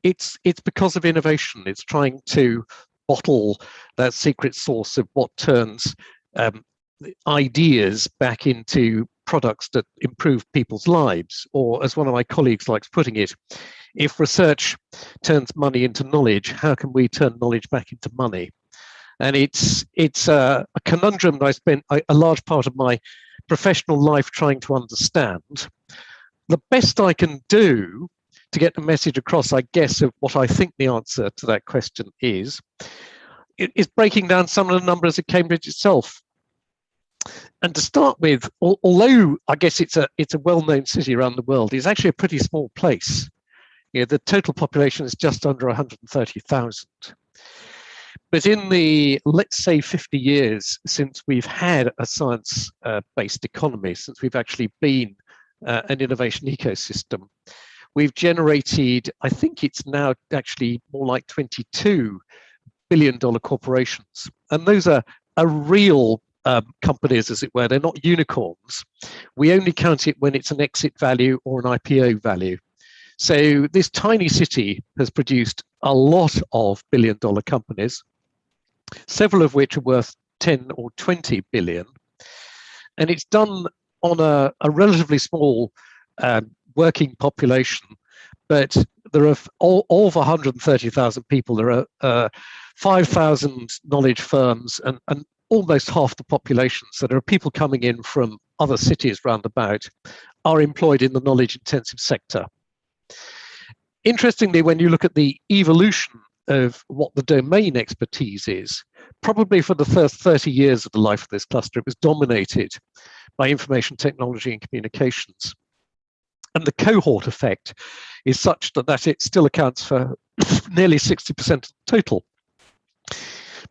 It's because of innovation. It's trying to bottle that secret sauce of what turns ideas back into products that improve people's lives, or as one of my colleagues likes putting it, if research turns money into knowledge, how can we turn knowledge back into money? And it's a conundrum that I spent a large part of my professional life trying to understand. The best I can do to get the message across, I guess, of what I think the answer to that question is breaking down some of the numbers at Cambridge itself. And to start with, although I guess it's a well-known city around the world, it's actually a pretty small place. You know, the total population is just under 130,000. But in the, let's say, 50 years since we've had a science-based economy, since we've actually been an innovation ecosystem, we've generated, I think it's now actually more like $22 billion corporations. And those are real companies, as it were. They're not unicorns. We only count it when it's an exit value or an IPO value. So this tiny city has produced a lot of billion-dollar companies, several of which are worth 10 or 20 billion. And it's done on a relatively small working population, but there are over 130,000 people. There are 5,000 knowledge firms and almost half the population. So there are people coming in from other cities round about are employed in the knowledge intensive sector. Interestingly, when you look at the evolution of what the domain expertise is, probably for the first 30 years of the life of this cluster, it was dominated by information technology and communications. And the cohort effect is such that it still accounts for nearly 60% of the total.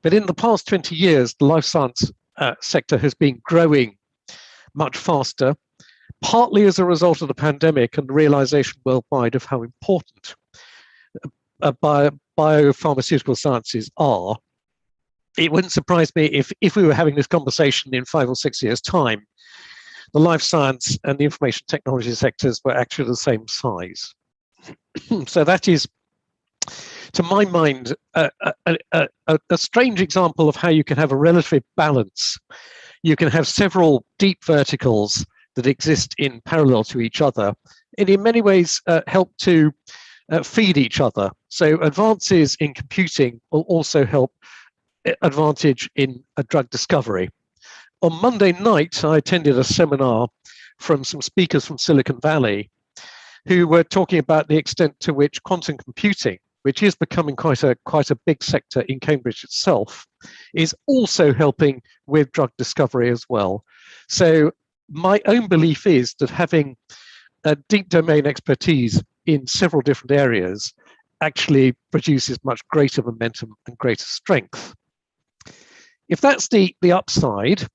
But in the past 20 years, the life science sector has been growing much faster, partly as a result of the pandemic and the realization worldwide of how important biopharmaceutical sciences are. It wouldn't surprise me if we were having this conversation in 5 or 6 years' time, the life science and the information technology sectors were actually the same size. So that is, to my mind, a strange example of how you can have a relative balance. You can have several deep verticals that exist in parallel to each other, and in many ways help to feed each other. So advances in computing will also help advantage in drug discovery. On Monday night, I attended a seminar from some speakers from Silicon Valley who were talking about the extent to which quantum computing, which is becoming quite a big sector in Cambridge itself, is also helping with drug discovery as well. So my own belief is that having a deep domain expertise in several different areas actually produces much greater momentum and greater strength. If that's the upside,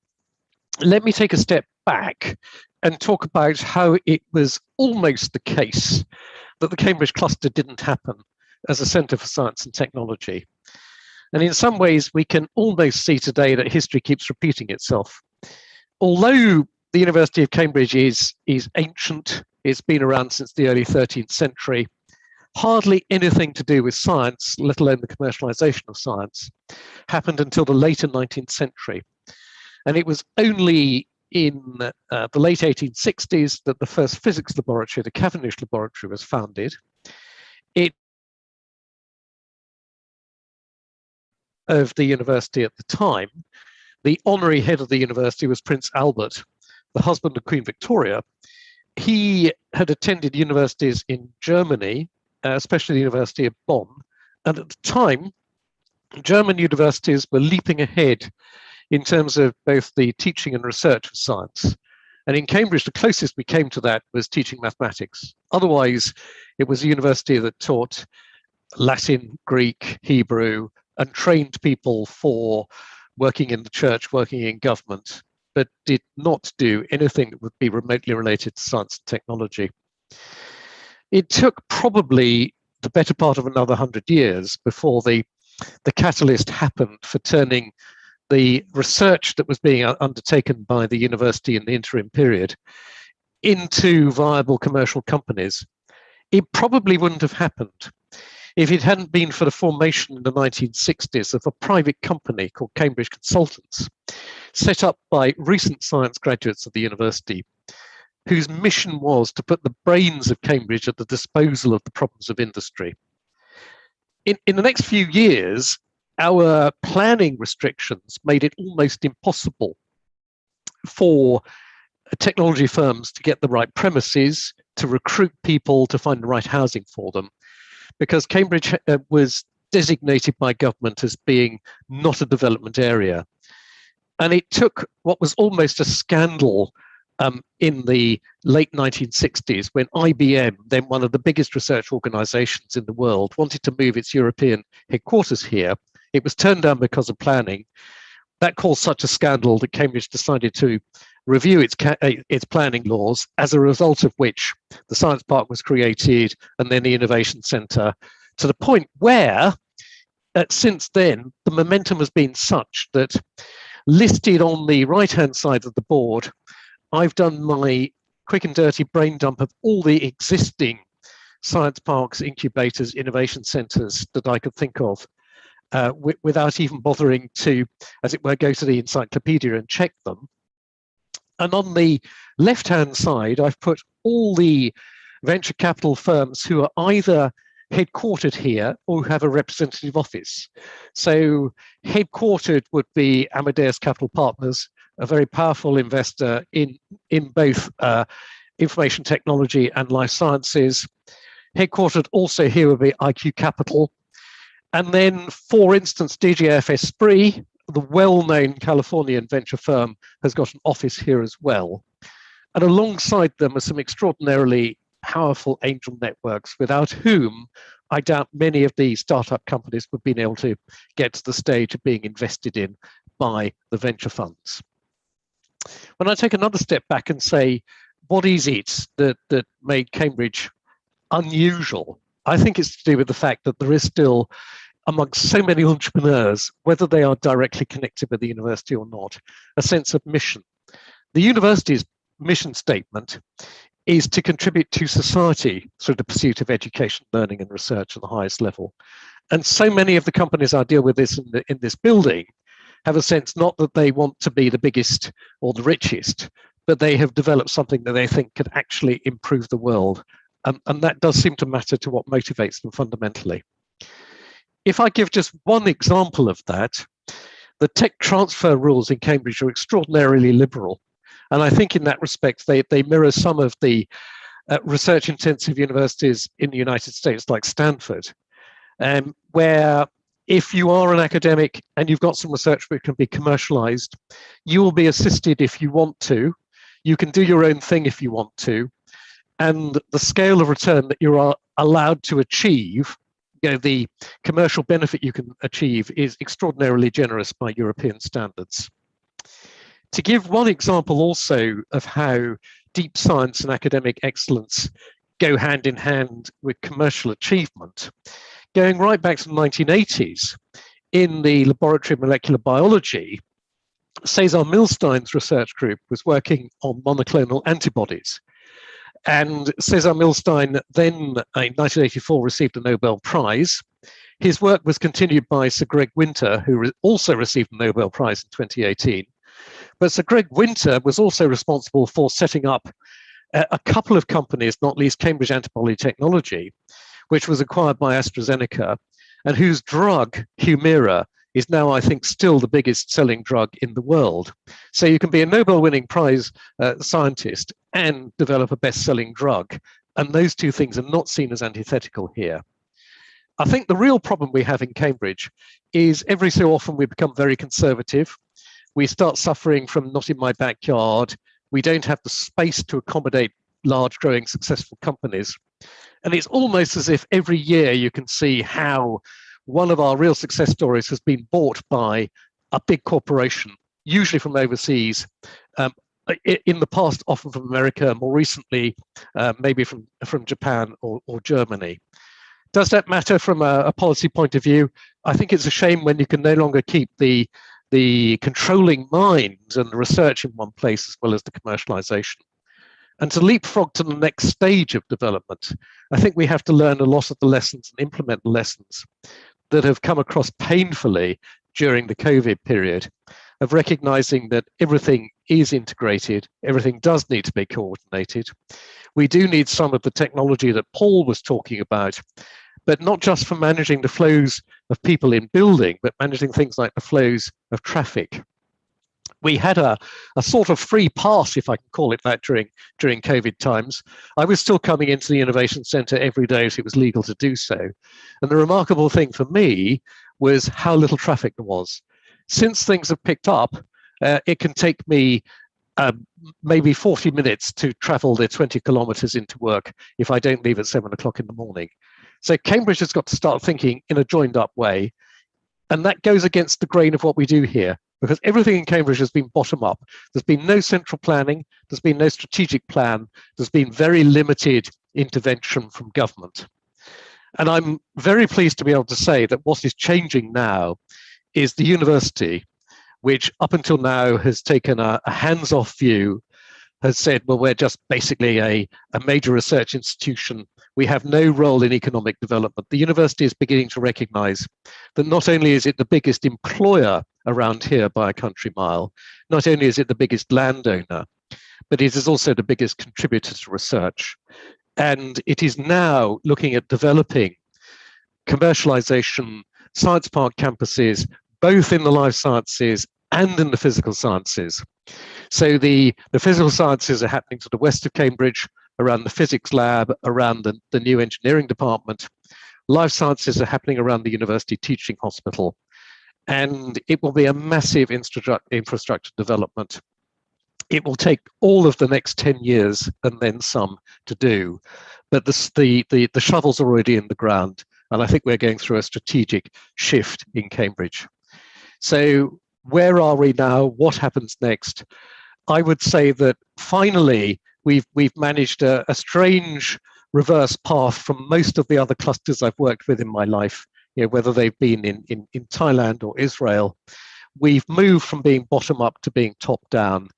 let me take a step back and talk about how it was almost the case that the Cambridge cluster didn't happen as a centre for science and technology. And in some ways, we can almost see today that history keeps repeating itself. Although the University of Cambridge is ancient, it's been around since the early 13th century, hardly anything to do with science, let alone the commercialization of science, happened until the later 19th century. And it was only in the late 1860s that the first physics laboratory, the Cavendish Laboratory, was founded. It of the university at the time, the honorary head of the university was Prince Albert, the husband of Queen Victoria. He had attended universities in Germany, especially the University of Bonn. And at the time, German universities were leaping ahead in terms of both the teaching and research of science. And in Cambridge, the closest we came to that was teaching mathematics. Otherwise, it was a university that taught Latin, Greek, Hebrew, and trained people for working in the church, working in government, but did not do anything that would be remotely related to science and technology. It took probably the better part of another 100 years before the catalyst happened for turning the research that was being undertaken by the university in the interim period into viable commercial companies. It probably wouldn't have happened if it hadn't been for the formation in the 1960s of a private company called Cambridge Consultants, set up by recent science graduates of the university, whose mission was to put the brains of Cambridge at the disposal of the problems of industry. In the next few years, our planning restrictions made it almost impossible for technology firms to get the right premises, to recruit people, to find the right housing for them, because Cambridge was designated by government as being not a development area. And it took what was almost a scandal in the late 1960s when IBM, then one of the biggest research organizations in the world, wanted to move its European headquarters here. It was turned down because of planning. That caused such a scandal that Cambridge decided to review its planning laws, as a result of which the Science Park was created and then the Innovation Centre, to the point where, since then, the momentum has been such that, listed on the right-hand side of the board, I've done my quick and dirty brain dump of all the existing science parks, incubators, innovation centres that I could think of, without even bothering to, as it were, go to the encyclopedia and check them. And on the left-hand side, I've put all the venture capital firms who are either headquartered here or who have a representative office. So headquartered would be Amadeus Capital Partners, a very powerful investor in both information technology and life sciences. Headquartered also here would be IQ Capital. And then, for instance, DGF Esprit, the well-known Californian venture firm, has got an office here as well. And alongside them are some extraordinarily powerful angel networks, without whom I doubt many of the startup companies would have been able to get to the stage of being invested in by the venture funds. When I take another step back and say, what is it that made Cambridge unusual? I think it's to do with the fact that there is still, amongst so many entrepreneurs, whether they are directly connected with the university or not, a sense of mission. The university's mission statement is to contribute to society through the pursuit of education, learning and research at the highest level. And so many of the companies I deal with in this building have a sense not that they want to be the biggest or the richest, but they have developed something that they think could actually improve the world. And that does seem to matter to what motivates them fundamentally. If I give just one example of that, the tech transfer rules in Cambridge are extraordinarily liberal. And I think in that respect, they mirror some of the research-intensive universities in the United States, like Stanford, where if you are an academic and you've got some research which can be commercialized, you will be assisted if you want to. You can do your own thing if you want to. And the scale of return that you are allowed to achieve, the commercial benefit you can achieve, is extraordinarily generous by European standards. To give one example also of how deep science and academic excellence go hand in hand with commercial achievement, going right back to the 1980s, in the laboratory of molecular biology, Cesar Milstein's research group was working on monoclonal antibodies. And Cesar Milstein then, in 1984, received a Nobel Prize. His work was continued by Sir Greg Winter, who also received the Nobel Prize in 2018. But Sir Greg Winter was also responsible for setting up a couple of companies, not least Cambridge Antibody Technology, which was acquired by AstraZeneca, and whose drug, Humira, is now, I think, still the biggest selling drug in the world. So you can be a Nobel-winning prize scientist and develop a best-selling drug. And those two things are not seen as antithetical here. I think the real problem we have in Cambridge is every so often we become very conservative. We start suffering from not in my backyard. We don't have the space to accommodate large, growing, successful companies. And it's almost as if every year you can see how one of our real success stories has been bought by a big corporation, usually from overseas, in the past often from America, more recently maybe from Japan or Germany. Does that matter from a policy point of view? I think it's a shame when you can no longer keep the controlling minds and the research in one place as well as the commercialization. And to leapfrog to the next stage of development, I think we have to learn a lot of the lessons and implement the lessons that have come across painfully during the COVID period, of recognizing that everything is integrated, everything does need to be coordinated. We do need some of the technology that Paul was talking about, but not just for managing the flows of people in building, but managing things like the flows of traffic. We had a sort of free pass, if I can call it that, during COVID times. I was still coming into the Innovation Centre every day if it was legal to do so. And the remarkable thing for me was how little traffic there was. Since things have picked up, it can take me maybe 40 minutes to travel the 20 kilometres into work if I don't leave at 7 o'clock in the morning. So Cambridge has got to start thinking in a joined up way. And that goes against the grain of what we do here, because everything in Cambridge has been bottom up. There's been no central planning, there's been no strategic plan, there's been very limited intervention from government. And I'm very pleased to be able to say that what is changing now is the university, which up until now has taken a hands-off view, has said, well, we're just basically a major research institution. We have no role in economic development. The university is beginning to recognize that not only is it the biggest employer around here by a country mile, not only is it the biggest landowner, but it is also the biggest contributor to research. And it is now looking at developing commercialization, science park campuses, both in the life sciences and in the physical sciences. So the physical sciences are happening to the west of Cambridge, around the physics lab, around the new engineering department. Life sciences are happening around the university teaching hospital. And it will be a massive infrastructure development. It will take all of the next 10 years and then some to do. But the shovel's already in the ground. And I think we're going through a strategic shift in Cambridge. So where are we now? What happens next? I would say that finally, we've managed a strange reverse path from most of the other clusters I've worked with in my life, whether they've been in Thailand or Israel. We've moved from being bottom up to being top down.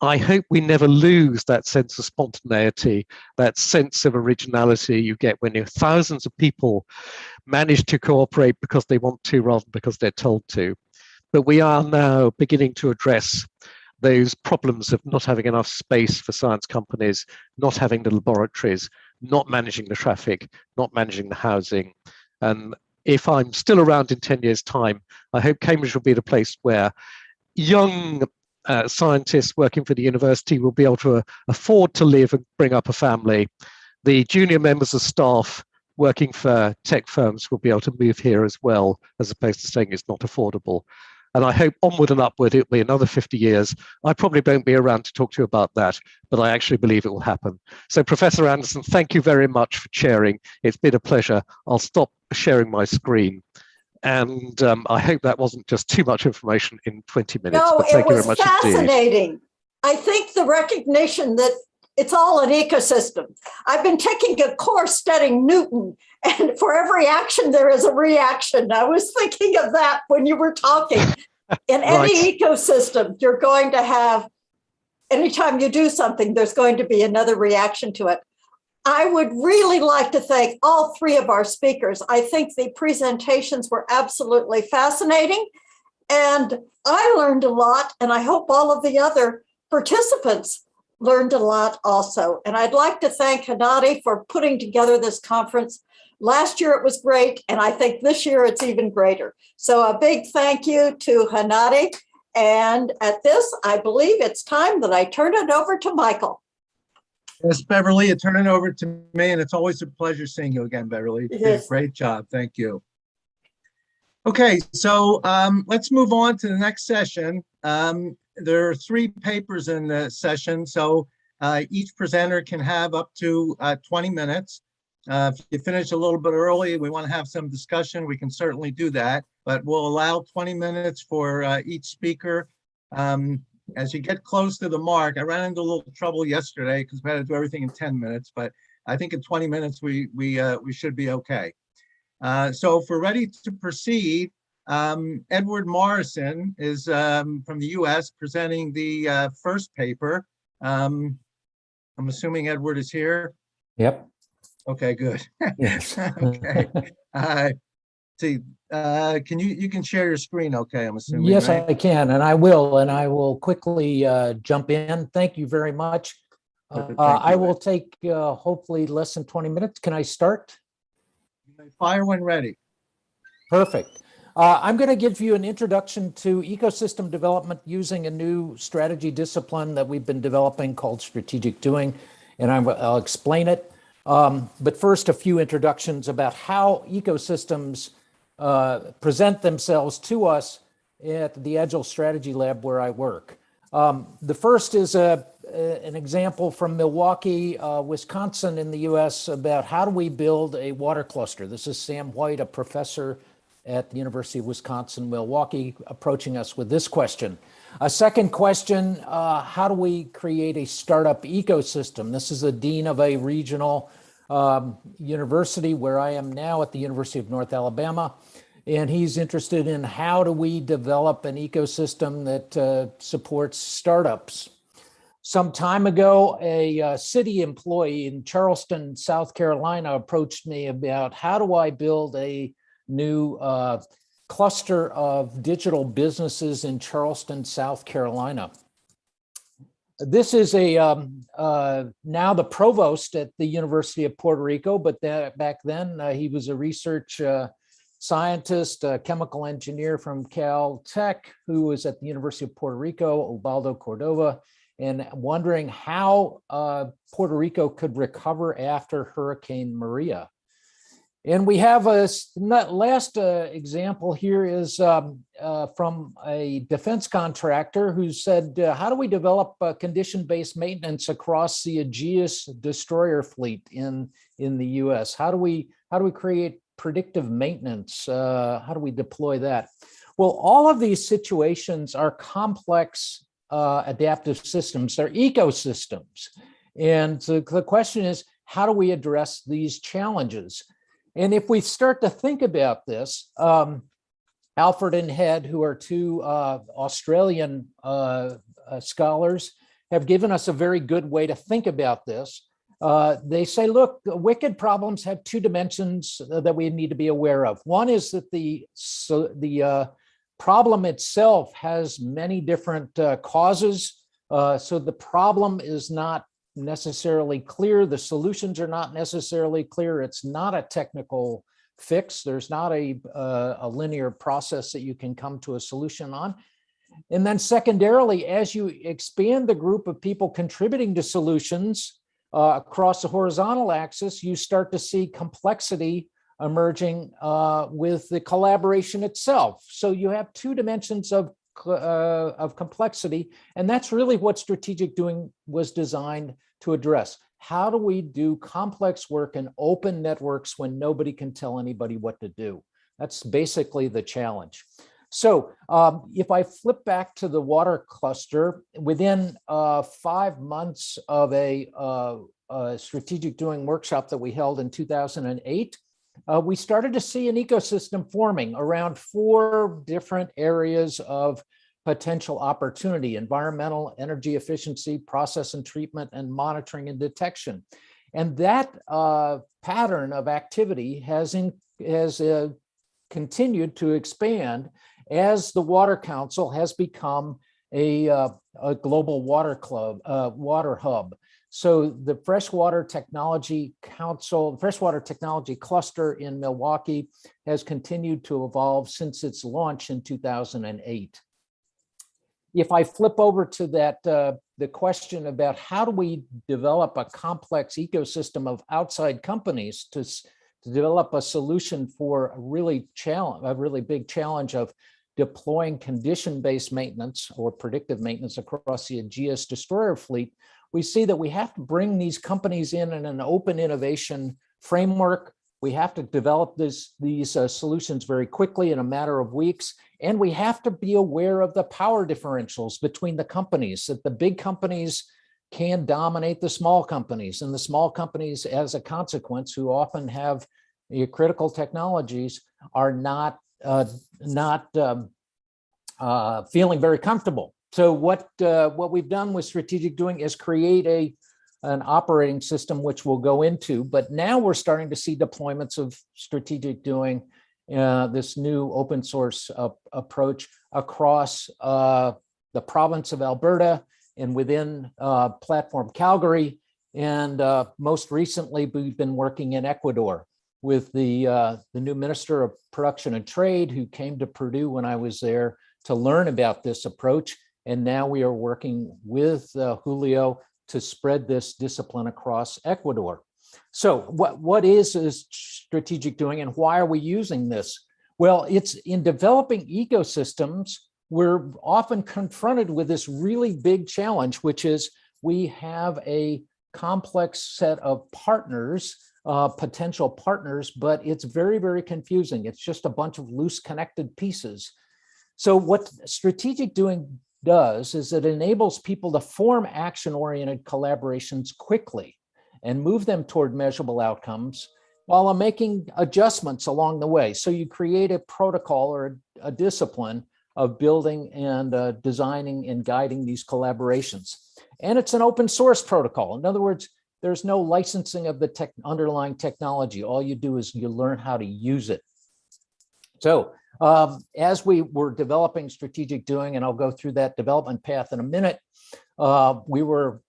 I hope we never lose that sense of spontaneity, that sense of originality you get when thousands of people manage to cooperate because they want to rather than because they're told to. But we are now beginning to address those problems of not having enough space for science companies, not having the laboratories, not managing the traffic, not managing the housing. And if I'm still around in 10 years' time, I hope Cambridge will be the place where young scientists working for the university will be able to afford to live and bring up a family. The junior members of staff working for tech firms will be able to move here as well, as opposed to saying it's not affordable. And I hope onward and upward, it'll be another 50 years. I probably won't be around to talk to you about that, but I actually believe it will happen. So Professor Anderson, thank you very much for sharing. It's been a pleasure. I'll stop sharing my screen. And I hope that wasn't just too much information in 20 minutes. No, but thank it you was very much fascinating. indeed. I think the recognition that It's all an ecosystem. I've been taking a course studying Newton, and for every action, there is a reaction. I was thinking of that when you were talking. In any ecosystem, you're going to have, anytime you do something, there's going to be another reaction to it. I would really like to thank all three of our speakers. I think the presentations were absolutely fascinating, and I learned a lot, and I hope all of the other participants learned a lot also. And I'd like to thank Hannadi for putting together this conference. Last year it was great, and I think this year it's even greater. So a big thank you to Hannadi. And at this, I believe it's time that I turn it over to Michael. Yes, Beverly, turn it over to me, and it's always a pleasure seeing you again, Beverly. You did a great job. Thank you. Okay, so let's move on to the next session. There are 3 papers in the session, so each presenter can have up to 20 minutes. If you finish a little bit early, we want to have some discussion, we can certainly do that, but we'll allow 20 minutes for each speaker. As you get close to the mark, I ran into a little trouble yesterday because we had to do everything in 10 minutes, but I think in 20 minutes we should be okay. So if we're ready to proceed, Edward Morrison is from the US presenting the first paper. I'm assuming Edward is here. Yep. Okay, good. Yes. Okay. See, you can share your screen, okay, I'm assuming, Yes, right? I can, and I will quickly jump in. Thank you very much. I will take hopefully less than 20 minutes. Can I start? Fire when ready. Perfect. I'm going to give you an introduction to ecosystem development using a new strategy discipline that we've been developing called strategic doing, and I'll explain it. But first, a few introductions about how ecosystems present themselves to us at the Agile Strategy Lab where I work. The first is an example from Milwaukee, Wisconsin in the US about how do we build a water cluster. This is Sam White, a professor at the University of Wisconsin-Milwaukee, approaching us with this question. A second question, how do we create a startup ecosystem? This is the dean of a regional university where I am now at the University of North Alabama. And he's interested in how do we develop an ecosystem that supports startups. Some time ago, a city employee in Charleston, South Carolina, approached me about how do I build a new cluster of digital businesses in Charleston, South Carolina. This is now the provost at the University of Puerto Rico, but back then he was a research scientist, a chemical engineer from Caltech, who was at the University of Puerto Rico, Ubaldo Cordova, and wondering how Puerto Rico could recover after Hurricane Maria. And we have a last example here is from a defense contractor who said, how do we develop condition-based maintenance across the Aegis destroyer fleet in the US? How do we create predictive maintenance? How do we deploy that? Well, all of these situations are complex adaptive systems. They're ecosystems. And so the question is, how do we address these challenges? And if we start to think about this, Alfred and Head, who are 2 Australian scholars, have given us a very good way to think about this. They say, look, wicked problems have 2 dimensions that we need to be aware of. One is that the problem itself has many different causes. So the problem is not necessarily clear. The solutions are not necessarily clear. It's not a technical fix. There's not a linear process that you can come to a solution on. And then secondarily, as you expand the group of people contributing to solutions across the horizontal axis, you start to see complexity emerging with the collaboration itself. So you have 2 dimensions of complexity, and that's really what strategic doing was designed to address. How do we do complex work in open networks when nobody can tell anybody what to do? That's basically the challenge. So if I flip back to the water cluster, within 5 months of a strategic doing workshop that we held in 2008, we started to see an ecosystem forming around 4 different areas of potential opportunity: environmental, energy efficiency, process and treatment, and monitoring and detection. And that pattern of activity has continued to expand as the Water Council has become a global water club, water hub. So the Freshwater Technology Council, Freshwater Technology Cluster in Milwaukee has continued to evolve since its launch in 2008. If I flip over to that, the question about how do we develop a complex ecosystem of outside companies to develop a solution for a really big challenge of deploying condition-based maintenance or predictive maintenance across the Aegeus destroyer fleet, we see that we have to bring these companies in an open innovation framework. We have to develop these solutions very quickly in a matter of weeks. And we have to be aware of the power differentials between the companies, that the big companies can dominate the small companies, and the small companies, as a consequence, who often have critical technologies, are not feeling very comfortable. So what we've done with strategic doing is create an operating system, which we'll go into, but now we're starting to see deployments of strategic doing, this new open source approach across the province of Alberta and within Platform Calgary. And most recently, we've been working in Ecuador with the new Minister of Production and Trade, who came to Purdue when I was there to learn about this approach. And now we are working with Julio to spread this discipline across Ecuador. So what is strategic doing, and why are we using this? Well, it's in developing ecosystems, we're often confronted with this really big challenge, which is we have a complex set of partners, potential partners, but it's very, very confusing. It's just a bunch of loose connected pieces. So what strategic doing does is it enables people to form action-oriented collaborations quickly and move them toward measurable outcomes while making adjustments along the way. So you create a protocol or a discipline of building and designing and guiding these collaborations. And it's an open source protocol. In other words, there's no licensing of the underlying technology. All you do is you learn how to use it. So as we were developing strategic doing, and I'll go through that development path in a minute, we were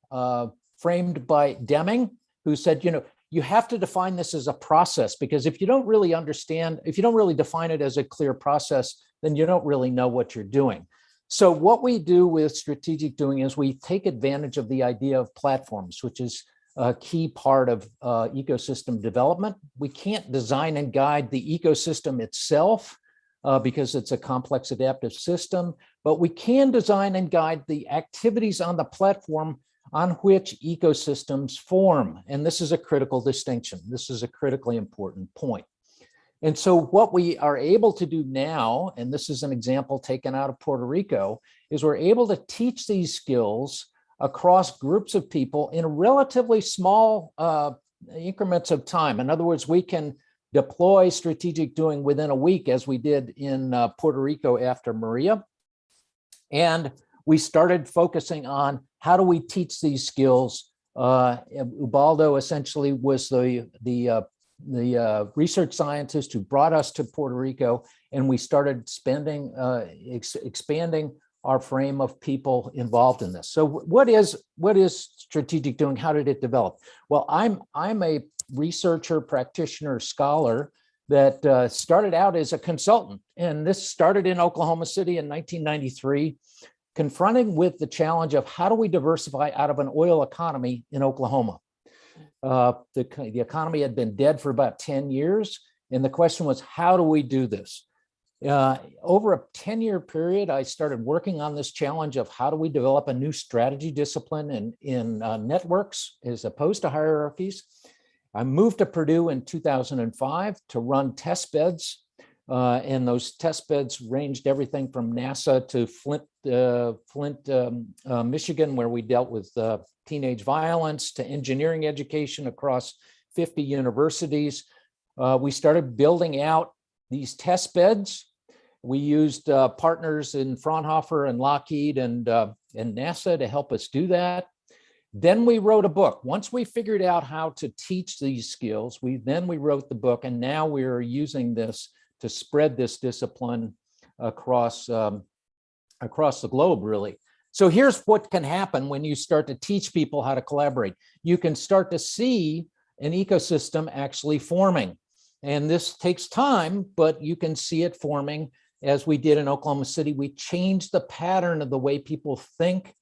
framed by Deming, who said, you have to define this as a process, because if you don't really understand, if you don't really define it as a clear process, then you don't really know what you're doing. So what we do with strategic doing is we take advantage of the idea of platforms, which is a key part of ecosystem development. We can't design and guide the ecosystem itself because it's a complex adaptive system, but we can design and guide the activities on the platform on which ecosystems form. And this is a critical distinction. This is a critically important point. And so what we are able to do now, and this is an example taken out of Puerto Rico, is we're able to teach these skills across groups of people in relatively small increments of time. In other words, we can deploy strategic doing within a week, as we did in Puerto Rico after Maria. And we started focusing on how do we teach these skills. Ubaldo essentially was the research scientist who brought us to Puerto Rico, and we started expanding our frame of people involved in this. So what is strategic doing? How did it develop? Well, I'm a researcher, practitioner, scholar that started out as a consultant, and this started in Oklahoma City in 1993, confronting with the challenge of how do we diversify out of an oil economy in Oklahoma. The economy had been dead for about 10 years, and the question was, how do we do this? Over a 10-year period, I started working on this challenge of how do we develop a new strategy discipline in networks as opposed to hierarchies. I moved to Purdue in 2005 to run test beds And those test beds ranged everything from NASA to Flint, Michigan, where we dealt with teenage violence, to engineering education across 50 universities. We started building out these test beds. We used partners in Fraunhofer and Lockheed and NASA to help us do that. Then we wrote a book. Once we figured out how to teach these skills, we wrote the book, and now we're using this to spread this discipline across the globe, really. So here's what can happen when you start to teach people how to collaborate. You can start to see an ecosystem actually forming. And this takes time, but you can see it forming as we did in Oklahoma City. We changed the pattern of the way people think,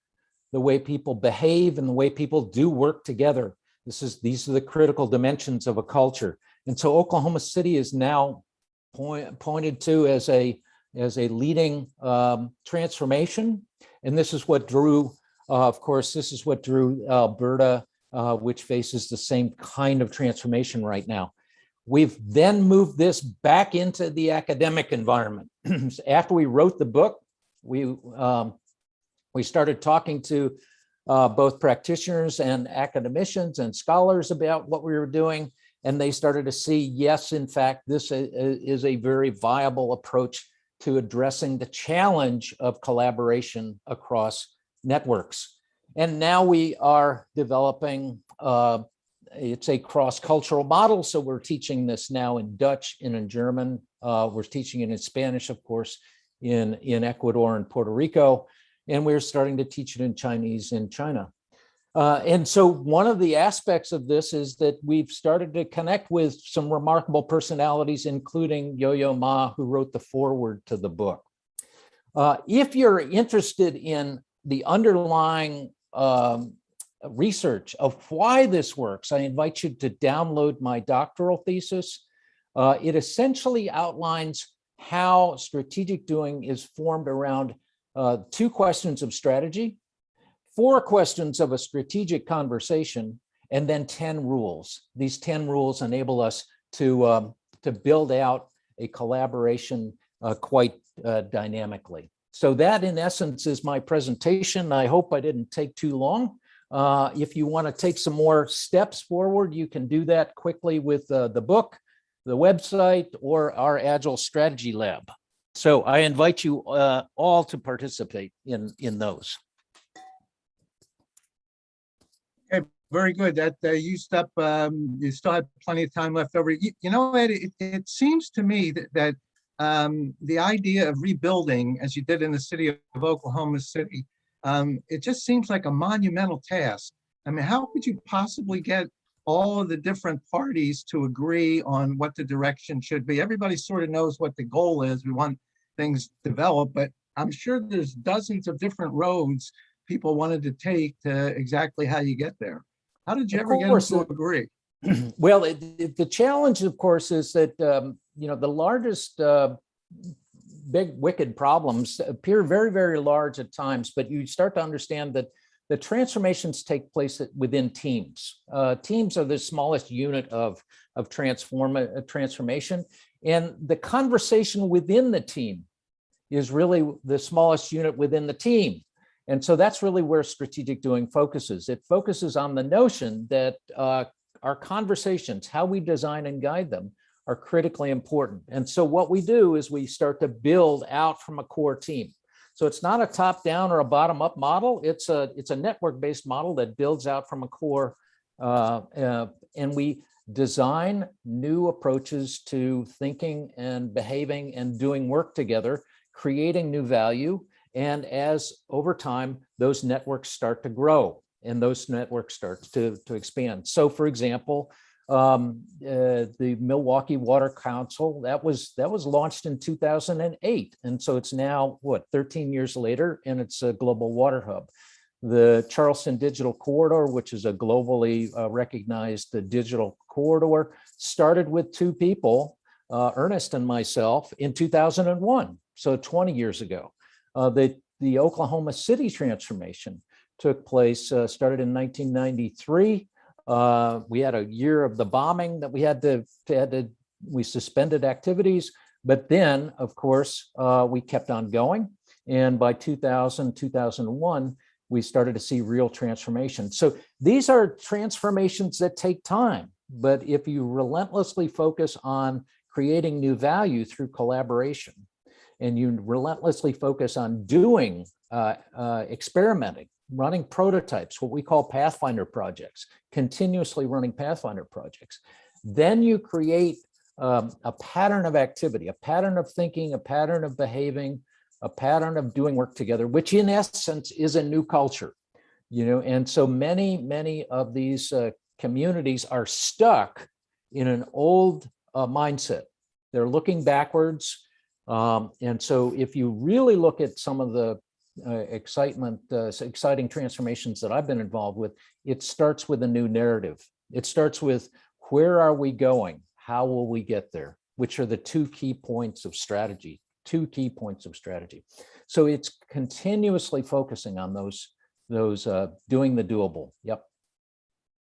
the way people behave, and the way people do work together. These are the critical dimensions of a culture. And so Oklahoma City is now pointed to as a leading transformation. And this is what drew, of course, this is what drew Alberta, which faces the same kind of transformation right now. We've then moved this back into the academic environment. After we wrote the book, we started talking to both practitioners and academicians and scholars about what we were doing. And they started to see, yes, in fact, this is a very viable approach to addressing the challenge of collaboration across networks. And now we are developing, it's a cross-cultural model. So we're teaching this now in Dutch and in German. We're teaching it in Spanish, of course, in Ecuador and Puerto Rico. And we're starting to teach it in Chinese in China. And so one of the aspects of this is that we've started to connect with some remarkable personalities, including Yo-Yo Ma, who wrote the foreword to the book. If you're interested in the underlying research of why this works, I invite you to download my doctoral thesis. It essentially outlines how strategic doing is formed around 2 questions of strategy, 4 questions of a strategic conversation, and then 10 rules. These 10 rules enable us to build out a collaboration quite dynamically. So that, in essence, is my presentation. I hope I didn't take too long. If you want to take some more steps forward, you can do that quickly with the book, the website, or our Agile Strategy Lab. So I invite you all to participate in those. Okay, very good. That you still have plenty of time left over. You know, Ed, it seems to me that the idea of rebuilding, as you did in the city of Oklahoma City, it just seems like a monumental task. I mean, how could you possibly get all of the different parties to agree on what the direction should be? Everybody sort of knows what the goal is. We want things developed, but I'm sure there's dozens of different roads people wanted to take to exactly how you get there. How did you ever get them to agree? Well, the challenge, of course, is that you know, the largest big wicked problems appear very, very large at times, but you start to understand that the transformations take place within teams. Teams are the smallest unit of transformation, and the conversation within the team is really the smallest unit within the team. And so that's really where strategic doing focuses. It focuses on the notion that our conversations, how we design and guide them, are critically important. And so what we do is we start to build out from a core team. So it's not a top-down or a bottom-up model. It's a network-based model that builds out from a core, and we design new approaches to thinking and behaving and doing work together, creating new value. And as over time, those networks start to grow and those networks start to expand. So for example, the Milwaukee Water Council, that was launched in 2008. And so it's now, 13 years later, and it's a global water hub. The Charleston Digital Corridor, which is a globally recognized digital corridor, started with 2 people, Ernest and myself, in 2001, so 20 years ago. The Oklahoma City transformation took place, started in 1993. We had a year of the bombing that we suspended activities, But then, of course, we kept on going. And by 2000, 2001, we started to see real transformation. So these are transformations that take time. But if you relentlessly focus on creating new value through collaboration, and you relentlessly focus on doing, experimenting, running prototypes, what we call Pathfinder projects, continuously running Pathfinder projects, then you create a pattern of activity, a pattern of thinking, a pattern of behaving, a pattern of doing work together, which in essence is a new culture, and so many of these communities are stuck in an old mindset. They're looking backwards. And so if you really look at some of the exciting transformations that I've been involved with, it starts with a new narrative. It starts with, where are we going? How will we get there? Which are the two key points of strategy. So it's continuously focusing on those doing the doable. Yep.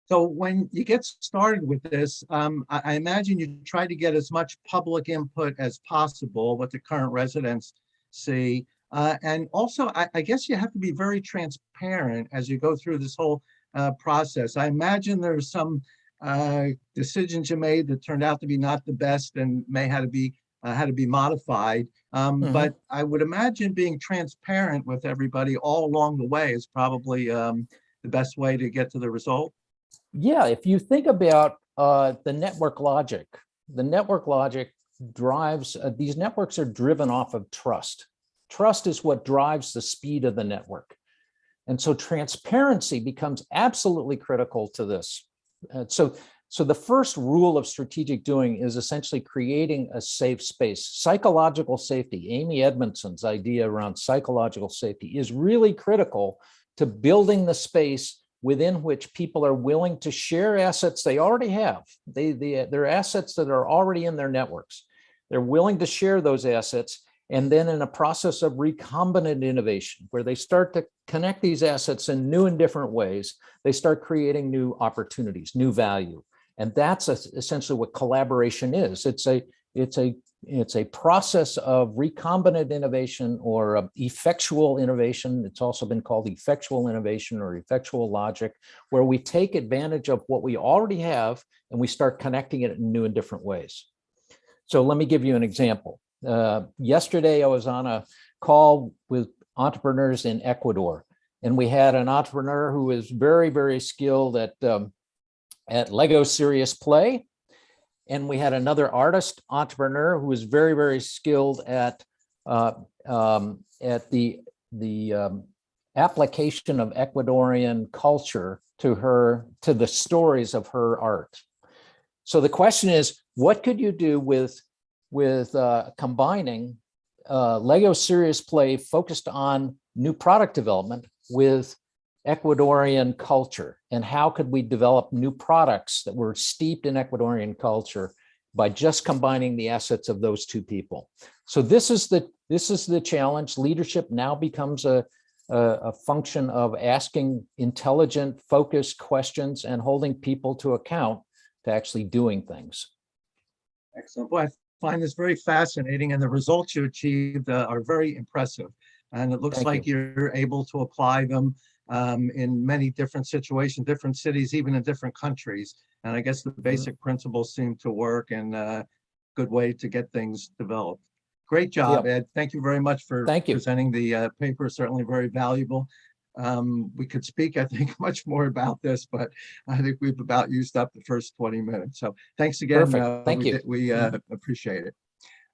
So when you get started with this, I imagine you try to get as much public input as possible, what the current residents see. And also, I guess you have to be very transparent as you go through this whole process. I imagine there's some decisions you made that turned out to be not the best and may had to be modified. But I would imagine being transparent with everybody all along the way is probably the best way to get to the result. Yeah, if you think about the network logic drives, these networks are driven off of trust. Trust is what drives the speed of the network. And so transparency becomes absolutely critical to this. So the first rule of strategic doing is essentially creating a safe space. Psychological safety, Amy Edmondson's idea around psychological safety, is really critical to building the space within which people are willing to share assets they already have. They're assets that are already in their networks. They're willing to share those assets, and then in a process of recombinant innovation, where they start to connect these assets in new and different ways, they start creating new opportunities, new value. And that's essentially what collaboration is. It's a process of recombinant innovation or effectual innovation. It's also been called effectual innovation or effectual logic, where we take advantage of what we already have and we start connecting it in new and different ways. So let me give you an example. Yesterday, I was on a call with entrepreneurs in Ecuador, and we had an entrepreneur who is very, very skilled at Lego Serious Play. And we had another artist entrepreneur who was very, very skilled at the application of Ecuadorian culture to the stories of her art. So the question is, what could you do with combining Lego Serious Play focused on new product development with Ecuadorian culture, and how could we develop new products that were steeped in Ecuadorian culture by just combining the assets of those two people? So this is the challenge. Leadership now becomes a function of asking intelligent, focused questions and holding people to account to actually doing things. Excellent. Well, I find this very fascinating, and the results you achieved are very impressive. And it looks like you're able to apply them in many different situations, different cities, even in different countries. And I guess the basic principles seem to work, and a good way to get things developed. Great job, Ed. Thank you very much for presenting the paper. Certainly very valuable. We could speak, I think, much more about this, but I think we've about used up the first 20 minutes. So thanks again. Thank you. We appreciate it.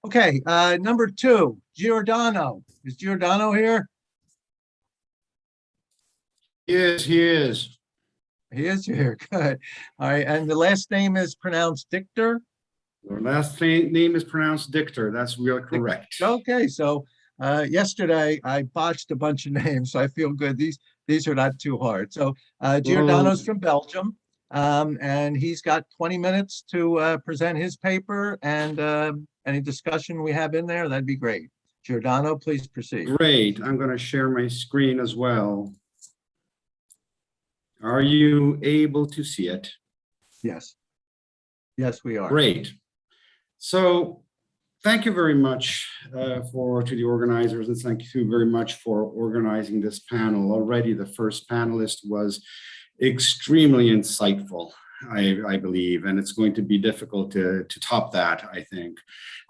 Okay, number 2, Giordano. Is Giordano here? Yes, he is. He is here. Good. All right. And the last name is pronounced Dictor? The last name is pronounced Dictor. That's real correct. Okay. So yesterday I botched a bunch of names, so I feel good. These are not too hard. So Giordano's from Belgium, and he's got 20 minutes to present his paper, and any discussion we have in there, that'd be great. Giordano, please proceed. Great. I'm going to share my screen as well. Are you able to see it? Yes. Yes, we are. Great. So Thank you very much to the organizers, and thank you very much for organizing this panel. Already the first panelist was extremely insightful, I believe, and it's going to be difficult to top that, I think.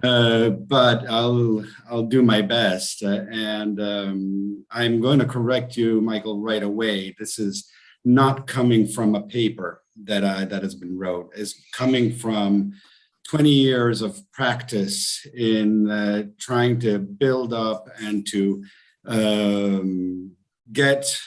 But I'll do my best, and I'm going to correct you, Michael, right away. This is not coming from a paper that has been wrote. It's coming from 20 years of practice in trying to build up and to get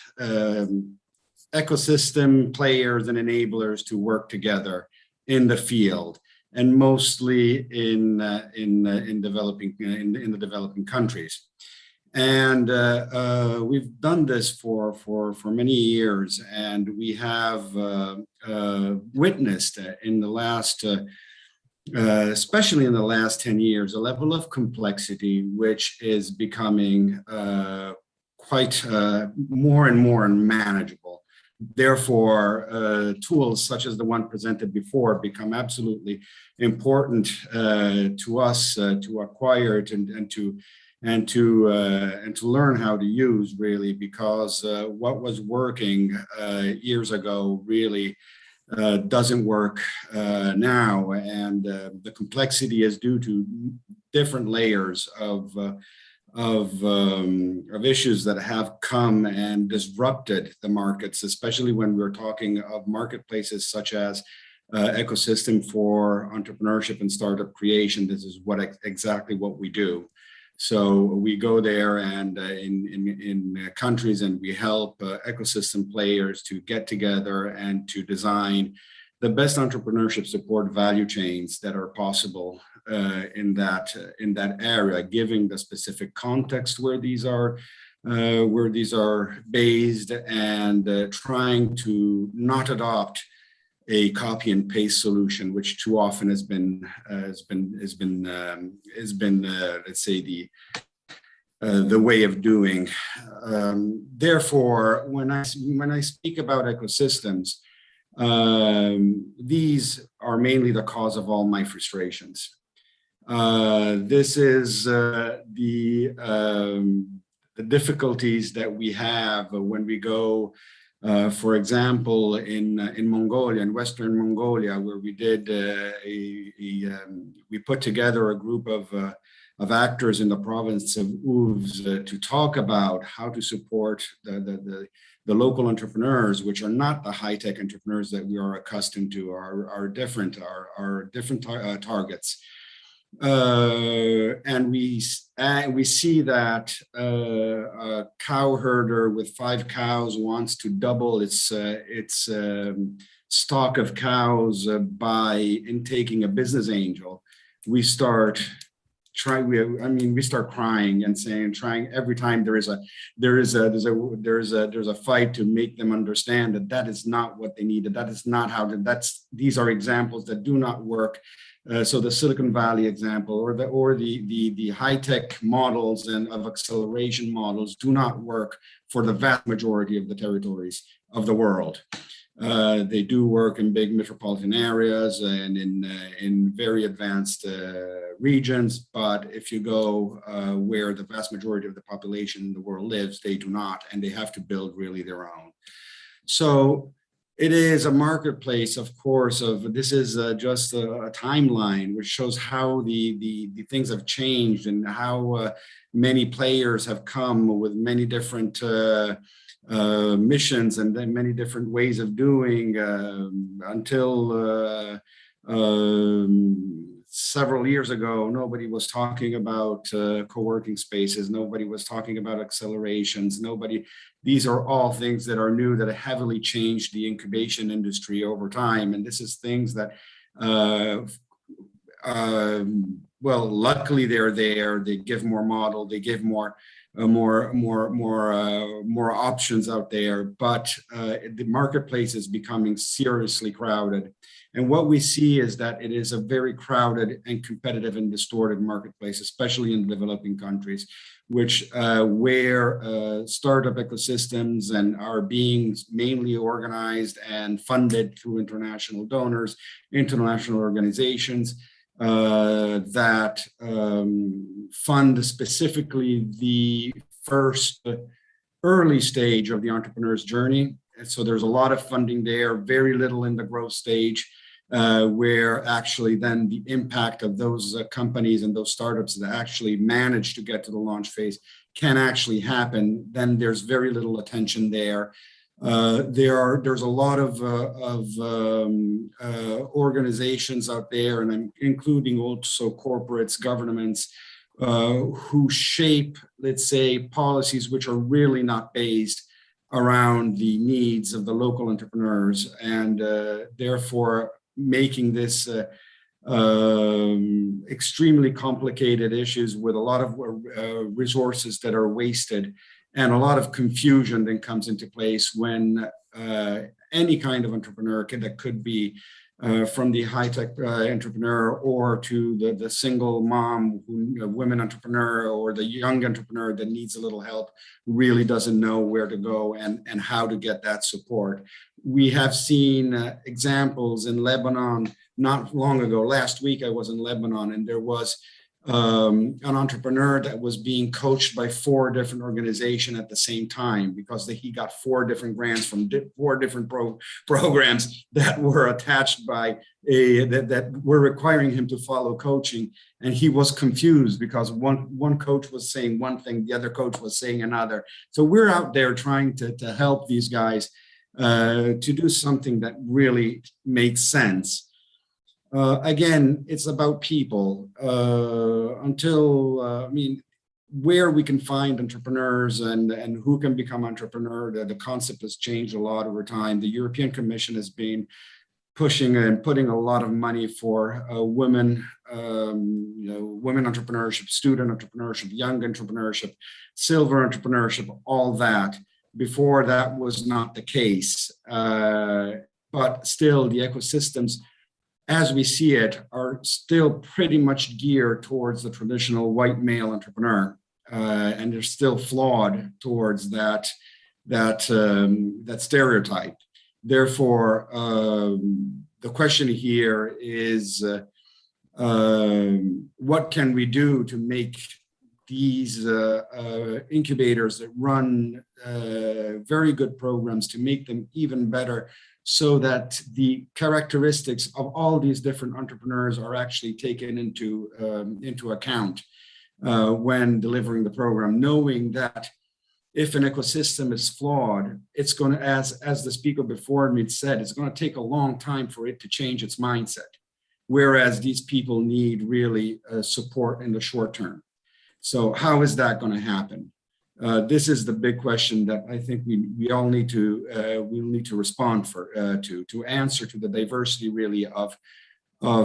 ecosystem players and enablers to work together in the field, and mostly in the developing countries. And we've done this for many years, and we have witnessed in the last especially in the last 10 years, a level of complexity which is becoming quite more and more unmanageable. Therefore, tools such as the one presented before become absolutely important to us to acquire it and to learn how to use, really, because what was working years ago really doesn't work now, and the complexity is due to different layers of issues that have come and disrupted the markets, especially when we're talking of marketplaces such as ecosystem for entrepreneurship and startup creation. This is exactly what we do. So we go there and in countries, and we help ecosystem players to get together and to design the best entrepreneurship support value chains that are possible in that area, giving the specific context where these are based, and trying to not adopt a copy and paste solution, which too often has been let's say the way of doing. Therefore, when I speak about ecosystems, these are mainly the cause of all my frustrations. This is the difficulties that we have when we go. For example, in Mongolia, in Western Mongolia, where we did we put together a group of actors in the province of Ouvs to talk about how to support the local entrepreneurs, which are not the high-tech entrepreneurs that we are accustomed to, are different targets. And we see that a cow herder with 5 cows wants to double its stock of cows by intaking a business angel. We start crying and trying every time there's a fight to make them understand that is not what they need, that is not how these are examples that do not work. So the Silicon Valley example, or the high-tech models and of acceleration models do not work for the vast majority of the territories of the world. They do work in big metropolitan areas and in very advanced regions, but if you go where the vast majority of the population in the world lives, they do not, and they have to build really their own. So it is a marketplace, of course, this is just a timeline which shows how the things have changed and how many players have come with many different missions and then many different ways of doing until several years ago, nobody was talking about co-working spaces. Nobody was talking about accelerations. These are all things that are new, that have heavily changed the incubation industry over time. And this is things that, well, luckily they're there. They give more model. They give more options out there. But the marketplace is becoming seriously crowded. And what we see is that it is a very crowded and competitive and distorted marketplace, especially in developing countries, which where startup ecosystems and are being mainly organized and funded through international donors, international organizations. that fund specifically the first early stage of the entrepreneur's journey. And so there's a lot of funding there, very little in the growth stage, where actually then the impact of those companies and those startups that actually manage to get to the launch phase can actually happen. Then there's very little attention there. There's a lot of organizations out there, and I'm including also corporates, governments, who shape, let's say, policies which are really not based around the needs of the local entrepreneurs, and therefore making this extremely complicated issues with a lot of resources that are wasted, and a lot of confusion then comes into place when any kind of entrepreneur that could be from the high-tech entrepreneur or to the single mom, women entrepreneur, or the young entrepreneur that needs a little help, really doesn't know where to go and how to get that support. We have seen examples in Lebanon not long ago. Last week I was in Lebanon, and there was an entrepreneur that was being coached by 4 different organizations at the same time, because he got 4 different grants from 4 different programs that were attached by that were requiring him to follow coaching. And he was confused because one coach was saying one thing, the other coach was saying another. So we're out there trying to help these guys to do something that really makes sense. Again, it's about people. Where we can find entrepreneurs and who can become entrepreneur, the concept has changed a lot over time. The European Commission has been pushing and putting a lot of money for women, women entrepreneurship, student entrepreneurship, young entrepreneurship, silver entrepreneurship, all that. Before that was not the case, but still the ecosystems, as we see it, are still pretty much geared towards the traditional white male entrepreneur, and they're still flawed towards that stereotype. Therefore, the question here is, what can we do to make these incubators that run very good programs, to make them even better, so that the characteristics of all these different entrepreneurs are actually taken into account when delivering the program, knowing that if an ecosystem is flawed, it's going to, as the speaker before me said, it's going to take a long time for it to change its mindset, whereas these people need really support in the short term. So how is that going to happen? This is the big question that I think we all need to respond to answer to the diversity really of the,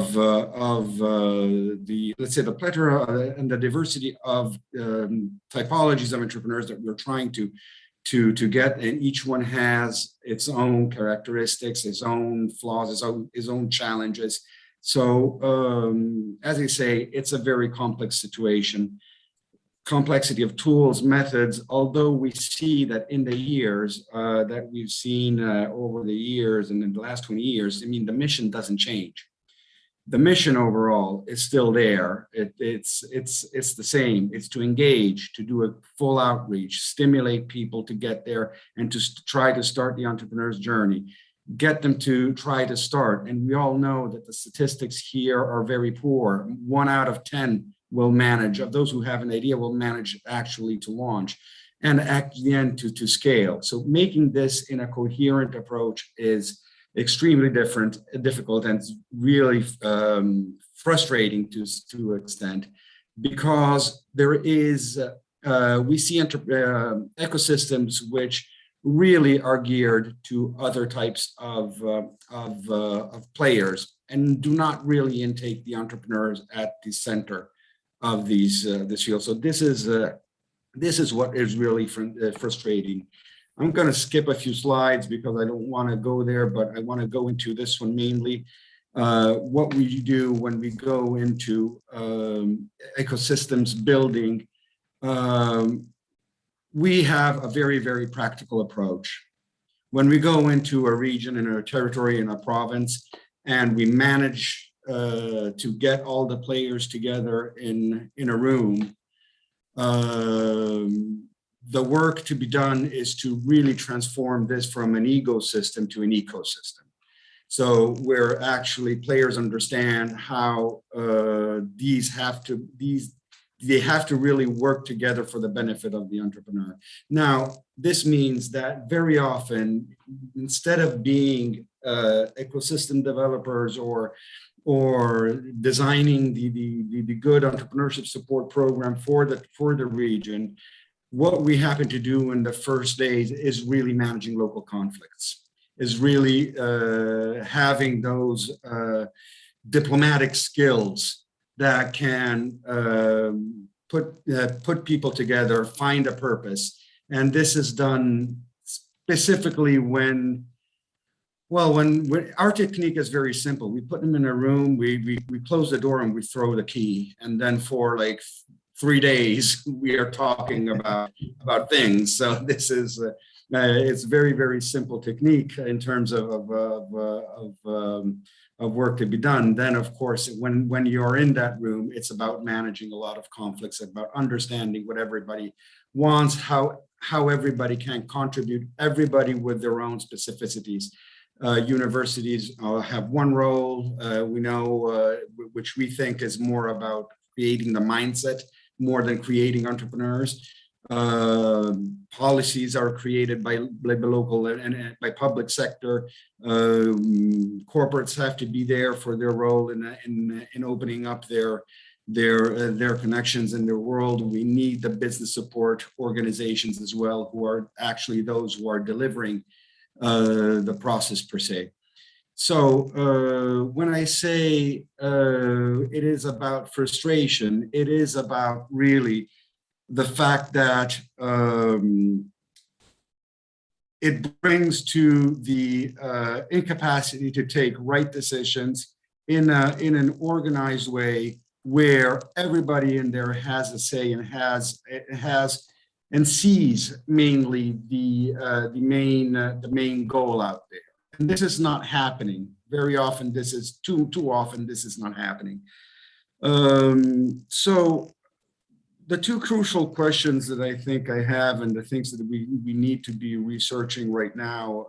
let's say, the plethora and the diversity of typologies of entrepreneurs that we're trying to get, and each one has its own characteristics, its own flaws, its own challenges. So as I say, it's a very complex situation. Complexity of tools, methods, although we see that in the years that we've seen over the years and in the last 20 years, I mean, the mission doesn't change. The mission overall is still there. It's the same. It's to engage, to do a full outreach, stimulate people to get there and to try to start the entrepreneur's journey, get them to try to start. And we all know that the statistics here are very poor. 1 out of 10 will manage, of those who have an idea, will manage actually to launch, and at the end to scale. So making this in a coherent approach is extremely difficult, and it's really frustrating to an extent, because there is, we see ecosystems which really are geared to other types of players and do not really intake the entrepreneurs at the center of this field. So this is what is really frustrating. I'm going to skip a few slides because I don't want to go there, but I want to go into this one mainly. What we do when we go into ecosystems building, we have a very, very practical approach. When we go into a region, in a territory, in a province, and we manage to get all the players together in a room. The work to be done is to really transform this from an ecosystem to an ecosystem. So where actually players understand how they have to really work together for the benefit of the entrepreneur. Now, this means that very often, instead of being ecosystem developers or designing the good entrepreneurship support program for the region, what we happen to do in the first days is really managing local conflicts, is really having those diplomatic skills that can put people together, find a purpose. And this is done specifically when our technique is very simple. We put them in a room, we close the door and we throw the key. And then for like 3 days, we are talking about things. So this is, it's very, very simple technique in terms of work to be done. Then, of course, when you're in that room, it's about managing a lot of conflicts, about understanding what everybody wants, how everybody can contribute, everybody with their own specificities. Universities have one role, we know, which we think is more about creating the mindset more than creating entrepreneurs. Policies are created by local and by public sector. Corporates have to be there for their role in opening up their connections in their world. We need the business support organizations as well, who are actually those who are delivering the process per se. So when I say it is about frustration, it is about really the fact that it brings to the incapacity to take right decisions in an organized way where everybody in there has a say and and sees mainly the main goal out there. And this is not happening. Very often, this is too often, this is not happening. So the two crucial questions that I think I have, and the things that we need to be researching right now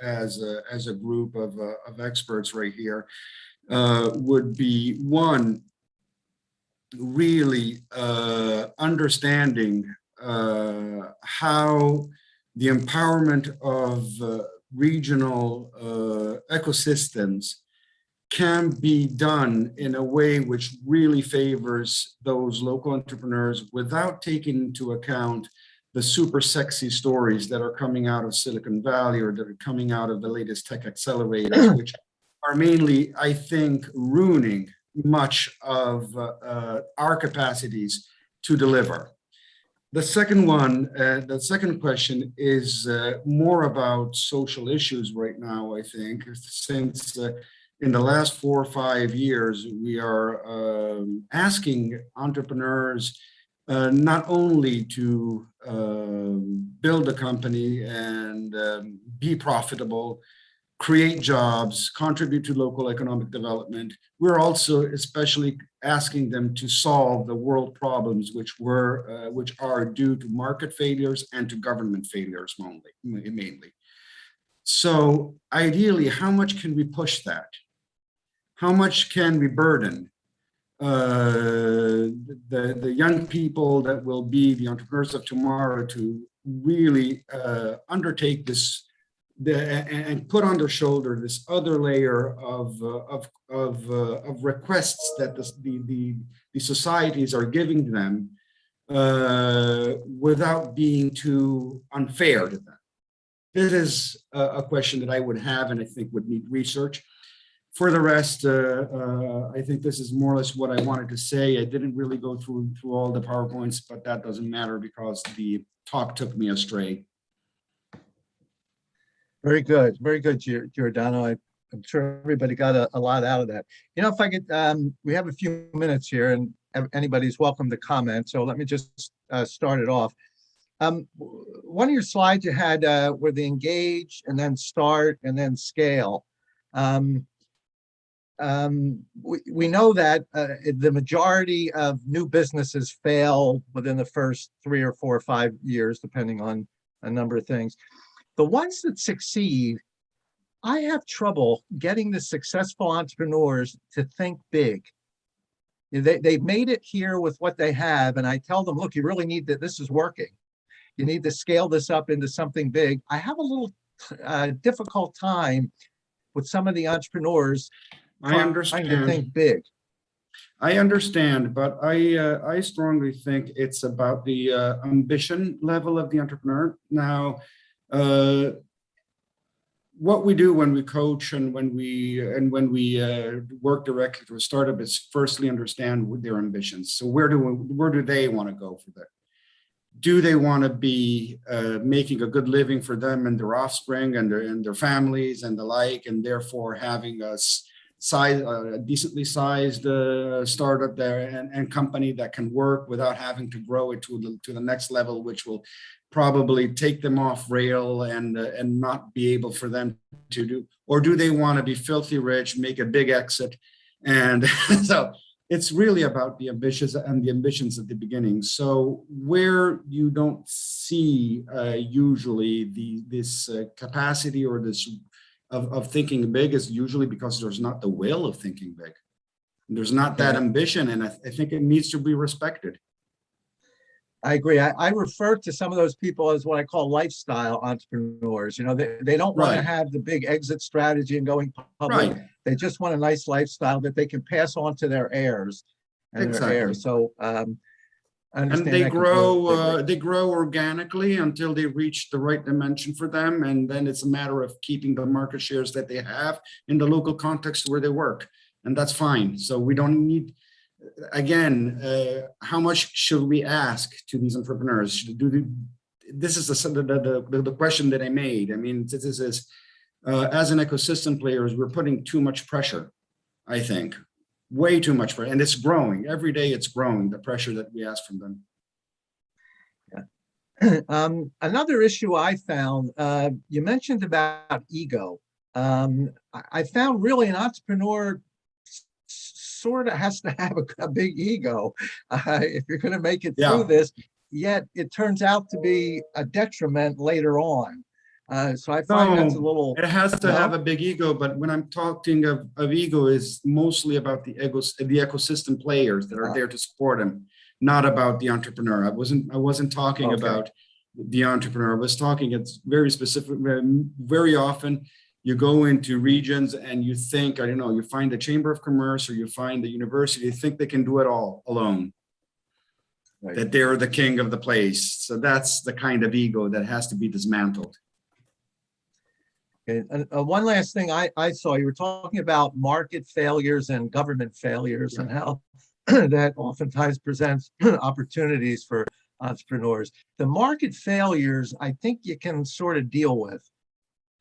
as a group of experts right here, would be one, really understanding how the empowerment of regional ecosystems can be done in a way which really favors those local entrepreneurs without taking into account the super sexy stories that are coming out of Silicon Valley or that are coming out of the latest tech accelerators, which are mainly, I think, ruining much of our capacities to deliver. The second one, the second question is more about social issues right now, I think, since in the last 4 or 5 years, we are asking entrepreneurs not only to build a company and be profitable, create jobs, contribute to local economic development. We're also especially asking them to solve the world problems which are due to market failures and to government failures mainly. So ideally, how much can we push that? How much can we burden the young people that will be the entrepreneurs of tomorrow to really undertake this and put on their shoulder this other layer of requests that the societies are giving them without being too unfair to them? This is a question that I would have and I think would need research. For the rest, I think this is more or less what I wanted to say. I didn't really go through all the PowerPoints, but that doesn't matter because the talk took me astray. Very good, Giordano. I'm sure everybody got a lot out of that. You know, if I could, we have a few minutes here and anybody's welcome to comment. So let me just start it off. One of your slides you had were the engage and then start and then scale. we know that the majority of new businesses fail within the first 3 or 4 or 5 years, depending on a number of things. The ones that succeed, I have trouble getting the successful entrepreneurs to think big. They've made it here with what they have, and I tell them, look, you really need that. This is working. You need to scale this up into something big. I have a little difficult time with some of the entrepreneurs trying to think big. I understand, but I strongly think it's about the ambition level of the entrepreneur. Now, what we do when we coach and when we work directly to a startup is firstly understand their ambitions. So where do they want to go for that? Do they want to be making a good living for them and their offspring and their families and the like, and therefore having a decently sized startup there and company that can work without having to grow it to the next level, which will probably take them off rail and not be able for them to do? Or do they want to be filthy rich, make a big exit? And so it's really about the ambitions at the beginning. So where you don't see usually this capacity or this of thinking big is usually because there's not the will of thinking big. There's not that ambition, and I think it needs to be respected. I agree. I refer to some of those people as what I call lifestyle entrepreneurs. You know, they don't want to have the big exit strategy and going public. Right. They just want a nice lifestyle that they can pass on to their heirs and their heirs. So, and they grow organically until they reach the right dimension for them, and then it's a matter of keeping the market shares that they have in the local context where they work, and that's fine. So we don't need. Again, how much should we ask to these entrepreneurs? This is the question that I made. I mean, this is as an ecosystem players, we're putting too much pressure, I think, way too much pressure, and it's growing. Every day it's growing, the pressure that we ask from them. Yeah. Another issue I found, you mentioned about ego. I found really an entrepreneur sort of has to have a big ego if you're going to make it through this, yet it turns out to be a detriment later on. So I find that's a little... It has to have a big ego, but when I'm talking of ego is mostly about the ecosystem players that are there to support them, not about the entrepreneur. I wasn't talking about the entrepreneur. I was talking, it's very specific, very often you go into regions and you think, I don't know, you find the Chamber of Commerce or you find the university, you think they can do it all alone, that they're the king of the place. So that's the kind of ego that has to be dismantled. Okay. And one last thing I saw, you were talking about market failures and government failures and how that oftentimes presents opportunities for entrepreneurs. The market failures, I think you can sort of deal with.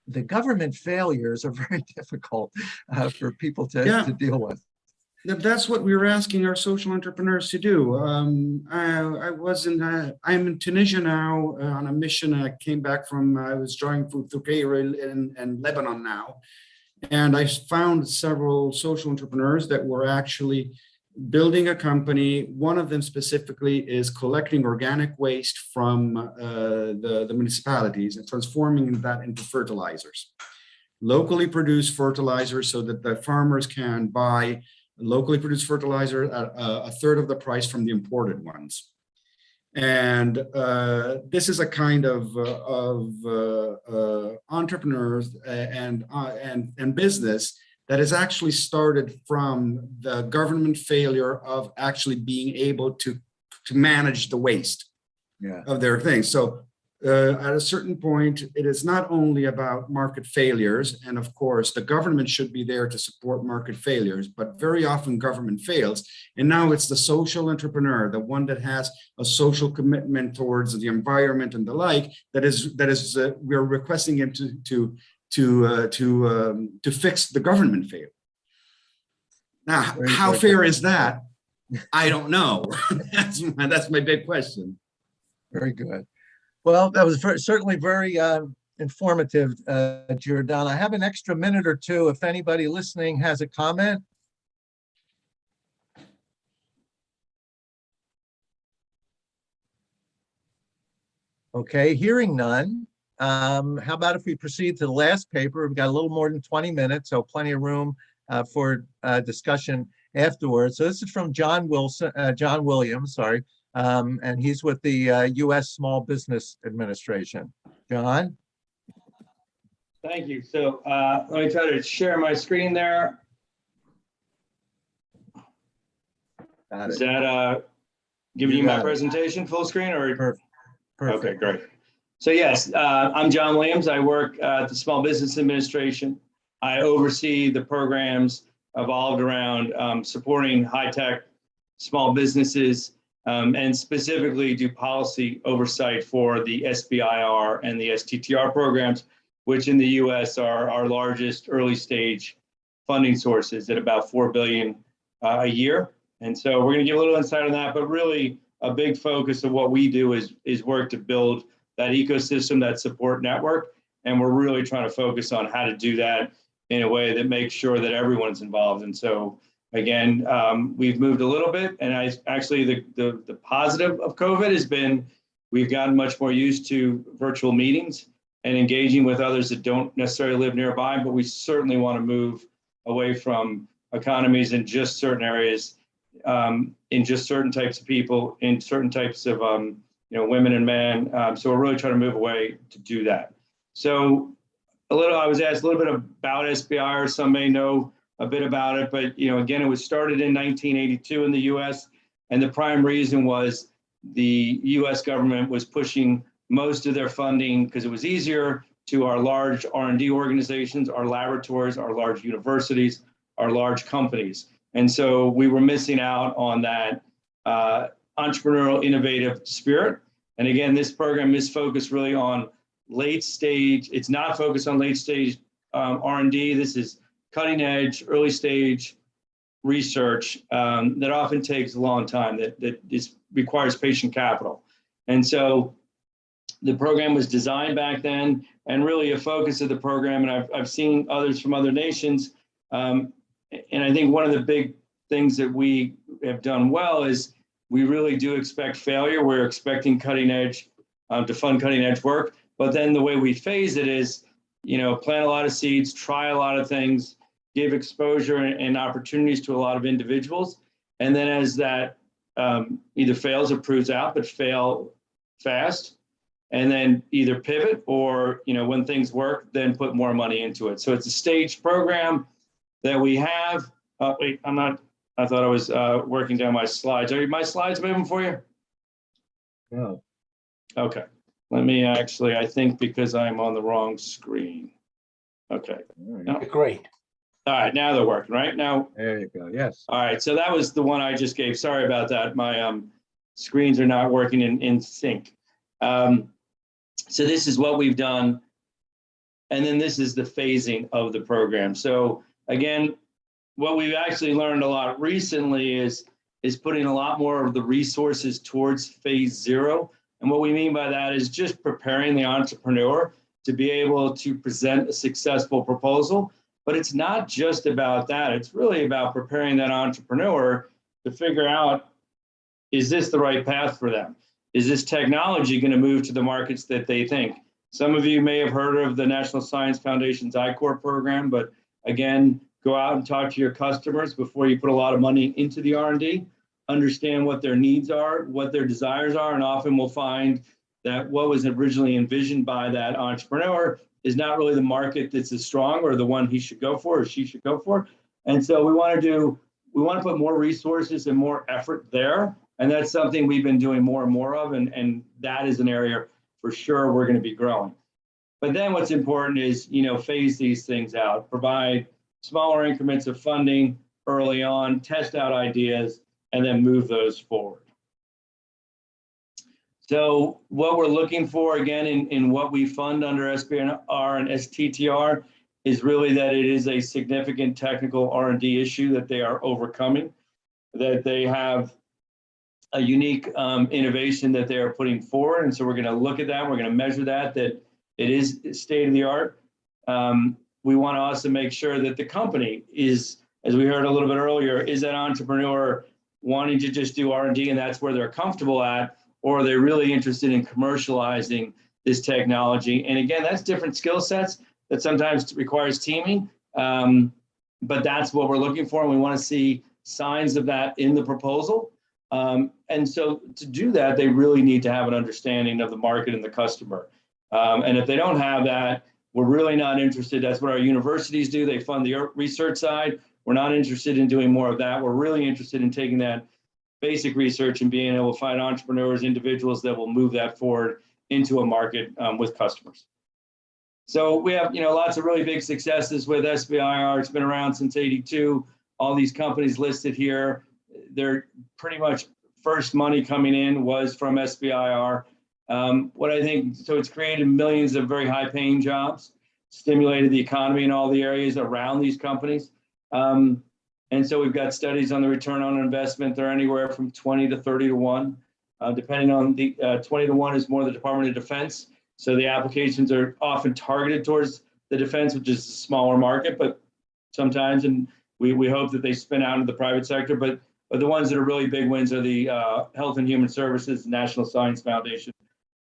The government failures are very difficult for people to deal with. That's what we were asking our social entrepreneurs to do. I'm in Tunisia now on a mission. I came back from, I was drawing food through Cairo and Lebanon now. And I found several social entrepreneurs that were actually building a company. One of them specifically is collecting organic waste from the municipalities and transforming that into fertilizers. Locally produced fertilizers so that the farmers can buy locally produced fertilizer at a third of the price from the imported ones. And this is a kind of entrepreneurs and business that is actually started from the government failure of actually being able to manage the waste of their things. So at a certain point, it is not only about market failures, and of course, the government should be there to support market failures, but very often government fails. And now it's the social entrepreneur, the one that has a social commitment towards the environment and the like, that is we're requesting him to fix the government failure. Now, how fair is that? I don't know. That's my big question. Very good. Well, that was certainly very informative, Jordan. I have an extra minute or two if anybody listening has a comment. Okay, hearing none. How about if we proceed to the last paper? We've got a little more than 20 minutes, so plenty of room for discussion afterwards. So this is from John Williams, sorry, and he's with the U.S. Small Business Administration. John? Thank you. So let me try to share my screen there. Is that giving you my presentation full screen or? Perfect. Okay, great. So yes, I'm John Williams. I work at the Small Business Administration. I oversee the programs evolved around supporting high-tech small businesses and specifically do policy oversight for the SBIR and the STTR programs, which in the US are our largest early stage funding sources at about $4 billion a year. And so we're going to give a little insight on that, but really a big focus of what we do is work to build that ecosystem, that support network. And we're really trying to focus on how to do that in a way that makes sure that everyone's involved. And so again, we've moved a little bit, and the positive of COVID has been we've gotten much more used to virtual meetings and engaging with others that don't necessarily live nearby, but we certainly want to move away from economies in just certain areas, in just certain types of people, in certain types of women and men. So we're really trying to move away to do that. So I was asked a little bit about SBIR. Some may know a bit about it, but again, it was started in 1982 in the US, and the prime reason was the US government was pushing most of their funding because it was easier to our large R&D organizations, our laboratories, our large universities, our large companies. And so we were missing out on that entrepreneurial innovative spirit. And again, this program is focused really on late stage. It's not focused on late stage R&D. This is cutting edge, early stage research that often takes a long time, that requires patient capital. And so the program was designed back then, and really a focus of the program, and I've seen others from other nations, and I think one of the big things that we have done well is we really do expect failure. We're expecting cutting edge to fund cutting edge work, but then the way we phase it is, plant a lot of seeds, try a lot of things, give exposure and opportunities to a lot of individuals, and then as that either fails or proves out, but fail fast, and then either pivot or, when things work, then put more money into it. So it's a staged program that we have. Wait, I thought I was working down my slides. Are my slides moving for you? No. Okay. Let me I think because I'm on the wrong screen. Okay. No. Great. All right, now they're working, right? Now. There you go, yes. All right, so that was the one I just gave. Sorry about that. My screens are not working in sync. So this is what we've done. And then this is the phasing of the program. So again, what we've actually learned a lot recently is putting a lot more of the resources towards phase 0. And what we mean by that is just preparing the entrepreneur to be able to present a successful proposal. But it's not just about that. It's really about preparing that entrepreneur to figure out, is this the right path for them? Is this technology going to move to the markets that they think? Some of you may have heard of the National Science Foundation's I-Corps program, but again, go out and talk to your customers before you put a lot of money into the R&D. Understand what their needs are, what their desires are, and often we'll find that what was originally envisioned by that entrepreneur is not really the market that's as strong or the one he should go for or she should go for. And so we want to put more resources and more effort there. And that's something we've been doing more and more of. And that is an area for sure we're going to be growing. But then what's important is, phase these things out, provide smaller increments of funding early on, test out ideas, and then move those forward. So what we're looking for, again, in what we fund under SBIR and STTR is really that it is a significant technical R&D issue that they are overcoming, that they have a unique innovation that they are putting forward. And so we're going to look at that. We're going to measure that It is state of the art. We want to also make sure that the company is, as we heard a little bit earlier, is that entrepreneur wanting to just do R&D and that's where they're comfortable at, or are they really interested in commercializing this technology? And again, that's different skill sets that sometimes requires teaming, but that's what we're looking for. And we want to see signs of that in the proposal. And so to do that, they really need to have an understanding of the market and the customer. And if they don't have that, we're really not interested. That's what our universities do. They fund the research side. We're not interested in doing more of that. We're really interested in taking that basic research and being able to find entrepreneurs, individuals that will move that forward into a market with customers. So we have, lots of really big successes with SBIR. It's been around since '82. All these companies listed here, they're pretty much first money coming in was from SBIR. What I think, so it's created millions of very high paying jobs, stimulated the economy in all the areas around these companies. And so we've got studies on the return on investment. They're anywhere from 20 to 30 to 1, depending on the 20 to 1 is more the Department of Defense. So the applications are often targeted towards the defense, which is a smaller market, but sometimes, and we hope that they spin out into the private sector, but the ones that are really big wins are the Health and Human Services, National Science Foundation.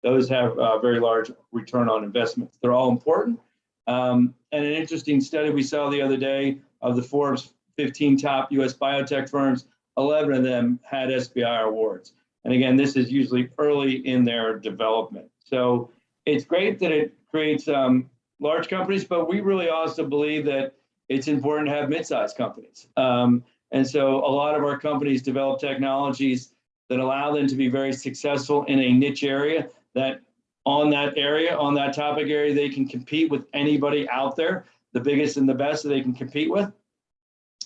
Those have very large return on investment. They're all important. And an interesting study we saw the other day of the Forbes 15 top US biotech firms, 11 of them had SBIR awards. And again, this is usually early in their development. So it's great that it creates large companies, but we really also believe that it's important to have mid-sized companies. And so a lot of our companies develop technologies that allow them to be very successful in a niche area, that on that topic area, they can compete with anybody out there, the biggest and the best that they can compete with.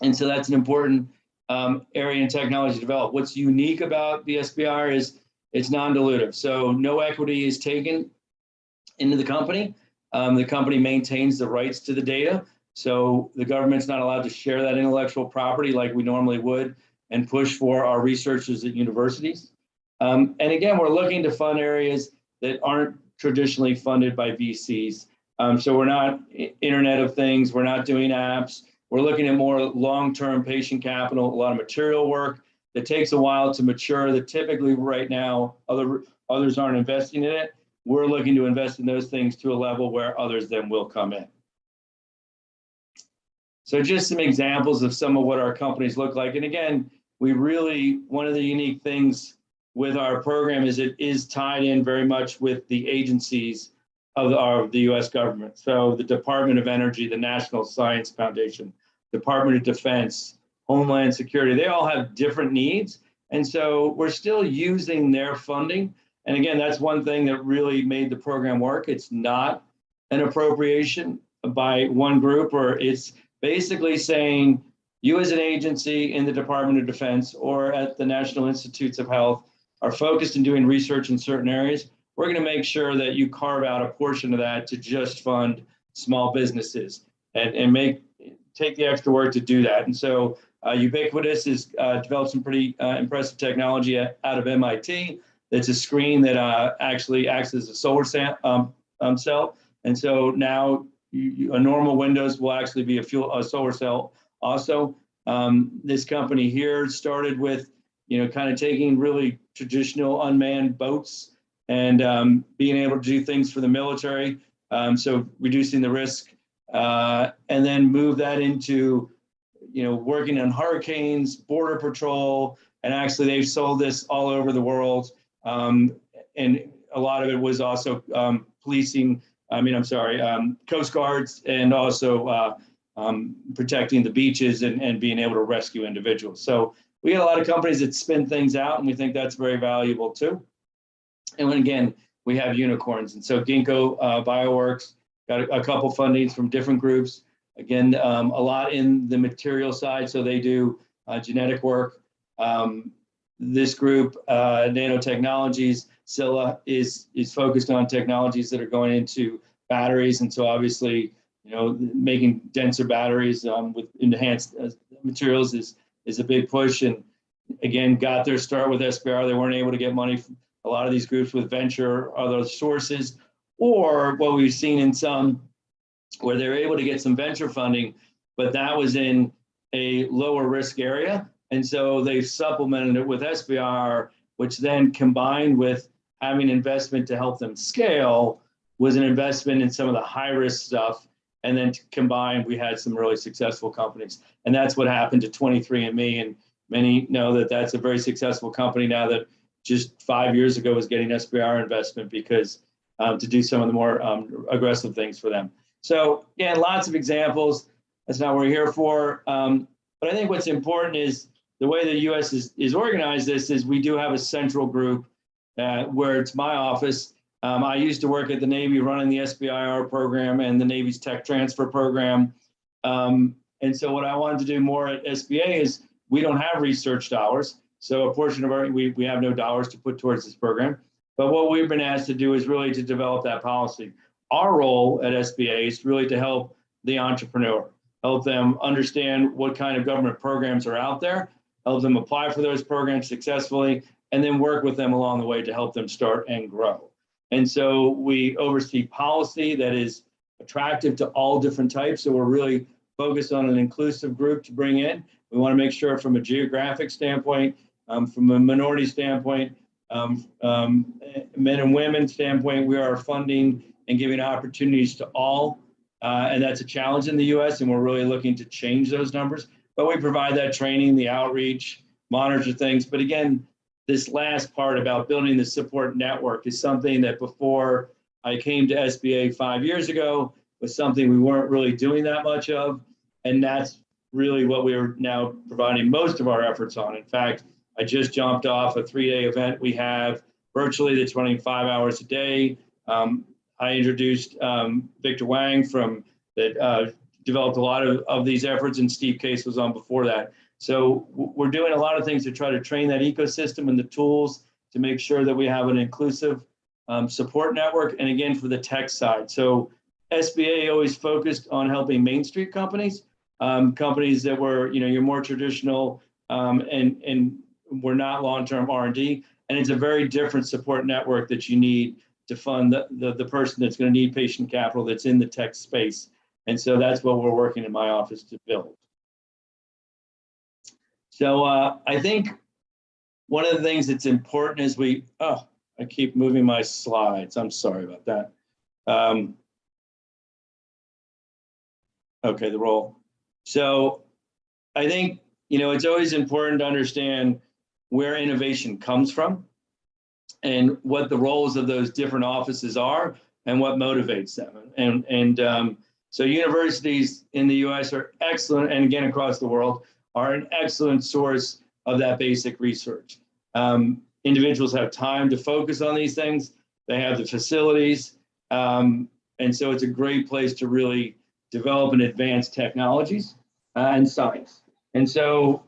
And so that's an important area in technology to develop. What's unique about the SBIR is it's non-dilutive. So no equity is taken into the company. The company maintains the rights to the data. So the government's not allowed to share that intellectual property like we normally would and push for our researchers at universities. And again, we're looking to fund areas that aren't traditionally funded by VCs. So we're not Internet of Things, we're not doing apps. We're looking at more long-term patient capital, a lot of material work that takes a while to mature, that typically right now others aren't investing in it. We're looking to invest in those things to a level where others then will come in. So just some examples of some of what our companies look like. And again, one of the unique things with our program is it is tied in very much with the agencies of the US government. So the Department of Energy, the National Science Foundation, Department of Defense, Homeland Security, they all have different needs. And so we're still using their funding. And again, that's one thing that really made the program work. It's not an appropriation by one group, or it's basically saying you as an agency in the Department of Defense or at the National Institutes of Health are focused in doing research in certain areas. We're going to make sure that you carve out a portion of that to just fund small businesses and take the extra work to do that. And so Ubiquitous has developed some pretty impressive technology out of MIT. It's a screen that actually acts as a solar cell. And so now a normal Windows will actually be a solar cell also. This company here started with, kind of taking really traditional unmanned boats and being able to do things for the military. So reducing the risk and then move that into, working on hurricanes, border patrol, and actually they've sold this all over the world. And a lot of it was also Coast Guards and also protecting the beaches and being able to rescue individuals. So we got a lot of companies that spin things out, and we think that's very valuable too. And then again, we have unicorns. And so Ginkgo Bioworks got a couple fundings from different groups. Again, a lot in the material side. So they do genetic work. This group, Nanotechnologies, Scylla, is focused on technologies that are going into batteries. And so obviously, making denser batteries with enhanced materials is a big push. And again, got their start with SBIR. They weren't able to get money from a lot of these groups with venture or other sources, or what we've seen in some where they're able to get some venture funding, but that was in a lower risk area. And so they've supplemented it with SBR, which then combined with having investment to help them scale was an investment in some of the high risk stuff. And then combined, we had some really successful companies. And that's what happened to 23andMe. And many know that that's a very successful company now that just 5 years ago was getting SBR investment because to do some of the more aggressive things for them. So yeah, lots of examples. That's not what we're here for. But I think what's important is the way the U.S. is organized. This is we do have a central group where it's my office. I used to work at the Navy running the SBIR program and the Navy's tech transfer program. And so what I wanted to do more at SBA is we don't have research dollars. So a portion of we have no dollars to put towards this program. But what we've been asked to do is really to develop that policy. Our role at SBA is really to help the entrepreneur, help them understand what kind of government programs are out there, help them apply for those programs successfully, and then work with them along the way to help them start and grow. And so we oversee policy that is attractive to all different types. So we're really focused on an inclusive group to bring in. We want to make sure from a geographic standpoint, from a minority standpoint, men and women standpoint, we are funding and giving opportunities to all. And that's a challenge in the US, and we're really looking to change those numbers. But we provide that training, the outreach, monitor things. But again, this last part about building the support network is something that before I came to SBA 5 years ago was something we weren't really doing that much of. And that's really what we're now providing most of our efforts on. In fact, I just jumped off a 3-day event we have virtually that's running 5 hours a day. I introduced Victor Wang from that developed a lot of these efforts, and Steve Case was on before that. So we're doing a lot of things to try to train that ecosystem and the tools to make sure that we have an inclusive support network. And again, for the tech side. So SBA always focused on helping Main Street companies, companies that were, your more traditional and were not long-term R&D. And it's a very different support network that you need to fund the person that's going to need patient capital that's in the tech space. And so that's what we're working in my office to build. So I think one of the things that's important is I keep moving my slides. I'm sorry about that. Okay, the roll. So I think, it's always important to understand where innovation comes from and what the roles of those different offices are and what motivates them. So universities in the US are excellent, and again, across the world, are an excellent source of that basic research. Individuals have time to focus on these things. They have the facilities. And so it's a great place to really develop and advance technologies and science. And so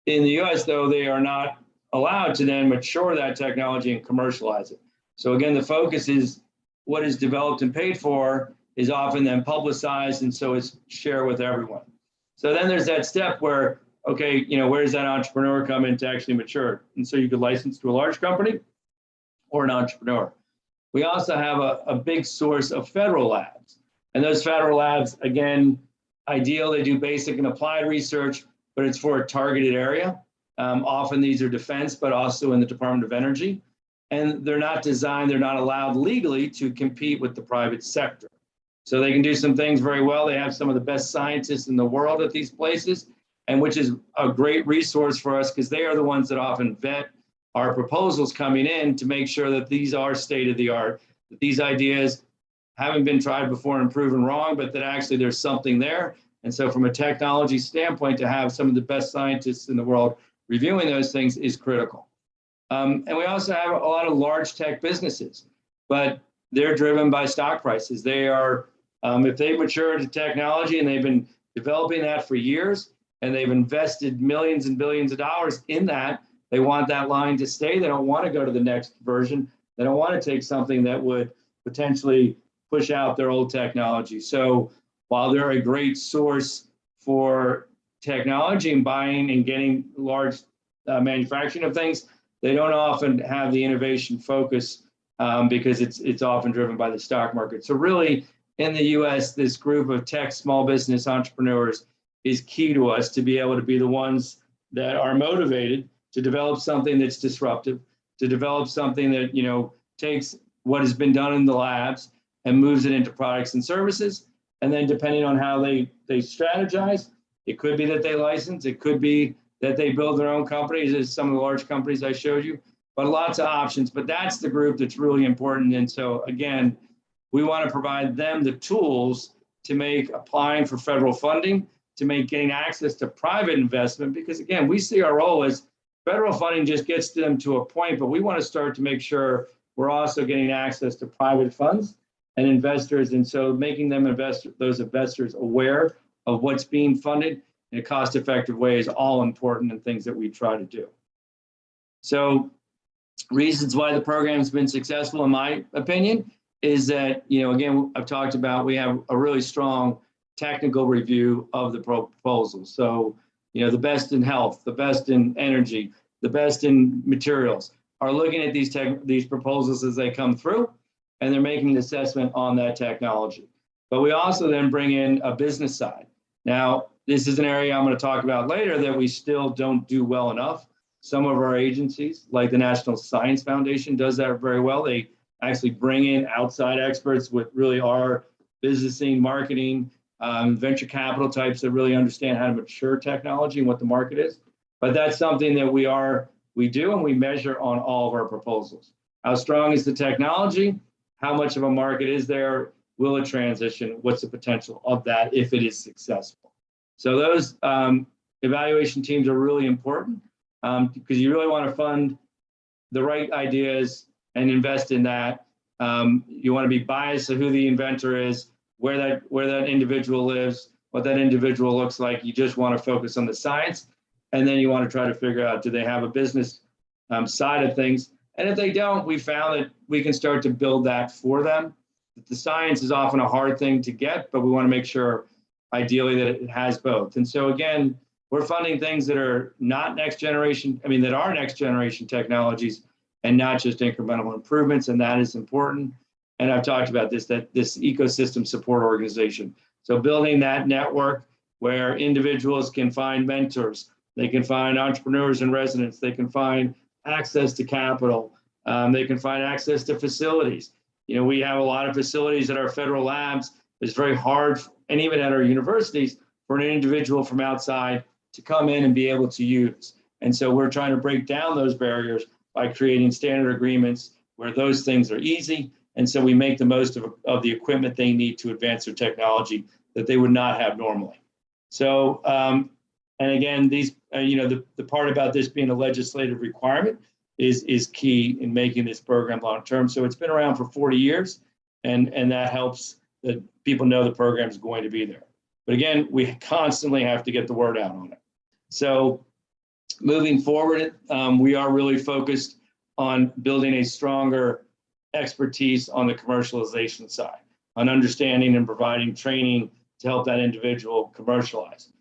in the US, though, they are not allowed to then mature that technology and commercialize it. So again, the focus is what is developed and paid for is often then publicized, and so it's shared with everyone. So then there's that step where, okay, where does that entrepreneur come in to actually mature? And so you could license to a large company or an entrepreneur. We also have a big source of federal labs. And those federal labs, again, ideal, they do basic and applied research, but it's for a targeted area. Often these are defense, but also in the Department of Energy. And they're not designed, they're not allowed legally to compete with the private sector. So they can do some things very well. They have some of the best scientists in the world at these places, and which is a great resource for us because they are the ones that often vet our proposals coming in to make sure that these are state of the art, that these ideas haven't been tried before and proven wrong, but that actually there's something there. And so from a technology standpoint, to have some of the best scientists in the world reviewing those things is critical. And we also have a lot of large tech businesses, but they're driven by stock prices. They are, if they mature to technology and they've been developing that for years and they've invested millions and billions of dollars in that, they want that line to stay. They don't want to go to the next version. They don't want to take something that would potentially push out their old technology. So while they're a great source for technology and buying and getting large manufacturing of things, they don't often have the innovation focus because it's often driven by the stock market. So really, in the US, this group of tech small business entrepreneurs is key to us to be able to be the ones that are motivated to develop something that's disruptive, to develop something that, you know, takes what has been done in the labs and moves it into products and services. And then depending on how they strategize, it could be that they license, it could be that they build their own companies, as some of the large companies I showed you, but lots of options. But that's the group that's really important. And so again, we want to provide them the tools to make applying for federal funding, to make getting access to private investment, because again, we see our role as federal funding just gets them to a point, but we want to start to make sure we're also getting access to private funds and investors. And so making them those investors aware of what's being funded in a cost-effective way is all important and things that we try to do. So reasons why the program's been successful, in my opinion, is that, you know, again, I've talked about, we have a really strong technical review of the proposal. So, you know, the best in health, the best in energy, the best in materials are looking at these proposals as they come through, and they're making an assessment on that technology. But we also then bring in a business side. Now, this is an area I'm going to talk about later that we still don't do well enough. Some of our agencies, like the National Science Foundation, does that very well. They actually bring in outside experts with really are businessing, marketing, venture capital types that really understand how to mature technology and what the market is. But that's something that we do and we measure on all of our proposals. How strong is the technology? How much of a market is there? Will it transition? What's the potential of that if it is successful? So those evaluation teams are really important because you really want to fund the right ideas and invest in that. You want to be biased to who the inventor is, where that individual lives, what that individual looks like. You just want to focus on the science, and then you want to try to figure out, do they have a business side of things? And if they don't, we found that we can start to build that for them. The science is often a hard thing to get, but we want to make sure ideally that it has both. And so again, we're funding things that are not next generation, that are next generation technologies and not just incremental improvements, and that is important. And I've talked about this ecosystem support organization. So building that network where individuals can find mentors, they can find entrepreneurs in residence, they can find access to capital, they can find access to facilities. You know, we have a lot of facilities at our federal labs. It's very hard, and even at our universities, for an individual from outside to come in and be able to use. And so we're trying to break down those barriers by creating standard agreements where those things are easy. And so we make the most of the equipment they need to advance their technology that they would not have normally. So, and again, these, the part about this being a legislative requirement is key in making this program long-term. So it's been around for 40 years, and that helps that people know the program is going to be there. But again, we constantly have to get the word out on it. So moving forward, we are really focused on building a stronger expertise on the commercialization side, on understanding and providing training to help that individual commercialize.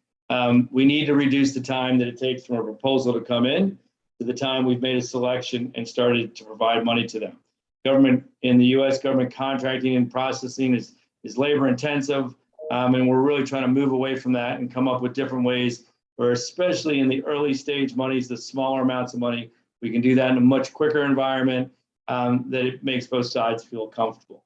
We need to reduce the time that it takes from a proposal to come in to the time we've made a selection and started to provide money to them. Government in the US, government contracting and processing is labor intensive, and we're really trying to move away from that and come up with different ways where, especially in the early stage monies, the smaller amounts of money, we can do that in a much quicker environment that it makes both sides feel comfortable.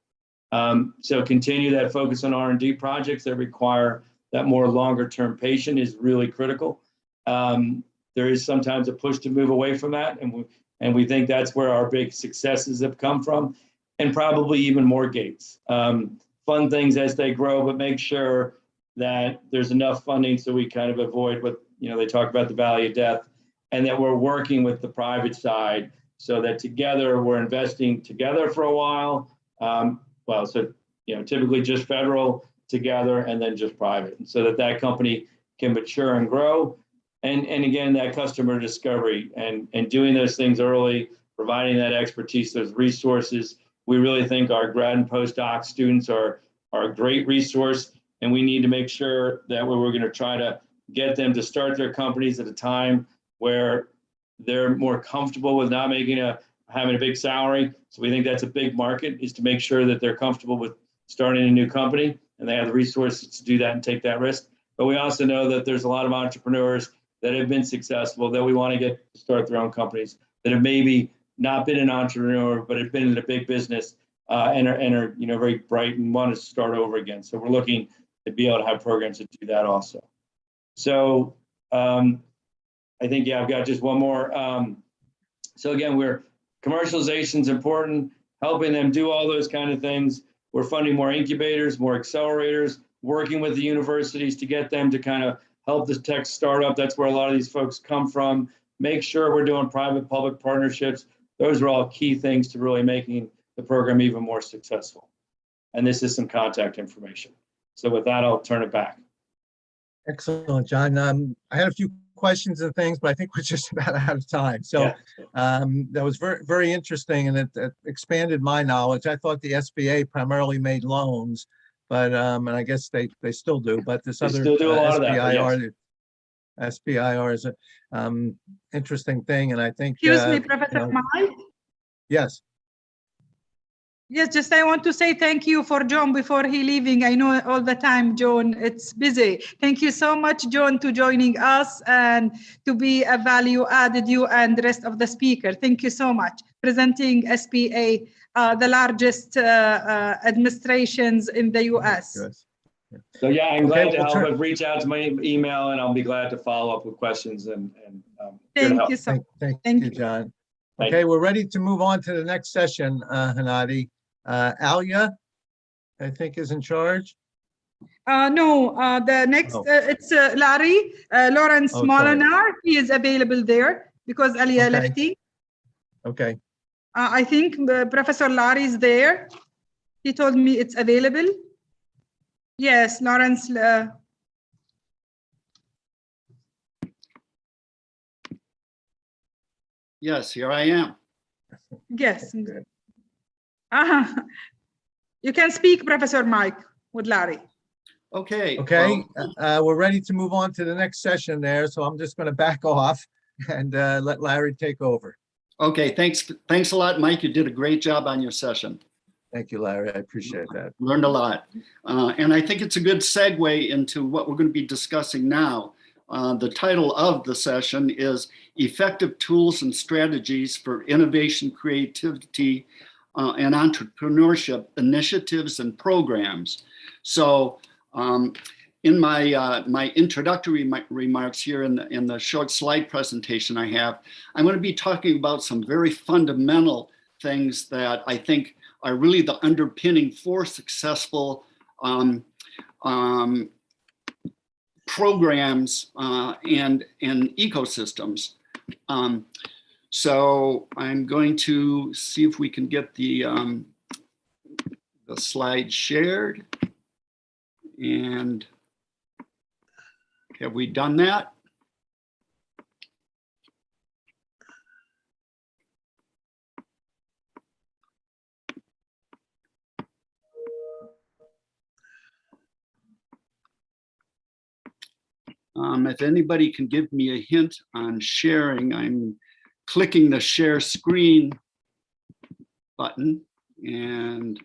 So continue that focus on R&D projects that require that more longer term patient is really critical. There is sometimes a push to move away from that, and we think that's where our big successes have come from, and probably even more gates. Fund things as they grow, but make sure that there's enough funding so we kind of avoid what, they talk about the valley of death, and that we're working with the private side so that together we're investing together for a while. Typically just federal together and then just private, and so that company can mature and grow. And again, that customer discovery and doing those things early, providing that expertise, those resources. We really think our grad and postdoc students are a great resource, and we need to make sure that we're going to try to get them to start their companies at a time where they're more comfortable with not making a having a big salary. So we think that's a big market, is to make sure that they're comfortable with starting a new company and they have the resources to do that and take that risk. But we also know that there's a lot of entrepreneurs that have been successful that we want to get to start their own companies, that have maybe not been an entrepreneur, but have been in a big business and are very bright and want to start over again. So we're looking to be able to have programs that do that also. So I think, I've got just one more. So again, commercialization is important, helping them do all those kind of things. We're funding more incubators, more accelerators, working with the universities to get them to kind of help the tech startup. That's where a lot of these folks come from. Make sure we're doing private-public partnerships. Those are all key things to really making the program even more successful. And this is some contact information. So with that, I'll turn it back. Excellent, John. I had a few questions and things, but I think we're just about out of time. So that was very, very interesting, and it expanded my knowledge. I thought the SBA primarily made loans, but and I guess they still do. But this other still do a lot of that, SBIR, SBIR is an interesting thing, and I think. Excuse me, Professor Mike. Yes. Yes, just I want to say thank you for John before he leaving. I know all the time, John, it's busy. Thank you so much, John, to joining us and to be a value added, you and the rest of the speaker. Thank you so much. Presenting SBA, the largest administrations in the US. So I'm glad to help. But reach out to my email and I'll be glad to follow up with questions and thank you so much. Thank you, John. Okay, we're ready to move on to the next session, Hanadi. Alia, I think, is in charge. No, the next, it's Larry, Lawrence Molinar. He is available there because Alia lefty. Okay. I think Professor Larry is there. He told me it's available. Yes, Lawrence. Yes, here I am. Yes. You can speak, Professor Mike, with Larry. Okay. Okay, we're ready to move on to the next session there. So I'm just going to back off and let Larry take over. Okay, thanks a lot, Mike. You did a great job on your session. Thank you, Larry. I appreciate that. Learned a lot. And I think it's a good segue into what we're going to be discussing now. The title of the session is Effective Tools and Strategies for Innovation, Creativity, and Entrepreneurship Initiatives and Programs. So in my introductory remarks here in the short slide presentation I have, I'm going to be talking about some very fundamental things that I think are really the underpinning for successful programs and ecosystems. So I'm going to see if we can get the slide shared. And have we done that? If anybody can give me a hint on sharing, I'm clicking the share screen button and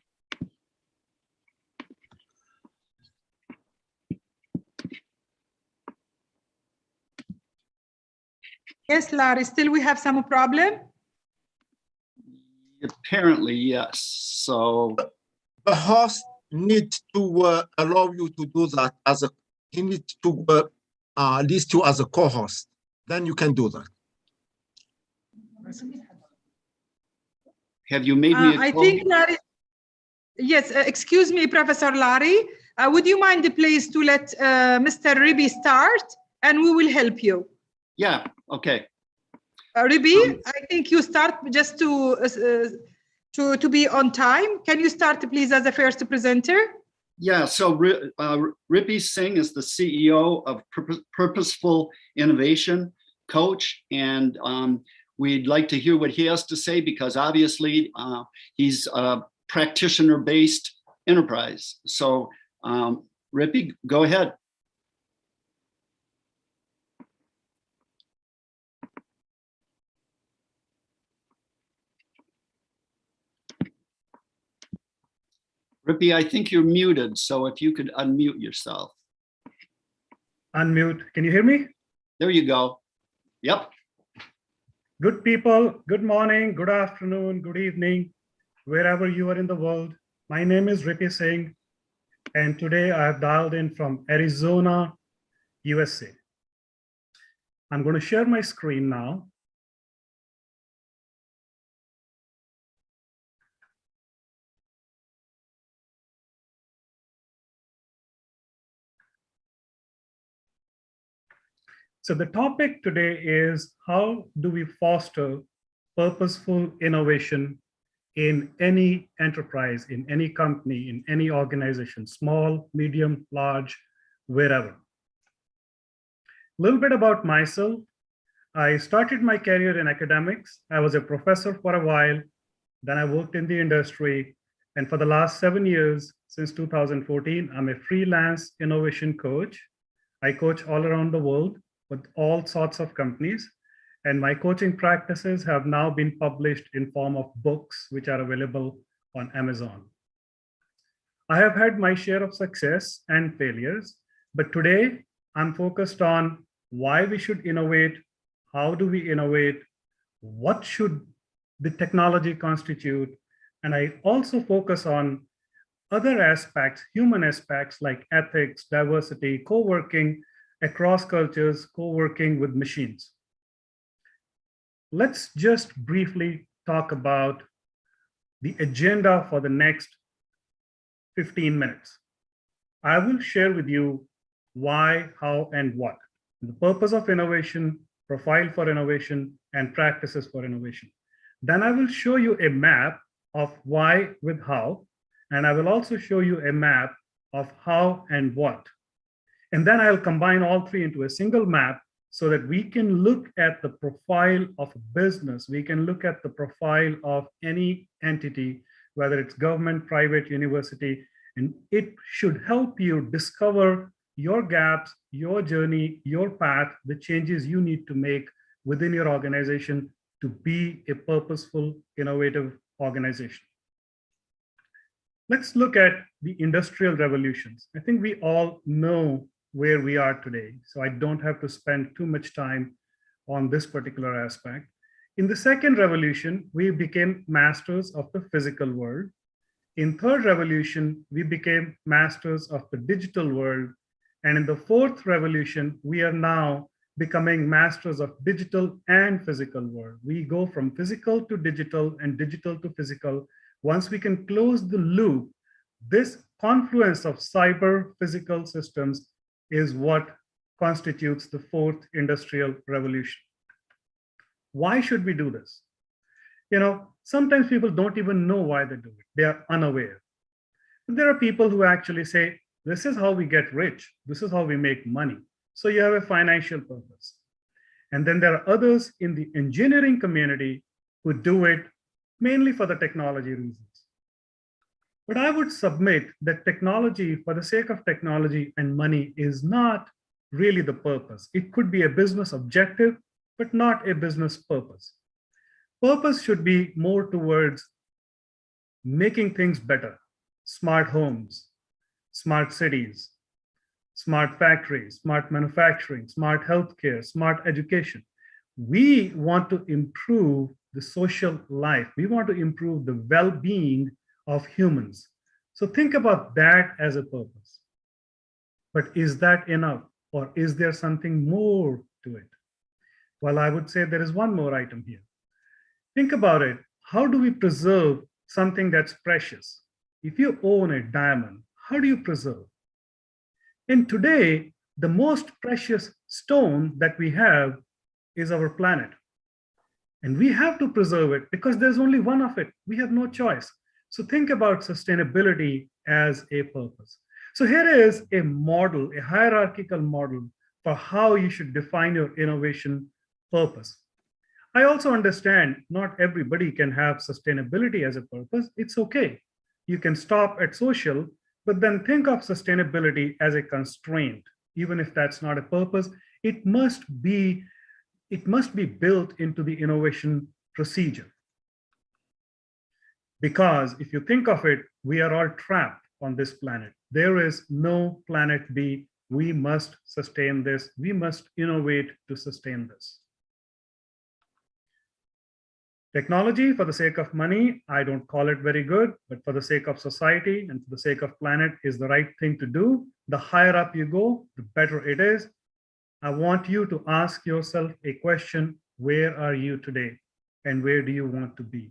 yes, Larry, still we have some problem? Apparently, yes. So the host needs to allow you to do that as a, he needs to list you as a co-host. Then you can do that. Have you made me a I think Larry, yes, excuse me, Professor Larry. Would you mind please to let Mr. Ribi start and we will help you? Yeah, okay. Ribi, I think you start just to be on time. Can you start please as a first presenter? Yeah, so Ripi Singh is the CEO of Purposeful Innovation Coach, and we'd like to hear what he has to say because obviously he's a practitioner-based enterprise. So Ripi, go ahead. Rippy, I think you're muted, so if you could unmute yourself. Unmute. Can you hear me? There you go. Yep. Good people, good morning, good afternoon, good evening, wherever you are in the world. My name is Rippy Singh, and today I have dialed in from Arizona, USA. I'm going to share my screen now. So the topic today is how do we foster purposeful innovation in any enterprise, in any company, in any organization, small, medium, large, wherever. A little bit about myself. I started my career in academics. I was a professor for a while. Then I worked in the industry. And for the last 7 years, since 2014, I'm a freelance innovation coach. I coach all around the world with all sorts of companies. And my coaching practices have now been published in form of books, which are available on Amazon. I have had my share of success and failures, but today I'm focused on why we should innovate, how do we innovate, what should the technology constitute, and I also focus on other aspects, human aspects like ethics, diversity, co-working across cultures, co-working with machines. Let's just briefly talk about the agenda for the next 15 minutes. I will share with you why, how, and what. The purpose of innovation, profile for innovation, and practices for innovation. Then I will show you a map of why with how, and I will also show you a map of how and what. And then I'll combine all three into a single map so that we can look at the profile of a business. We can look at the profile of any entity, whether it's government, private, university, and it should help you discover your gaps, your journey, your path, the changes you need to make within your organization to be a purposeful, innovative organization. Let's look at the industrial revolutions. I think we all know where we are today, so I don't have to spend too much time on this particular aspect. In the second revolution, we became masters of the physical world. In third revolution, we became masters of the digital world. And in the fourth revolution, we are now becoming masters of digital and physical world. We go from physical to digital and digital to physical. Once we can close the loop, this confluence of cyber physical systems is what constitutes the fourth industrial revolution. Why should we do this? You know, sometimes people don't even know why they do it. They are unaware. But there are people who actually say, this is how we get rich. This is how we make money. So you have a financial purpose. And then there are others in the engineering community who do it mainly for the technology reasons. But I would submit that technology, for the sake of technology and money, is not really the purpose. It could be a business objective, but not a business purpose. Purpose should be more towards making things better. Smart homes, smart cities, smart factories, smart manufacturing, smart healthcare, smart education. We want to improve the social life. We want to improve the well-being of humans. So think about that as a purpose. But is that enough? Or is there something more to it? Well, I would say there is one more item here. Think about it. How do we preserve something that's precious? If you own a diamond, how do you preserve? And today, the most precious stone that we have is our planet. And we have to preserve it because there's only one of it. We have no choice. So think about sustainability as a purpose. So here is a model, a hierarchical model for how you should define your innovation purpose. I also understand not everybody can have sustainability as a purpose. It's okay. You can stop at social, but then think of sustainability as a constraint. Even if that's not a purpose, it must be built into the innovation procedure. Because if you think of it, we are all trapped on this planet. There is no planet B. We must sustain this. We must innovate to sustain this. Technology for the sake of money, I don't call it very good, but for the sake of society and for the sake of planet is the right thing to do. The higher up you go, the better it is. I want you to ask yourself a question: where are you today and where do you want to be?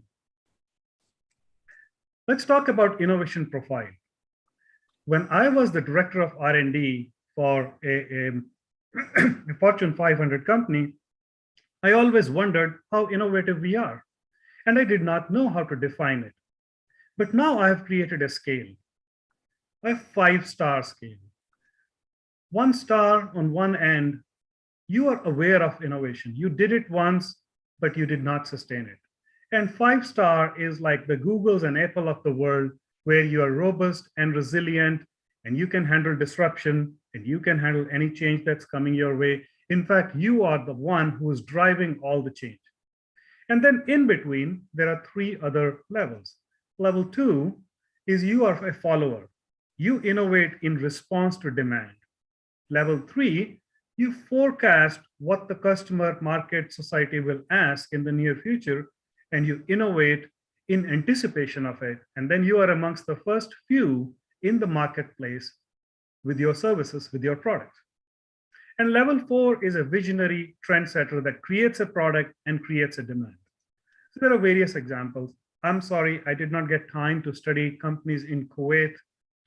Let's talk about innovation profile. When I was the director of R&D for a Fortune 500 company, I always wondered how innovative we are. And I did not know how to define it. But now I have created a scale, a 5-star scale. 1 star on one end, you are aware of innovation. You did it once, but you did not sustain it. And 5-star is like the Googles and Apple of the world, where you are robust and resilient, and you can handle disruption, and you can handle any change that's coming your way. In fact, you are the one who is driving all the change. And then in between, there are 3 other levels. Level 2 is you are a follower. You innovate in response to demand. Level 3, you forecast what the customer, market, society will ask in the near future, and you innovate in anticipation of it. And then you are amongst the first few in the marketplace with your services, with your products. And level 4 is a visionary trendsetter that creates a product and creates a demand. So there are various examples. I'm sorry, I did not get time to study companies in Kuwait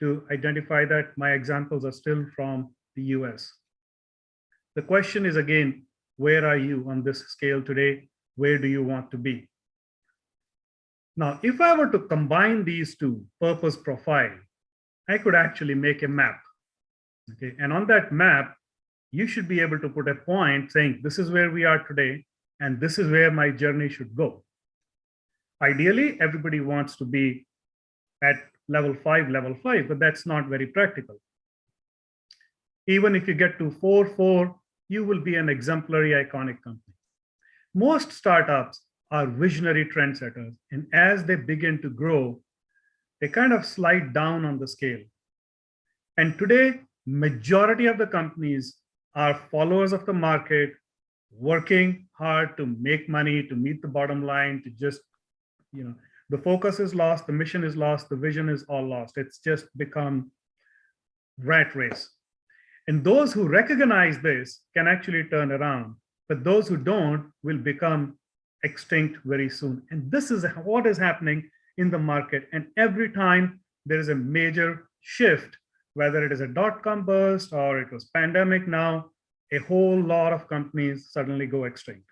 to identify that. My examples are still from the US. The question is again, where are you on this scale today? Where do you want to be? Now, if I were to combine these two, purpose, profile, I could actually make a map. Okay, and on that map, you should be able to put a point saying, this is where we are today, and this is where my journey should go. Ideally, everybody wants to be at level 5, but that's not very practical. Even if you get to 4, you will be an exemplary, iconic company. Most startups are visionary trendsetters, and as they begin to grow, they kind of slide down on the scale. And today, majority of the companies are followers of the market, working hard to make money, to meet the bottom line, to just, the focus is lost, the mission is lost, the vision is all lost. It's just become rat race. And those who recognize this can actually turn around, but those who don't will become extinct very soon. And this is what is happening in the market. And every time there is a major shift, whether it is a dot-com burst or it was pandemic now, a whole lot of companies suddenly go extinct.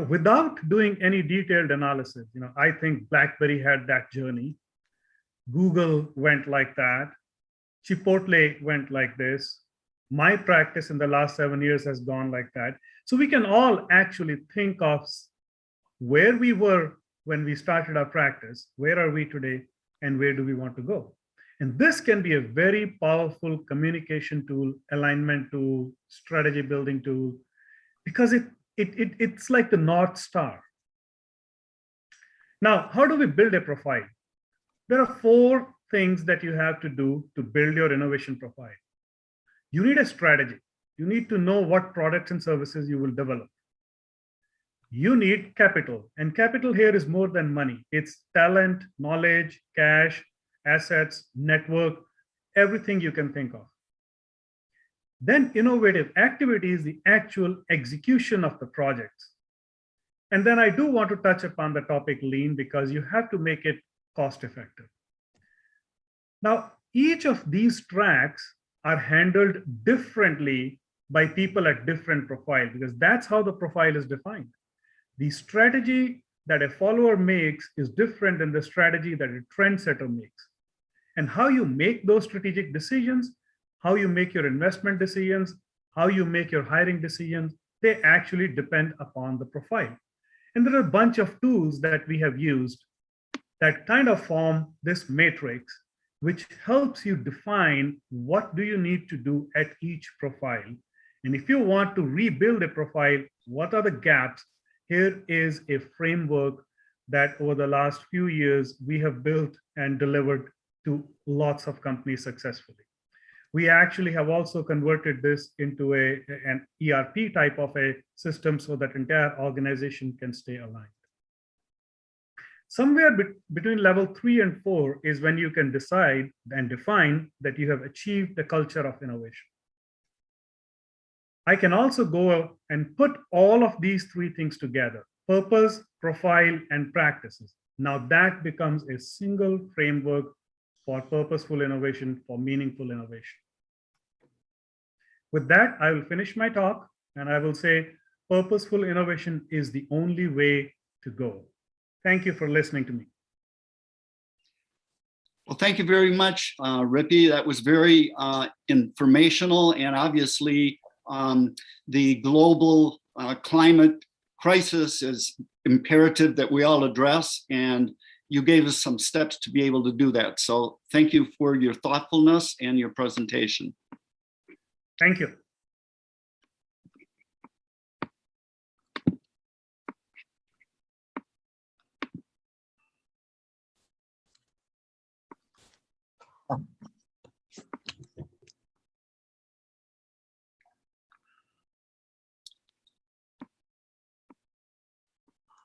Without doing any detailed analysis, I think BlackBerry had that journey. Google went like that. Chipotle went like this. My practice in the last 7 years has gone like that. So we can all actually think of where we were when we started our practice, where are we today, and where do we want to go? And this can be a very powerful communication tool, alignment tool, strategy building tool, because it's like the North Star. Now, how do we build a profile? There are 4 things that you have to do to build your innovation profile. You need a strategy. You need to know what products and services you will develop. You need capital, and capital here is more than money. It's talent, knowledge, cash, assets, network, everything you can think of. Then innovative activity is the actual execution of the projects. And then I do want to touch upon the topic lean, because you have to make it cost effective. Now, each of these tracks are handled differently by people at different profile, because that's how the profile is defined. The strategy that a follower makes is different than the strategy that a trendsetter makes. And how you make those strategic decisions, how you make your investment decisions, how you make your hiring decisions, they actually depend upon the profile. And there are a bunch of tools that we have used that kind of form this matrix, which helps you define what do you need to do at each profile. And if you want to rebuild a profile, what are the gaps? Here is a framework that over the last few years, we have built and delivered to lots of companies successfully. We actually have also converted this into an ERP type of a system so that entire organization can stay aligned. Somewhere between level 3 and 4 is when you can decide and define that you have achieved the culture of innovation. I can also go and put all of these 3 things together: purpose, profile, and practices. Now that becomes a single framework for purposeful innovation, for meaningful innovation. With that, I will finish my talk and I will say purposeful innovation is the only way to go. Thank you for listening to me. Well, thank you very much, Rippy. That was very informational, and obviously the global climate crisis is imperative that we all address, and you gave us some steps to be able to do that. So thank you for your thoughtfulness and your presentation. Thank you.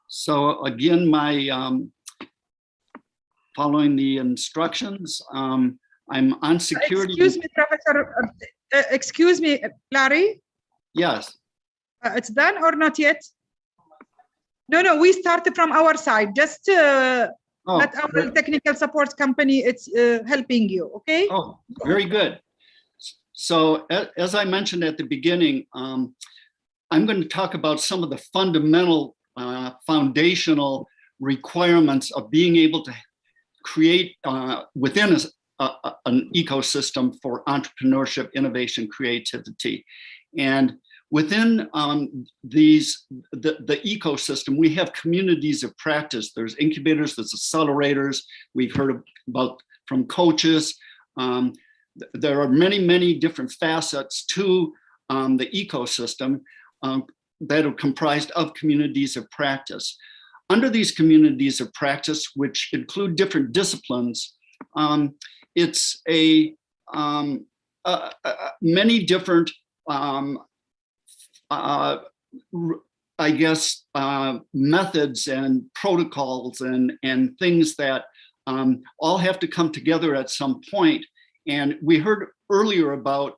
So again, following the instructions, I'm on security. Excuse me, Professor. Excuse me, Larry. Yes. It's done or not yet? No, we started from our side. Just let our technical support company, it's helping you, okay? Oh, very good. So as I mentioned at the beginning, I'm going to talk about some of the fundamental foundational requirements of being able to create within an ecosystem for entrepreneurship, innovation, creativity. And within the ecosystem, we have communities of practice. There's incubators, there's accelerators. We've heard about from coaches. There are many, many different facets to the ecosystem that are comprised of communities of practice. Under these communities of practice, which include different disciplines, it's many different, I guess, methods and protocols and things that all have to come together at some point. And we heard earlier about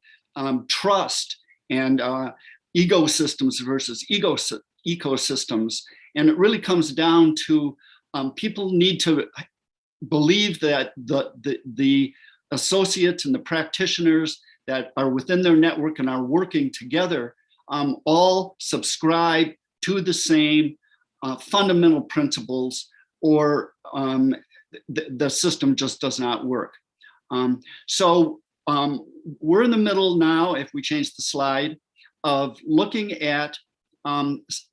trust and ecosystems versus ecosystems. And it really comes down to people need to believe that the associates and the practitioners that are within their network and are working together all subscribe to the same fundamental principles, or the system just does not work. So we're in the middle now, if we change the slide, of looking at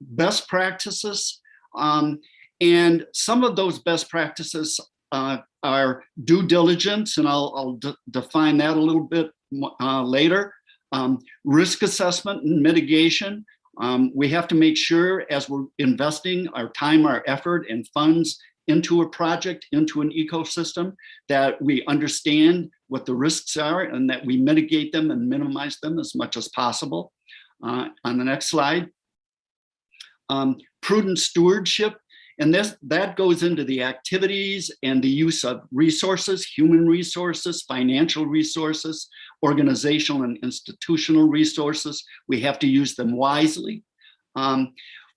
best practices. And some of those best practices are due diligence, and I'll define that a little bit later. Risk assessment and mitigation. We have to make sure, as we're investing our time, our effort, and funds into a project, into an ecosystem, that we understand what the risks are and that we mitigate them and minimize them as much as possible. On the next slide. Prudent stewardship, and that goes into the activities and the use of resources, human resources, financial resources, organizational and institutional resources. We have to use them wisely.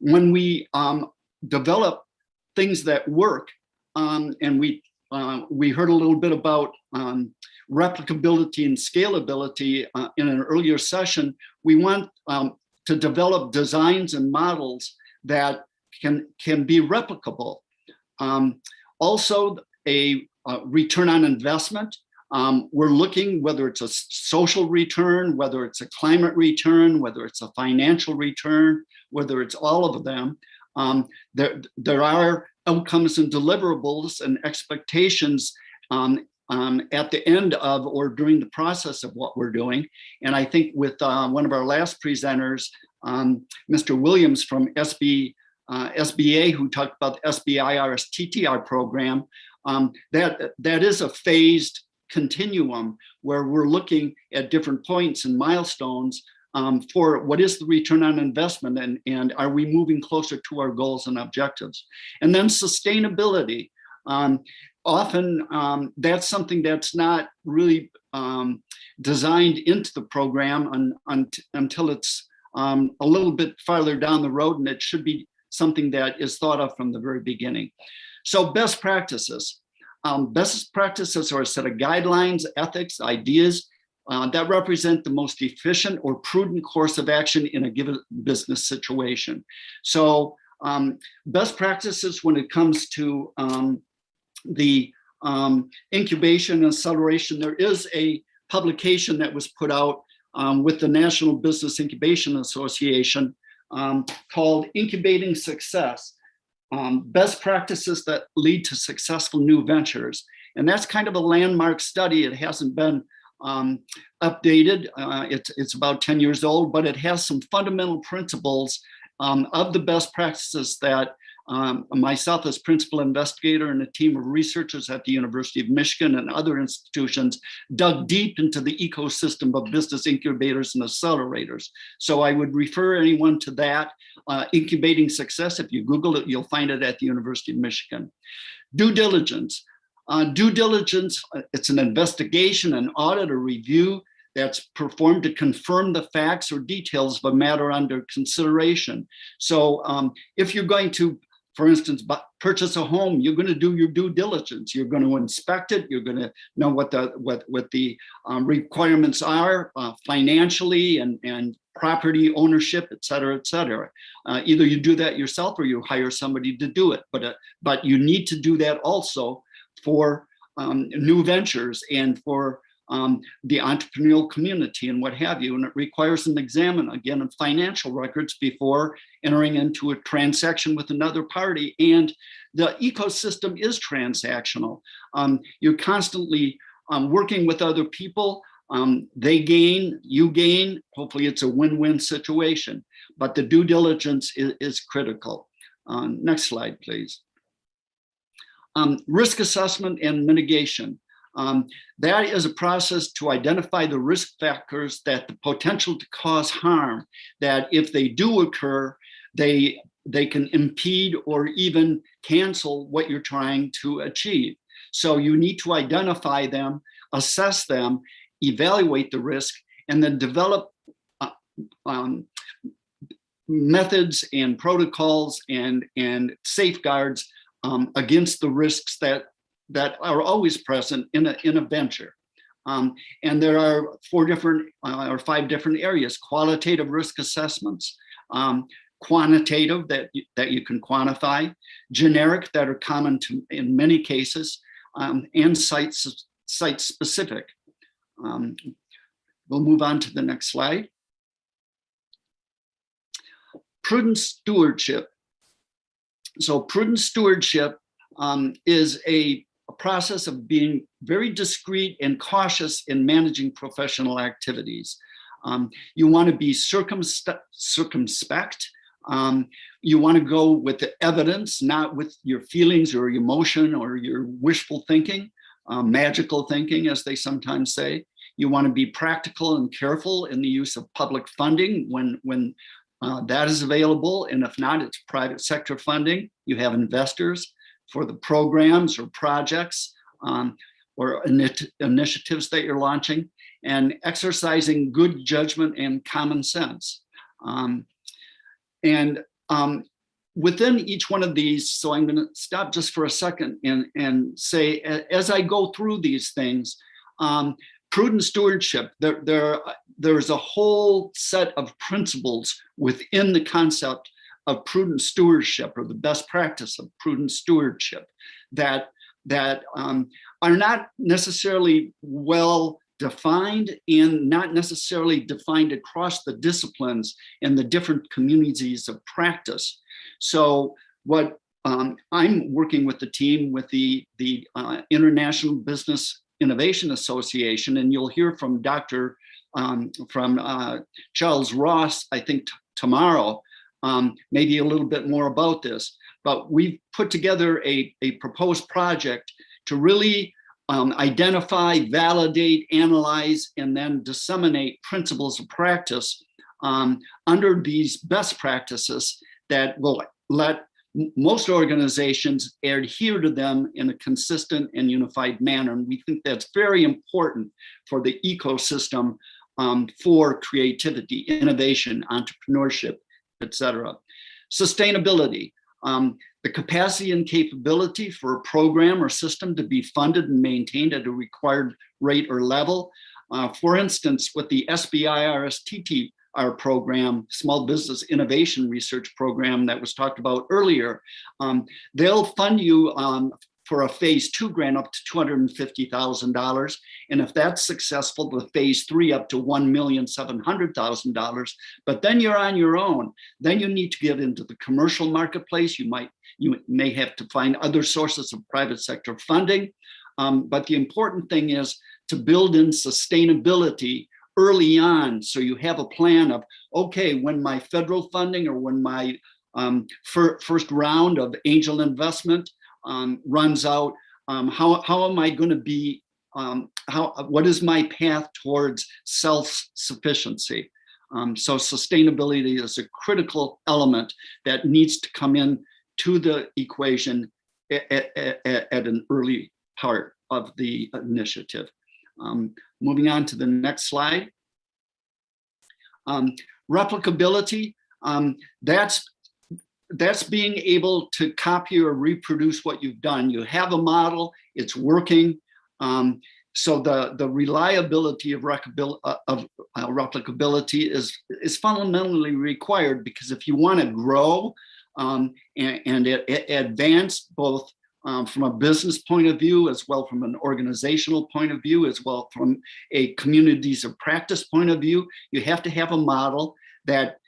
When we develop things that work, and we heard a little bit about replicability and scalability in an earlier session, we want to develop designs and models that can be replicable. Also, a return on investment. We're looking whether it's a social return, whether it's a climate return, whether it's a financial return, whether it's all of them. There are outcomes and deliverables and expectations at the end of or during the process of what we're doing. And I think with one of our last presenters, Mr. Williams from SB SBA, who talked about the SBIR's TTR program, that is a phased continuum where we're looking at different points and milestones for what is the return on investment, and are we moving closer to our goals and objectives. And then sustainability. Often that's something that's not really designed into the program until it's a little bit farther down the road, and it should be something that is thought of from the very beginning. So best practices. Best practices are a set of guidelines, ethics, ideas that represent the most efficient or prudent course of action in a given business situation. So best practices when it comes to the incubation and acceleration, there is a publication that was put out with the National Business Incubation Association called Incubating Success, Best Practices that Lead to Successful New Ventures. And that's kind of a landmark study. It hasn't been updated. It's about 10 years old, but it has some fundamental principles of the best practices that myself as principal investigator and a team of researchers at the University of Michigan and other institutions dug deep into the ecosystem of business incubators and accelerators. So I would refer anyone to that, Incubating Success. If you Google it, you'll find it at the University of Michigan. Due diligence. Due diligence, it's an investigation, an audit, or review that's performed to confirm the facts or details of a matter under consideration. So if you're going to, for instance, purchase a home, you're going to do your due diligence. You're going to inspect it. You're going to know what the requirements are financially and property ownership, et cetera, et cetera. Either you do that yourself or you hire somebody to do it. But you need to do that also for new ventures and for the entrepreneurial community and what have you. And it requires an examine, again, of financial records before entering into a transaction with another party. And the ecosystem is transactional. You're constantly working with other people. They gain, you gain. Hopefully it's a win-win situation, but the due diligence is critical. Next slide, please. Risk assessment and mitigation. That is a process to identify the risk factors that the potential to cause harm, that if they do occur, they can impede or even cancel what you're trying to achieve. So you need to identify them, assess them, evaluate the risk, and then develop methods and protocols and safeguards against the risks that are always present in a venture. And there are 4 different or 5 different areas: qualitative risk assessments, quantitative that you can quantify, generic that are common to in many cases, and site specific. We'll move on to the next slide. Prudent stewardship. So prudent stewardship is a process of being very discreet and cautious in managing professional activities. You want to be circumspect. You want to go with the evidence, not with your feelings or your emotion or your wishful thinking, magical thinking, as they sometimes say. You want to be practical and careful in the use of public funding when that is available, and if not, it's private sector funding. You have investors for the programs or projects or initiatives that you're launching, and exercising good judgment and common sense. Within each one of these, so I'm going to stop just for a second and say, as I go through these things, prudent stewardship, there's a whole set of principles within the concept of prudent stewardship, or the best practice of prudent stewardship, that are not necessarily well defined and not necessarily defined across the disciplines and the different communities of practice. So what I'm working with the team with the International Business Innovation Association, and you'll hear from Charles Ross, I think tomorrow, maybe a little bit more about this, but we've put together a proposed project to really identify, validate, analyze, and then disseminate principles of practice under these best practices that will let most organizations adhere to them in a consistent and unified manner. And we think that's very important for the ecosystem for creativity, innovation, entrepreneurship, etc. Sustainability, the capacity and capability for a program or system to be funded and maintained at a required rate or level. For instance, with the SBIRSTT, our program, Small Business Innovation Research Program that was talked about earlier, they'll fund you for a phase 2 grant up to $250,000. And if that's successful, the phase 3 up to $1,700,000. But then you're on your own. Then you need to get into the commercial marketplace. You may have to find other sources of private sector funding. But the important thing is to build in sustainability early on, so you have a plan of, okay, when my federal funding or when my first round of angel investment runs out, how am I going to be, what is my path towards self-sufficiency? So sustainability is a critical element that needs to come in to the equation at an early part of the initiative. Moving on to the next slide. Replicability, that's being able to copy or reproduce what you've done. You have a model, it's working. So the reliability of replicability is fundamentally required, because if you want to grow and advance both from a business point of view, as well from an organizational point of view, as well from a communities of practice point of view, you have to have a model that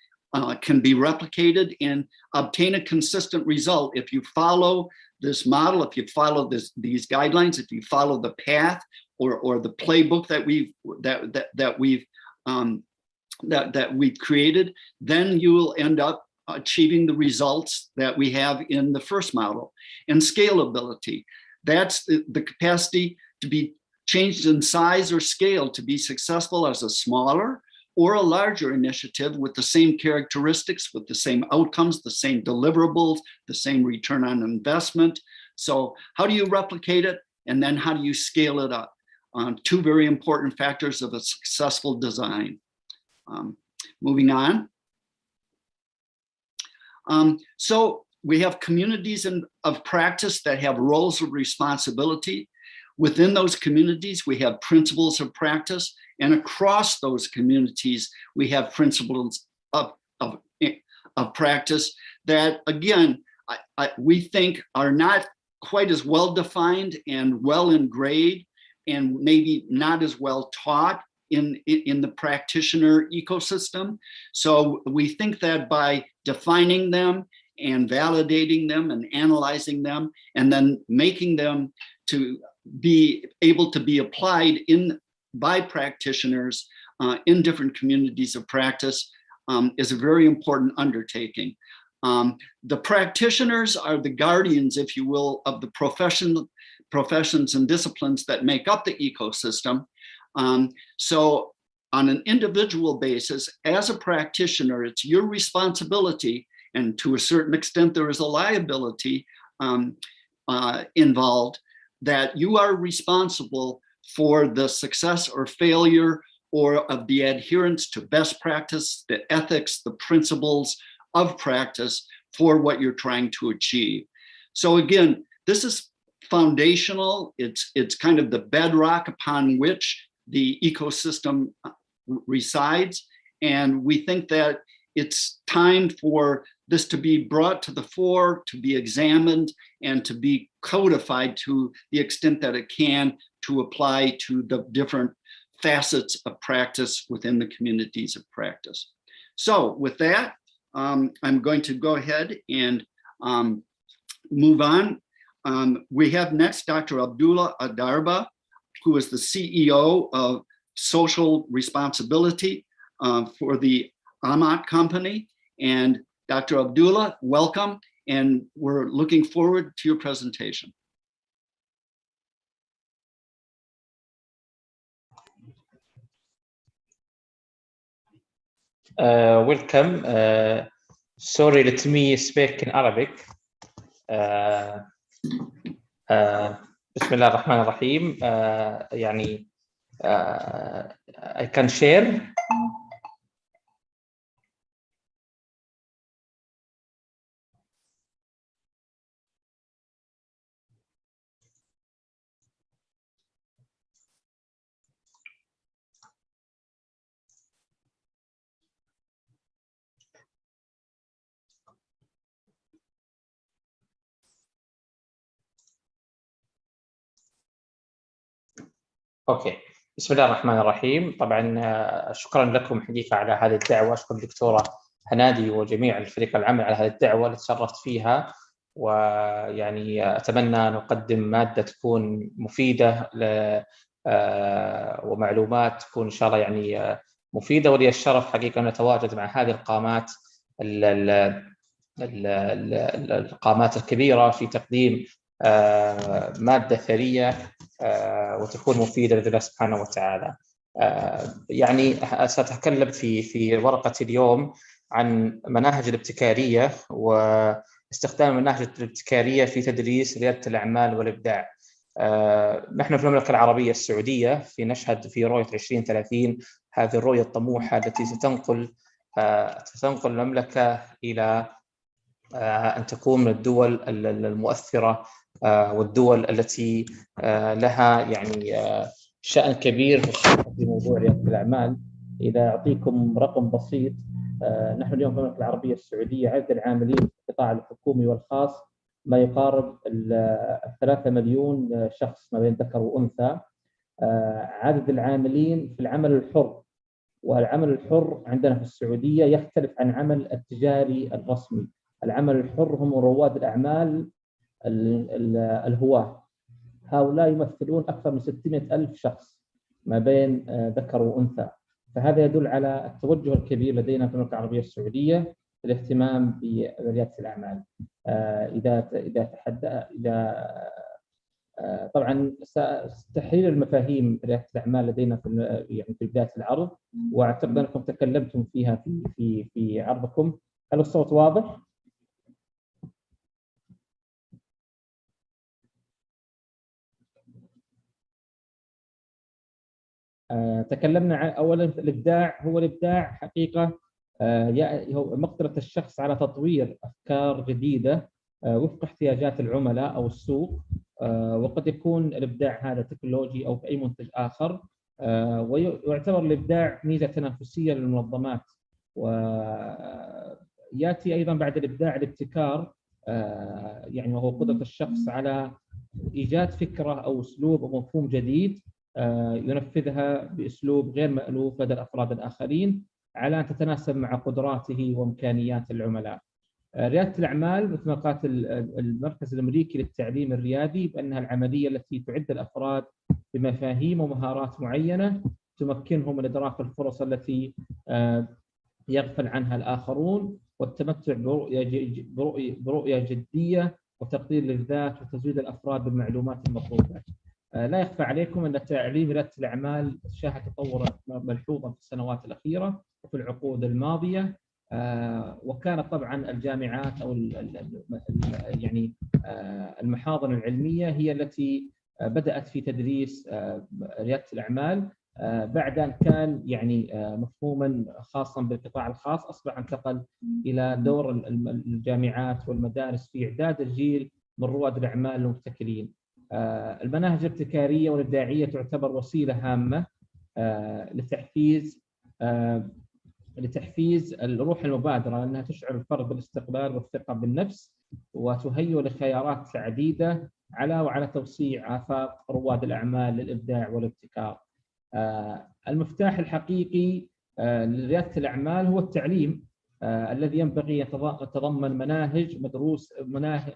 can be replicated and obtain a consistent result. If you follow this model, if you follow these guidelines, if you follow the path or the playbook that we've created, then you will end up achieving the results that we have in the first model. And scalability, that's the capacity to be changed in size or scale to be successful as a smaller or a larger initiative with the same characteristics, with the same outcomes, the same deliverables, the same return on investment. So how do you replicate it? And then how do you scale it up? Two very important factors of a successful design. Moving on. So we have communities of practice that have roles of responsibility. Within those communities, we have principles of practice, and across those communities, we have principles of practice that, again, we think are not quite as well defined and well engraved, and maybe not as well taught in the practitioner ecosystem. So we think that by defining them and validating them and analyzing them, and then making them to be able to be applied by practitioners in different communities of practice is a very important undertaking. The practitioners are the guardians, if you will, of the professions and disciplines that make up the ecosystem. So on an individual basis, as a practitioner, it's your responsibility, and to a certain extent, there is a liability involved, that you are responsible for the success or failure or of the adherence to best practice, the ethics, the principles of practice for what you're trying to achieve. So again, this is foundational. It's kind of the bedrock upon which the ecosystem resides. And we think that it's time for this to be brought to the fore, to be examined, and to be codified to the extent that it can, to apply to the different facets of practice within the communities of practice. So with that, I'm going to go ahead and move on. We have next Dr. Abdullah Adarba, who is the CEO of Social Responsibility for the Amat Company. And Dr. Abdullah, welcome, and we're looking forward to your presentation. Welcome. Sorry, let me speak in Arabic. بسم الله الرحمن الرحيم. يعني I can share. اوكي، بسم الله الرحمن الرحيم. طبعا شكرا لكم حقيقه على هذه الدعوه، اشكر الدكتوره هنادي وجميع الفريق العمل على هذه الدعوه اللي تشرفت فيها، ويعني اتمنى ان اقدم ماده تكون مفيده ومعلومات تكون ان شاء الله يعني مفيده، ولي الشرف حقيقه ان اتواجد مع هذه القامات القامات الكبيره في تقديم ماده ثريه وتكون مفيده باذن الله سبحانه وتعالى. يعني سأتكلم في ورقة اليوم عن مناهج الابتكارية واستخدام المناهج الابتكارية في تدريس ريادة الأعمال والإبداع. نحن في المملكة العربية السعودية نشهد في رؤية 2030 هذه الرؤية الطموحة التي ستنقل المملكة إلى أن تكون من الدول المؤثرة والدول التي لها يعني شأن كبير في موضوع ريادة الأعمال. إذا أعطيكم رقم بسيط، نحن اليوم في المملكة العربية السعودية عدد العاملين في القطاع الحكومي والخاص ما يقارب 3 مليون شخص ما بين ذكر وأنثى. عدد العاملين في العمل الحر، والعمل الحر عندنا في السعودية يختلف عن العمل التجاري الرسمي. العمل الحر هم رواد الأعمال الهواة، هؤلاء يمثلون أكثر من 600,000 شخص ما بين ذكر وأنثى. فهذا يدل على التوجه الكبير لدينا في المملكة العربية السعودية بالاهتمام بريادة الأعمال. طبعا تحرير المفاهيم ريادة الأعمال لدينا في بداية العرض، واعتقد أنكم تكلمتم فيها في عرضكم. هل الصوت واضح؟ تكلمنا عن اولا الابداع. هو الابداع حقيقه هو مقدره الشخص على تطوير افكار جديده وفق احتياجات العملاء او السوق، وقد يكون الابداع هذا تكنولوجي او في اي منتج اخر، ويعتبر الابداع ميزه تنافسيه للمنظمات. وياتي ايضا بعد الابداع الابتكار، يعني وهو قدره الشخص على ايجاد فكره او اسلوب او مفهوم جديد ينفذها باسلوب غير مألوف لدى الافراد الاخرين على ان تتناسب مع قدراته وامكانيات العملاء. رياده الاعمال مثل ما قالت المركز الامريكي للتعليم الريادي بانها العمليه التي تعد الافراد بمفاهيم ومهارات معينه تمكنهم من ادراك الفرص التي يغفل عنها الاخرون، والتمتع برؤيه جديه وتقدير للذات وتزويد الافراد بالمعلومات المطلوبه. لا يخفى عليكم ان تعليم رياده الاعمال شهد تطورا ملحوظا في السنوات الاخيره وفي العقود الماضيه، وكانت طبعا الجامعات او يعني المحاضن العلميه هي التي بدات في تدريس رياده الاعمال بعد ان كان يعني مفهوما خاصا بالقطاع الخاص، اصبح انتقل الى دور الجامعات والمدارس في اعداد الجيل من رواد الاعمال المبتكرين. المناهج الابتكاريه والابداعيه تعتبر وسيله هامه لتحفيز الروح المبادره، انها تشعر الفرد بالاستقلال والثقه بالنفس وتهيئ لخيارات عديده على توسيع آفاق رواد الاعمال للابداع والابتكار. المفتاح الحقيقي لرياده الاعمال هو التعليم الذي ينبغي ان يتضمن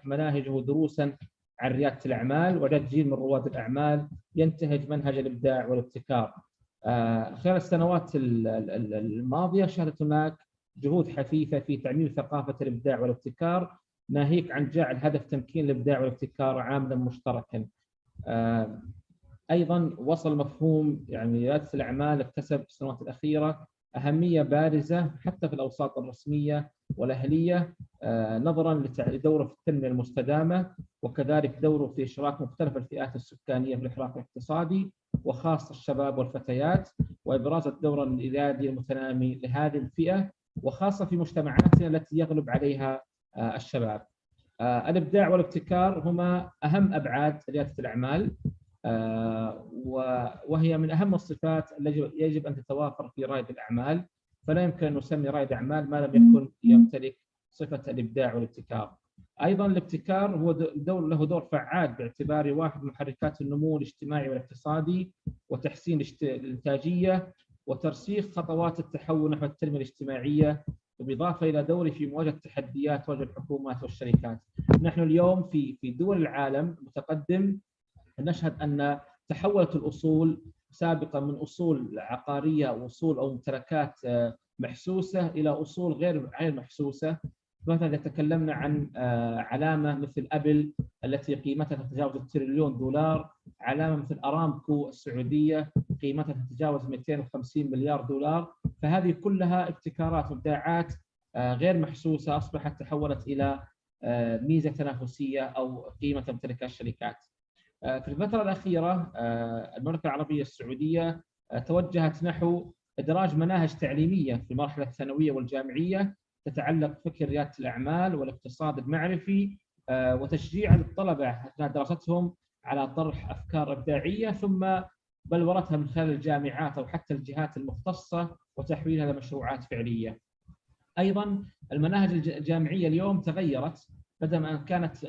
مناهجه دروسا عن رياده الاعمال واعداد جيل من رواد الاعمال ينتهج منهج الابداع والابتكار. خلال السنوات الماضيه شهدت هناك جهود حثيثة في تعميم ثقافة الإبداع والابتكار، ناهيك عن جعل هدف تمكين الإبداع والابتكار عاملا مشتركا. أيضا وصل مفهوم يعني ريادة الأعمال اكتسب في السنوات الأخيرة أهمية بارزة حتى في الأوساط الرسمية والأهلية، نظرا لدوره في التنمية المستدامة، وكذلك دوره في إشراك مختلف الفئات السكانية في الإحراك الاقتصادي وخاصة الشباب والفتيات، وإبراز الدور الإرادي المتنامي لهذه الفئة وخاصة في مجتمعاتنا التي يغلب عليها الشباب. الإبداع والابتكار هما أهم أبعاد ريادة الأعمال، وهي من أهم الصفات التي يجب أن تتوافر في رائد الأعمال، فلا يمكن أن نسمي رائد أعمال ما لم يكن يمتلك صفة الإبداع والابتكار. أيضا الابتكار هو له دور فعال باعتباره واحد من محركات النمو الاجتماعي والاقتصادي وتحسين الإنتاجية وترسيخ خطوات التحول نحو التنمية الاجتماعية، بالإضافة إلى دوره في مواجهة التحديات تواجه الحكومات والشركات. نحن اليوم في دول العالم المتقدم نشهد أن تحولت الأصول سابقا من أصول عقارية وأصول أو ممتلكات محسوسة إلى أصول غير محسوسة. مثلا إذا تكلمنا عن علامة مثل أبل التي قيمتها تتجاوز $1,000,000,000، علامة مثل أرامكو السعودية قيمتها تتجاوز $250 مليار، فهذه كلها ابتكارات وإبداعات غير محسوسة أصبحت تحولت إلى ميزة تنافسية أو قيمة تمتلكها الشركات. في الفترة الأخيرة المملكة العربية السعودية توجهت نحو إدراج مناهج تعليمية في المرحلة الثانوية والجامعية تتعلق بفكر ريادة الأعمال والاقتصاد المعرفي، وتشجيع الطلبة أثناء دراستهم على طرح أفكار إبداعية ثم بلورتها من خلال الجامعات أو حتى الجهات المختصة وتحويلها لمشروعات فعلية. أيضا المناهج الجامعية اليوم تغيرت، بدل ما كانت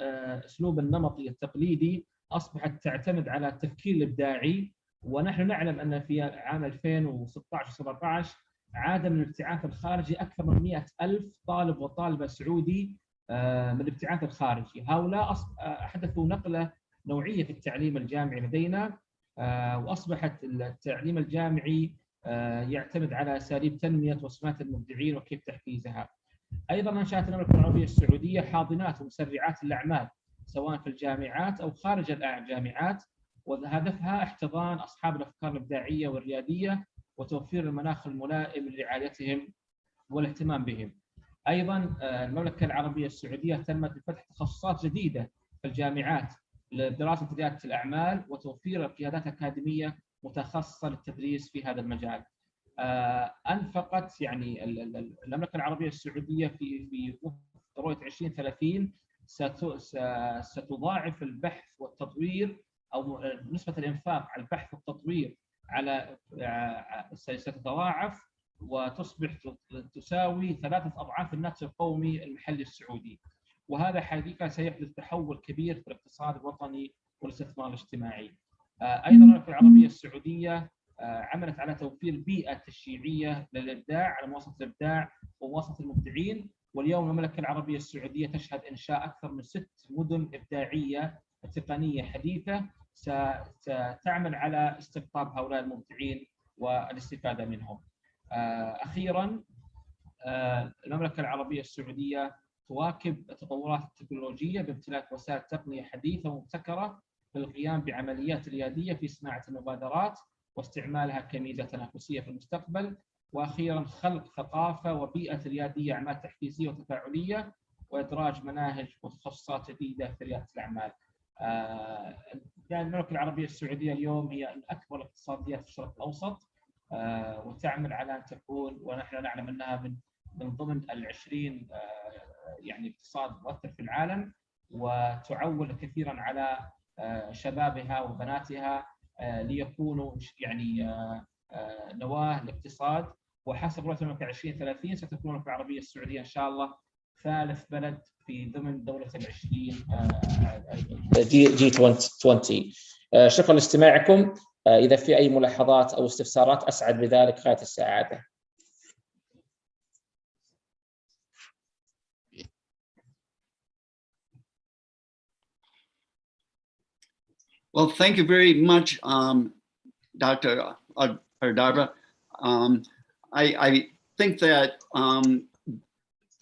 أسلوب النمطي التقليدي أصبحت تعتمد على التفكير الإبداعي. ونحن نعلم أن في عام 2016-17 عاد من الابتعاث الخارجي أكثر من 100,000 طالب وطالبة سعودي من الابتعاث الخارجي. هؤلاء أحدثوا نقلة نوعية في التعليم الجامعي لدينا، وأصبحت التعليم الجامعي يعتمد على أساليب تنمية وسمات المبدعين وكيف تحفيزها. أيضا أنشأت المملكة العربية السعودية حاضنات ومسرعات الأعمال سواء في الجامعات أو خارج الجامعات، وهدفها احتضان أصحاب الأفكار الإبداعية والريادية وتوفير المناخ الملائم لرعايتهم والاهتمام بهم. أيضا المملكة العربية السعودية اهتمت بفتح تخصصات جديدة في الجامعات لدراسة ريادة الأعمال وتوفير قيادات أكاديمية متخصصة للتدريس في هذا المجال. أنفقت يعني المملكة العربية السعودية في رؤية 2030 ستضاعف البحث والتطوير، أو نسبة الإنفاق على البحث والتطوير على ستتضاعف وتصبح تساوي 3 أضعاف الناتج القومي المحلي السعودي. وهذا حقيقة سيحدث تحول كبير في الاقتصاد الوطني والاستثمار الاجتماعي. أيضا المملكة العربية السعودية عملت على توفير بيئة تشجيعية للإبداع على مواصلة الإبداع ومواصلة المبدعين. واليوم المملكة العربية السعودية تشهد إنشاء أكثر من 6 مدن إبداعية تقنية حديثة ستعمل على استقطاب هؤلاء المبدعين والاستفادة منهم. أخيراً المملكة العربية السعودية تواكب التطورات التكنولوجية بامتلاك وسائل تقنية حديثة ومبتكرة للقيام بعمليات ريادية في صناعة المبادرات واستعمالها كميزة تنافسية في المستقبل. وأخيراً خلق ثقافة وبيئة ريادية أعمال تحفيزية وتفاعلية وإدراج مناهج وتخصصات جديدة في ريادة الأعمال. المملكة العربية السعودية اليوم هي من أكبر الاقتصاديات في الشرق الأوسط، وتعمل على أن تكون، ونحن نعلم أنها من ضمن ال20 يعني اقتصاد مؤثر في العالم، وتعول كثيرا على شبابها وبناتها ليكونوا يعني نواة الاقتصاد. وحسب رؤية المملكة 2030 ستكون المملكة العربية السعودية إن شاء الله ثالث بلد في ضمن دولة ال20 G20. شكرا لاستماعكم. إذا في أي ملاحظات أو استفسارات أسعد بذلك غاية السعادة. Well, thank you very much, Dr. Ardava. I think that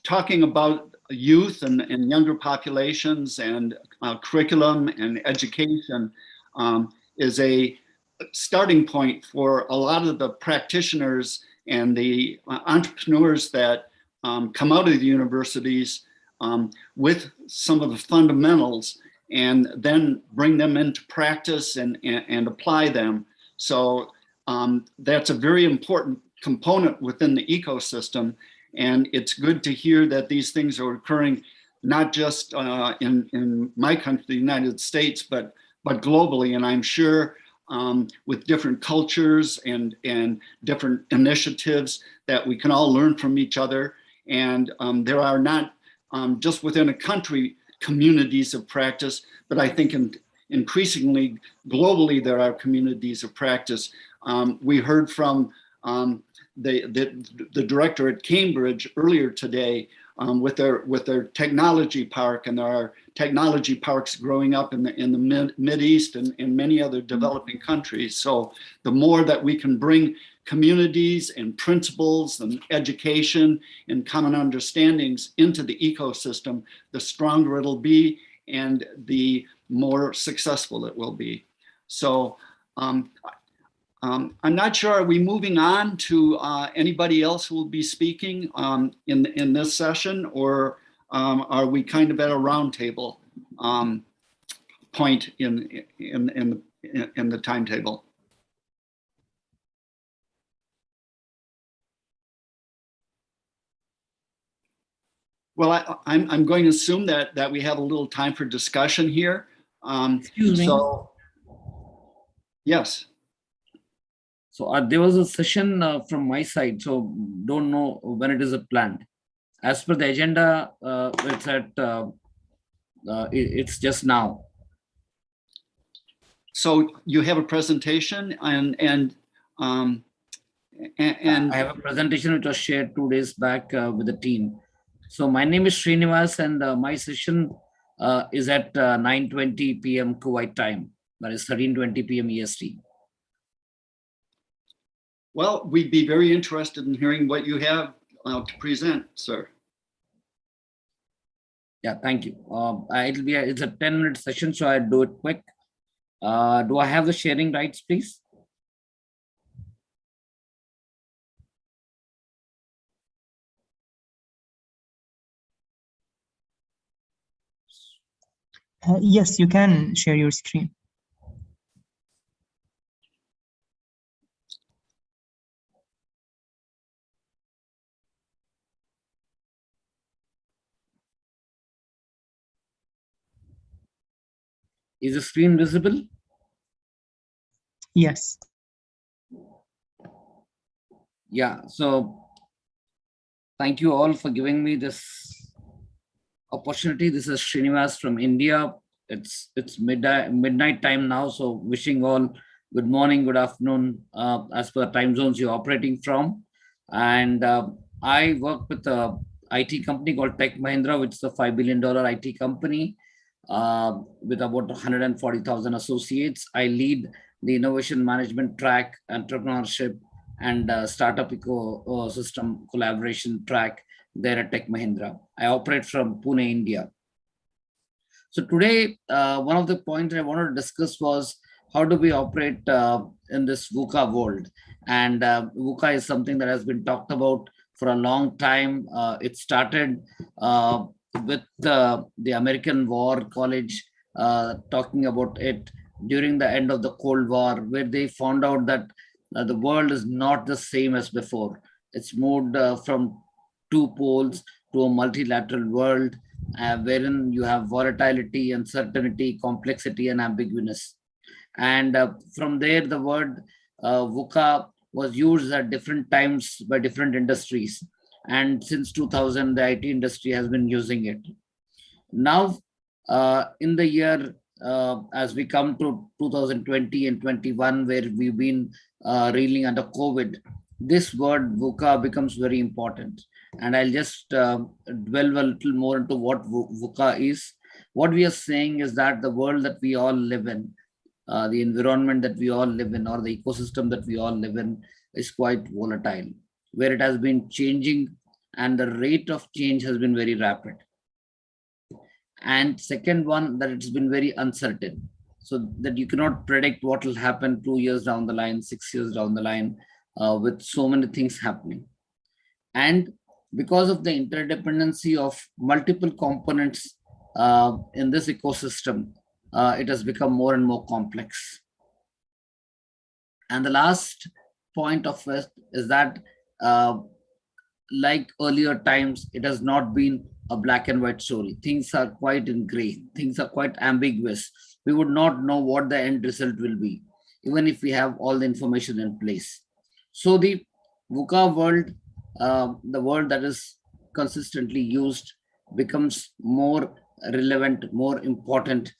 talking about youth and younger populations and curriculum and education is a starting point for a lot of the practitioners and the entrepreneurs that come out of the universities with some of the fundamentals and then bring them into practice and apply them. So that's a very important component within the ecosystem. And it's good to hear that these things are occurring not just in my country, the United States, but globally. And I'm sure with different cultures and different initiatives that we can all learn from each other. And there are not just within a country communities of practice, but I think increasingly globally there are communities of practice. We heard from the director at Cambridge earlier today with their technology park, and there are technology parks growing up in the Mid East and in many other developing countries. So the more that we can bring communities and principles and education and common understandings into the ecosystem, the stronger it'll be and the more successful it will be. So I'm not sure, are we moving on to anybody else who will be speaking in this session, or are we kind of at a roundtable point in the timetable? Well, I'm going to assume that we have a little time for discussion here. Excuse me. So, yes. So there was a session from my side, so don't know when it is planned. As per the agenda, it's at it's just now. So you have a presentation and I have a presentation which was shared 2 days back with the team. So my name is Srinivas, and my session is at 9:20 p.m. Kuwait time. That is 13:20 p.m. EST. Well, we'd be very interested in hearing what you have to present, sir. Yeah, thank you. It's a 10-minute session, so I'll do it quick. Do I have the sharing rights, please? Yes, you can share your screen. Is the screen visible? Yes. Yeah, so thank you all for giving me this opportunity. This is Srinivas from India. It's midnight time now, so wishing all good morning, good afternoon, as per the time zones you're operating from. And I work with a IT company called Tech Mahindra, which is a $5 billion IT company with about 140,000 associates. I lead the innovation management track, entrepreneurship, and startup ecosystem collaboration track there at Tech Mahindra. I operate from Pune, India. So today, one of the points I wanted to discuss was how do we operate in this VUCA world? And VUCA is something that has been talked about for a long time. It started with the American War College talking about it during the end of the Cold War, where they found out that the world is not the same as before. It's moved from two poles to a multilateral world, wherein you have volatility, uncertainty, complexity, and ambiguousness. And from there, the word VUCA was used at different times by different industries. And since 2000, the IT industry has been using it. Now, in the year, as we come to 2020 and 21, where we've been reeling under COVID, this word VUCA becomes very important. And I'll just delve a little more into what VUCA is. What we are saying is that the world that we all live in, the environment that we all live in, or the ecosystem that we all live in, is quite volatile, where it has been changing and the rate of change has been very rapid. And second one, that it's been very uncertain, so that you cannot predict what will happen 2 years down the line, 6 years down the line, with so many things happening. And because of the interdependency of multiple components in this ecosystem, it has become more and more complex. And the last point of it is that, like earlier times, it has not been a black and white story. Things are quite in gray. Things are quite ambiguous. We would not know what the end result will be, even if we have all the information in place. So the VUCA world, the world that is consistently used, becomes more relevant, more important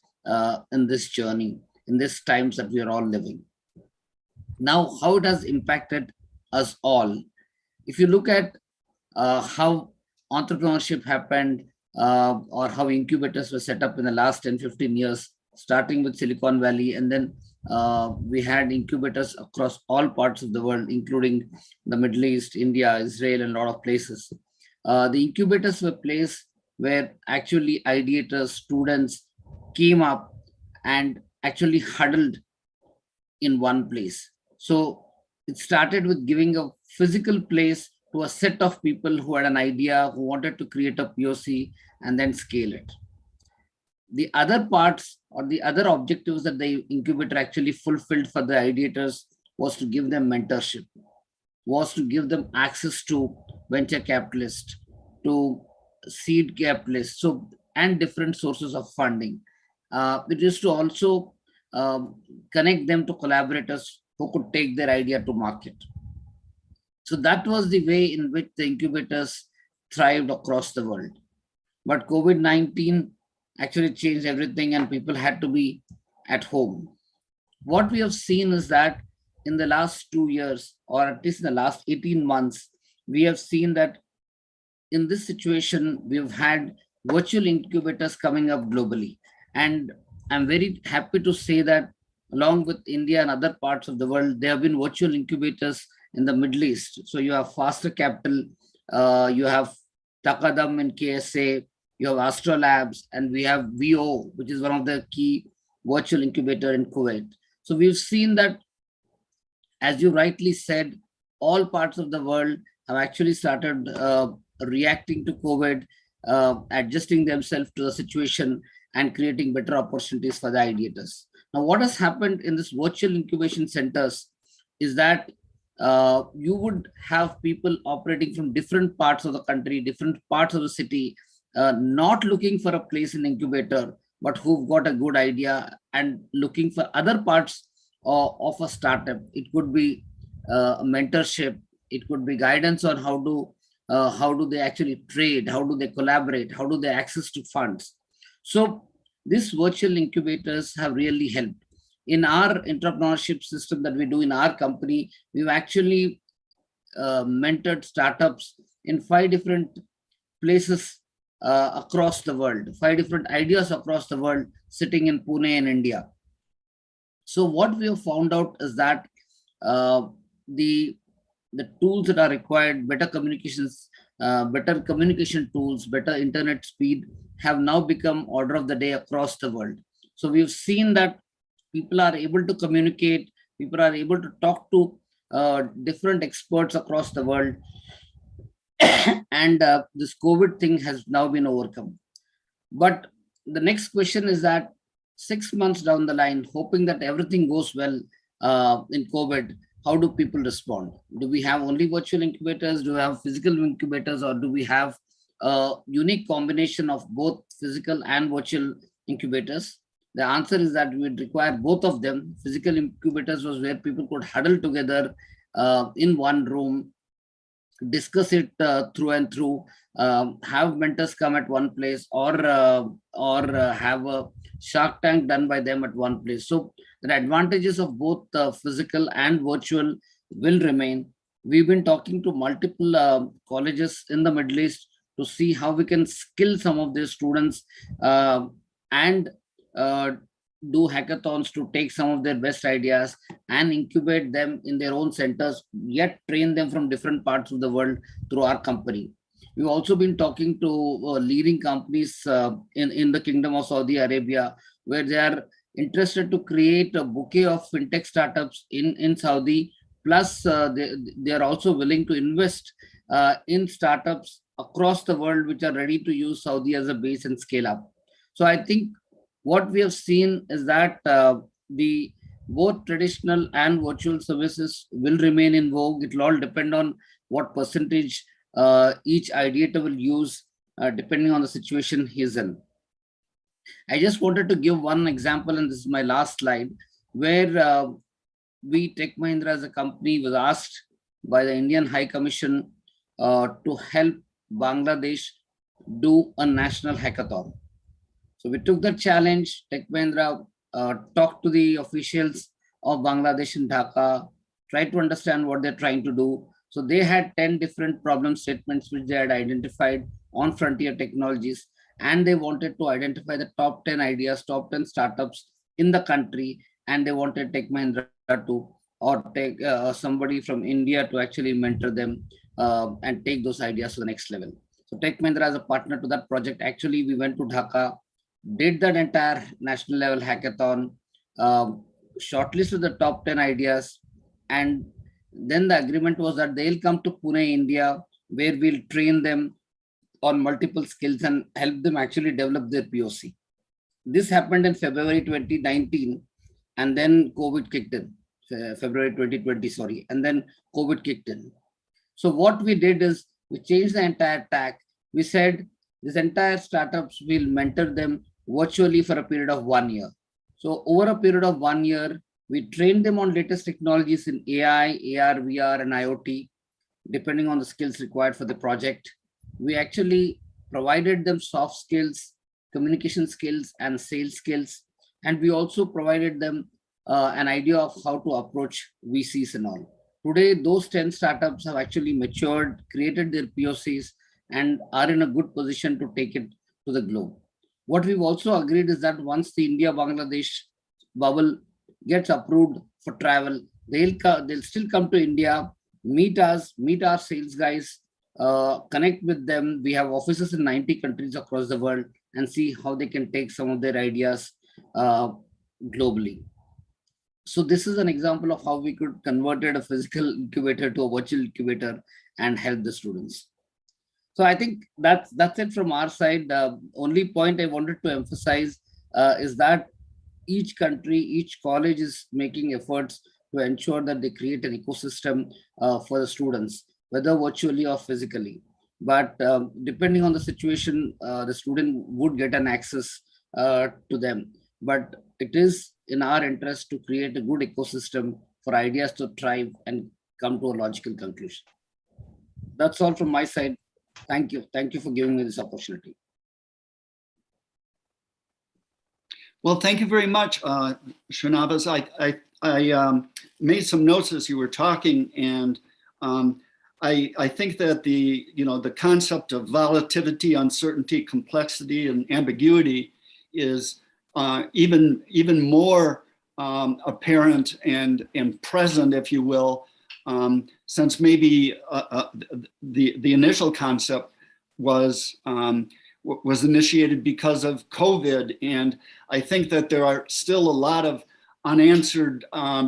in this journey, in these times that we are all living. Now, how it has impacted us all. If you look at how entrepreneurship happened, or how incubators were set up in the last 10, 15 years, starting with Silicon Valley, and then we had incubators across all parts of the world, including the Middle East, India, Israel, and a lot of places. The incubators were places where actually ideators, students came up and actually huddled in one place. So it started with giving a physical place to a set of people who had an idea, who wanted to create a POC and then scale it. The other parts or the other objectives that the incubator actually fulfilled for the ideators was to give them mentorship, was to give them access to venture capitalists, to seed capitalists, so, and different sources of funding. It is to also connect them to collaborators who could take their idea to market. So that was the way in which the incubators thrived across the world. But COVID-19 actually changed everything and people had to be at home. What we have seen is that in the last 2 years, or at least in the last 18 months, we have seen that in this situation, we've had virtual incubators coming up globally. And I'm very happy to say that along with India and other parts of the world, there have been virtual incubators in the Middle East. So you have Faster Capital, you have Takadam in KSA, you have Astro Labs, and we have VO, which is one of the key virtual incubator in Kuwait. So we've seen that, as you rightly said, all parts of the world have actually started reacting to COVID, adjusting themselves to the situation and creating better opportunities for the ideators. Now, what has happened in this virtual incubation centers is that you would have people operating from different parts of the country, different parts of the city, not looking for a place in incubator, but who've got a good idea and looking for other parts of a startup. It could be mentorship, it could be guidance on how do they actually trade, how do they collaborate, how do they access to funds. So these virtual incubators have really helped. In our entrepreneurship system that we do in our company, we've actually mentored startups in 5 different places across the world, 5 different ideas across the world, sitting in Pune in India. So what we have found out is that the tools that are required, better communications, better communication tools, better internet speed, have now become order of the day across the world. So we've seen that people are able to communicate, people are able to talk to different experts across the world. And this COVID thing has now been overcome. But the next question is that 6 months down the line, hoping that everything goes well in COVID, how do people respond? Do we have only virtual incubators? Do we have physical incubators? Or do we have a unique combination of both physical and virtual incubators? The answer is that we would require both of them. Physical incubators was where people could huddle together in one room, discuss it through and through, have mentors come at one place, or have a Shark Tank done by them at one place. So the advantages of both physical and virtual will remain. We've been talking to multiple colleges in the Middle East to see how we can skill some of their students and do hackathons to take some of their best ideas and incubate them in their own centers, yet train them from different parts of the world through our company. We've also been talking to leading companies in the Kingdom of Saudi Arabia, where they are interested to create a bouquet of fintech startups in Saudi. Plus, they are also willing to invest in startups across the world, which are ready to use Saudi as a base and scale up. So I think what we have seen is that the both traditional and virtual services will remain in vogue. It will all depend on what percentage each ideator will use depending on the situation he's in. I just wanted to give one example, and this is my last slide, where we, Tech Mahindra as a company, was asked by the Indian High Commission to help Bangladesh do a national hackathon. So we took the challenge. Tech Mahindra talked to the officials of Bangladesh in Dhaka, tried to understand what they're trying to do. So they had 10 different problem statements which they had identified on frontier technologies, and they wanted to identify the top 10 ideas, top 10 startups in the country, and they wanted Tech Mahindra to, or take somebody from India to actually mentor them and take those ideas to the next level. So Tech Mahindra as a partner to that project, actually we went to Dhaka, did that entire national level hackathon, shortlisted the top 10 ideas, and then the agreement was that they'll come to Pune, India, where we'll train them on multiple skills and help them actually develop their POC. This happened in February 2019, and then COVID kicked in, February 2020, sorry, and then COVID kicked in. So what we did is we changed the entire tack. We said this entire startups will mentor them virtually for a period of 1 year. So over a period of 1 year, we trained them on latest technologies in AI, AR, VR, and IoT, depending on the skills required for the project. We actually provided them soft skills, communication skills, and sales skills. And we also provided them an idea of how to approach VCs and all. Today, those 10 startups have actually matured, created their POCs, and are in a good position to take it to the globe. What we've also agreed is that once the India-Bangladesh bubble gets approved for travel, they'll still come to India, meet us, meet our sales guys, connect with them. We have offices in 90 countries across the world, and see how they can take some of their ideas globally. So this is an example of how we could convert a physical incubator to a virtual incubator and help the students. So I think that's it from our side. The only point I wanted to emphasize is that each country, each college is making efforts to ensure that they create an ecosystem for the students, whether virtually or physically. But depending on the situation, the student would get an access to them. But it is in our interest to create a good ecosystem for ideas to thrive and come to a logical conclusion. That's all from my side. Thank you. Thank you for giving me this opportunity. Well, thank you very much, Srinivas. I made some notes as you were talking, and I think that the concept of volatility, uncertainty, complexity, and ambiguity is even more apparent and present, if you will, since maybe the initial concept was initiated because of COVID. And I think that there are still a lot of unanswered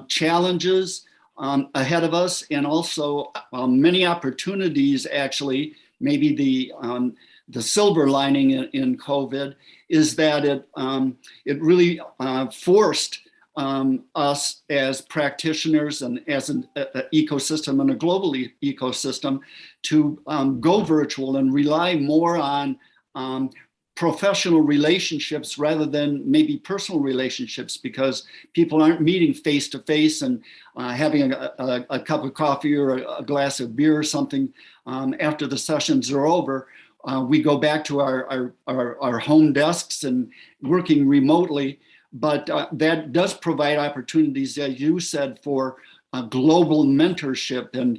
challenges ahead of us, and also many opportunities. Actually, maybe the silver lining in COVID is that it really forced us as practitioners and as an ecosystem and a global ecosystem to go virtual and rely more on professional relationships rather than maybe personal relationships, because people aren't meeting face to face and having a cup of coffee or a glass of beer or something after the sessions are over. We go back to our home desks and working remotely, but that does provide opportunities, as you said, for global mentorship, and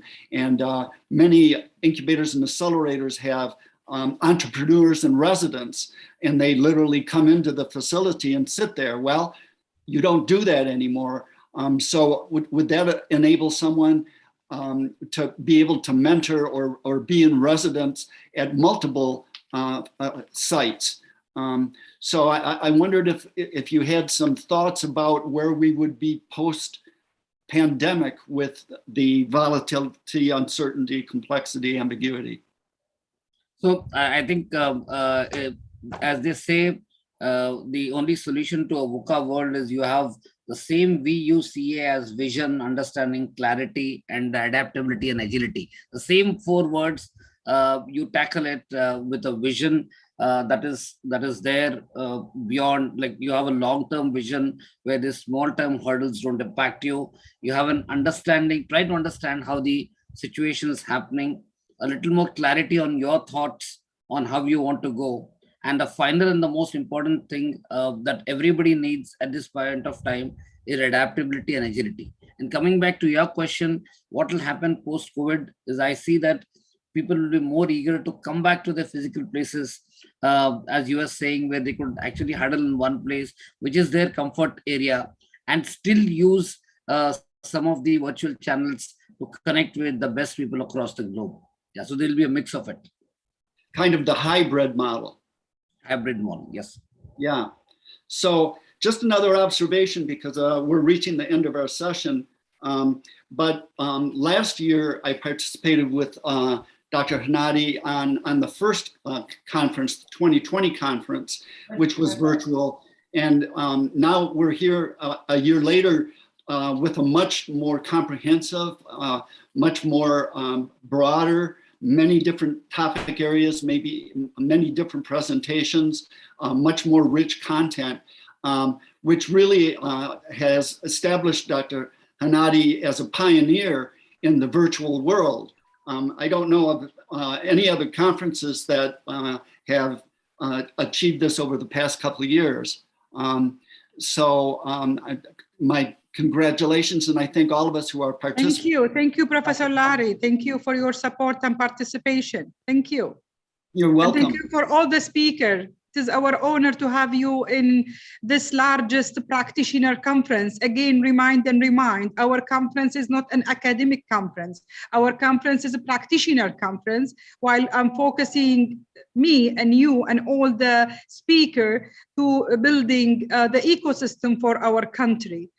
many incubators and accelerators have entrepreneurs and residents, and they literally come into the facility and sit there. Well, you don't do that anymore. So would that enable someone to be able to mentor or be in residence at multiple sites. So I wondered if you had some thoughts about where we would be post-pandemic with the volatility, uncertainty, complexity, ambiguity. So I think, as they say, the only solution to a VUCA world is you have the same VUCA as vision, understanding, clarity, and adaptability and agility. The same 4 words, you tackle it with a vision that is there beyond, like you have a long-term vision where the small-term hurdles don't impact you. You have an understanding, try to understand how the situation is happening, a little more clarity on your thoughts on how you want to go. And the final and the most important thing that everybody needs at this point of time is adaptability and agility. And coming back to your question, what will happen post-COVID is I see that people will be more eager to come back to their physical places, as you were saying, where they could actually huddle in one place, which is their comfort area, and still use some of the virtual channels to connect with the best people across the globe. Yeah, so there'll be a mix of it. Kind of the hybrid model. Hybrid model, yes. Yeah. So just another observation, because we're reaching the end of our session. But last year I participated with Dr. Hanadi on the first conference, the 2020 conference, which was virtual. And now we're here a year later with a much more comprehensive, much more broader, many different topic areas, maybe many different presentations, much more rich content, which really has established Dr. Hanadi as a pioneer in the virtual world. I don't know of any other conferences that have achieved this over the past couple of years. My congratulations, and I thank all of us who are participating. Thank you, Professor Larry. Thank you for your support and participation. Thank you. You're welcome. And thank you for all the speakers. It is our honor to have you in this largest practitioner conference. Again, remind, our conference is not an academic conference. Our conference is a practitioner conference, while I'm focusing me and you and all the speakers to building the ecosystem for our country.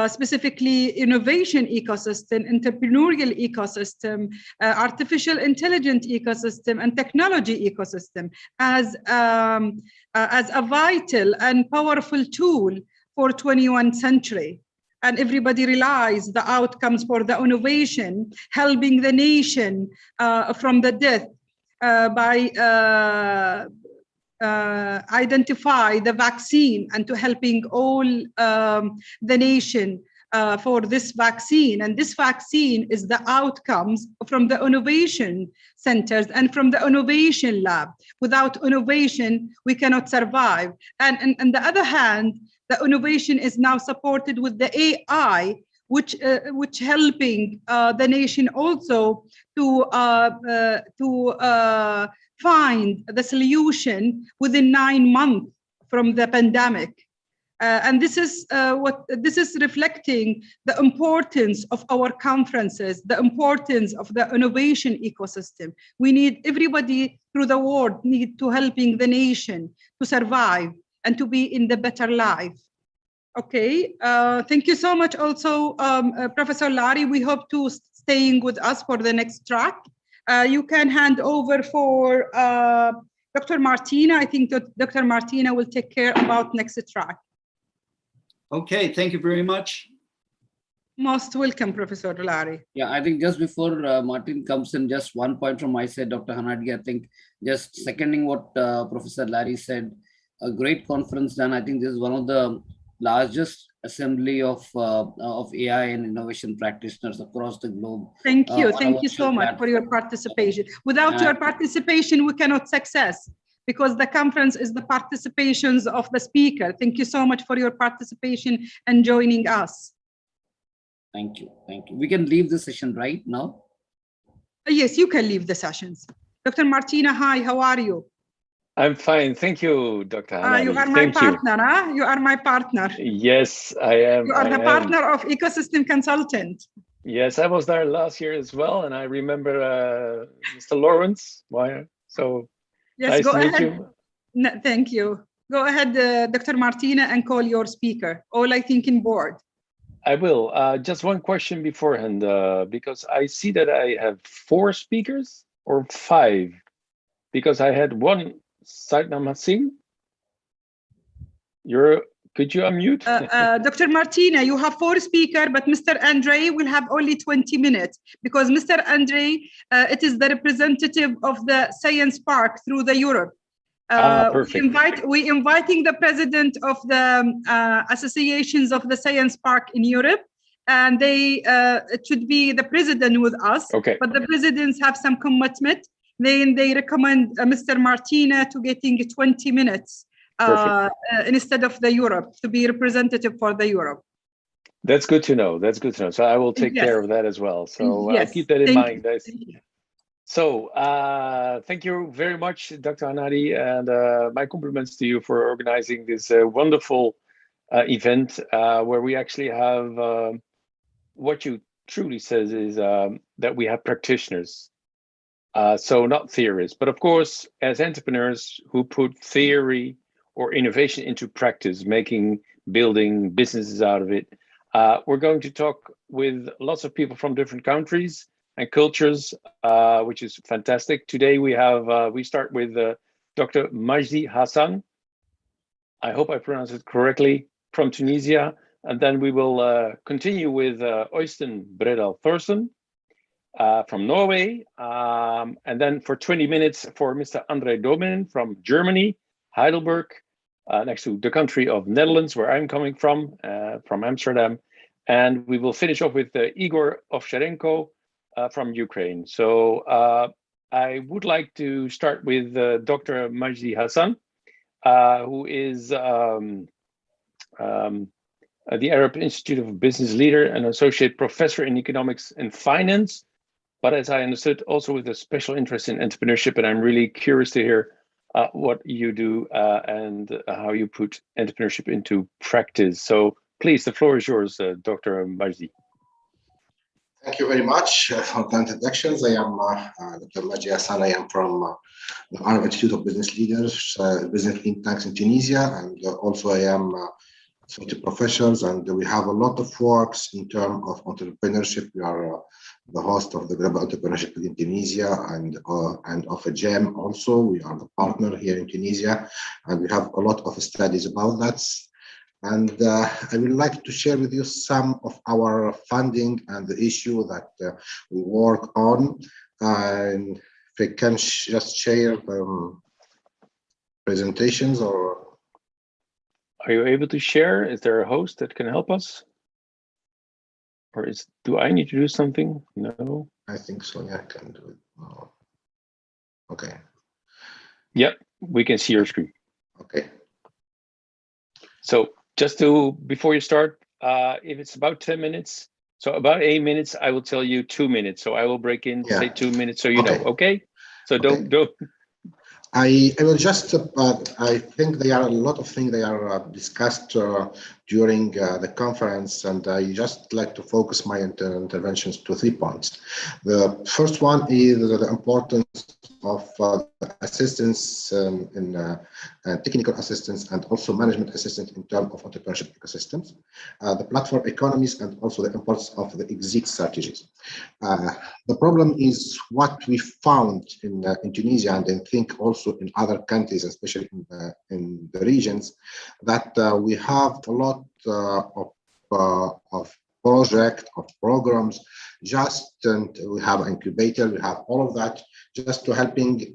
Specifically innovation ecosystem, entrepreneurial ecosystem, artificial intelligence ecosystem, and technology ecosystem as a vital and powerful tool for 21st century. And everybody realize the outcomes for the innovation, helping the nation from the death by identify the vaccine and to helping all the nation for this vaccine. And this vaccine is the outcomes from the innovation centers and from the innovation lab. Without innovation, we cannot survive. And on the other hand, the innovation is now supported with the AI, which helping the nation also to find the solution within 9 months from the pandemic. And this is reflecting the importance of our conferences, the importance of the innovation ecosystem. We need everybody through the world need to helping the nation to survive and to be in the better life. Okay, thank you so much also, Professor Larry. We hope to staying with us for the next track. You can hand over for Dr. Martina. I think that Dr. Martina will take care about next track. Okay, thank you very much. Most welcome, Professor Larry. Yeah, I think just before Martin comes in, just one point from my side, Dr. Hanadi, I think just seconding what Professor Larry said, a great conference done. I think this is one of the largest assembly of AI and innovation practitioners across the globe. Thank you so much for your participation. Without your participation, we cannot success, because the conference is the participations of the speaker. Thank you so much for your participation and joining us. Thank you. We can leave the session right now? Yes, you can leave the sessions. Dr. Martina, hi, how are you? I'm fine. Thank you, Dr. Hanadi. You are my partner, huh? You are my partner. Yes, I am. You are the partner of Ecosystem Consultant. Yes, I was there last year as well, and I remember Mr. Lawrence. So Yes, nice go to meet ahead. you. No, thank you. Go ahead, Dr. Martina, and call your speaker. All I think in board. I will. Just one question beforehand, because I see that I have 4 speakers or 5, because I had one Saidnam Hassim. Could you unmute? Dr. Martina, you have 4 speakers, but Mr. Andre will have only 20 minutes because Mr. Andre, it is the representative of the Science Park through the Europe. Perfect. We inviting the president of the associations of the Science Park in Europe, and they it should be the president with us. Okay. But the presidents have some commitment. Then they recommend Mr. Martina to getting 20 minutes instead of the Europe to be representative for the Europe. That's good to know. That's good to know. So I will take care of that as well. So I'll keep that in mind. So thank you very much, Dr. Hanadi, and my compliments to you for organizing this wonderful event where we actually have what you truly says is that we have practitioners. So not theorists, but of course, as entrepreneurs who put theory or innovation into practice, building businesses out of it. We're going to talk with lots of people from different countries and cultures, which is fantastic. Today we start with Dr. Majdi Hassan. I hope I pronounced it correctly, from Tunisia. And then we will continue with Øystein Bredal Thorsen from Norway. And then for 20 minutes for Mr. André Domen from Germany, Heidelberg, next to the country of Netherlands, where I'm coming from Amsterdam. And we will finish off with Igor Ovcharenko from Ukraine. So I would like to start with Dr. Majdi Hassan, who is the Arab Institute of Business Leader and Associate Professor in Economics and Finance, but as I understood, also with a special interest in entrepreneurship. And I'm really curious to hear what you do and how you put entrepreneurship into practice. So please, the floor is yours, Dr. Majdi. Thank you very much for the introductions. I am Dr. Majdi Hassan. I am from the Arab Institute of Business Leaders, business think tanks in Tunisia, and also I am associate professors, and we have a lot of works in terms of entrepreneurship. We are the host of the Global Entrepreneurship in Tunisia and of a GEM also. We are the partner here in Tunisia, and we have a lot of studies about that. And I would like to share with you some of our funding and the issue that we work on. And if I can just share presentations, or are you able to share? Is there a host that can help us? Or do I need to do something? No. I think so. Yeah, I can do it. Oh. Okay. Yep, we can see your screen. Okay. So just before you start, if it's about 10 minutes, so about 8 minutes, I will tell you 2 minutes. So I will break in, say 2 minutes, so you know, okay? So don't. I will just, I think there are a lot of things they are discussed during the conference, and I just like to focus my interventions to 3 points. The first one is the importance of assistance in technical assistance and also management assistance in terms of entrepreneurship ecosystems, the platform economies, and also the importance of the exit strategies. The problem is what we found in Tunisia, and I think also in other countries, especially in the regions, that we have a lot of projects, of programs, and we have incubator, we have all of that, just to helping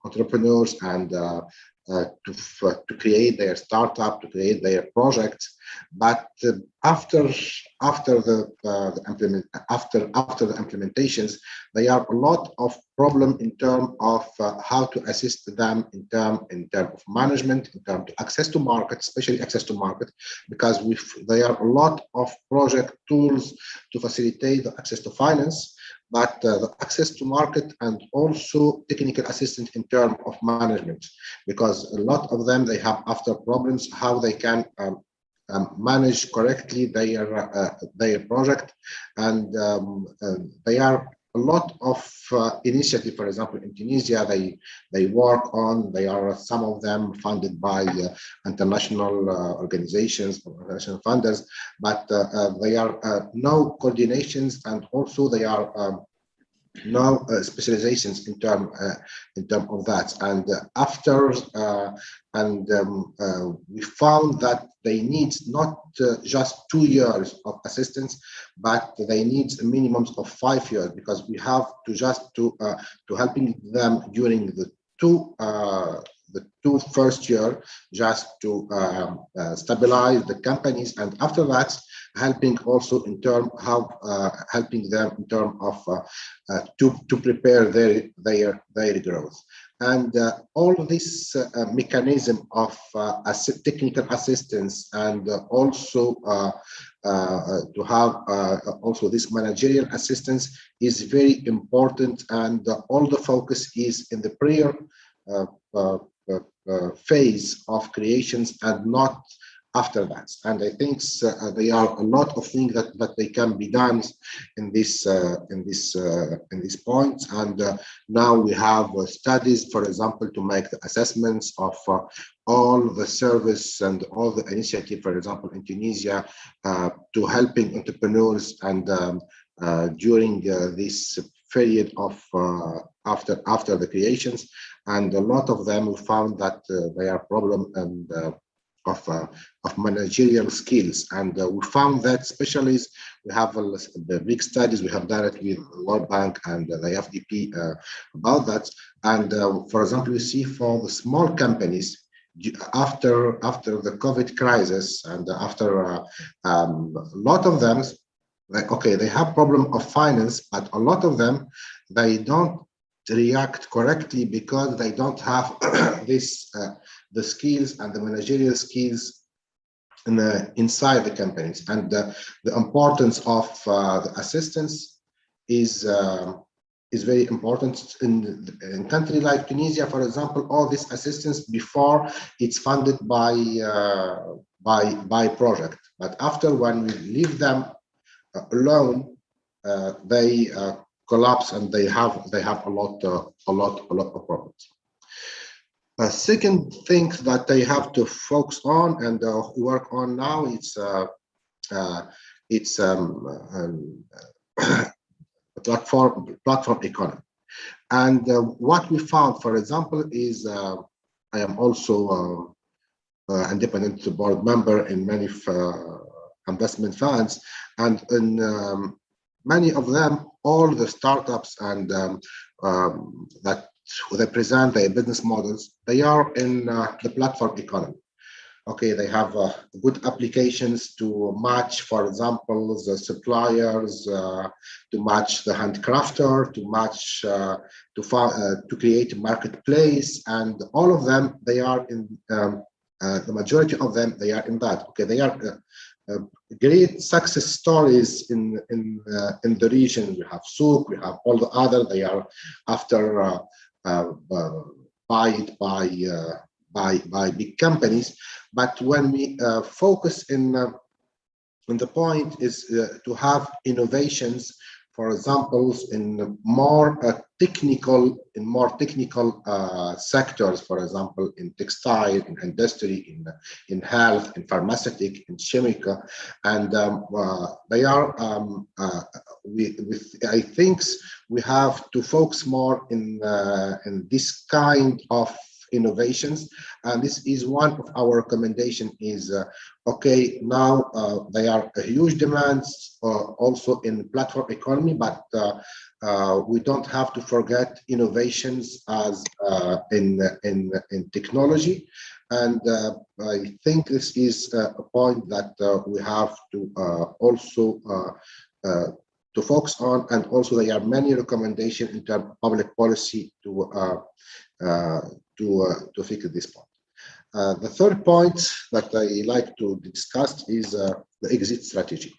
entrepreneurs and to create their startup, to create their projects. But after the implementations, there are a lot of problem in terms of how to assist them in terms of management, in terms of access to market, especially access to market, because there are a lot of project tools to facilitate the access to finance, but the access to market and also technical assistance in terms of management, because a lot of them, they have after problems how they can manage correctly their project, and they are a lot of initiative. For example, in Tunisia, they work on. They are some of them funded by international organizations or international funders, but they are no coordinations, and also they are no specializations in term of that. And after we found that they need not just 2 years of assistance, but they need a minimum of 5 years, because we have to just to helping them during the two first year, just to stabilize the companies, and after that helping also in term how helping them in term of to prepare their growth. And all this mechanism of technical assistance, and also to have also this managerial assistance is very important, and all the focus is in the prior phase of creations and not after that. And I think there are a lot of things that they can be done in this point. And now we have studies, for example, to make the assessments of all the service and all the initiative, for example, in Tunisia, to helping entrepreneurs, and during this period of after the creations. And a lot of them we found that they are problem and of managerial skills, and we found that specialists, we have the big studies we have directly with the World Bank and the FDP about that. And for example, you see for the small companies, after the COVID crisis, and after a lot of them, like, okay, they have problem of finance, but a lot of them, they don't react correctly because they don't have this the skills and the managerial skills inside the companies. And the importance of the assistance is very important in country like Tunisia, for example. All this assistance before it's funded by project, but after when we leave them alone, they collapse, and they have a lot of problems. Second thing that they have to focus on and work on now, it's platform economy. And what we found, for example, is I am also independent board member in many investment funds, and in many of them, all the startups and that they present their business models, they are in the platform economy. Okay, they have good applications to match, for example, the suppliers, to match the handcrafter, to match, to create a marketplace, and all of them, they are in, the majority of them, they are in that. Okay, they are great success stories in the region. We have Souk, we have all the other, they are after buy by big companies. But when we focus in the point is to have innovations, for example, in more technical sectors, for example, in textile, in industry, in health, in pharmaceutical, in chemical, and they are. I think we have to focus more in this kind of innovations, and this is one of our recommendation is okay, now they are a huge demands also in platform economy, but we don't have to forget innovations as in technology. And I think this is a point that we have to also to focus on, and also there are many recommendations in terms of public policy to fix this point. The third point that I like to discuss is the exit strategy.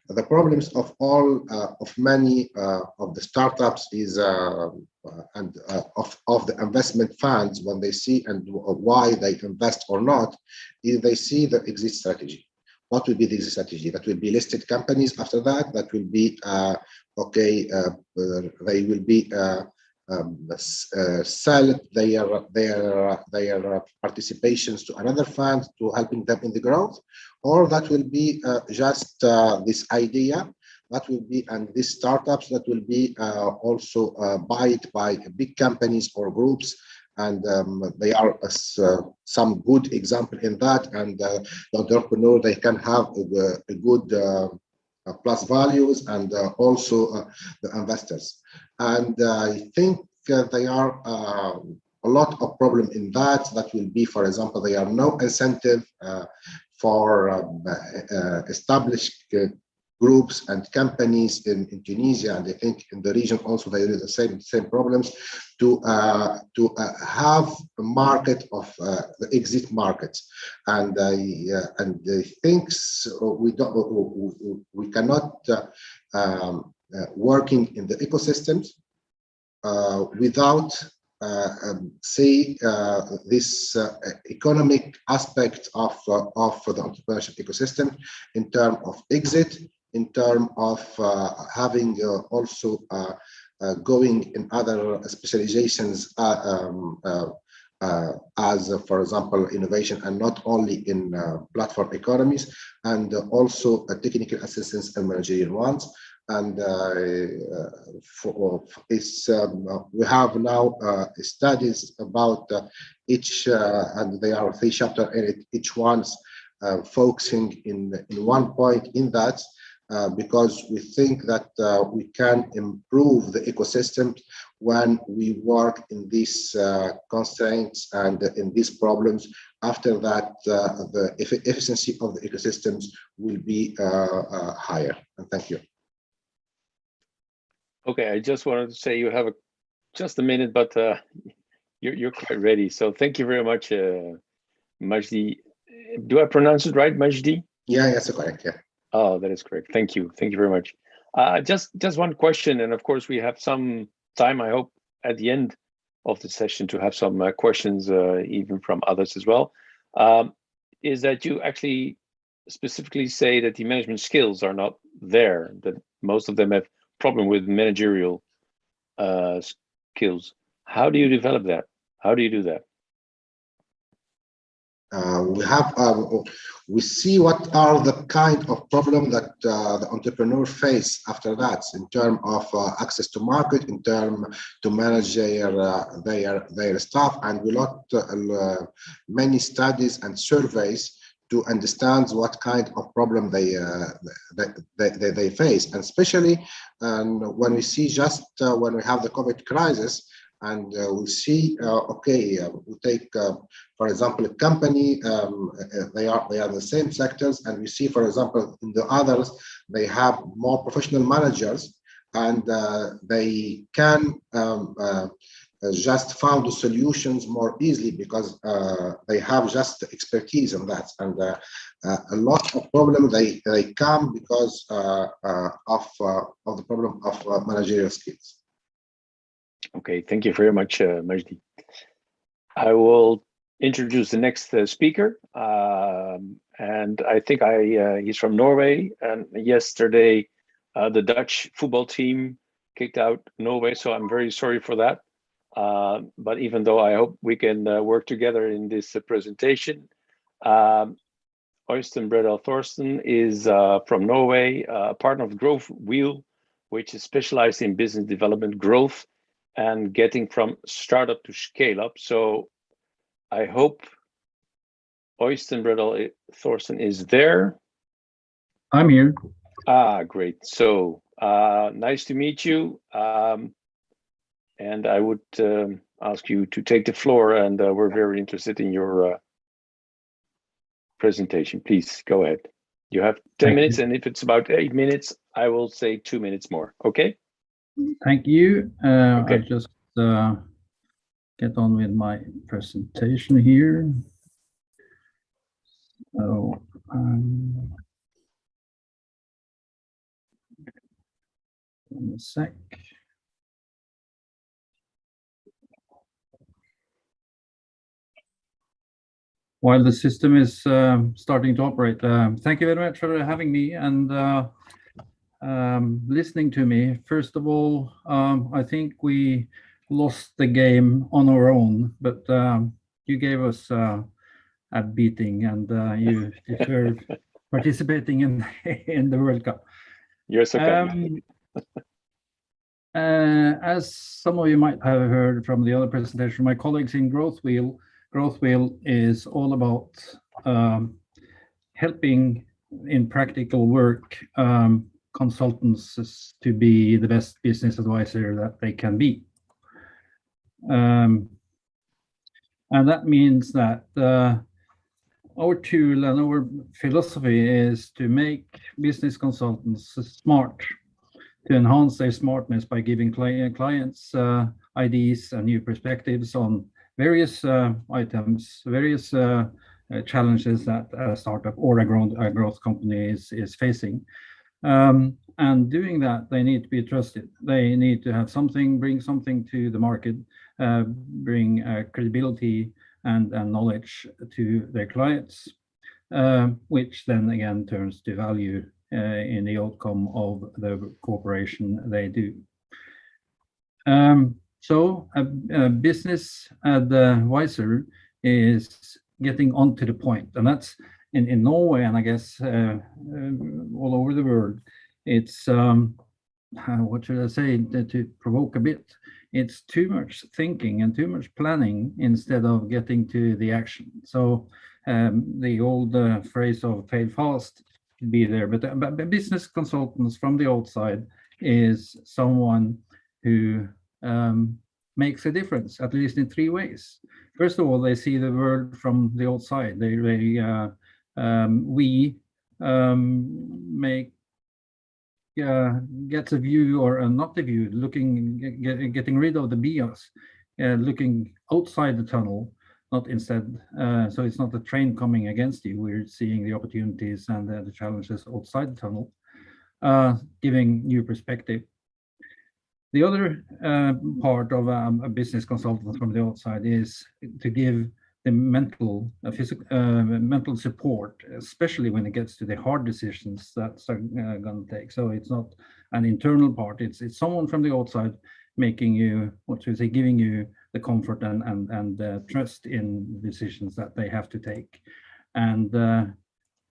The problems of all of many of the startups is and of the investment funds when they see and why they invest or not is they see the exit strategy. What will be the exit strategy? That will be listed companies after that. That will be they will be sell their participations to another fund to helping them in the growth, or that will be just this idea that will be, and these startups that will be also bought by big companies or groups, and they are some good example in that, and the entrepreneur, they can have a good plus values, and also the investors. And I think there are a lot of problem in that. That will be, for example, there are no incentive for established groups and companies in Tunisia, and I think in the region also there is the same problems to have a market of the exit markets, and I think we cannot working in the ecosystems without see this economic aspect of the entrepreneurship ecosystem in terms of exit, in terms of having also going in other specializations as, for example, innovation, and not only in platform economies, and also technical assistance and managerial ones. And we have now studies about each, and they are 3 chapters in it, each one's focusing in one point in that, because we think that we can improve the ecosystem when we work in these constraints and in these problems. After that, the efficiency of the ecosystems will be higher. And thank you. Okay, I just wanted to say you have just a minute, but you're quite ready. So thank you very much, Majdi. Do I pronounce it right, Majdi? Yeah, that's correct. Yeah. Oh, that is correct. Thank you. Thank you very much. Just one question, and of course we have some time, I hope, at the end of the session to have some questions, even from others as well. Is that you actually specifically say that the management skills are not there, that most of them have problem with managerial skills. How do you develop that? How do you do that? We see what are the kind of problem that the entrepreneur face after that, in terms of access to market, in terms to manage their staff, and we lot many studies and surveys to understand what kind of problem they face, and especially when we see just when we have the COVID crisis, and we see we take for example a company, they are the same sectors, and we see, for example, in the others they have more professional managers, and they can just found the solutions more easily because they have just expertise on that, and a lot of problems they come because of the problem of managerial skills. Okay, thank you very much, Majdi. I will introduce the next speaker, and I think he's from Norway, and yesterday the Dutch football team kicked out Norway, so I'm very sorry for that. But even though I hope we can work together in this presentation, Øystein Bredal Thorsen is from Norway, a partner of Growth Wheel, which is specialized in business development, growth, and getting from startup to scale up. So I hope Øystein Bredal Thorsen is there. I'm here. Great. So nice to meet you. And I would ask you to take the floor, and we're very interested in your presentation. Please go ahead. You have 10 minutes, and if it's about 8 minutes, I will say 2 minutes more. Okay? Thank you. Okay. I'll just get on with my presentation here. So, one sec. while the system is starting to operate. Thank you very much for having me and listening to me. First of all, I think we lost the game on our own, but you gave us a beating, and you deserve participating in the World Cup. You're so kind. As some of you might have heard from the other presentation, my colleagues in Growth Wheel is all about helping in practical work consultants to be the best business advisor that they can be. And that means that our tool and our philosophy is to make business consultants smart, to enhance their smartness by giving clients ideas and new perspectives on various items, various challenges that a startup or a growth company is facing. And doing that, they need to be trusted. They need to have something, bring something to the market, bring credibility and knowledge to their clients, which then again turns to value in the outcome of the cooperation they do. So a business advisor is getting onto the point, and that's in Norway, and I guess all over the world. It's what should I say, to provoke a bit, it's too much thinking and too much planning instead of getting to the action. So the old phrase of fail fast can be there, but business consultants from the outside is someone who makes a difference, at least in three ways. First of all, they see the world from the outside. We make gets a view, or not a view, getting rid of the bias, looking outside the tunnel, not instead. So it's not the train coming against you. We're seeing the opportunities and the challenges outside the tunnel, giving new perspective. The other part of a business consultant from the outside is to give the mental support, especially when it gets to the hard decisions that's going to take. So it's not an internal part, it's someone from the outside making you, what should I say, giving you the comfort and trust in decisions that they have to take, and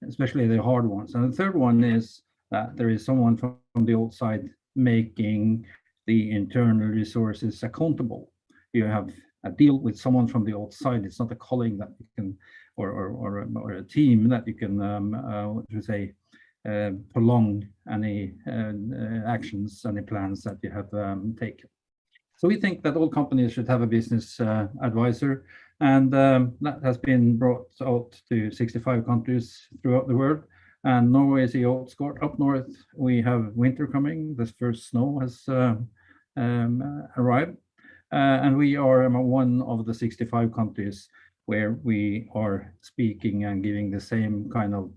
especially the hard ones. And the third one is that there is someone from the outside making the internal resources accountable. You have a deal with someone from the outside. It's not a colleague that you can, or a team that you can, what should I say, prolong any actions, any plans that you have taken. So we think that all companies should have a business advisor, and that has been brought out to 65 countries throughout the world. And Norway is the outskirt. Up north, we have winter coming. The first snow has arrived. And we are one of the 65 countries where we are speaking and giving the same kind of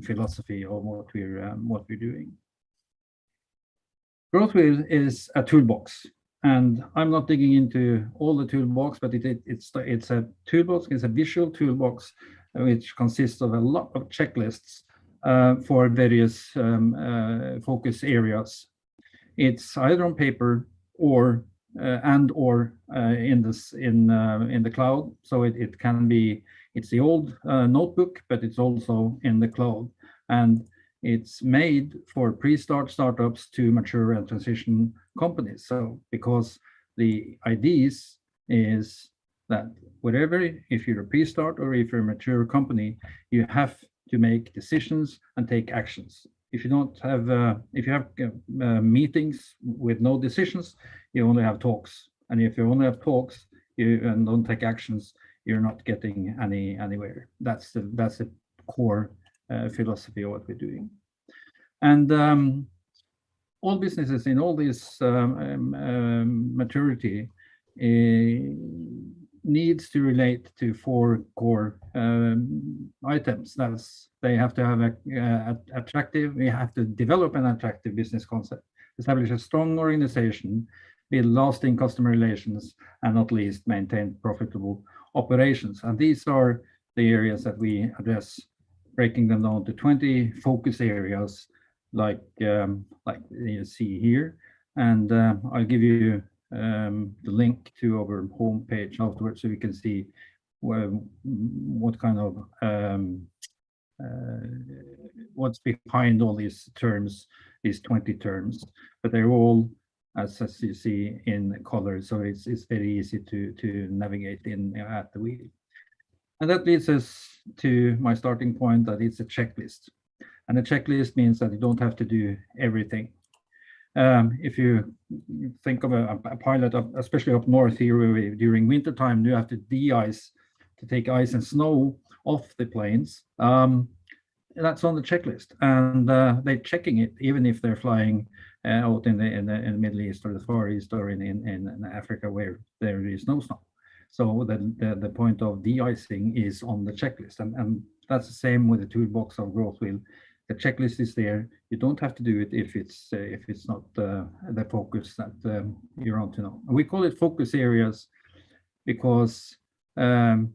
philosophy of what we're doing. Growth Wheel is a toolbox, and I'm not digging into all the toolbox, but it's a toolbox. It's a visual toolbox which consists of a lot of checklists for various focus areas. It's either on paper or in the cloud. So it can be, it's the old notebook, but it's also in the cloud, and it's made for pre-start startups to mature and transition companies. So because the ideas is that whatever, if you're a pre-start or if you're a mature company, you have to make decisions and take actions. If you don't have, if you have meetings with no decisions, you only have talks. And if you only have talks and don't take actions, you're not getting anywhere. That's the core philosophy of what we're doing. And all businesses in all this maturity needs to relate to 4 core items. That's, they have to have we have to develop an attractive business concept, establish a strong organization, build lasting customer relations, and not least maintain profitable operations. And these are the areas that we address, breaking them down to 20 focus areas, like you see here. And I'll give you the link to our homepage afterwards, so you can see what kind of what's behind all these terms, these 20 terms. But they're all, as you see, in color, so it's very easy to navigate in at the wheel. And that leads us to my starting point, that it's a checklist. And a checklist means that you don't have to do everything. If you think of a pilot, especially up north here, where during wintertime you have to de-ice, to take ice and snow off the planes, that's on the checklist. And they're checking it, even if they're flying out in the Middle East or the Far East or in Africa, where there is no snow. So the point of de-icing is on the checklist, and that's the same with the toolbox of growth wheel. The checklist is there. You don't have to do it if it's not the focus that you're on to know. And we call it focus areas because that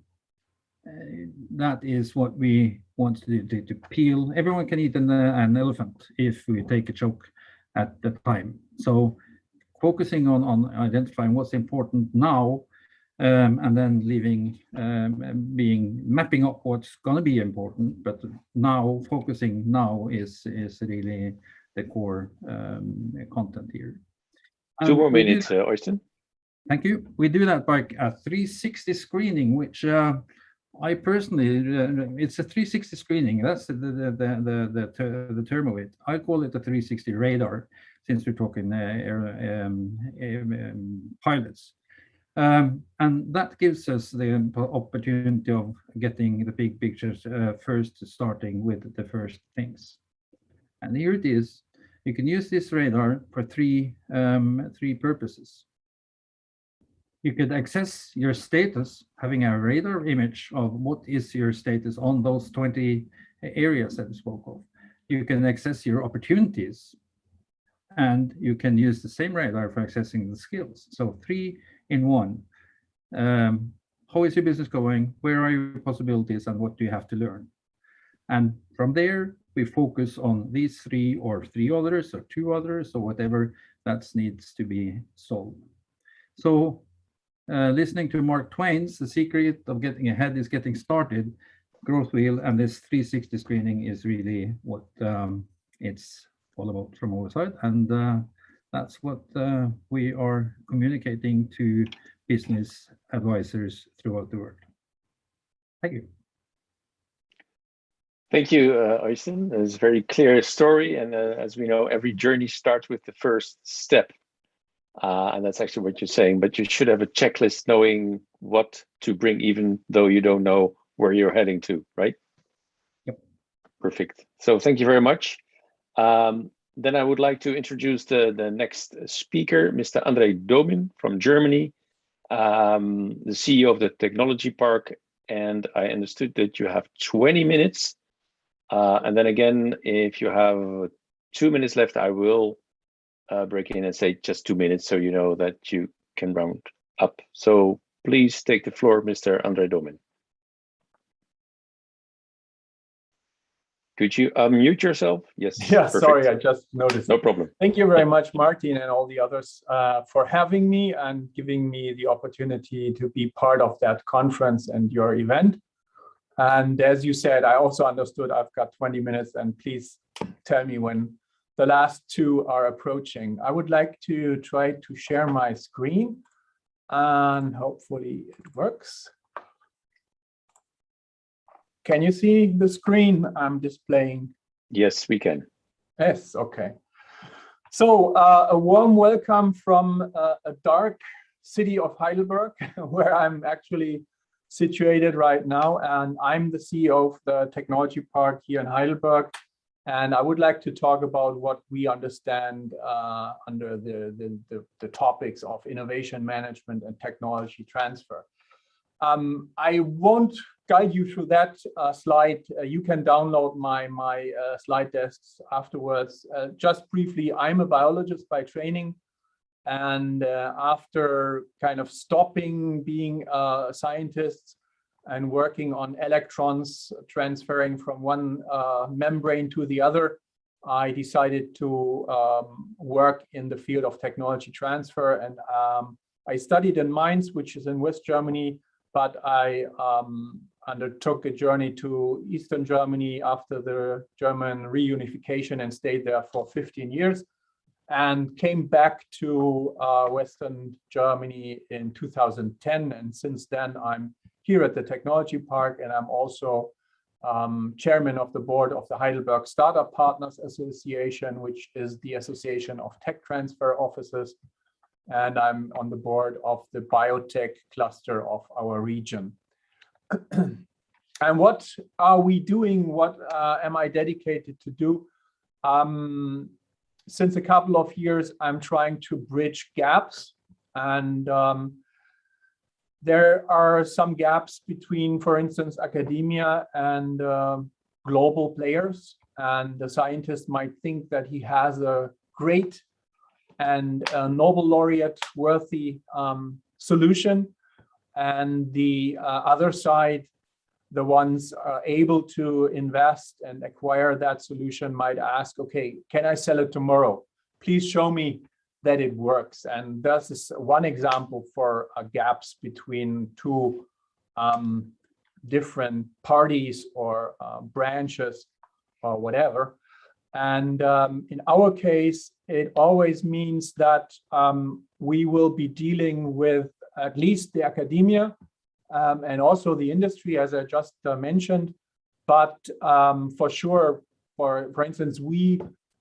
is what we want to do, to peel. Everyone can eat an elephant if we take a choke at the time. So focusing on identifying what's important now, and then leaving, mapping up what's going to be important, but now focusing now is really the core content here. 2 more minutes, Øystein. Thank you. We do that by a 360 screening, which I personally, it's a 360 screening. That's the term of it. I call it a 360 radar, since we're talking pilots. And that gives us the opportunity of getting the big pictures first, starting with the first things. And here it is. You can use this radar for three purposes. You could access your status, having a radar image of what is your status on those 20 areas that we spoke of. You can access your opportunities, and you can use the same radar for accessing the skills. So 3 in 1. How is your business going? Where are your possibilities, and what do you have to learn? And from there, we focus on these 3 or 3 others or 2 others or whatever that needs to be solved. So listening to Mark Twain's The Secret of Getting Ahead is Getting Started, growth wheel, and this 360 screening is really what it's all about from our side. And that's what we are communicating to business advisors throughout the world. Thank you. Thank you, Øystein. It's a very clear story. And as we know, every journey starts with the first step. And that's actually what you're saying. But you should have a checklist knowing what to bring, even though you don't know where you're heading to, right? Yep. Perfect. So thank you very much. Then I would like to introduce the next speaker, Mr. Andre Domin from Germany, the CEO of the Technology Park. And I understood that you have 20 minutes. And then again, if you have 2 minutes left, I will break in and say just 2 minutes, so you know that you can round up. So please take the floor, Mr. Andre Domin. Could you unmute yourself? Yes. Yeah, perfect. sorry, I just noticed. No problem. Thank you very much, Martin, and all the others for having me and giving me the opportunity to be part of that conference and your event. And as you said, I also understood I've got 20 minutes, and please tell me when the last 2 are approaching. I would like to try to share my screen, and hopefully it works. Can you see the screen I'm displaying? Yes, we can. Yes, okay. So a warm welcome from a dark city of Heidelberg, where I'm actually situated right now. And I'm the CEO of the Technology Park here in Heidelberg. And I would like to talk about what we understand under the topics of innovation management and technology transfer. I won't guide you through that slide. You can download my slide decks afterwards. Just briefly, I'm a biologist by training. And after kind of stopping being a scientist, and working on electrons transferring from one membrane to the other, I decided to work in the field of technology transfer. And I studied in Mainz, which is in West Germany, but I undertook a journey to Eastern Germany after the German reunification and stayed there for 15 years and came back to Western Germany in 2010. And since then, I'm here at the Technology Park, and I'm also chairman of the board of the Heidelberg Startup Partners Association, which is the association of tech transfer offices. And I'm on the board of the biotech cluster of our region. And what are we doing? What am I dedicated to do? Since a couple of years, I'm trying to bridge gaps. And there are some gaps between, for instance, academia and global players. And the scientist might think that he has a great and a Nobel laureate worthy solution. And the other side, the ones able to invest and acquire that solution might ask, okay, can I sell it tomorrow? Please show me that it works. And this is one example for gaps between two different parties or branches or whatever. And in our case, it always means that we will be dealing with at least the academia and also the industry, as I just mentioned. But for sure, for instance,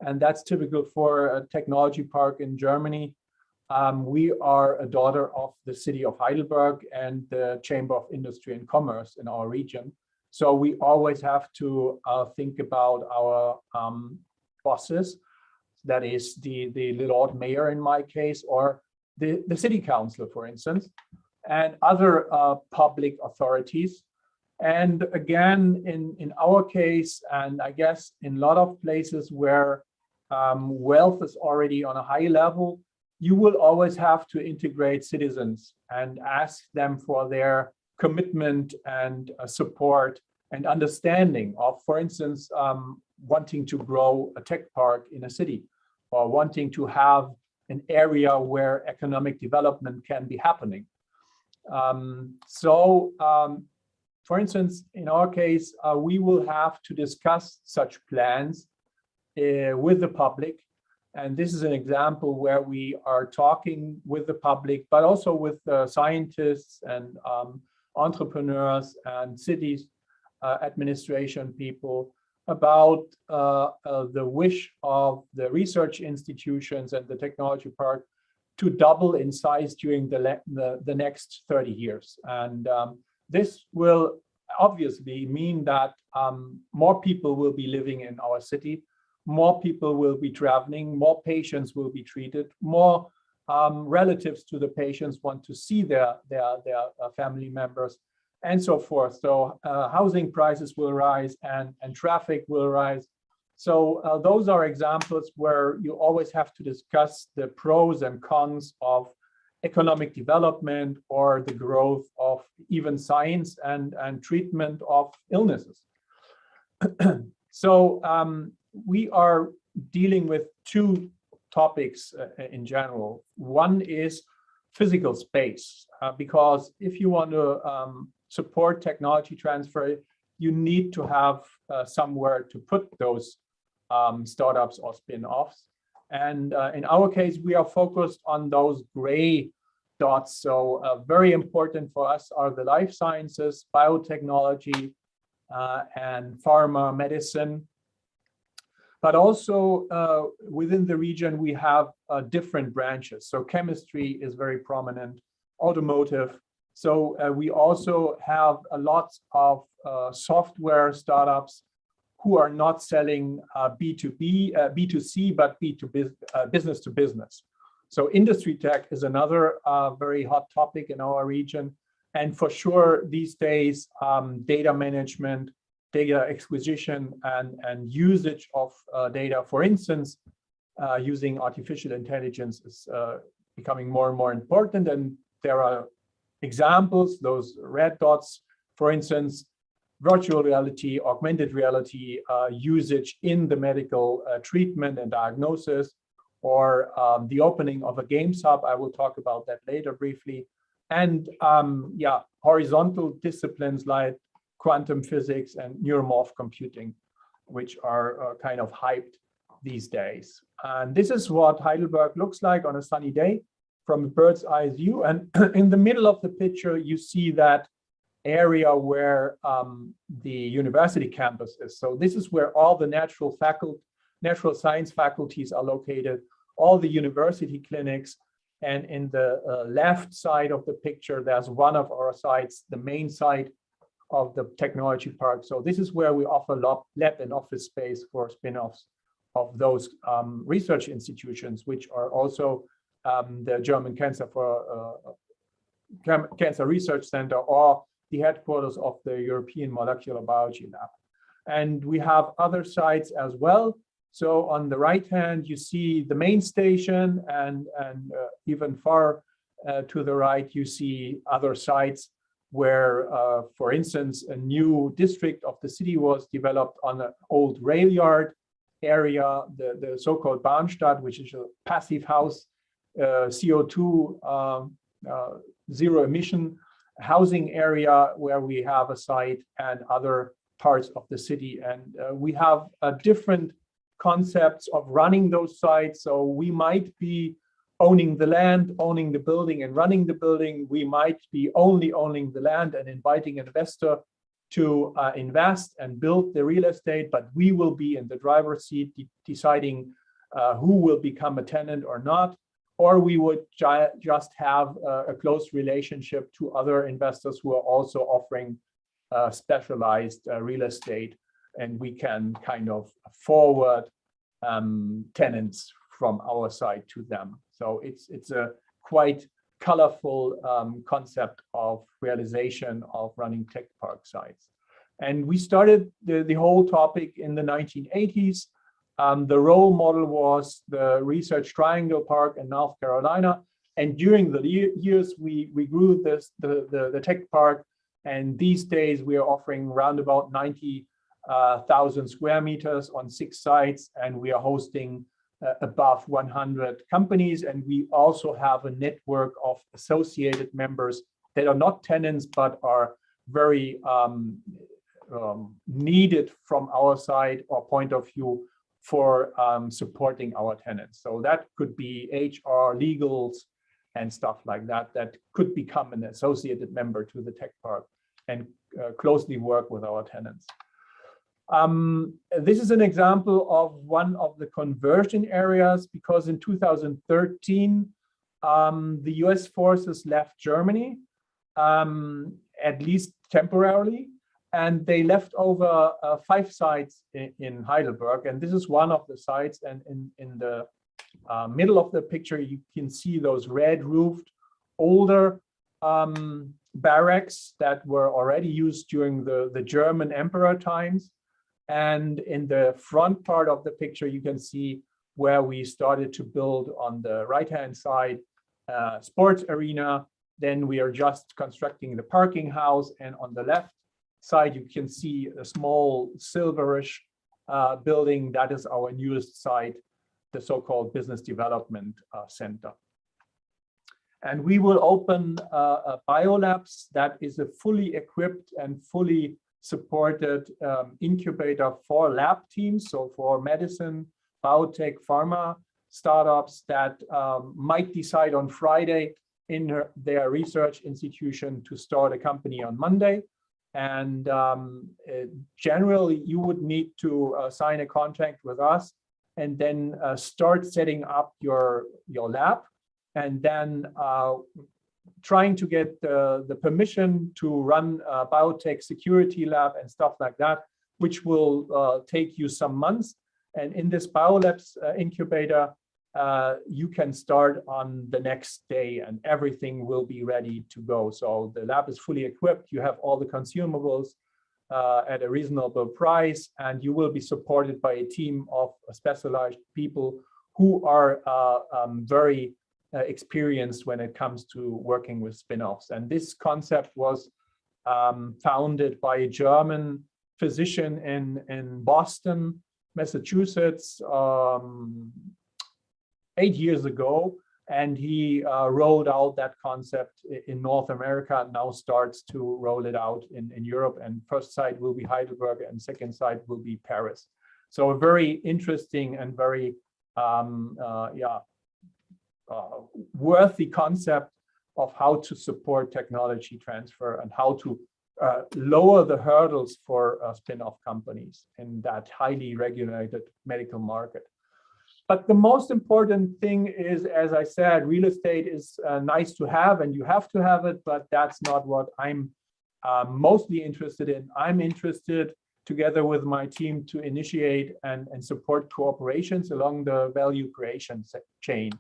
and that's typical for a technology park in Germany, we are a daughter of the city of Heidelberg and the Chamber of Industry and Commerce in our region. So we always have to think about our bosses, that is the Lord Mayor in my case, or the city council, for instance, and other public authorities. And again, in our case, and I guess in a lot of places where wealth is already on a high level, you will always have to integrate citizens and ask them for their commitment and support and understanding of, for instance, wanting to grow a tech park in a city, or wanting to have an area where economic development can be happening. For instance, in our case, we will have to discuss such plans with the public. And this is an example where we are talking with the public, but also with scientists and entrepreneurs and cities, administration people, about the wish of the research institutions and the technology park to double in size during the next 30 years. And this will obviously mean that more people will be living in our city, more people will be traveling, more patients will be treated, more relatives to the patients want to see their family members, and so forth. So housing prices will rise and traffic will rise. So those are examples where you always have to discuss the pros and cons of economic development or the growth of even science and treatment of illnesses. So we are dealing with two topics in general. One is physical space, because if you want to support technology transfer, you need to have somewhere to put those startups or spin-offs. And in our case, we are focused on those gray dots. So very important for us are the life sciences, biotechnology, and pharma medicine. But also within the region, we have different branches. So chemistry is very prominent, automotive. So we also have a lot of software startups who are not selling B2C, but business to business. So industry tech is another very hot topic in our region. And for sure, these days, data management, data acquisition, and usage of data, for instance, using artificial intelligence is becoming more and more important. And there are examples, those red dots, for instance, virtual reality, augmented reality usage in the medical treatment and diagnosis, or the opening of a games hub. I will talk about that later briefly. And yeah, horizontal disciplines like quantum physics and neuromorph computing, which are kind of hyped these days. And this is what Heidelberg looks like on a sunny day from a bird's eye view. And in the middle of the picture, you see that area where the university campus is. So this is where all the natural science faculties are located, all the university clinics. And in the left side of the picture, there's one of our sites, the main site of the technology park. So this is where we offer lab and office space for spin-offs of those research institutions, which are also the German Cancer Research Center, or the headquarters of the European Molecular Biology Lab. And we have other sites as well. So on the right hand, you see the main station, and even far to the right, you see other sites where, for instance, a new district of the city was developed on an old rail yard area, the so-called Bahnstadt, which is a passive house, CO2 zero emission housing area where we have a site, and other parts of the city. And we have different concepts of running those sites. So we might be owning the land, owning the building, and running the building. We might be only owning the land and inviting an investor to invest and build the real estate, but we will be in the driver's seat deciding who will become a tenant or not. Or we would just have a close relationship to other investors who are also offering specialized real estate, and we can kind of forward tenants from our side to them. So it's a quite colorful concept of realization of running tech park sites. And we started the whole topic in the 1980s. The role model was the Research Triangle Park in North Carolina. And during the years, we grew the tech park. And these days, we are offering around about 90,000 square meters on 6 sites. And we are hosting above 100 companies. And we also have a network of associated members that are not tenants, but are very needed from our side or point of view for supporting our tenants. So that could be HR, legals, and stuff like that, that could become an associated member to the tech park and closely work with our tenants. This is an example of one of the conversion areas, because in 2013, the US forces left Germany, at least temporarily, and they left over 5 sites in Heidelberg. And this is one of the sites. And in the middle of the picture, you can see those red roofed older barracks that were already used during the German emperor times. And in the front part of the picture, you can see where we started to build on the right-hand side sports arena. Then we are just constructing the parking house. And on the left side, you can see a small silverish building. That is our newest site, the so-called Business Development Center. And we will open a biolabs that is a fully equipped and fully supported incubator for lab teams, so for medicine, biotech, pharma startups that might decide on Friday in their research institution to start a company on Monday. And generally, you would need to sign a contract with us and then start setting up your lab, and then trying to get the permission to run a biotech security lab and stuff like that, which will take you some months. And in this biolabs incubator, you can start on the next day and everything will be ready to go. So the lab is fully equipped. You have all the consumables at a reasonable price, and you will be supported by a team of specialized people who are very experienced when it comes to working with spin-offs. And this concept was founded by a German physician in Boston, Massachusetts, 8 years ago. And he rolled out that concept in North America and now starts to roll it out in Europe. And first site will be Heidelberg and second site will be Paris. So a very interesting and very worthy concept of how to support technology transfer and how to lower the hurdles for spin-off companies in that highly regulated medical market. But the most important thing is, as I said, real estate is nice to have and you have to have it, but that's not what I'm mostly interested in. I'm interested, together with my team, to initiate and support cooperations along the value creation chain.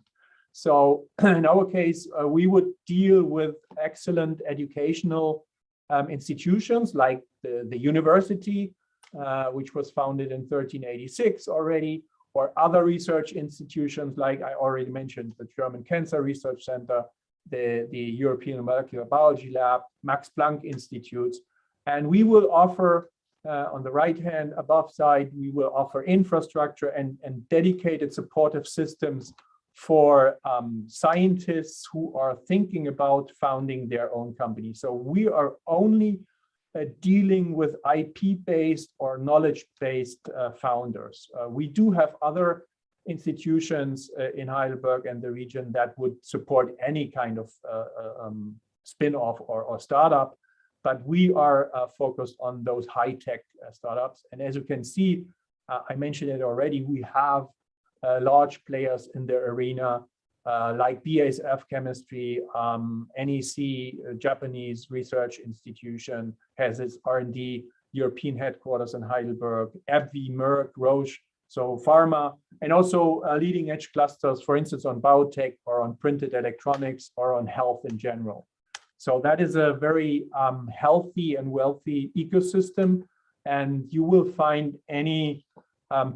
So in our case, we would deal with excellent educational institutions like the university, which was founded in 1386 already, or other research institutions like I already mentioned, the German Cancer Research Center, the European Molecular Biology Lab, Max Planck Institutes. And we will offer, on the right-hand above side, we will offer infrastructure and dedicated supportive systems for scientists who are thinking about founding their own company. So we are only dealing with IP-based or knowledge-based founders. We do have other institutions in Heidelberg and the region that would support any kind of spin-off or startup, but we are focused on those high-tech startups. And as you can see, I mentioned it already, we have large players in the arena like BASF Chemistry, NEC, Japanese research institution, has its R&D European headquarters in Heidelberg, AbbVie, Merck, Roche, so pharma, and also leading edge clusters, for instance, on biotech or on printed electronics or on health in general. So that is a very healthy and wealthy ecosystem, and you will find any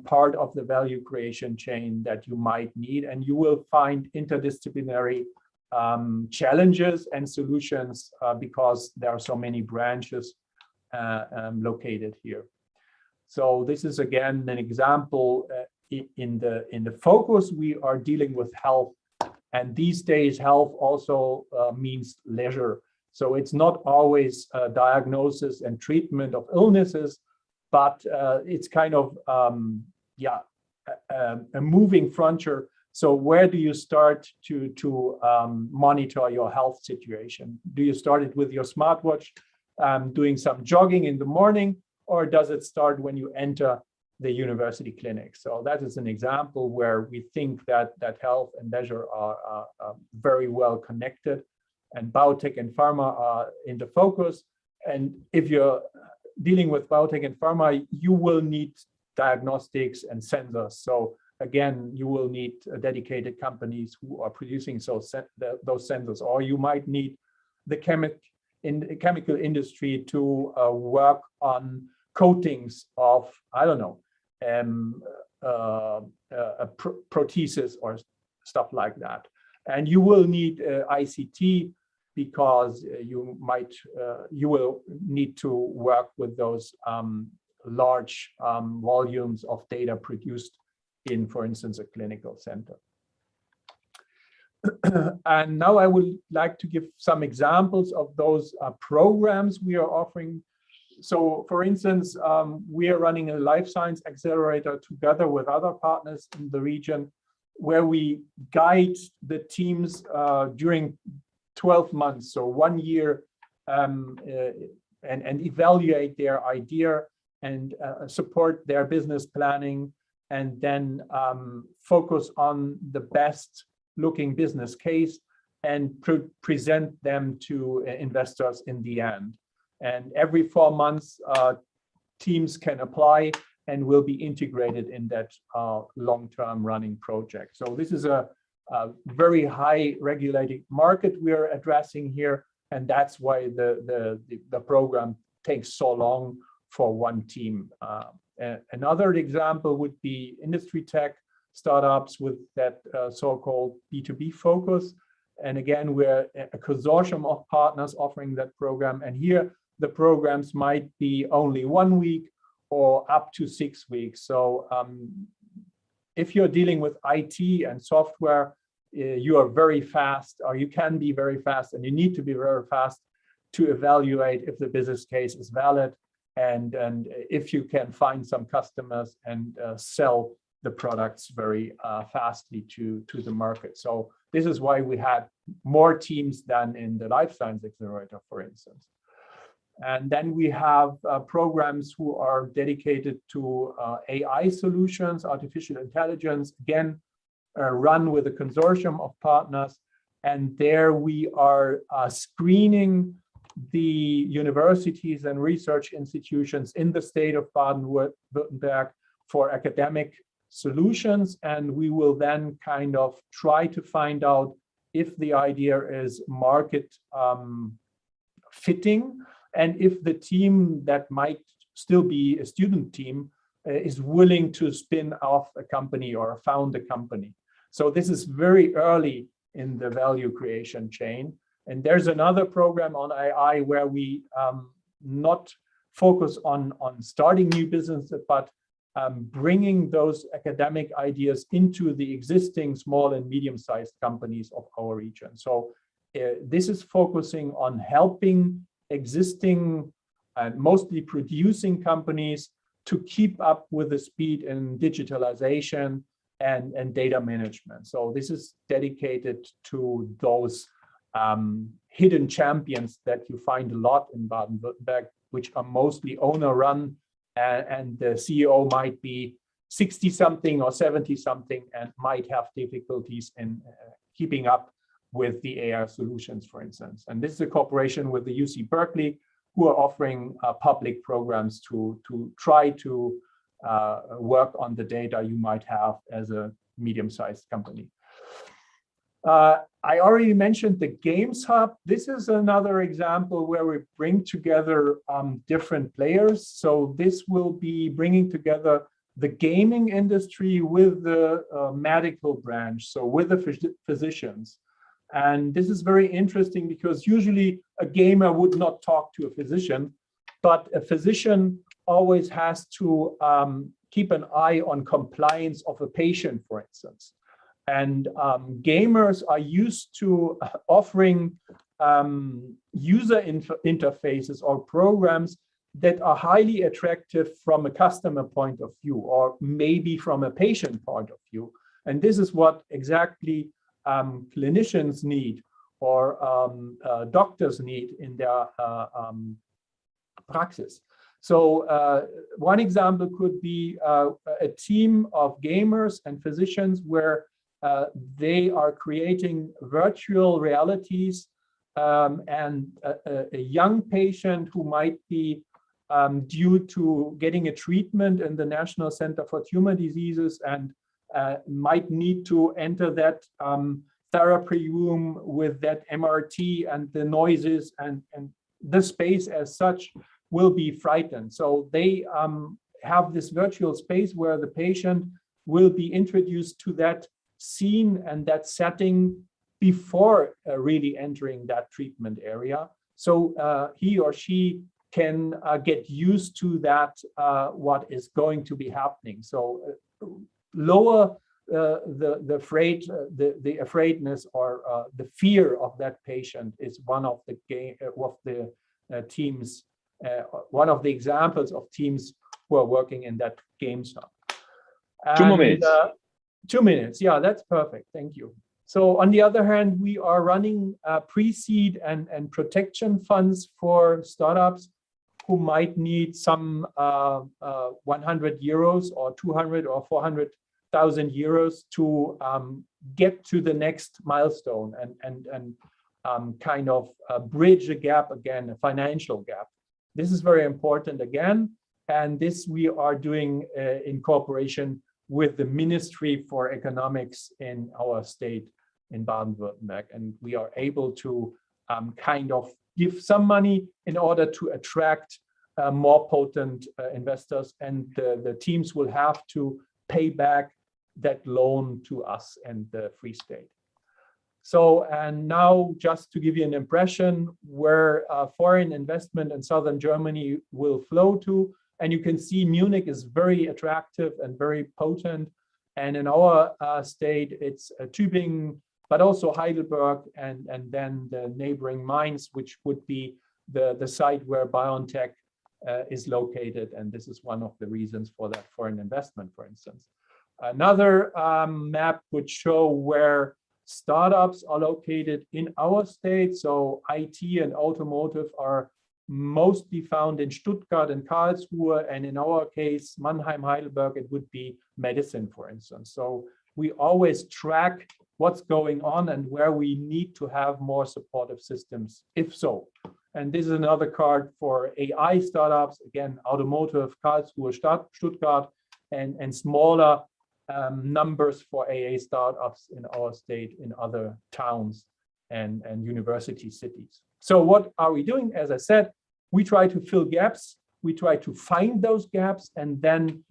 part of the value creation chain that you might need, and you will find interdisciplinary challenges and solutions because there are so many branches located here. So this is again an example in the focus. We are dealing with health, and these days health also means leisure. So it's not always diagnosis and treatment of illnesses, but it's kind of a moving frontier. So where do you start to monitor your health situation? Do you start it with your smartwatch, doing some jogging in the morning, or does it start when you enter the university clinic? So that is an example where we think that health and leisure are very well connected, and biotech and pharma are in the focus. And if you're dealing with biotech and pharma, you will need diagnostics and sensors. So again, you will need dedicated companies who are producing those sensors, or you might need the chemical industry to work on coatings of, I don't know, proteases or stuff like that. And you will need ICT because you will need to work with those large volumes of data produced in, for instance, a clinical center. And now I would like to give some examples of those programs we are offering. So for instance, we are running a life science accelerator together with other partners in the region, where we guide the teams during 12 months, so 1 year, and evaluate their idea and support their business planning, and then focus on the best looking business case and present them to investors in the end. And every 4 months, teams can apply and will be integrated in that long-term running project. So this is a very high regulated market we are addressing here, and that's why the program takes so long for one team. Another example would be industry tech startups with that so-called B2B focus. And again, we're a consortium of partners offering that program. And here, the programs might be only 1 week or up to 6 weeks. So if you're dealing with IT and software, you are very fast, or you can be very fast, and you need to be very fast to evaluate if the business case is valid and if you can find some customers and sell the products very fastly to the market. So this is why we had more teams than in the Life Science Accelerator, for instance. And then we have programs who are dedicated to AI solutions, artificial intelligence, again, run with a consortium of partners. And there we are screening the universities and research institutions in the state of Baden-Württemberg for academic solutions. And we will then kind of try to find out if the idea is market fitting, and if the team that might still be a student team is willing to spin off a company or found a company. So this is very early in the value creation chain. And there's another program on AI where we not focus on starting new businesses, but bringing those academic ideas into the existing small and medium-sized companies of our region. So this is focusing on helping existing and mostly producing companies to keep up with the speed in digitalization and data management. So this is dedicated to those hidden champions that you find a lot in Baden-Württemberg, which are mostly owner-run, and the CEO might be 60-something or 70-something and might have difficulties in keeping up with the AI solutions, for instance. And this is a cooperation with the UC Berkeley, who are offering public programs to try to work on the data you might have as a medium-sized company. I already mentioned the Games Hub. This is another example where we bring together different players. So this will be bringing together the gaming industry with the medical branch, so with the physicians. And this is very interesting because usually a gamer would not talk to a physician, but a physician always has to keep an eye on compliance of a patient, for instance. And gamers are used to offering user interfaces or programs that are highly attractive from a customer point of view, or maybe from a patient point of view. And this is what exactly clinicians need, or doctors need in their praxis. So one example could be a team of gamers and physicians where they are creating virtual realities, and a young patient who might be due to getting a treatment in the National Center for Tumor Diseases and might need to enter that therapy room with that MRT and the noises, and the space as such will be frightened. So they have this virtual space where the patient will be introduced to that scene and that setting before really entering that treatment area. So he or she can get used to that, what is going to be happening. So lower the afraidness or the fear of that patient is one of the teams, one of the examples of teams who are working in that Games Hub. 2 more minutes. 2 minutes, yeah, that's perfect, thank you. So on the other hand, we are running pre-seed and protection funds for startups who might need some 100 euros or 200 or 400,000 euros to get to the next milestone and kind of bridge a gap again, a financial gap. This is very important again, and this we are doing in cooperation with the Ministry for Economics in our state in Baden-Württemberg, and we are able to kind of give some money in order to attract more potent investors, and the teams will have to pay back that loan to us and the Free State. So, and now just to give you an impression where foreign investment in southern Germany will flow to, and you can see Munich is very attractive and very potent. And in our state, it's Tübingen, but also Heidelberg, and then the neighboring Mainz, which would be the site where BioNTech is located. And this is one of the reasons for that foreign investment, for instance. Another map would show where startups are located in our state. So IT and automotive are mostly found in Stuttgart and Karlsruhe, and in our case, Mannheim, Heidelberg, it would be medicine, for instance. So we always track what's going on and where we need to have more supportive systems, if so. And this is another card for AI startups, again, automotive, Karlsruhe, Stuttgart, and smaller numbers for AA startups in our state, in other towns and university cities. So what are we doing? As I said, we try to fill gaps. We try to find those gaps and then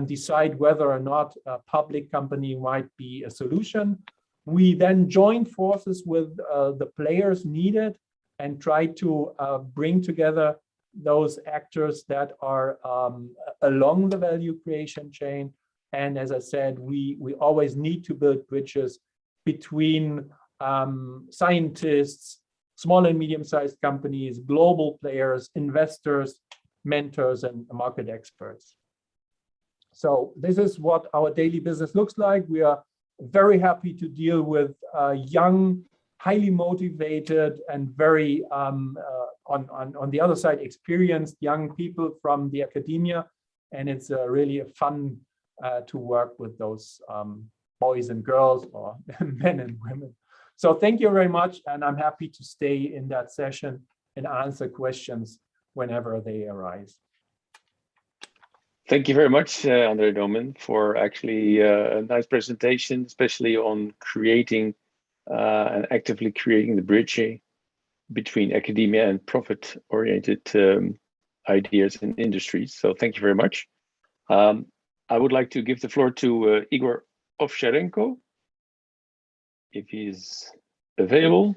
decide whether or not a public company might be a solution. We then join forces with the players needed and try to bring together those actors that are along the value creation chain. And as I said, we always need to build bridges between scientists, small and medium-sized companies, global players, investors, mentors, and market experts. So this is what our daily business looks like. We are very happy to deal with young, highly motivated, and very, on the other side, experienced young people from the academia. And it's really a fun to work with those boys and girls, or men and women. So thank you very much, and I'm happy to stay in that session and answer questions whenever they arise. Thank you very much, Andre Domen, for actually a nice presentation, especially on creating and actively creating the bridge between academia and profit-oriented ideas and industries. So thank you very much. I would like to give the floor to Igor Ovcharenko, if he's available.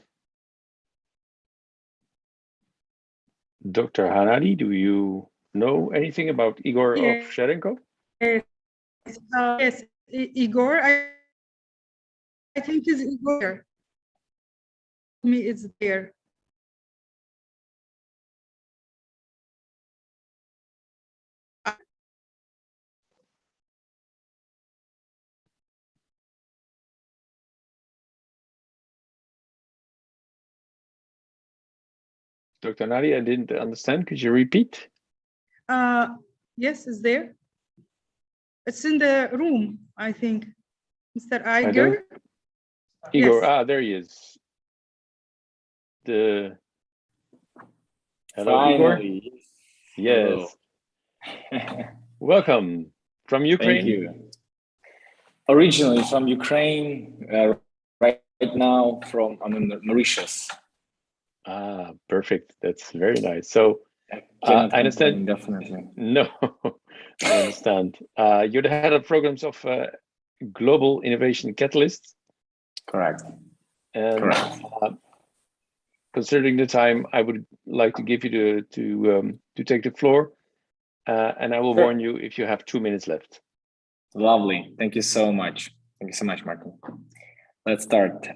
Dr. Hanadi, do you know anything about Igor Ovcharenko? Yes, Igor. I think it's Igor. Me, it's there. Dr. Nadi, I didn't understand. Could you repeat? Yes, it's there. It's in the room, I think. Mr. Igor? Igor, yes. There he is. Hello, Finally. Igor? Yes. Welcome from Ukraine. Thank you. Originally from Ukraine, right now I'm in Mauritius. Perfect. That's very nice. So I understand. Definitely. No, I understand. You're the head of programs of Global Innovation Catalyst. Correct. And correct. Considering the time, I would like to give you to take the floor, and I will warn you if you have 2 minutes left. Lovely. Thank you so much. Thank you so much, Martin. Let's start.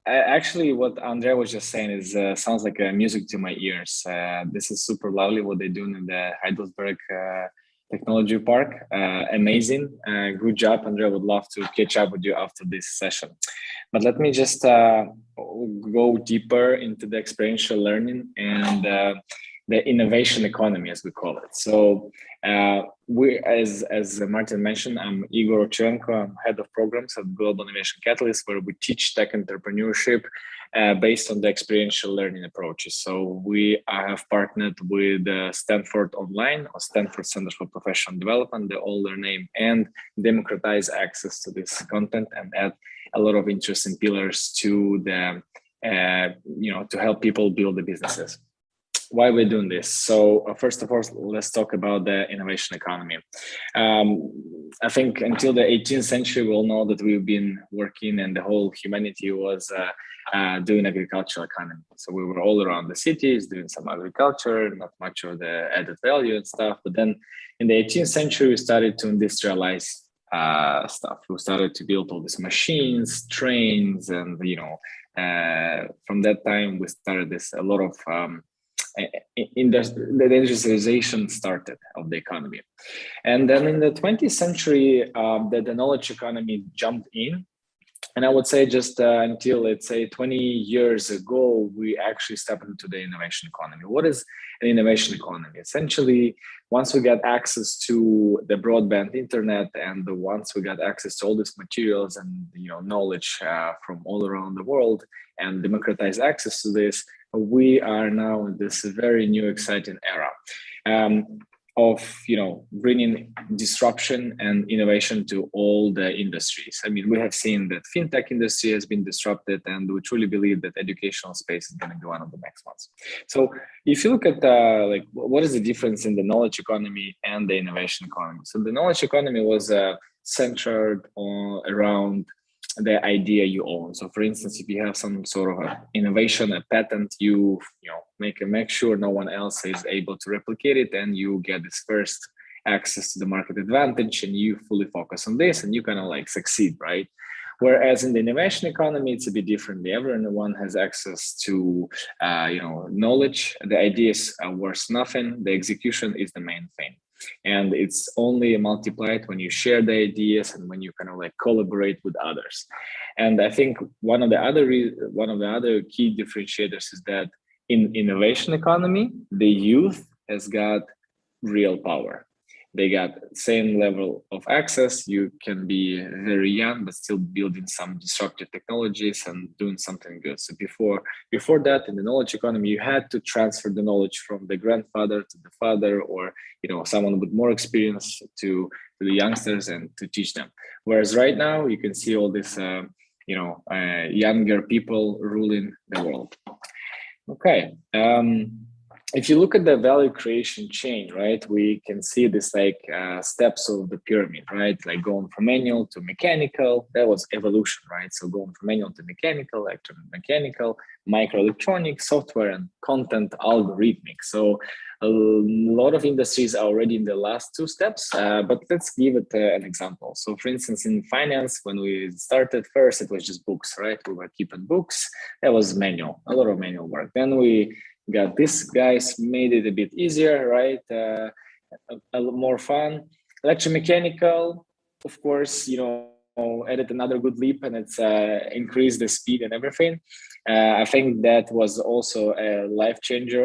Actually, what Andrea was just saying is sounds like music to my ears. This is super lovely what they're doing in the Heidelberg Technology Park. Amazing. Good job, Andrea. Would love to catch up with you after this session. But let me just go deeper into the experiential learning and the innovation economy, as we call it. So we, as Martin mentioned, I'm Igor Ovcharenko. I'm head of programs at Global Innovation Catalyst, where we teach tech entrepreneurship based on the experiential learning approaches. So we have partnered with Stanford Online, or Stanford Center for Professional Development, they all their name, and democratize access to this content and add a lot of interesting pillars to the, to help people build the businesses. Why we're doing this? So first of all, let's talk about the innovation economy. I think until the 18th century, we all know that we've been working, and the whole humanity was doing agricultural economy. So we were all around the cities doing some agriculture, not much of the added value and stuff. But then in the 18th century, we started to industrialize stuff. We started to build all these machines, trains, and from that time we started a lot of the industrialization started of the economy. And then in the 20th century, the knowledge economy jumped in. And I would say just until, let's say, 20 years ago, we actually stepped into the innovation economy. What is an innovation economy? Essentially, once we got access to the broadband internet, and once we got access to all these materials and knowledge from all around the world, and democratized access to this, we are now in this very new, exciting era of bringing disruption and innovation to all the industries. I mean, we have seen that fintech industry has been disrupted, and we truly believe that educational space is going to be one of the next ones. So if you look at what is the difference in the knowledge economy and the innovation economy? So the knowledge economy was centered around the idea you own. So for instance, if you have some sort of innovation, a patent, you make sure no one else is able to replicate it, and you get this first access to the market advantage, and you fully focus on this, and you kind of succeed, right? Whereas in the innovation economy, it's a bit differently. Everyone has access to knowledge. The ideas are worth nothing. The execution is the main thing. And it's only multiplied when you share the ideas and when you kind of collaborate with others. And I think one of the other key differentiators is that in innovation economy, the youth has got real power. They got same level of access. You can be very young, but still building some disruptive technologies and doing something good. So before that, in the knowledge economy, you had to transfer the knowledge from the grandfather to the father, or someone with more experience to the youngsters and to teach them. Whereas right now, you can see all this, younger people ruling the world. Okay. If you look at the value creation chain, right, we can see this steps of the pyramid, right? Like going from manual to mechanical, that was evolution, right? So going from manual to mechanical, electromechanical, microelectronics, software, and content algorithmic. So a lot of industries are already in the last two steps, but let's give it an example. So for instance, in finance, when we started first, it was just books, right? We were keeping books. That was manual, a lot of manual work. Then we got these guys, made it a bit easier, right? A lot more fun. Electromechanical, of course, added another good leap, and it's increased the speed and everything. I think that was also a life changer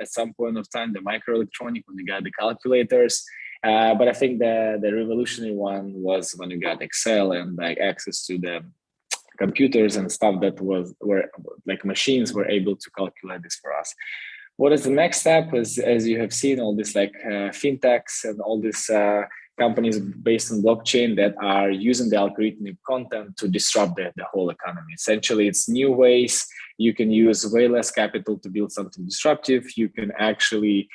at some point of time, the microelectronic, when you got the calculators. But I think the revolutionary one was when you got Excel and access to the computers and stuff that were machines were able to calculate this for us. What is the next step is, as you have seen, all this fintechs and all these companies based on blockchain that are using the algorithmic content to disrupt the whole economy. Essentially, it's new ways. You can use way less capital to build something disruptive. You can actually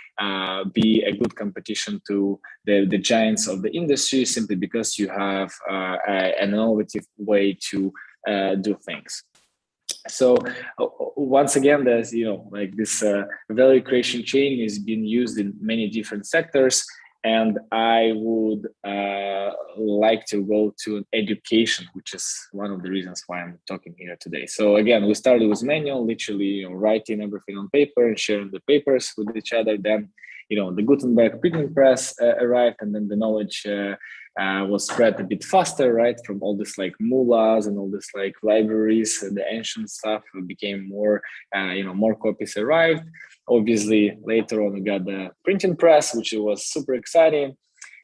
be a good competition to the giants of the industry simply because you have an innovative way to do things. So once again, there's this value creation chain is being used in many different sectors, and I would like to go to education, which is one of the reasons why I'm talking here today. So again, we started with manual, literally writing everything on paper and sharing the papers with each other. Then the Gutenberg printing press arrived, and then the knowledge was spread a bit faster, right? From all this mullahs and all this libraries, and the ancient stuff became more, more copies arrived. Obviously, later on we got the printing press, which was super exciting.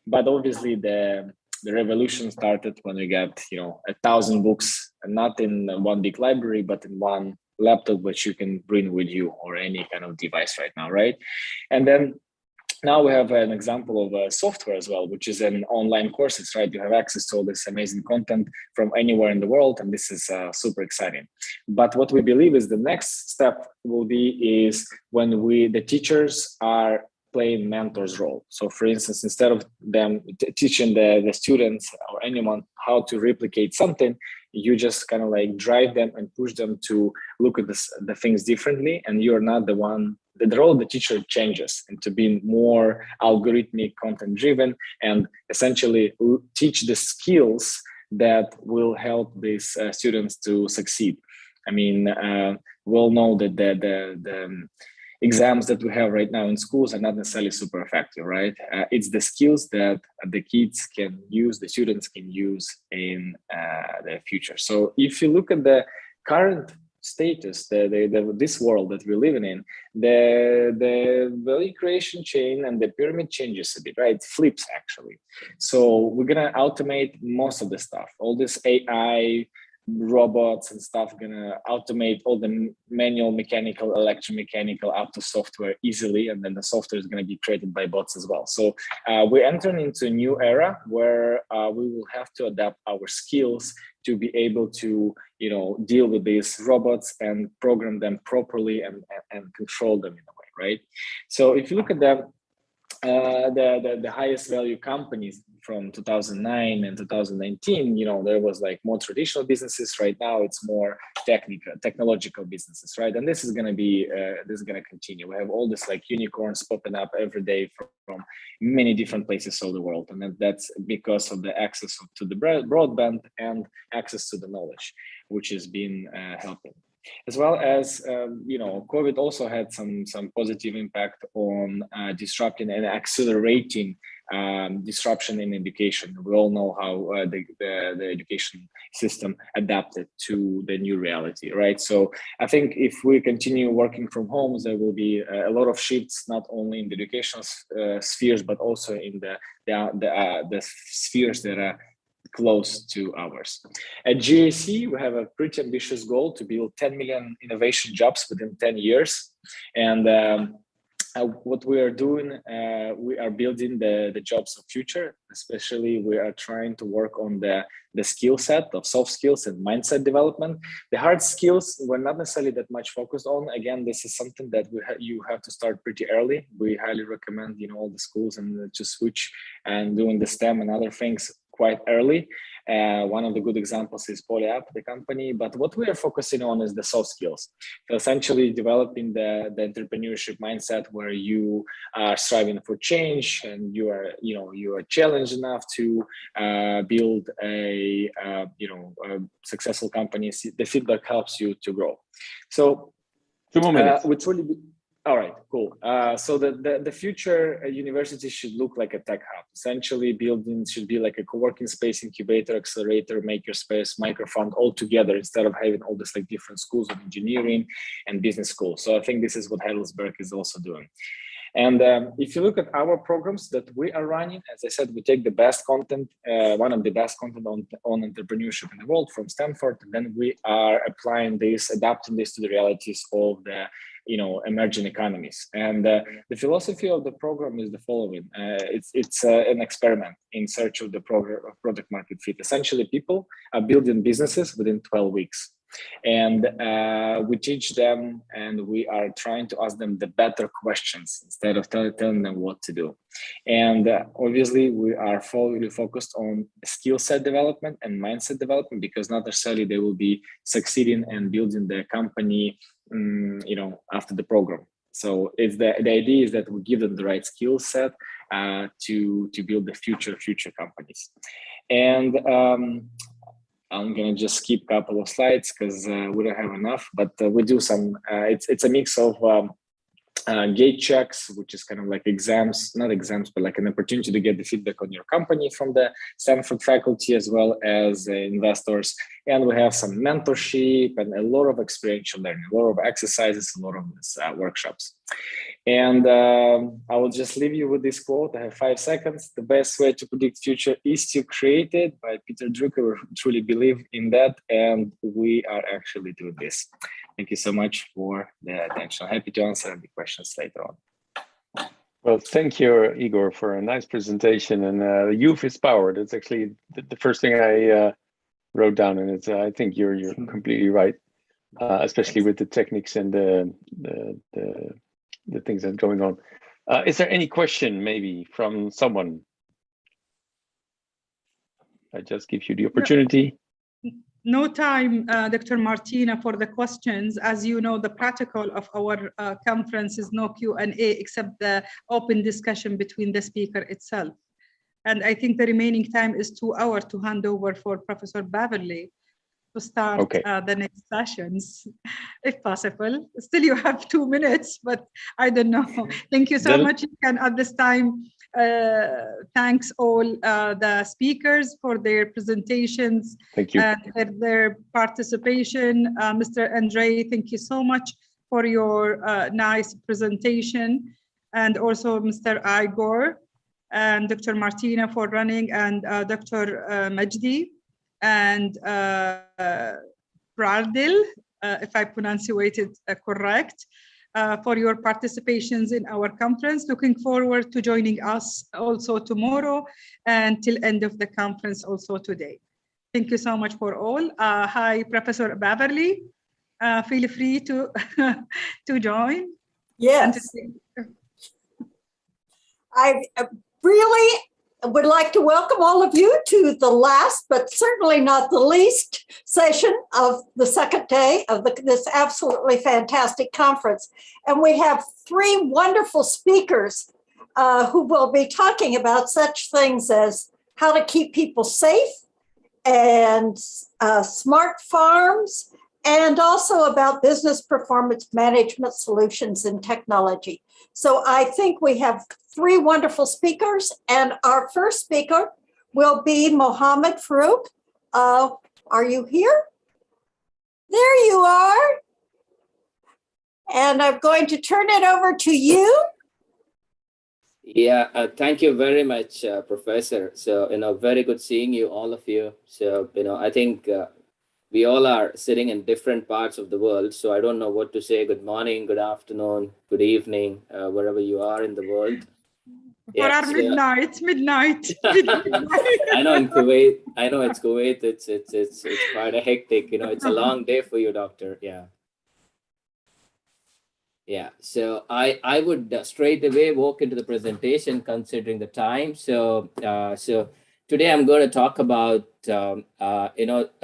But obviously, the revolution started when we got 1,000 books, not in one big library, but in one laptop, which you can bring with you, or any kind of device right now, right? And then now we have an example of software as well, which is an online courses, right? You have access to all this amazing content from anywhere in the world, and this is super exciting. But what we believe is the next step will be is when the teachers are playing mentor's role. So for instance, instead of them teaching the students or anyone how to replicate something, you just kind of like drive them and push them to look at the things differently. And you're not the one, the role of the teacher changes into being more algorithmic, content driven, and essentially teach the skills that will help these students to succeed. I mean, we all know that the exams that we have right now in schools are not necessarily super effective, right? It's the skills that the kids can use, the students can use in the future. So if you look at the current status, this world that we're living in, the value creation chain and the pyramid changes a bit, right? It flips actually. So we're gonna automate most of the stuff, all this AI, robots and stuff gonna automate all the manual, mechanical, electromechanical up to software easily, and then the software is going to be created by bots as well. So we're entering into a new era where we will have to adapt our skills to be able to, you know, deal with these robots and program them properly and control them in a way, right? So if you look at the highest value companies from 2009 and 2019, you know, there was like more traditional businesses. Right now it's more technological businesses, right? And this is going to be this is going to continue. We have all this like unicorns popping up every day from many different places all the world, and that's because of the access to the broadband and access to the knowledge, which has been helping. As well as, you know, COVID also had some positive impact on disrupting and accelerating disruption in education. We all know how the education system adapted to the new reality, right? So I think if we continue working from home, there will be a lot of shifts, not only in the educational spheres, but also in the spheres that are close to ours. At GAC, we have a pretty ambitious goal to build 10 million innovation jobs within 10 years. And what we are doing, we are building the jobs of future. Especially, we are trying to work on the skill set of soft skills and mindset development. The hard skills we're not necessarily that much focused on. Again, this is something that you have to start pretty early. We highly recommend, you know, all the schools and to switch and doing the STEM and other things quite early. One of the good examples is PolyApp, the company. But what we are focusing on is the soft skills. So essentially developing the entrepreneurship mindset where you are striving for change and you are challenged enough to build a successful company. The feedback helps you to grow. So 2 more minutes. All right, cool. So the future university should look like a tech hub. Essentially, building should be like a co-working space, incubator, accelerator, makerspace, microfund all together instead of having all this like different schools of engineering and business schools. So I think this is what Heidelberg is also doing. And if you look at our programs that we are running, as I said, we take the best content, one of the best content on entrepreneurship in the world from Stanford, and then we are applying this, adapting this to the realities of the emerging economies. And the philosophy of the program is the following. It's an experiment in search of the product market fit. Essentially, people are building businesses within 12 weeks. And we teach them, and we are trying to ask them the better questions instead of telling them what to do. And obviously, we are fully focused on skill set development and mindset development, because not necessarily they will be succeeding and building their company after the program. So it's the idea is that we give them the right skill set to build the future companies. And I'm gonna just skip a couple of slides because we don't have enough, but we do some, it's a mix of gate checks, which is kind of like exams, not exams, but like an opportunity to get the feedback on your company from the Stanford faculty as well as investors. And we have some mentorship and a lot of experiential learning, a lot of exercises, a lot of workshops. And I will just leave you with this quote. I have 5 seconds. The best way to predict future is to create it, by Peter Drucker. We truly believe in that, and we are actually doing this. Thank you so much for the attention. I'm happy to answer any questions later on. Well, thank you, Igor, for a nice presentation. And youth is power. That's actually the first thing I wrote down, and it's I think you're completely right, especially with the techniques and the things that are going on. Is there any question maybe from someone? I just give you the opportunity. No time, Dr. Martina, for the questions. As you know, the protocol of our conference is no Q&A except the open discussion between the speaker itself. And I think the remaining time is 2 hours to hand over for Professor Beverly to start the next sessions, if possible. Still, you have 2 minutes, but I don't know. Thank you so much. You can at this time thanks all the speakers for their presentations. Thank you. And their participation. Mr. Andre, thank you so much for your nice presentation. And also Mr. Igor and Dr. Martina for running, and Dr. Majdi and Pradil, if I pronunciate it correct, for your participations in our conference. Looking forward to joining us also tomorrow and till end of the conference also today. Thank you so much for all. Hi, Professor Beverly. Feel free to to join. Yes. I really would like to welcome all of you to the last, but certainly not the least, session of the second day of this absolutely fantastic conference. And we have 3 wonderful speakers who will be talking about such things as how to keep people safe and smart farms, and also about business performance management solutions and technology. So I think we have 3 wonderful speakers, and our first speaker will be Mohammed Farouk. Are you here? There you are. And I'm going to turn it over to you. Yeah, thank you very much, Professor. So, very good seeing you, all of you. So, I think we all are sitting in different parts of the world. So I don't know what to say. Good morning, good afternoon, good evening, wherever you are in the world. For our midnight. I know in Kuwait, I know it's Kuwait. It's quite a hectic, it's a long day for you, doctor. Yeah. Yeah, so I would straight away walk into the presentation considering the time. So today I'm going to talk about a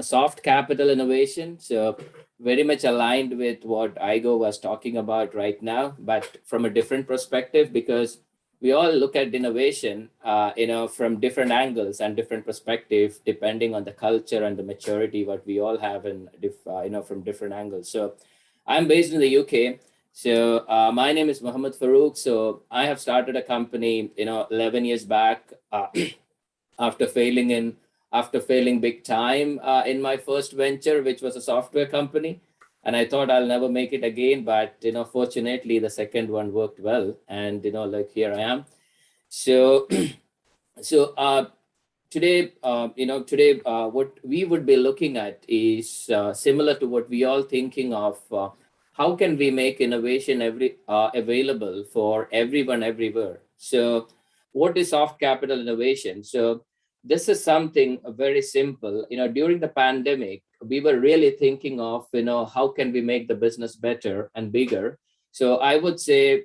soft capital innovation. So very much aligned with what Igo was talking about right now, but from a different perspective, because we all look at innovation from different angles and different perspectives, depending on the culture and the maturity what we all have in from different angles. So I'm based in the UK. So my name is Mohammed Farouk. So I have started a company, 11 years back after failing big time in my first venture, which was a software company. And I thought I'll never make it again. But, fortunately, the second one worked well. And, here I am. So, today, what we would be looking at is similar to what we all thinking of. How can we make innovation available for everyone, everywhere? So what is soft capital innovation? So this is something very simple. During the pandemic, we were really thinking of, how can we make the business better and bigger? So I would say,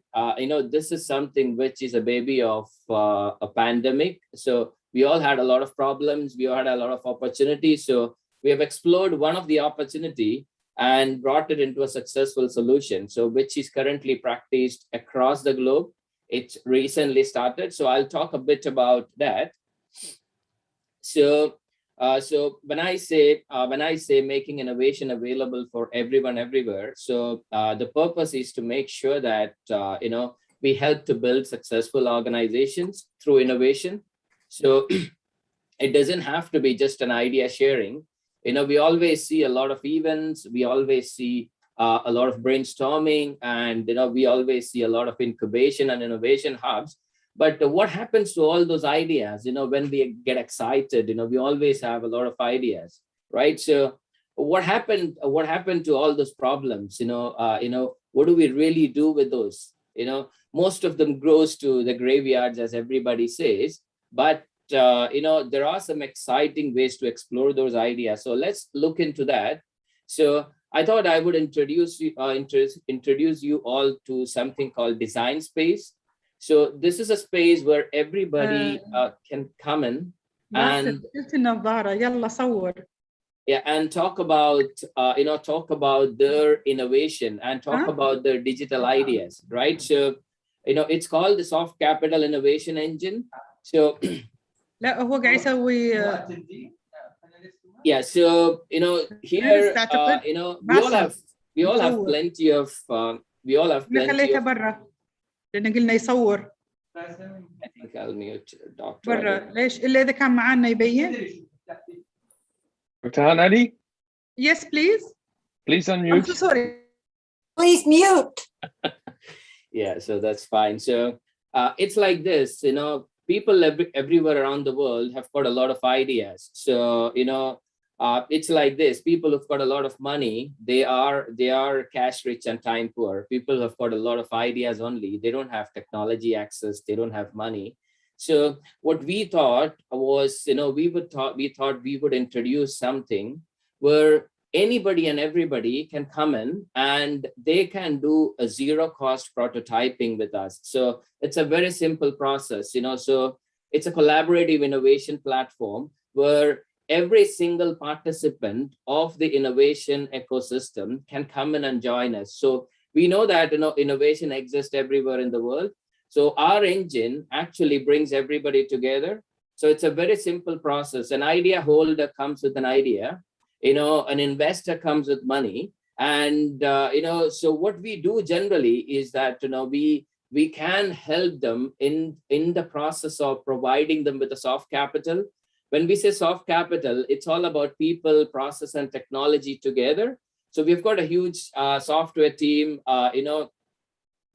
this is something which is a baby of a pandemic. So we all had a lot of problems. We all had a lot of opportunities. So we have explored one of the opportunity and brought it into a successful solution. So which is currently practiced across the globe. It's recently started. So I'll talk a bit about that. So when I say making innovation available for everyone, everywhere. So the purpose is to make sure that, we help to build successful organizations through innovation. So it doesn't have to be just an idea sharing. We always see a lot of events. We always see a lot of brainstorming, and, we always see a lot of incubation and innovation hubs. But what happens to all those ideas, when we get excited, we always have a lot of ideas, right? So what happened to all those problems? What do we really do with those? Most of them goes to the graveyards, as everybody says, but there are some exciting ways to explore those ideas. So let's look into that. So I thought I would introduce you all to something called design space. So this is a space where everybody can come in and yeah, and talk about talk about their innovation and talk about their digital ideas, right? So it's called the Soft Capital Innovation Engine. So لا هو قاعد يسوي yeah, so here we all have plenty of خليته برا لأن قلنا يصور. I think I'll mute Dr. برا ليش إلا إذا كان معنا يبين. Dr. Hanadi? Yes, please. Please unmute. I'm so sorry. Please mute. Yeah, so that's fine. So it's like this, people everywhere around the world have got a lot of ideas. So, it's like this, people who've got a lot of money, they are cash rich and time poor. People have got a lot of ideas only. They don't have technology access. They don't have money. So what we thought was, we thought we would introduce something where anybody and everybody can come in and they can do a zero cost prototyping with us. So it's a very simple process, so it's a collaborative innovation platform where every single participant of the innovation ecosystem can come in and join us. So we know that innovation exists everywhere in the world. So our engine actually brings everybody together. So it's a very simple process. An idea holder comes with an idea, an investor comes with money. And, so what we do generally is that, we can help them in the process of providing them with a soft capital. When we say soft capital, it's all about people, process, and technology together. So we've got a huge software team,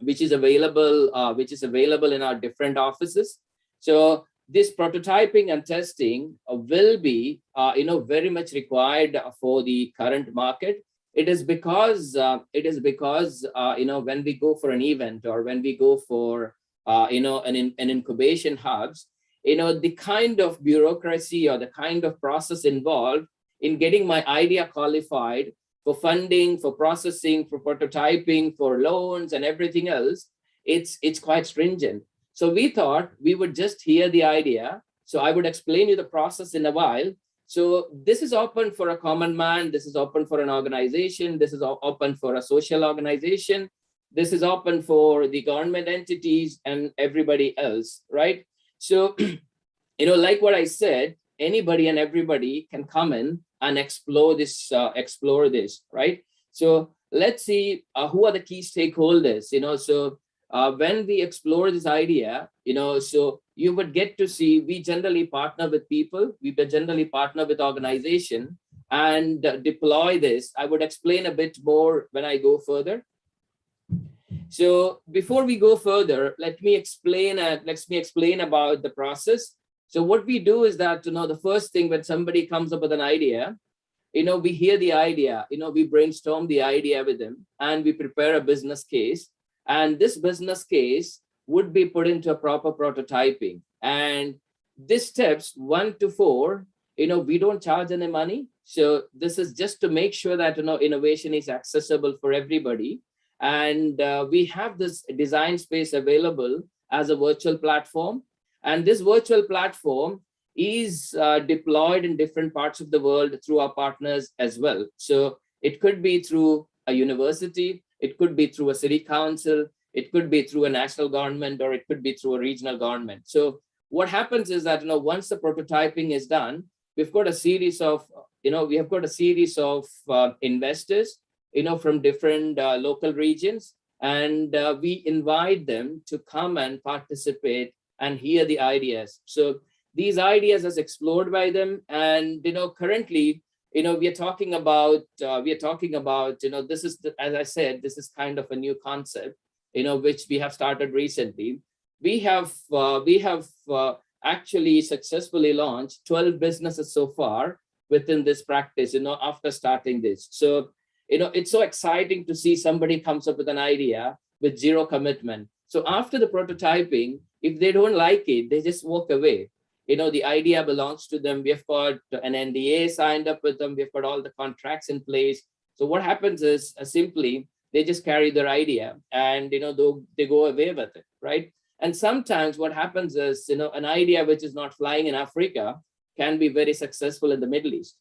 which is available in our different offices. So this prototyping and testing will be, very much required for the current market. It is because, when we go for an event or when we go for, an incubation hubs, the kind of bureaucracy or the kind of process involved in getting my idea qualified for funding, for processing, for prototyping, for loans and everything else, it's quite stringent. So we thought we would just hear the idea. So I would explain you the process in a while. So this is open for a common man. This is open for an organization. This is open for a social organization. This is open for the government entities and everybody else, right? So, like what I said, anybody and everybody can come in and explore this, right? So let's see who are the key stakeholders, so when we explore this idea, so you would get to see, we generally partner with people, we generally partner with organization and deploy this. I would explain a bit more when I go further. So before we go further, let me explain about the process. So what we do is that, the first thing when somebody comes up with an idea, we hear the idea, we brainstorm the idea with them and we prepare a business case. And this business case would be put into a proper prototyping. And these steps 1 to 4, we don't charge any money. So this is just to make sure that, innovation is accessible for everybody. And we have this design space available as a virtual platform. And this virtual platform is deployed in different parts of the world through our partners as well. So it could be through a university, it could be through a city council, it could be through a national government, or it could be through a regional government. So what happens is that, once the prototyping is done, we've got a series of, investors, from different local regions, and we invite them to come and participate and hear the ideas. So these ideas are explored by them, and currently, we are talking about, this is, as I said, this is kind of a new concept, which we have started recently. We have actually successfully launched 12 businesses so far within this practice, after starting this. So, it's so exciting to see somebody comes up with an idea with zero commitment. So after the prototyping, if they don't like it, they just walk away. The idea belongs to them. We've got an NDA signed up with them. We've got all the contracts in place. So what happens is simply, they just carry their idea and, they go away with it, right? And sometimes what happens is, an idea which is not flying in Africa can be very successful in the Middle East,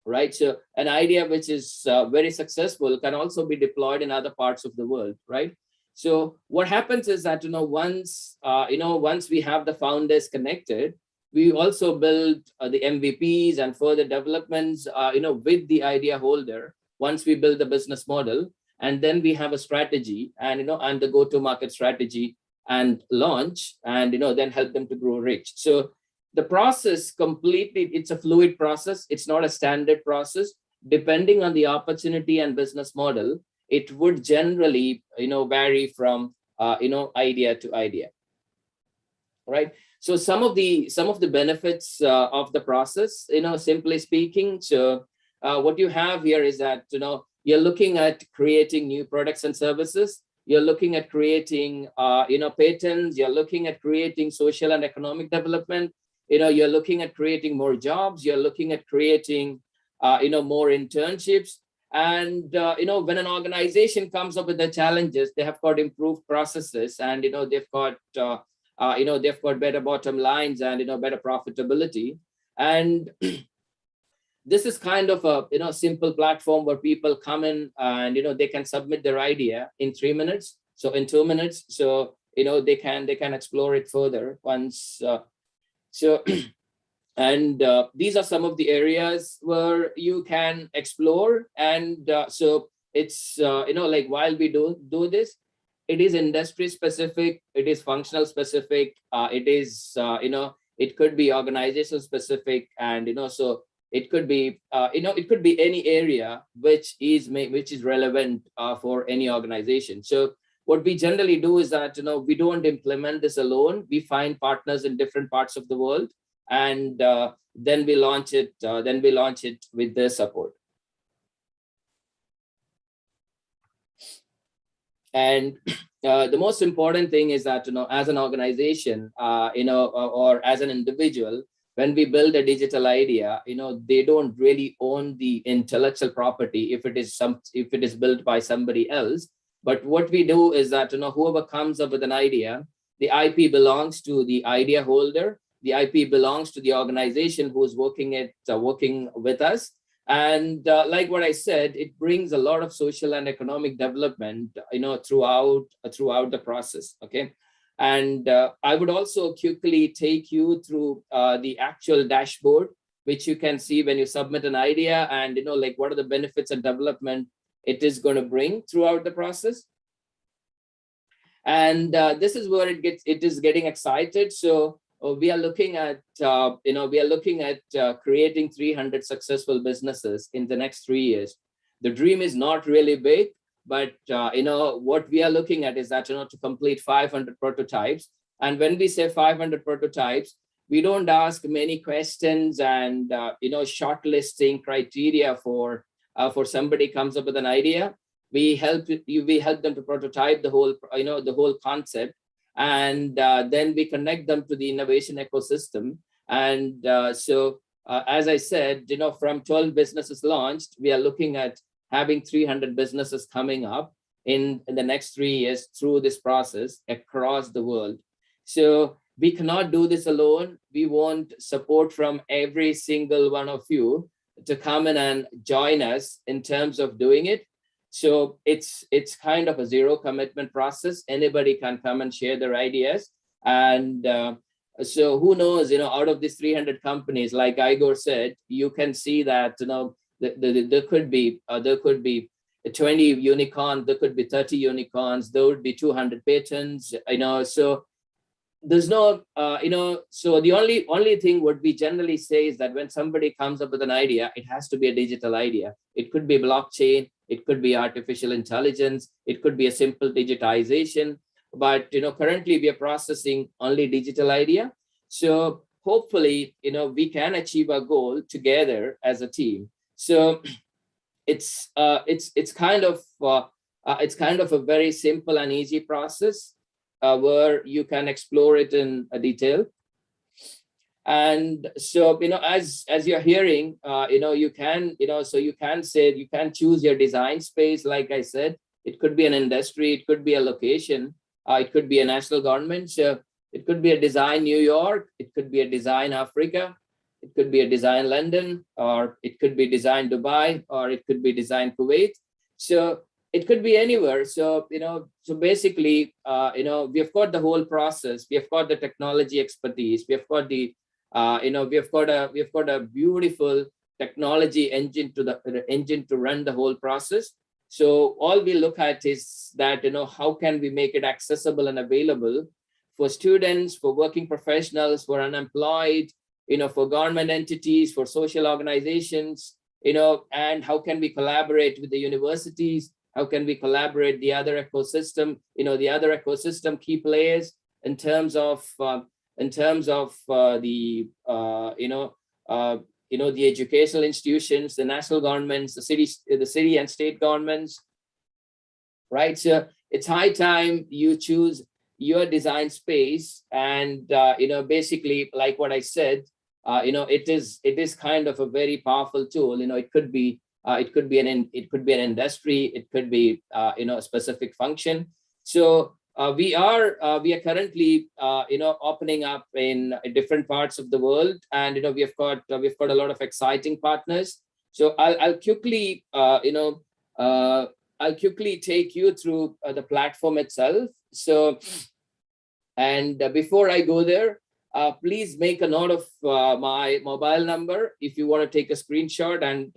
right? So an idea which is very successful can also be deployed in other parts of the world, right? So what happens is that, once we have the founders connected, we also build the MVPs and further developments, with the idea holder. Once we build the business model, and then we have a strategy and, and the go-to-market strategy and launch, and, then help them to grow rich. So the process completely, it's a fluid process. It's not a standard process. Depending on the opportunity and business model, it would generally, vary from, idea to idea, right? So some of the benefits of the process, simply speaking. So what you have here is that, you're looking at creating new products and services. You're looking at creating, patents. You're looking at creating social and economic development. You're looking at creating more jobs. You're looking at creating, more internships. And, when an organization comes up with the challenges, they have got improved processes, and, they've got, they've got better bottom lines and, better profitability. And this is kind of a, simple platform where people come in and, they can submit their idea in 3 minutes. So in 2 minutes, so, they can explore it further once. And these are some of the areas where you can explore. And so it's, like while we do this, it is industry specific, it is functional specific, it is, it could be organizational specific, and, so it could be, it could be any area which is relevant for any organization. So what we generally do is that, we don't implement this alone. We find partners in different parts of the world, and then we launch it. With their support. And the most important thing is that, as an organization, or as an individual, when we build a digital idea, they don't really own the intellectual property if it is built by somebody else. But what we do is that, whoever comes up with an idea, the IP belongs to the idea holder. The IP belongs to the organization who's working with us. And like what I said, it brings a lot of social and economic development, throughout the process. Okay. And I would also quickly take you through the actual dashboard, which you can see when you submit an idea, and, like what are the benefits and development it is going to bring throughout the process. And this is where it is getting excited. So we are looking at, creating 300 successful businesses in the next 3 years. The dream is not really big, but, what we are looking at is that, to complete 500 prototypes. And when we say 500 prototypes, we don't ask many questions and, shortlisting criteria for somebody comes up with an idea. We help them to prototype the whole concept. And then we connect them to the innovation ecosystem. And as I said, from 12 businesses launched, we are looking at having 300 businesses coming up in the next 3 years through this process across the world. So we cannot do this alone. We want support from every single one of you to come in and join us in terms of doing it. So it's kind of a zero commitment process. Anybody can come and share their ideas. And so who knows, out of these 300 companies, like Igor said, you can see that, there could be 20 unicorns, there could be 30 unicorns, there would be 200 patents, so there's no, so the only thing what we generally say is that when somebody comes up with an idea, it has to be a digital idea. It could be blockchain, it could be artificial intelligence, it could be a simple digitization, but, currently we are processing only digital idea. So hopefully, we can achieve our goal together as a team. So it's kind of a very simple and easy process where you can explore it in detail. And so, as you're hearing, you can, so you can choose your design space. Like I said, it could be an industry, it could be a location. It could be a national government. So it could be a design New York. It could be a design Africa. It could be a design London, or it could be design Dubai, or it could be design Kuwait. So it could be anywhere. So, so basically, we've got the whole process. We have got the technology expertise. We have got the, we've got a beautiful technology engine to run the whole process. So all we look at is that, how can we make it accessible and available for students, for working professionals, for unemployed, for government entities, for social organizations, and how can we collaborate with the universities? How can we collaborate the other ecosystem, the other ecosystem key players in terms of the educational institutions, the national governments, the city and state governments, right? So it's high time you choose your design space, and basically, like what I said, it is kind of a very powerful tool. It could be an industry, it could be a specific function. So we are currently opening up in different parts of the world, and we've got a lot of exciting partners. So I'll quickly take you through the platform itself. So, and before I go there, please make a note of my mobile number if you want to take a screenshot, and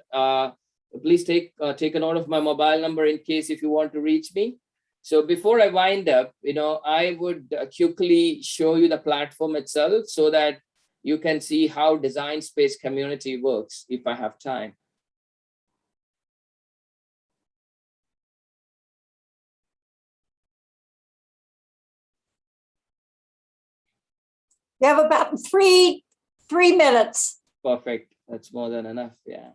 please take a note of my mobile number in case if you want to reach me. So before I wind up, I would quickly show you the platform itself so that you can see how Design Space community works if I have time. You have about three minutes. Perfect. That's more than enough. Yeah.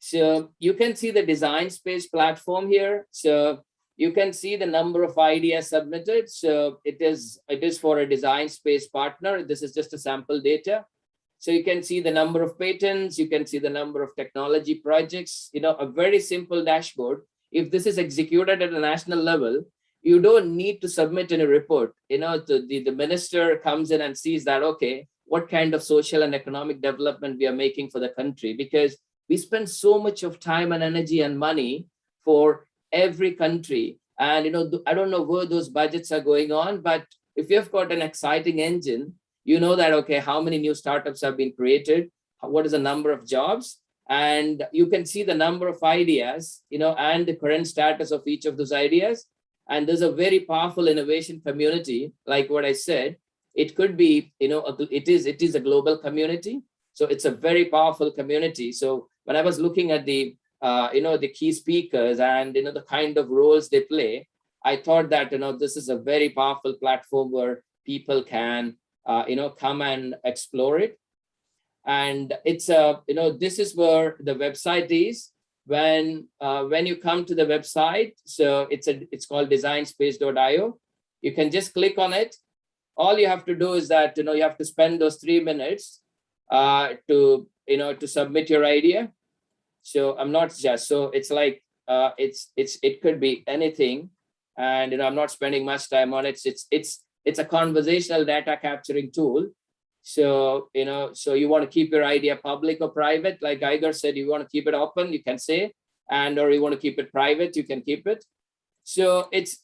So you can see the Design Space platform here. So you can see the number of ideas submitted. So it is for a Design Space partner. This is just a sample data. So you can see the number of patents. You can see the number of technology projects. A very simple dashboard. If this is executed at a national level, you don't need to submit in a report. The minister comes in and sees that, okay, what kind of social and economic development we are making for the country, because we spend so much of time and energy and money for every country. And, I don't know where those budgets are going on, but if you've got an exciting engine, you know that, okay, how many new startups have been created? What is the number of jobs? And you can see the number of ideas, and the current status of each of those ideas. And there's a very powerful innovation community, like what I said. It could be, it is a global community. So it's a very powerful community. So when I was looking at the, the key speakers and, the kind of roles they play, I thought that, this is a very powerful platform where people can, come and explore it. And it's, this is where the website is. When you come to the website, so it's called designspace.io. You can just click on it. All you have to do is that, you have to spend those 3 minutes to submit your idea. So I'm not just, so it's like, it could be anything. And, I'm not spending much time on it. It's a conversational data capturing tool. So, so you want to keep your idea public or private, like Iger said, you want to keep it open, you can say, or you want to keep it private, you can keep it. So it's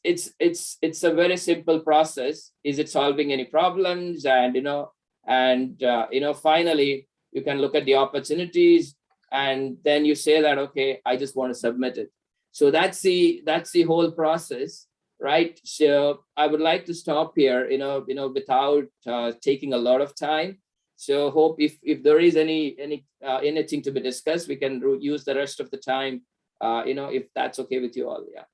a very simple process. Is it solving any problems? And, finally, you can look at the opportunities, and then you say that, okay, I just want to submit it. So that's the whole process. Right. So I would like to stop here, without taking a lot of time. So hope if there is anything to be discussed, we can use the rest of the time, if that's okay with you all. Yeah.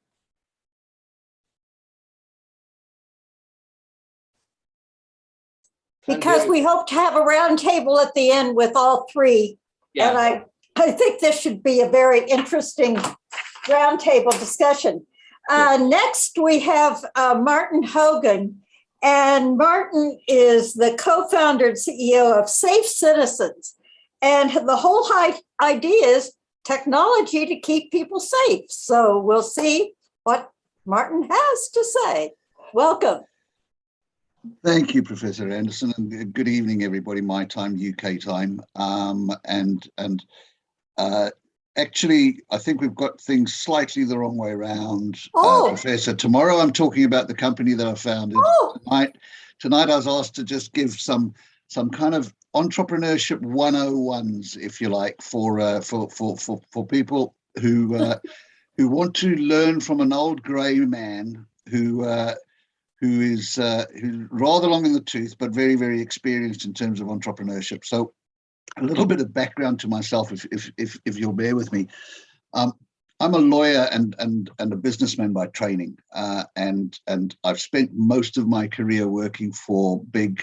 Because we hope to have a roundtable at the end with all three. Yeah. And I think this should be a very interesting roundtable discussion. Next, we have Martin Hogan, and Martin is the co-founder and CEO of Safe Citizens. And the whole idea is technology to keep people safe. So we'll see what Martin has to say. Welcome. Thank you, Professor Anderson, and good evening, everybody. My time, UK time, actually, I think we've got things slightly the wrong way around, Professor. Tomorrow, I'm talking about the company that I founded. Tonight, I was asked to just give some kind of entrepreneurship 101s, if you like, for people who want to learn from an old grey man who's rather long in the tooth, but very, very experienced in terms of entrepreneurship. So a little bit of background to myself, if you'll bear with me. I'm a lawyer and a businessman by training, and I've spent most of my career working for big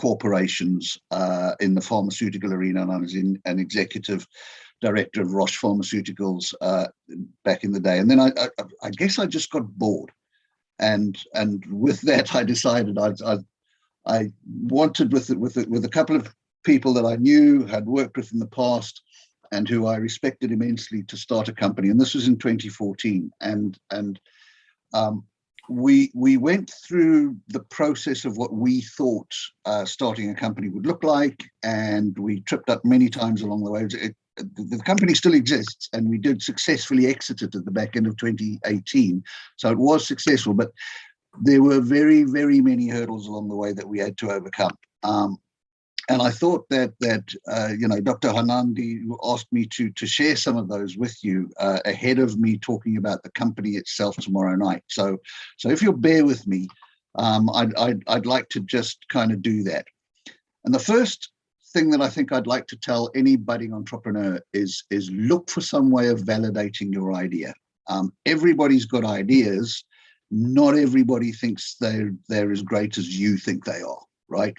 corporations in the pharmaceutical arena, and I was an executive director of Roche Pharmaceuticals back in the day. And then I guess I just got bored. And with that, I decided I wanted, with a couple of people that I knew, had worked with in the past, and who I respected immensely, to start a company. And this was in 2014. And we went through the process of what we thought starting a company would look like, and we tripped up many times along the way. The company still exists, and we did successfully exit it at the back end of 2018. So it was successful, but there were very, very many hurdles along the way that we had to overcome. And I thought that Dr. Hanandi asked me to share some of those with you ahead of me talking about the company itself tomorrow night. So if you'll bear with me, I'd like to just kind of do that. And the first thing that I think I'd like to tell any budding entrepreneur is look for some way of validating your idea. Everybody's got ideas. Not everybody thinks they're as great as you think they are, right?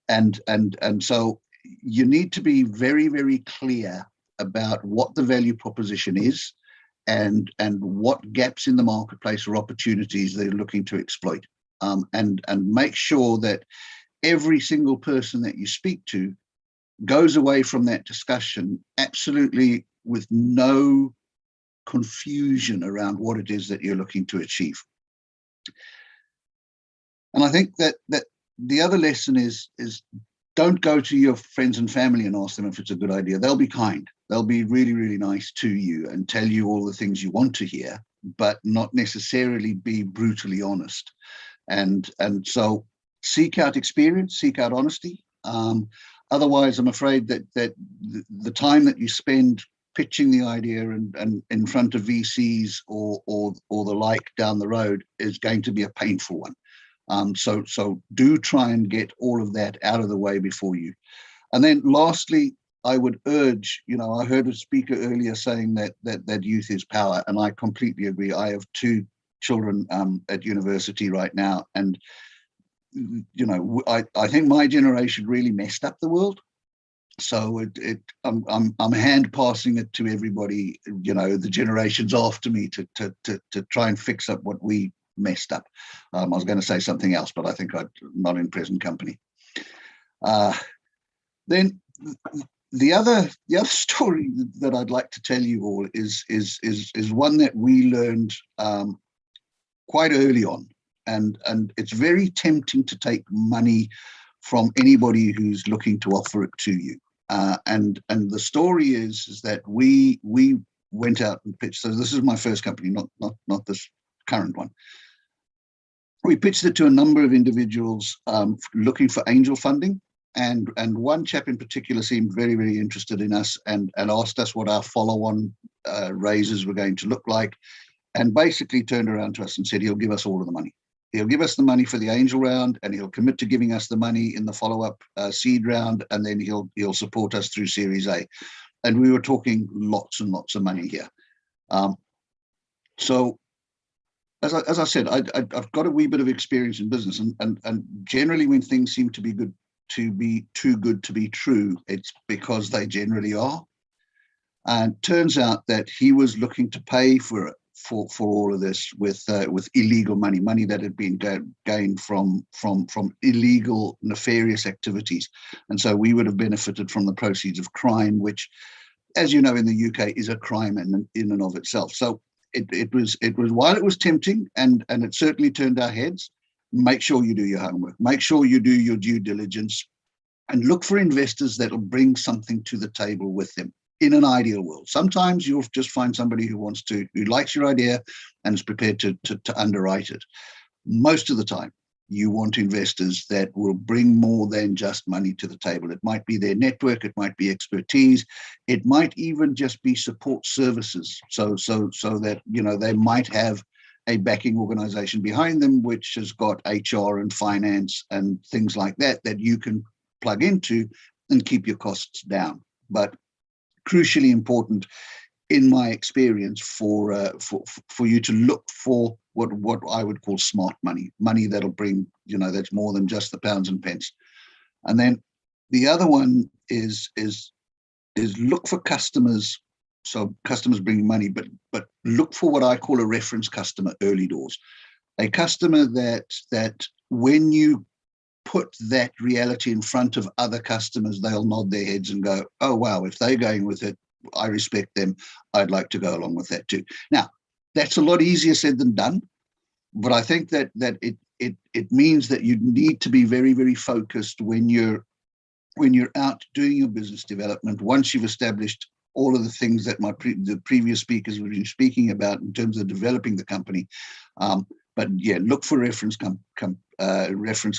And so you need to be very, very clear about what the value proposition is, and what gaps in the marketplace or opportunities they're looking to exploit. And make sure that every single person that you speak to goes away from that discussion absolutely with no confusion around what it is that you're looking to achieve. And I think that the other lesson is don't go to your friends and family and ask them if it's a good idea. They'll be kind. They'll be really, really nice to you and tell you all the things you want to hear, but not necessarily be brutally honest. And so seek out experience, seek out honesty. Otherwise, I'm afraid that the time that you spend pitching the idea and in front of VCs or the like down the road is going to be a painful one. So do try and get all of that out of the way before you. And then lastly, I would urge, I heard a speaker earlier saying that youth is power, and I completely agree. I have 2 children at university right now, and I think my generation really messed up the world. So I'm hand passing it to everybody, the generations after me to try and fix up what we messed up. I was going to say something else, but I think I'm not in present company. Then the other story that I'd like to tell you all is one that we learned quite early on, and it's very tempting to take money from anybody who's looking to offer it to you. And the story is that we went out and pitched. So this is my first company, not this current one. We pitched it to a number of individuals looking for angel funding, and one chap in particular seemed very, very interested in us and asked us what our follow-on raises were going to look like, and basically turned around to us and said he'll give us all of the money. He'll give us the money for the angel round, and he'll commit to giving us the money in the follow-up seed round, and then he'll support us through Series A. And we were talking lots and lots of money here. So as I said, I've got a wee bit of experience in business, and generally when things seem to be too good to be true, it's because they generally are. And turns out that he was looking to pay for it. For all of this with illegal money that had been gained from illegal, nefarious activities. And so we would have benefited from the proceeds of crime, which, as you know, in the UK is a crime in and of itself. So it was while it was tempting, and it certainly turned our heads. Make sure you do your homework. Make sure you do your due diligence, and look for investors that will bring something to the table with them. In an ideal world, sometimes you'll just find somebody who likes your idea and is prepared to underwrite it. Most of the time, you want investors that will bring more than just money to the table. It might be their network, it might be expertise, it might even just be support services. So that, you know, they might have a backing organization behind them, which has got HR and finance and things like that you can plug into and keep your costs down. But crucially important, in my experience, for you to look for what I would call smart money that'll bring, you know, that's more than just the pounds and pence. And then the other one is look for customers. So customers bring money, but look for what I call a reference customer early doors, a customer that when you put that reality in front of other customers, they'll nod their heads and go, oh, wow, if they're going with it, I respect them. I'd like to go along with that too. Now, that's a lot easier said than done, but I think that it means that you need to be very, very focused when you're out doing your business development. Once you've established all of the things that the previous speakers were speaking about in terms of developing the company, but yeah, look for reference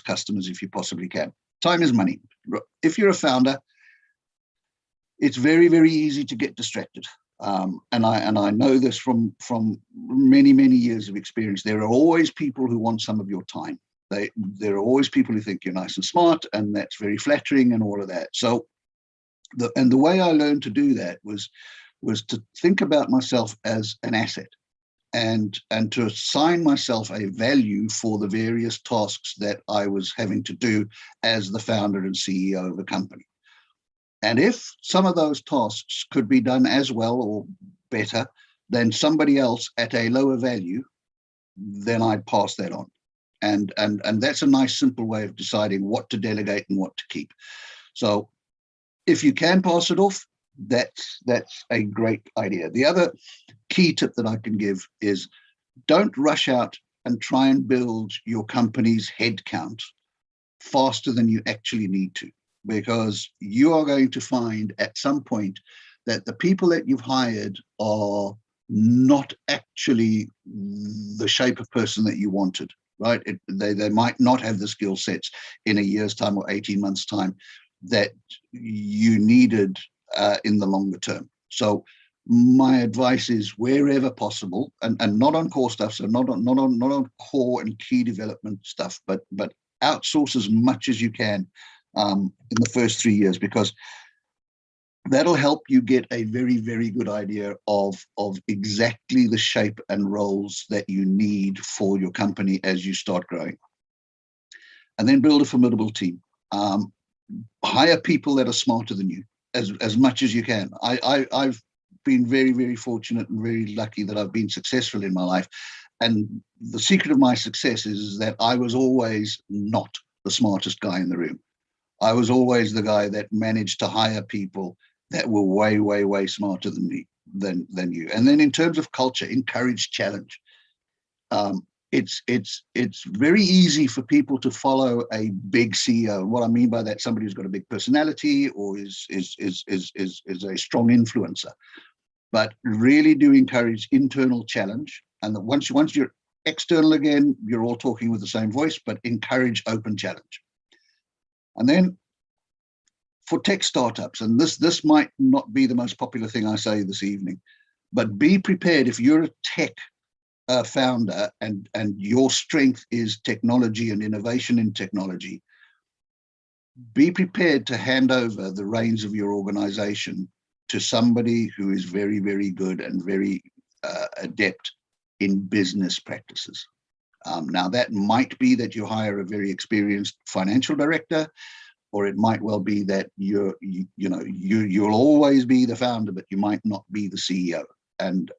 customers if you possibly can. Time is money. If you're a founder, it's very, very easy to get distracted. And I know this from many, many years of experience. There are always people who want some of your time. There are always people who think you're nice and smart, and that's very flattering and all of that. So, the way I learned to do that was to think about myself as an asset, and to assign myself a value for the various tasks that I was having to do as the founder and CEO of the company. And if some of those tasks could be done as well or better than somebody else at a lower value, then I'd pass that on. And that's a nice, simple way of deciding what to delegate and what to keep. So if you can pass it off, that's a great idea. The other key tip that I can give is don't rush out and try and build your company's headcount faster than you actually need to, because you are going to find at some point that the people that you've hired are not actually the shape of person that you wanted, right? They might not have the skill sets in a year's time or 18 months' time that you needed in the longer term. So my advice is, wherever possible, and not on core stuff, so not on core and key development stuff, but outsource as much as you can in the first 3 years, because that'll help you get a very, very good idea of exactly the shape and roles that you need for your company as you start growing. And then build a formidable team. Hire people that are smarter than you as much as you can. I've been very, very fortunate and very lucky that I've been successful in my life. And the secret of my success is that I was always not the smartest guy in the room. I was always the guy that managed to hire people that were way, way, way smarter than me, than you. And then in terms of culture, encourage challenge. It's very easy for people to follow a big CEO. And what I mean by that, somebody who's got a big personality or is a strong influencer. But really do encourage internal challenge. And that once you're external again, you're all talking with the same voice, but encourage open challenge. And then for tech startups, and this might not be the most popular thing I say this evening, but be prepared if you're a tech founder and your strength is technology and innovation in technology, be prepared to hand over the reins of your organization to somebody who is very, very good and very adept in business practices. Now, that might be that you hire a very experienced financial director, or it might well be that you'll always be the founder, but you might not be the CEO. And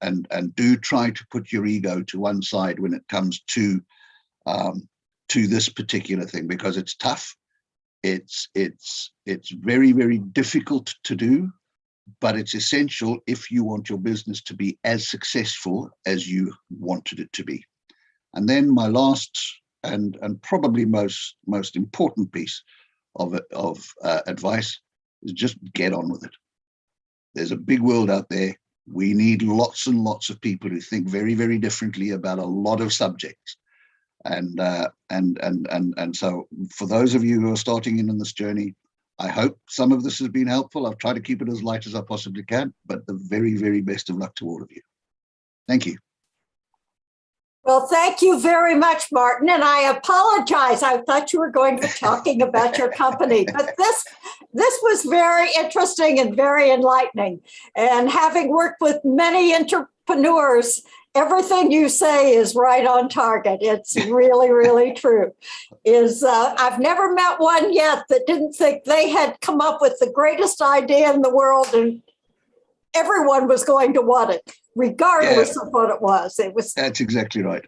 do try to put your ego to one side when it comes to this particular thing, because it's tough. It's very, very difficult to do, but it's essential if you want your business to be as successful as you wanted it to be. And then my last and probably most important piece of advice is just get on with it. There's a big world out there. We need lots and lots of people who think very, very differently about a lot of subjects. And so for those of you who are starting in on this journey, I hope some of this has been helpful. I've tried to keep it as light as I possibly can, but the very, very best of luck to all of you. Thank you. Well, thank you very much, Martin. And I apologize. I thought you were going to be talking about your company, but this was very interesting and very enlightening. And having worked with many entrepreneurs, everything you say is right on target. It's really, really true. I've never met one yet that didn't think they had come up with the greatest idea in the world and everyone was going to want it, regardless of what it was. That's exactly right.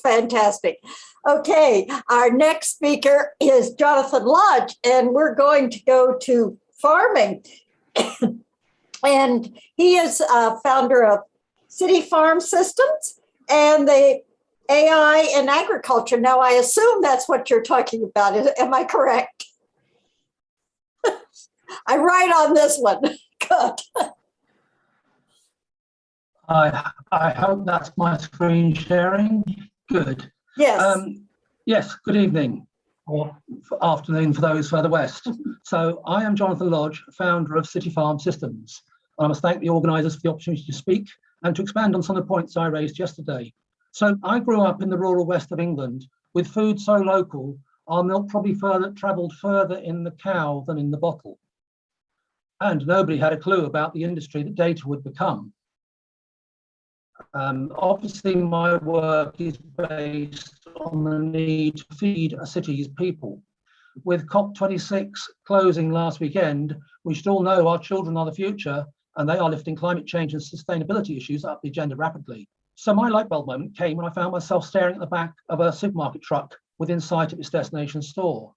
Fantastic. Okay, our next speaker is Jonathan Lodge, and we're going to go to farming. And he is a founder of City Farm Systems and the AI in agriculture. Now, I assume that's what you're talking about. Am I correct? I'm right on this one. Good. I hope that's my screen sharing. Good. Yes. Yes, good evening or afternoon for those further west. So I am Jonathan Lodge, founder of City Farm Systems. I must thank the organisers for the opportunity to speak and to expand on some of the points I raised yesterday. So I grew up in the rural west of England with food so local, our milk probably travelled further in the cow than in the bottle. And nobody had a clue about the industry that data would become. Obviously, my work is based on the need to feed a city's people. With COP26 closing last weekend, we should all know our children are the future, and they are lifting climate change and sustainability issues up the agenda rapidly. So my light bulb moment came when I found myself staring at the back of a supermarket truck within sight of its destination store.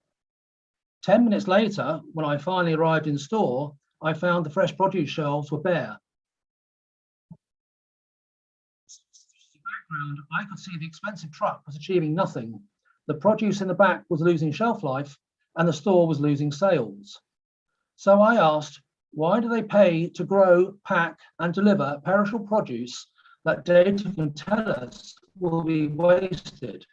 10 minutes later, when I finally arrived in store, I found the fresh produce shelves were bare. I could see the expensive truck was achieving nothing. The produce in the back was losing shelf life and the store was losing sales. So I asked, why do they pay to grow, pack and deliver perishable produce that data can tell us will be wasted?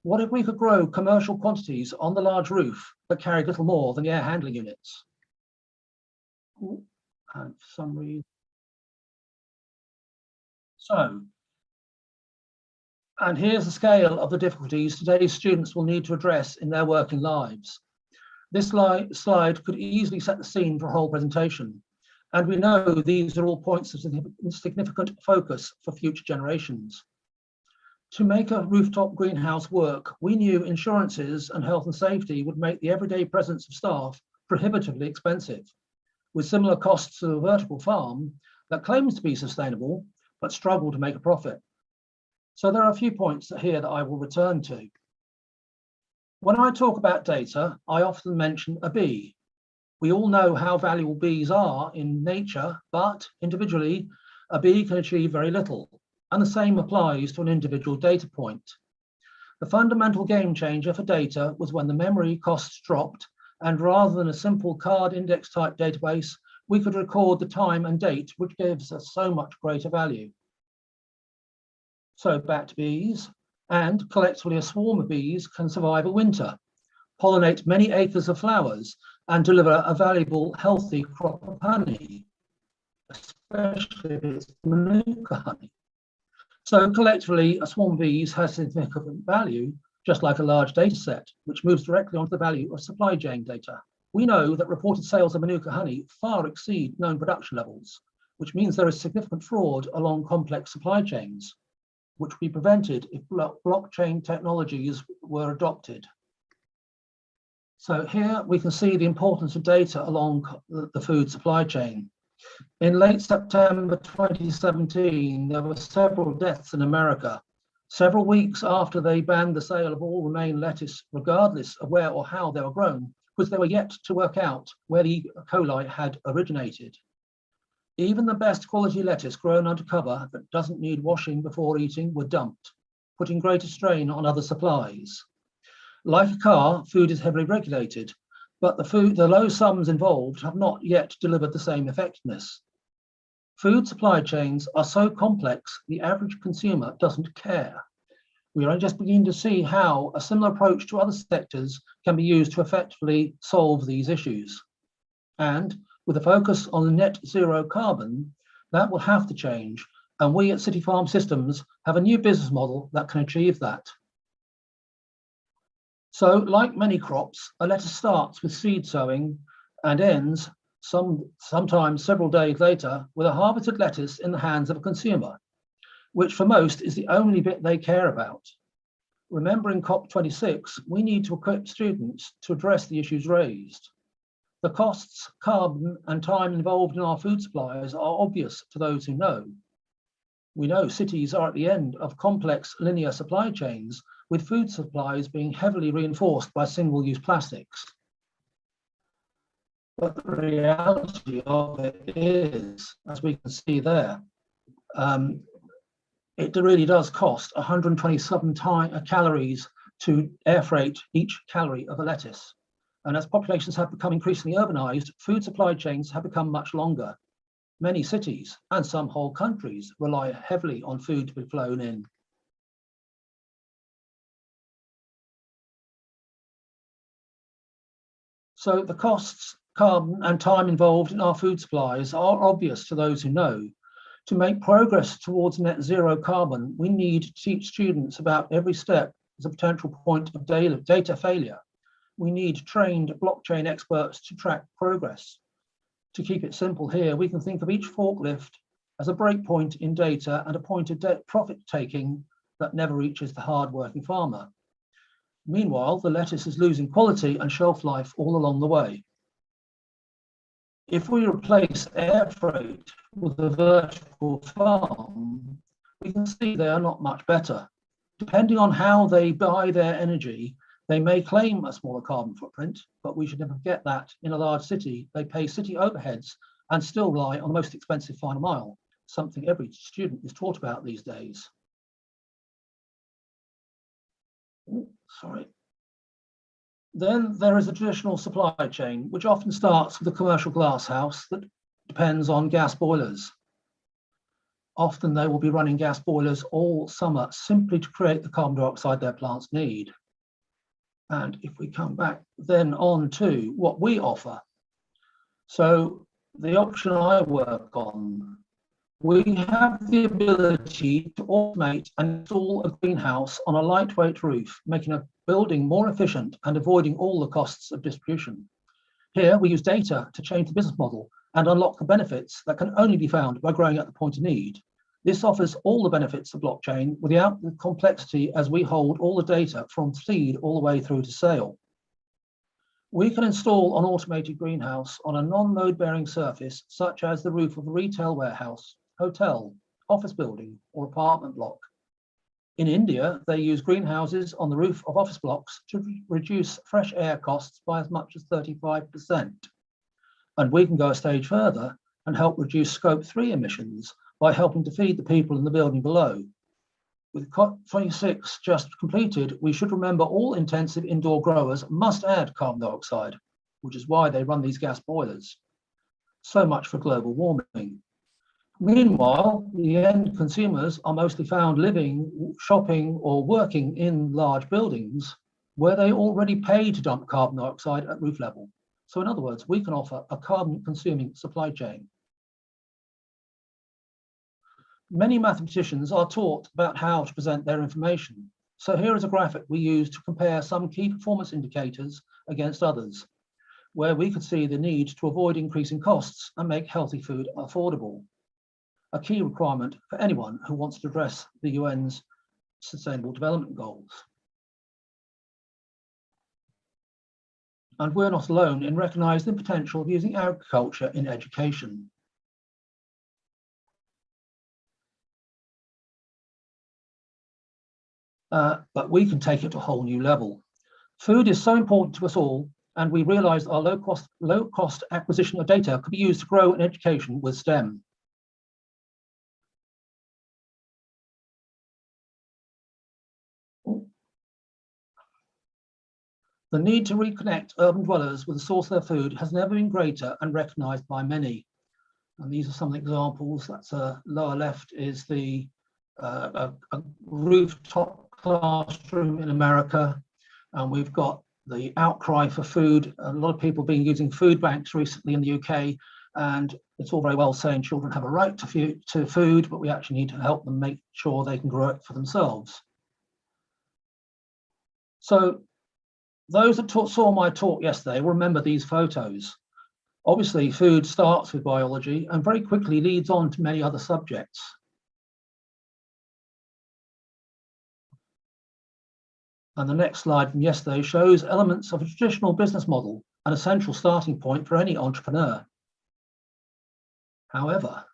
What if we could grow commercial quantities on the large roof that carried little more than the air handling units? And for some reason. And here's the scale of the difficulties today's students will need to address in their working lives. This slide could easily set the scene for a whole presentation. And we know these are all points of significant focus for future generations. To make a rooftop greenhouse work, we knew insurances and health and safety would make the everyday presence of staff prohibitively expensive, with similar costs to a vertical farm that claims to be sustainable, but struggle to make a profit. So there are a few points here that I will return to. When I talk about data, I often mention a bee. We all know how valuable bees are in nature, but individually, a bee can achieve very little. And the same applies to an individual data point. The fundamental game changer for data was when the memory costs dropped, and rather than a simple card index type database, we could record the time and date, which gives us so much greater value. So back to bees, and collectively a swarm of bees can survive a winter, pollinate many acres of flowers, and deliver a valuable, healthy crop of honey, especially if it's Manuka honey. So collectively, a swarm of bees has significant value, just like a large data set, which moves directly onto the value of supply chain data. We know that reported sales of Manuka honey far exceed known production levels, which means there is significant fraud along complex supply chains, which would be prevented if blockchain technologies were adopted. So here we can see the importance of data along the food supply chain. In late September 2017, there were several deaths in America, several weeks after they banned the sale of all romaine lettuce, regardless of where or how they were grown, because they were yet to work out where the E. coli had originated. Even the best quality lettuce grown under cover that doesn't need washing before eating were dumped, putting greater strain on other supplies. Like a car, food is heavily regulated, but the low sums involved have not yet delivered the same effectiveness. Food supply chains are so complex, the average consumer doesn't care. We are just beginning to see how a similar approach to other sectors can be used to effectively solve these issues. And with a focus on net zero carbon, that will have to change. And we at City Farm Systems have a new business model that can achieve that. So, like many crops, a lettuce starts with seed sowing and ends sometimes several days later with a harvested lettuce in the hands of a consumer, which for most is the only bit they care about. Remembering COP26, we need to equip students to address the issues raised. The costs, carbon, and time involved in our food supplies are obvious to those who know. We know cities are at the end of complex linear supply chains, with food supplies being heavily reinforced by single-use plastics. But the reality of it is, as we can see there, it really does cost 127 calories to air freight each calorie of a lettuce. And as populations have become increasingly urbanized, food supply chains have become much longer. Many cities and some whole countries rely heavily on food to be flown in. So the costs, carbon, and time involved in our food supplies are obvious to those who know. To make progress towards net zero carbon, we need to teach students about every step as a potential point of data failure. We need trained blockchain experts to track progress. To keep it simple here, we can think of each forklift as a breakpoint in data and a point of profit taking that never reaches the hard-working farmer. Meanwhile, the lettuce is losing quality and shelf life all along the way. If we replace air freight with a vertical farm, we can see they are not much better. Depending on how they buy their energy, they may claim a smaller carbon footprint, but we should never forget that in a large city, they pay city overheads and still rely on the most expensive final mile, something every student is taught about these days. Sorry. Then there is a traditional supply chain, which often starts with a commercial glass house that depends on gas boilers. Often they will be running gas boilers all summer simply to create the carbon dioxide their plants need. And if we come back then on to what we offer. So the option I work on, we have the ability to automate and install a greenhouse on a lightweight roof, making a building more efficient and avoiding all the costs of distribution. Here we use data to change the business model and unlock the benefits that can only be found by growing at the point of need. This offers all the benefits of blockchain without the complexity, as we hold all the data from seed all the way through to sale. We can install an automated greenhouse on a non-load bearing surface, such as the roof of a retail warehouse, hotel, office building, or apartment block. In India, they use greenhouses on the roof of office blocks to reduce fresh air costs by as much as 35%. And we can go a stage further and help reduce scope 3 emissions by helping to feed the people in the building below. With COP26 just completed, we should remember all intensive indoor growers must add carbon dioxide, which is why they run these gas boilers. So much for global warming. Meanwhile, the end consumers are mostly found living, shopping, or working in large buildings where they already pay to dump carbon dioxide at roof level. So in other words, we can offer a carbon-consuming supply chain. Many mathematicians are taught about how to present their information. So here is a graphic we use to compare some key performance indicators against others, where we could see the need to avoid increasing costs and make healthy food affordable. A key requirement for anyone who wants to address the UN's Sustainable Development Goals. And we're not alone in recognizing the potential of using agriculture in education. But we can take it to a whole new level. Food is so important to us all And we realized our low cost acquisition of data could be used to grow an education with STEM. The need to reconnect urban dwellers with the source of their food has never been greater and recognized by many. And these are some examples. That's lower left is the a rooftop classroom in America. And we've got the outcry for food. A lot of people have been using food banks recently in the UK, and it's all very well saying children have a right to food, but we actually need to help them make sure they can grow it for themselves. So those that saw my talk yesterday will remember these photos. Obviously, food starts with biology and very quickly leads on to many other subjects. And the next slide from yesterday shows elements of a traditional business model, an essential starting point for any entrepreneur. However,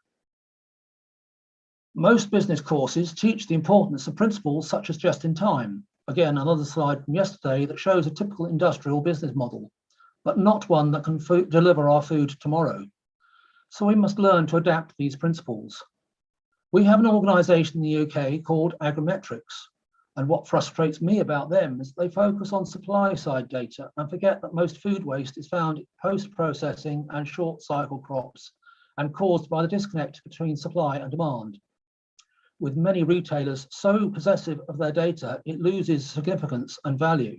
most business courses teach the importance of principles such as just-in-time. Again, another slide from yesterday that shows a typical industrial business model, but not one that can deliver our food tomorrow. So we must learn to adapt these principles. We have an organisation in the UK called Agrimetrics, and what frustrates me about them is they focus on supply side data and forget that most food waste is found in post-processing and short cycle crops and caused by the disconnect between supply and demand. With many retailers so possessive of their data, it loses significance and value.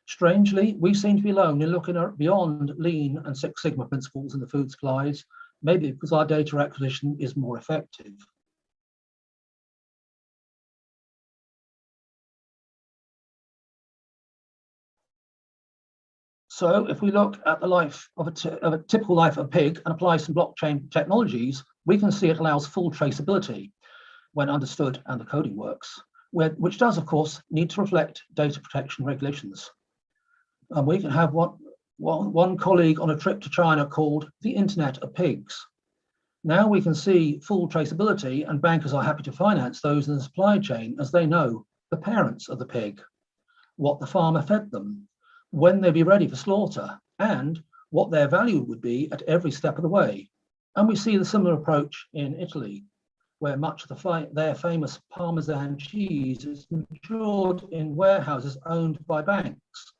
Strangely, we seem to be alone in looking beyond Lean and Six Sigma principles in the food supplies, maybe because our data acquisition is more effective. So if we look at the life of a typical life of a pig and apply some blockchain technologies, we can see it allows full traceability when understood and the coding works, which does, of course, need to reflect data protection regulations. And we can have one colleague on a trip to China called the Internet of Pigs. Now we can see full traceability, and bankers are happy to finance those in the supply chain as they know the parents of the pig, what the farmer fed them, when they'd be ready for slaughter, and what their value would be at every step of the way. And we see the similar approach in Italy, where much of their famous Parmesan cheese is matured in warehouses owned by banks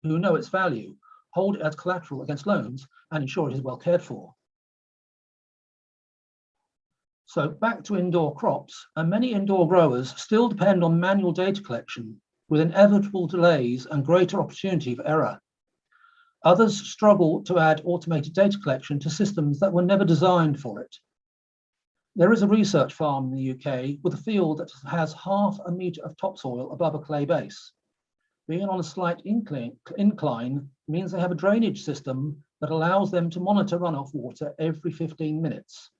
who know its value, hold it as collateral against loans, and ensure it is well cared for. So back to indoor crops, and many indoor growers still depend on manual data collection with inevitable delays and greater opportunity for error. Others struggle to add automated data collection to systems that were never designed for it. There is a research farm in the UK with a field that has half a metre of topsoil above a clay base. Being on a slight incline means they have a drainage system that allows them to monitor runoff water every 15 minutes.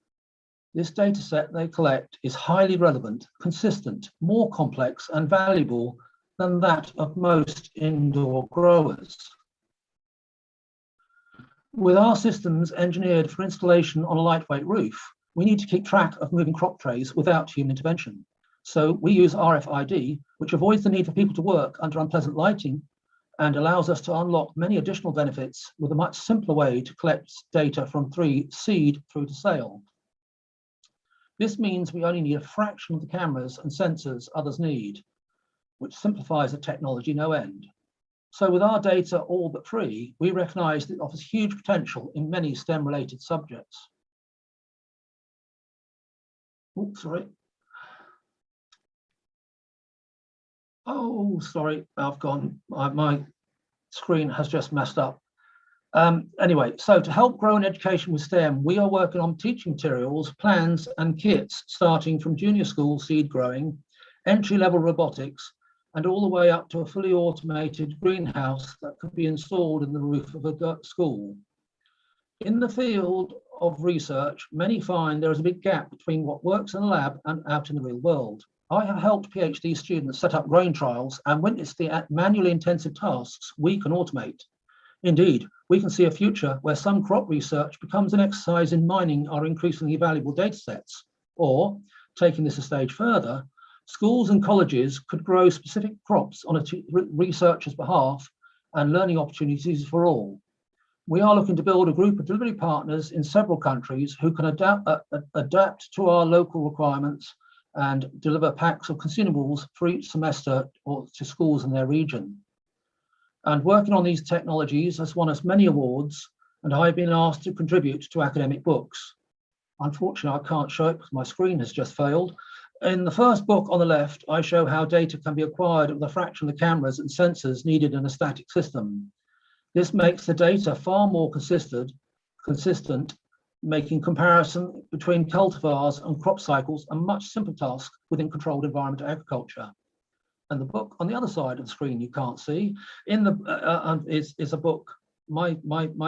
This data set they collect is highly relevant, consistent, more complex and valuable than that of most indoor growers. With our systems engineered for installation on a lightweight roof, we need to keep track of moving crop trays without human intervention. So we use RFID, which avoids the need for people to work under unpleasant lighting and allows us to unlock many additional benefits with a much simpler way to collect data from seed through to sale. This means we only need a fraction of the cameras and sensors others need, which simplifies the technology no end. So with our data all but free, we recognize that it offers huge potential in many STEM-related subjects. Oops, sorry. Oh, sorry, I've gone, my screen has just messed up. Anyway, so to help grow an education with STEM, we are working on teaching materials, plans and kits, starting from junior school seed growing, entry-level robotics, and all the way up to a fully automated greenhouse that could be installed in the roof of a school. In the field of research, many find there is a big gap between what works in a lab and out in the real world. I have helped PhD students set up growing trials and witnessed the manually intensive tasks we can automate. Indeed, we can see a future where some crop research becomes an exercise in mining our increasingly valuable data sets, or, taking this a stage further, schools and colleges could grow specific crops on a researcher's behalf and learning opportunities for all. We are looking to build a group of delivery partners in several countries who can adapt to our local requirements and deliver packs of consumables for each semester or to schools in their region. And working on these technologies has won us many awards, and I've been asked to contribute to academic books. Unfortunately, I can't show it because my screen has just failed. In the first book on the left, I show how data can be acquired with a fraction of the cameras and sensors needed in a static system. This makes the data far more consistent, making comparison between cultivars and crop cycles a much simpler task within controlled environment agriculture. And the book on the other side of the screen you can't see in the is a book. My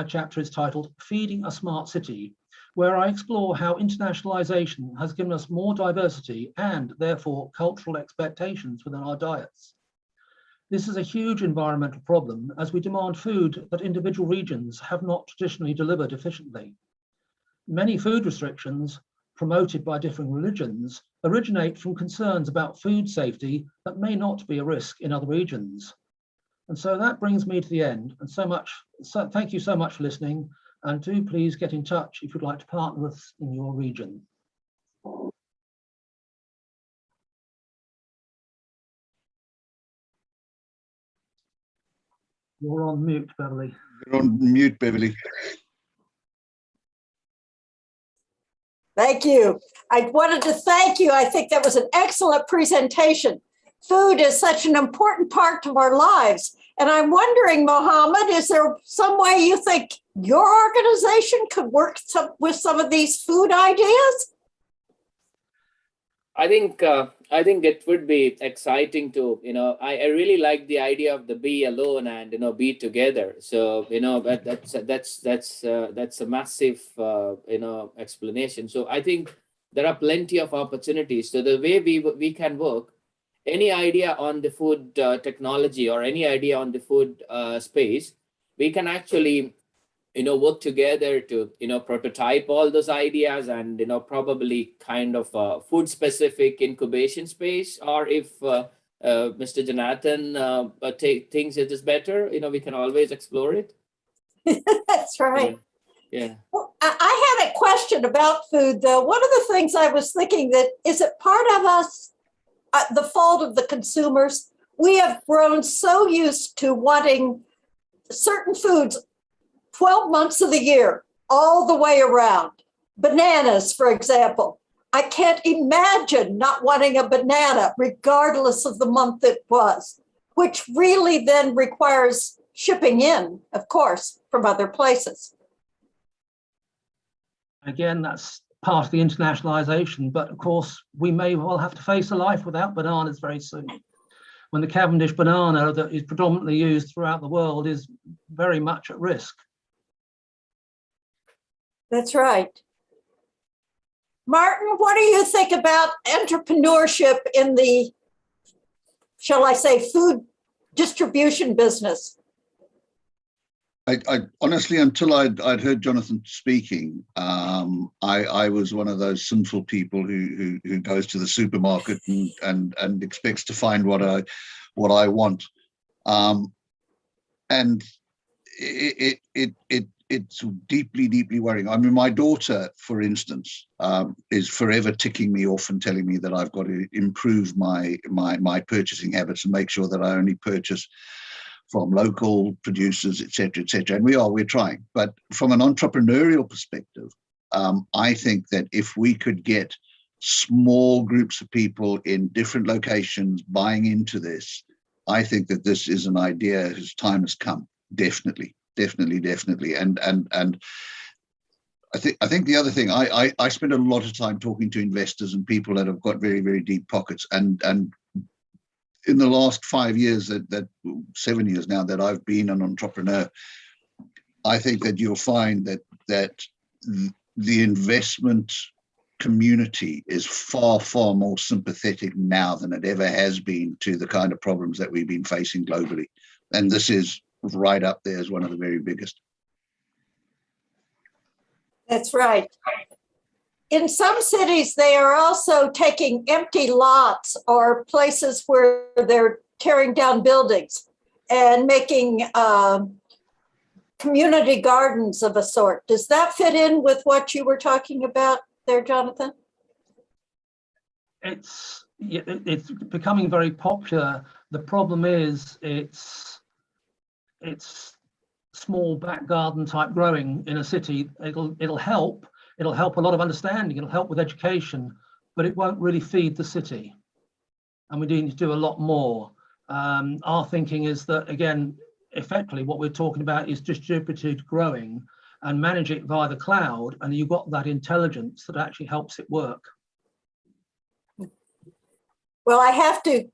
chapter is titled "Feeding a Smart City," where I explore how internationalization has given us more diversity and therefore cultural expectations within our diets. This is a huge environmental problem as we demand food that individual regions have not traditionally delivered efficiently. Many food restrictions promoted by different religions originate from concerns about food safety that may not be a risk in other regions. And so that brings me to the end. And so thank you so much for listening. And do please get in touch if you'd like to partner with us in your region. You're on mute, Beverly. You're on mute, Beverly. Thank you. I wanted to thank you. I think that was an excellent presentation. Food is such an important part of our lives. And I'm wondering, Mohammed, is there some way you think your organization could work with some of these food ideas? I think it would be exciting to, I really like the idea of the be alone and, be together. So, that's a massive, explanation. So I think there are plenty of opportunities. So the way we can work, any idea on the food technology or any idea on the food space, we can actually work together to, prototype all those ideas and, probably kind of a food specific incubation space. Or if Mr. Jonathan thinks it is better, we can always explore it. That's right. Yeah. Well, I had a question about food, though. One of the things I was thinking that is it part of us, the fault of the consumers? We have grown so used to wanting certain foods 12 months of the year, all the way around. Bananas, for example. I can't imagine not wanting a banana, regardless of the month it was, which really then requires shipping in, of course, from other places. Again, that's part of the internationalization, but of course, we may well have to face a life without bananas very soon, when the Cavendish banana that is predominantly used throughout the world is very much at risk. That's right. Martin, what do you think about entrepreneurship in the, shall I say, food distribution business? I honestly, until I'd heard Jonathan speaking, I was one of those sinful people who goes to the supermarket and expects to find what I want, and it's deeply worrying. I mean, my daughter, for instance, is forever ticking me off and telling me that I've got to improve my purchasing habits and make sure that I only purchase from local producers, etc., and we're trying. But from an entrepreneurial perspective, I think that if we could get small groups of people in different locations buying into this, I think that this is an idea whose time has come. Definitely. And I think the other thing, I spend a lot of time talking to investors and people that have got very, very deep pockets, and in the last 5 years, that 7 years now that I've been an entrepreneur, I think that you'll find that the investment community is far more sympathetic now than it ever has been to the kind of problems that we've been facing globally, and this is right up there as one of the very biggest. That's right. In some cities, they are also taking empty lots or places where they're tearing down buildings and making community gardens of a sort. Does that fit in with what you were talking about there, Jonathan? It's becoming very popular. The problem is it's small back garden type growing in a city. It'll help a lot of understanding, it'll help with education, but it won't really feed the city, and we need to do a lot more. Our thinking is that, again, effectively what we're talking about is distributed growing and manage it via the cloud, and you've got that intelligence that actually helps it work. Well, I have to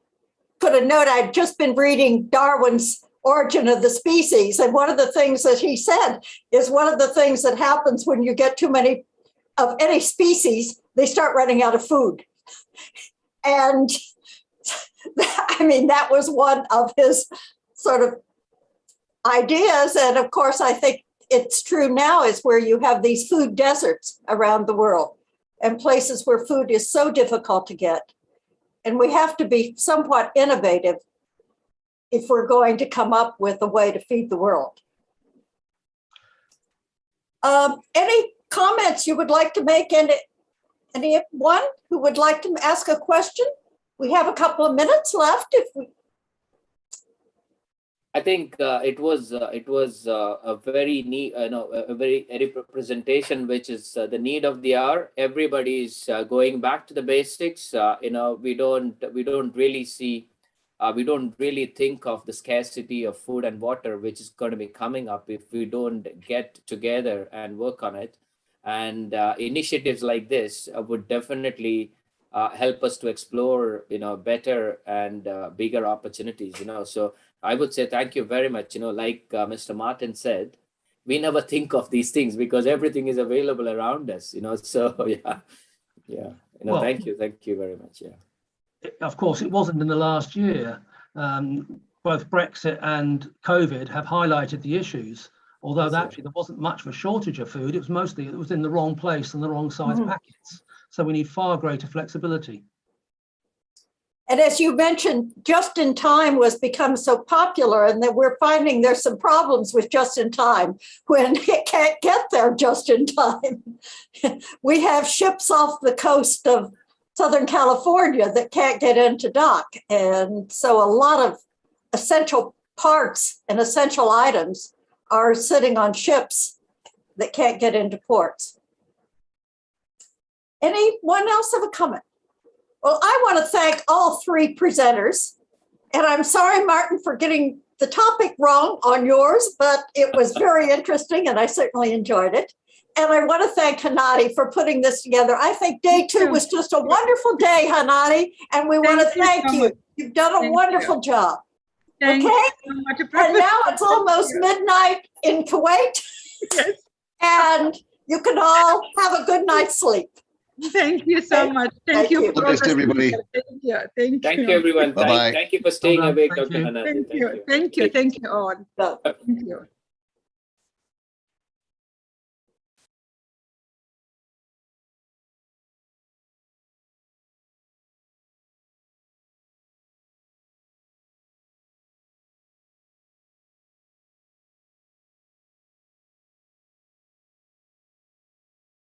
put a note. I've just been reading Darwin's Origin of the Species, and one of the things that he said is one of the things that happens when you get too many of any species, they start running out of food. And I mean, that was one of his sort of ideas. And of course, I think it's true now, is where you have these food deserts around the world and places where food is so difficult to get. And we have to be somewhat innovative if we're going to come up with a way to feed the world. Any comments you would like to make? And anyone who would like to ask a question? We have a couple of minutes left. If we, I think it was a very neat, a very representation, which is the need of the hour. Everybody's going back to the basics. We don't really see. We don't really think of the scarcity of food and water, which is going to be coming up if we don't get together and work on it. And initiatives like this would definitely help us to explore, better and bigger opportunities. So I would say thank you very much. Like Mr. Martin said, we never think of these things because everything is available around us. So yeah. Well, thank you very much. Yeah. Of course, it wasn't in the last year. Both Brexit and COVID have highlighted the issues, although actually there wasn't much of a shortage of food. It was in the wrong place and the wrong size packets. So we need far greater flexibility. and as you mentioned, just in time was become so popular, and that we're finding there's some problems with just in time when it can't get there just in time. We have ships off the coast of Southern California that can't get into dock. And so a lot of essential parts and essential items are sitting on ships that can't get into ports. Anyone else have a comment? Well, I want to thank all three presenters. And I'm sorry, Martin, for getting the topic wrong on yours, but it was very interesting and I certainly enjoyed it. And I want to thank Hanadi for putting this together. I think day two was just a wonderful day, Hanadi, and we want to thank you. You've done a wonderful job. Okay? And now it's almost midnight in Kuwait. Yes. And you can all have a good night's sleep. Thank you so much. Thank you. God bless everybody. Thank you. Thank you, everyone. Bye-bye. Thank you for staying awake, Dr. Thank you. Hanadi. Thank you. Thank you all. Thank you.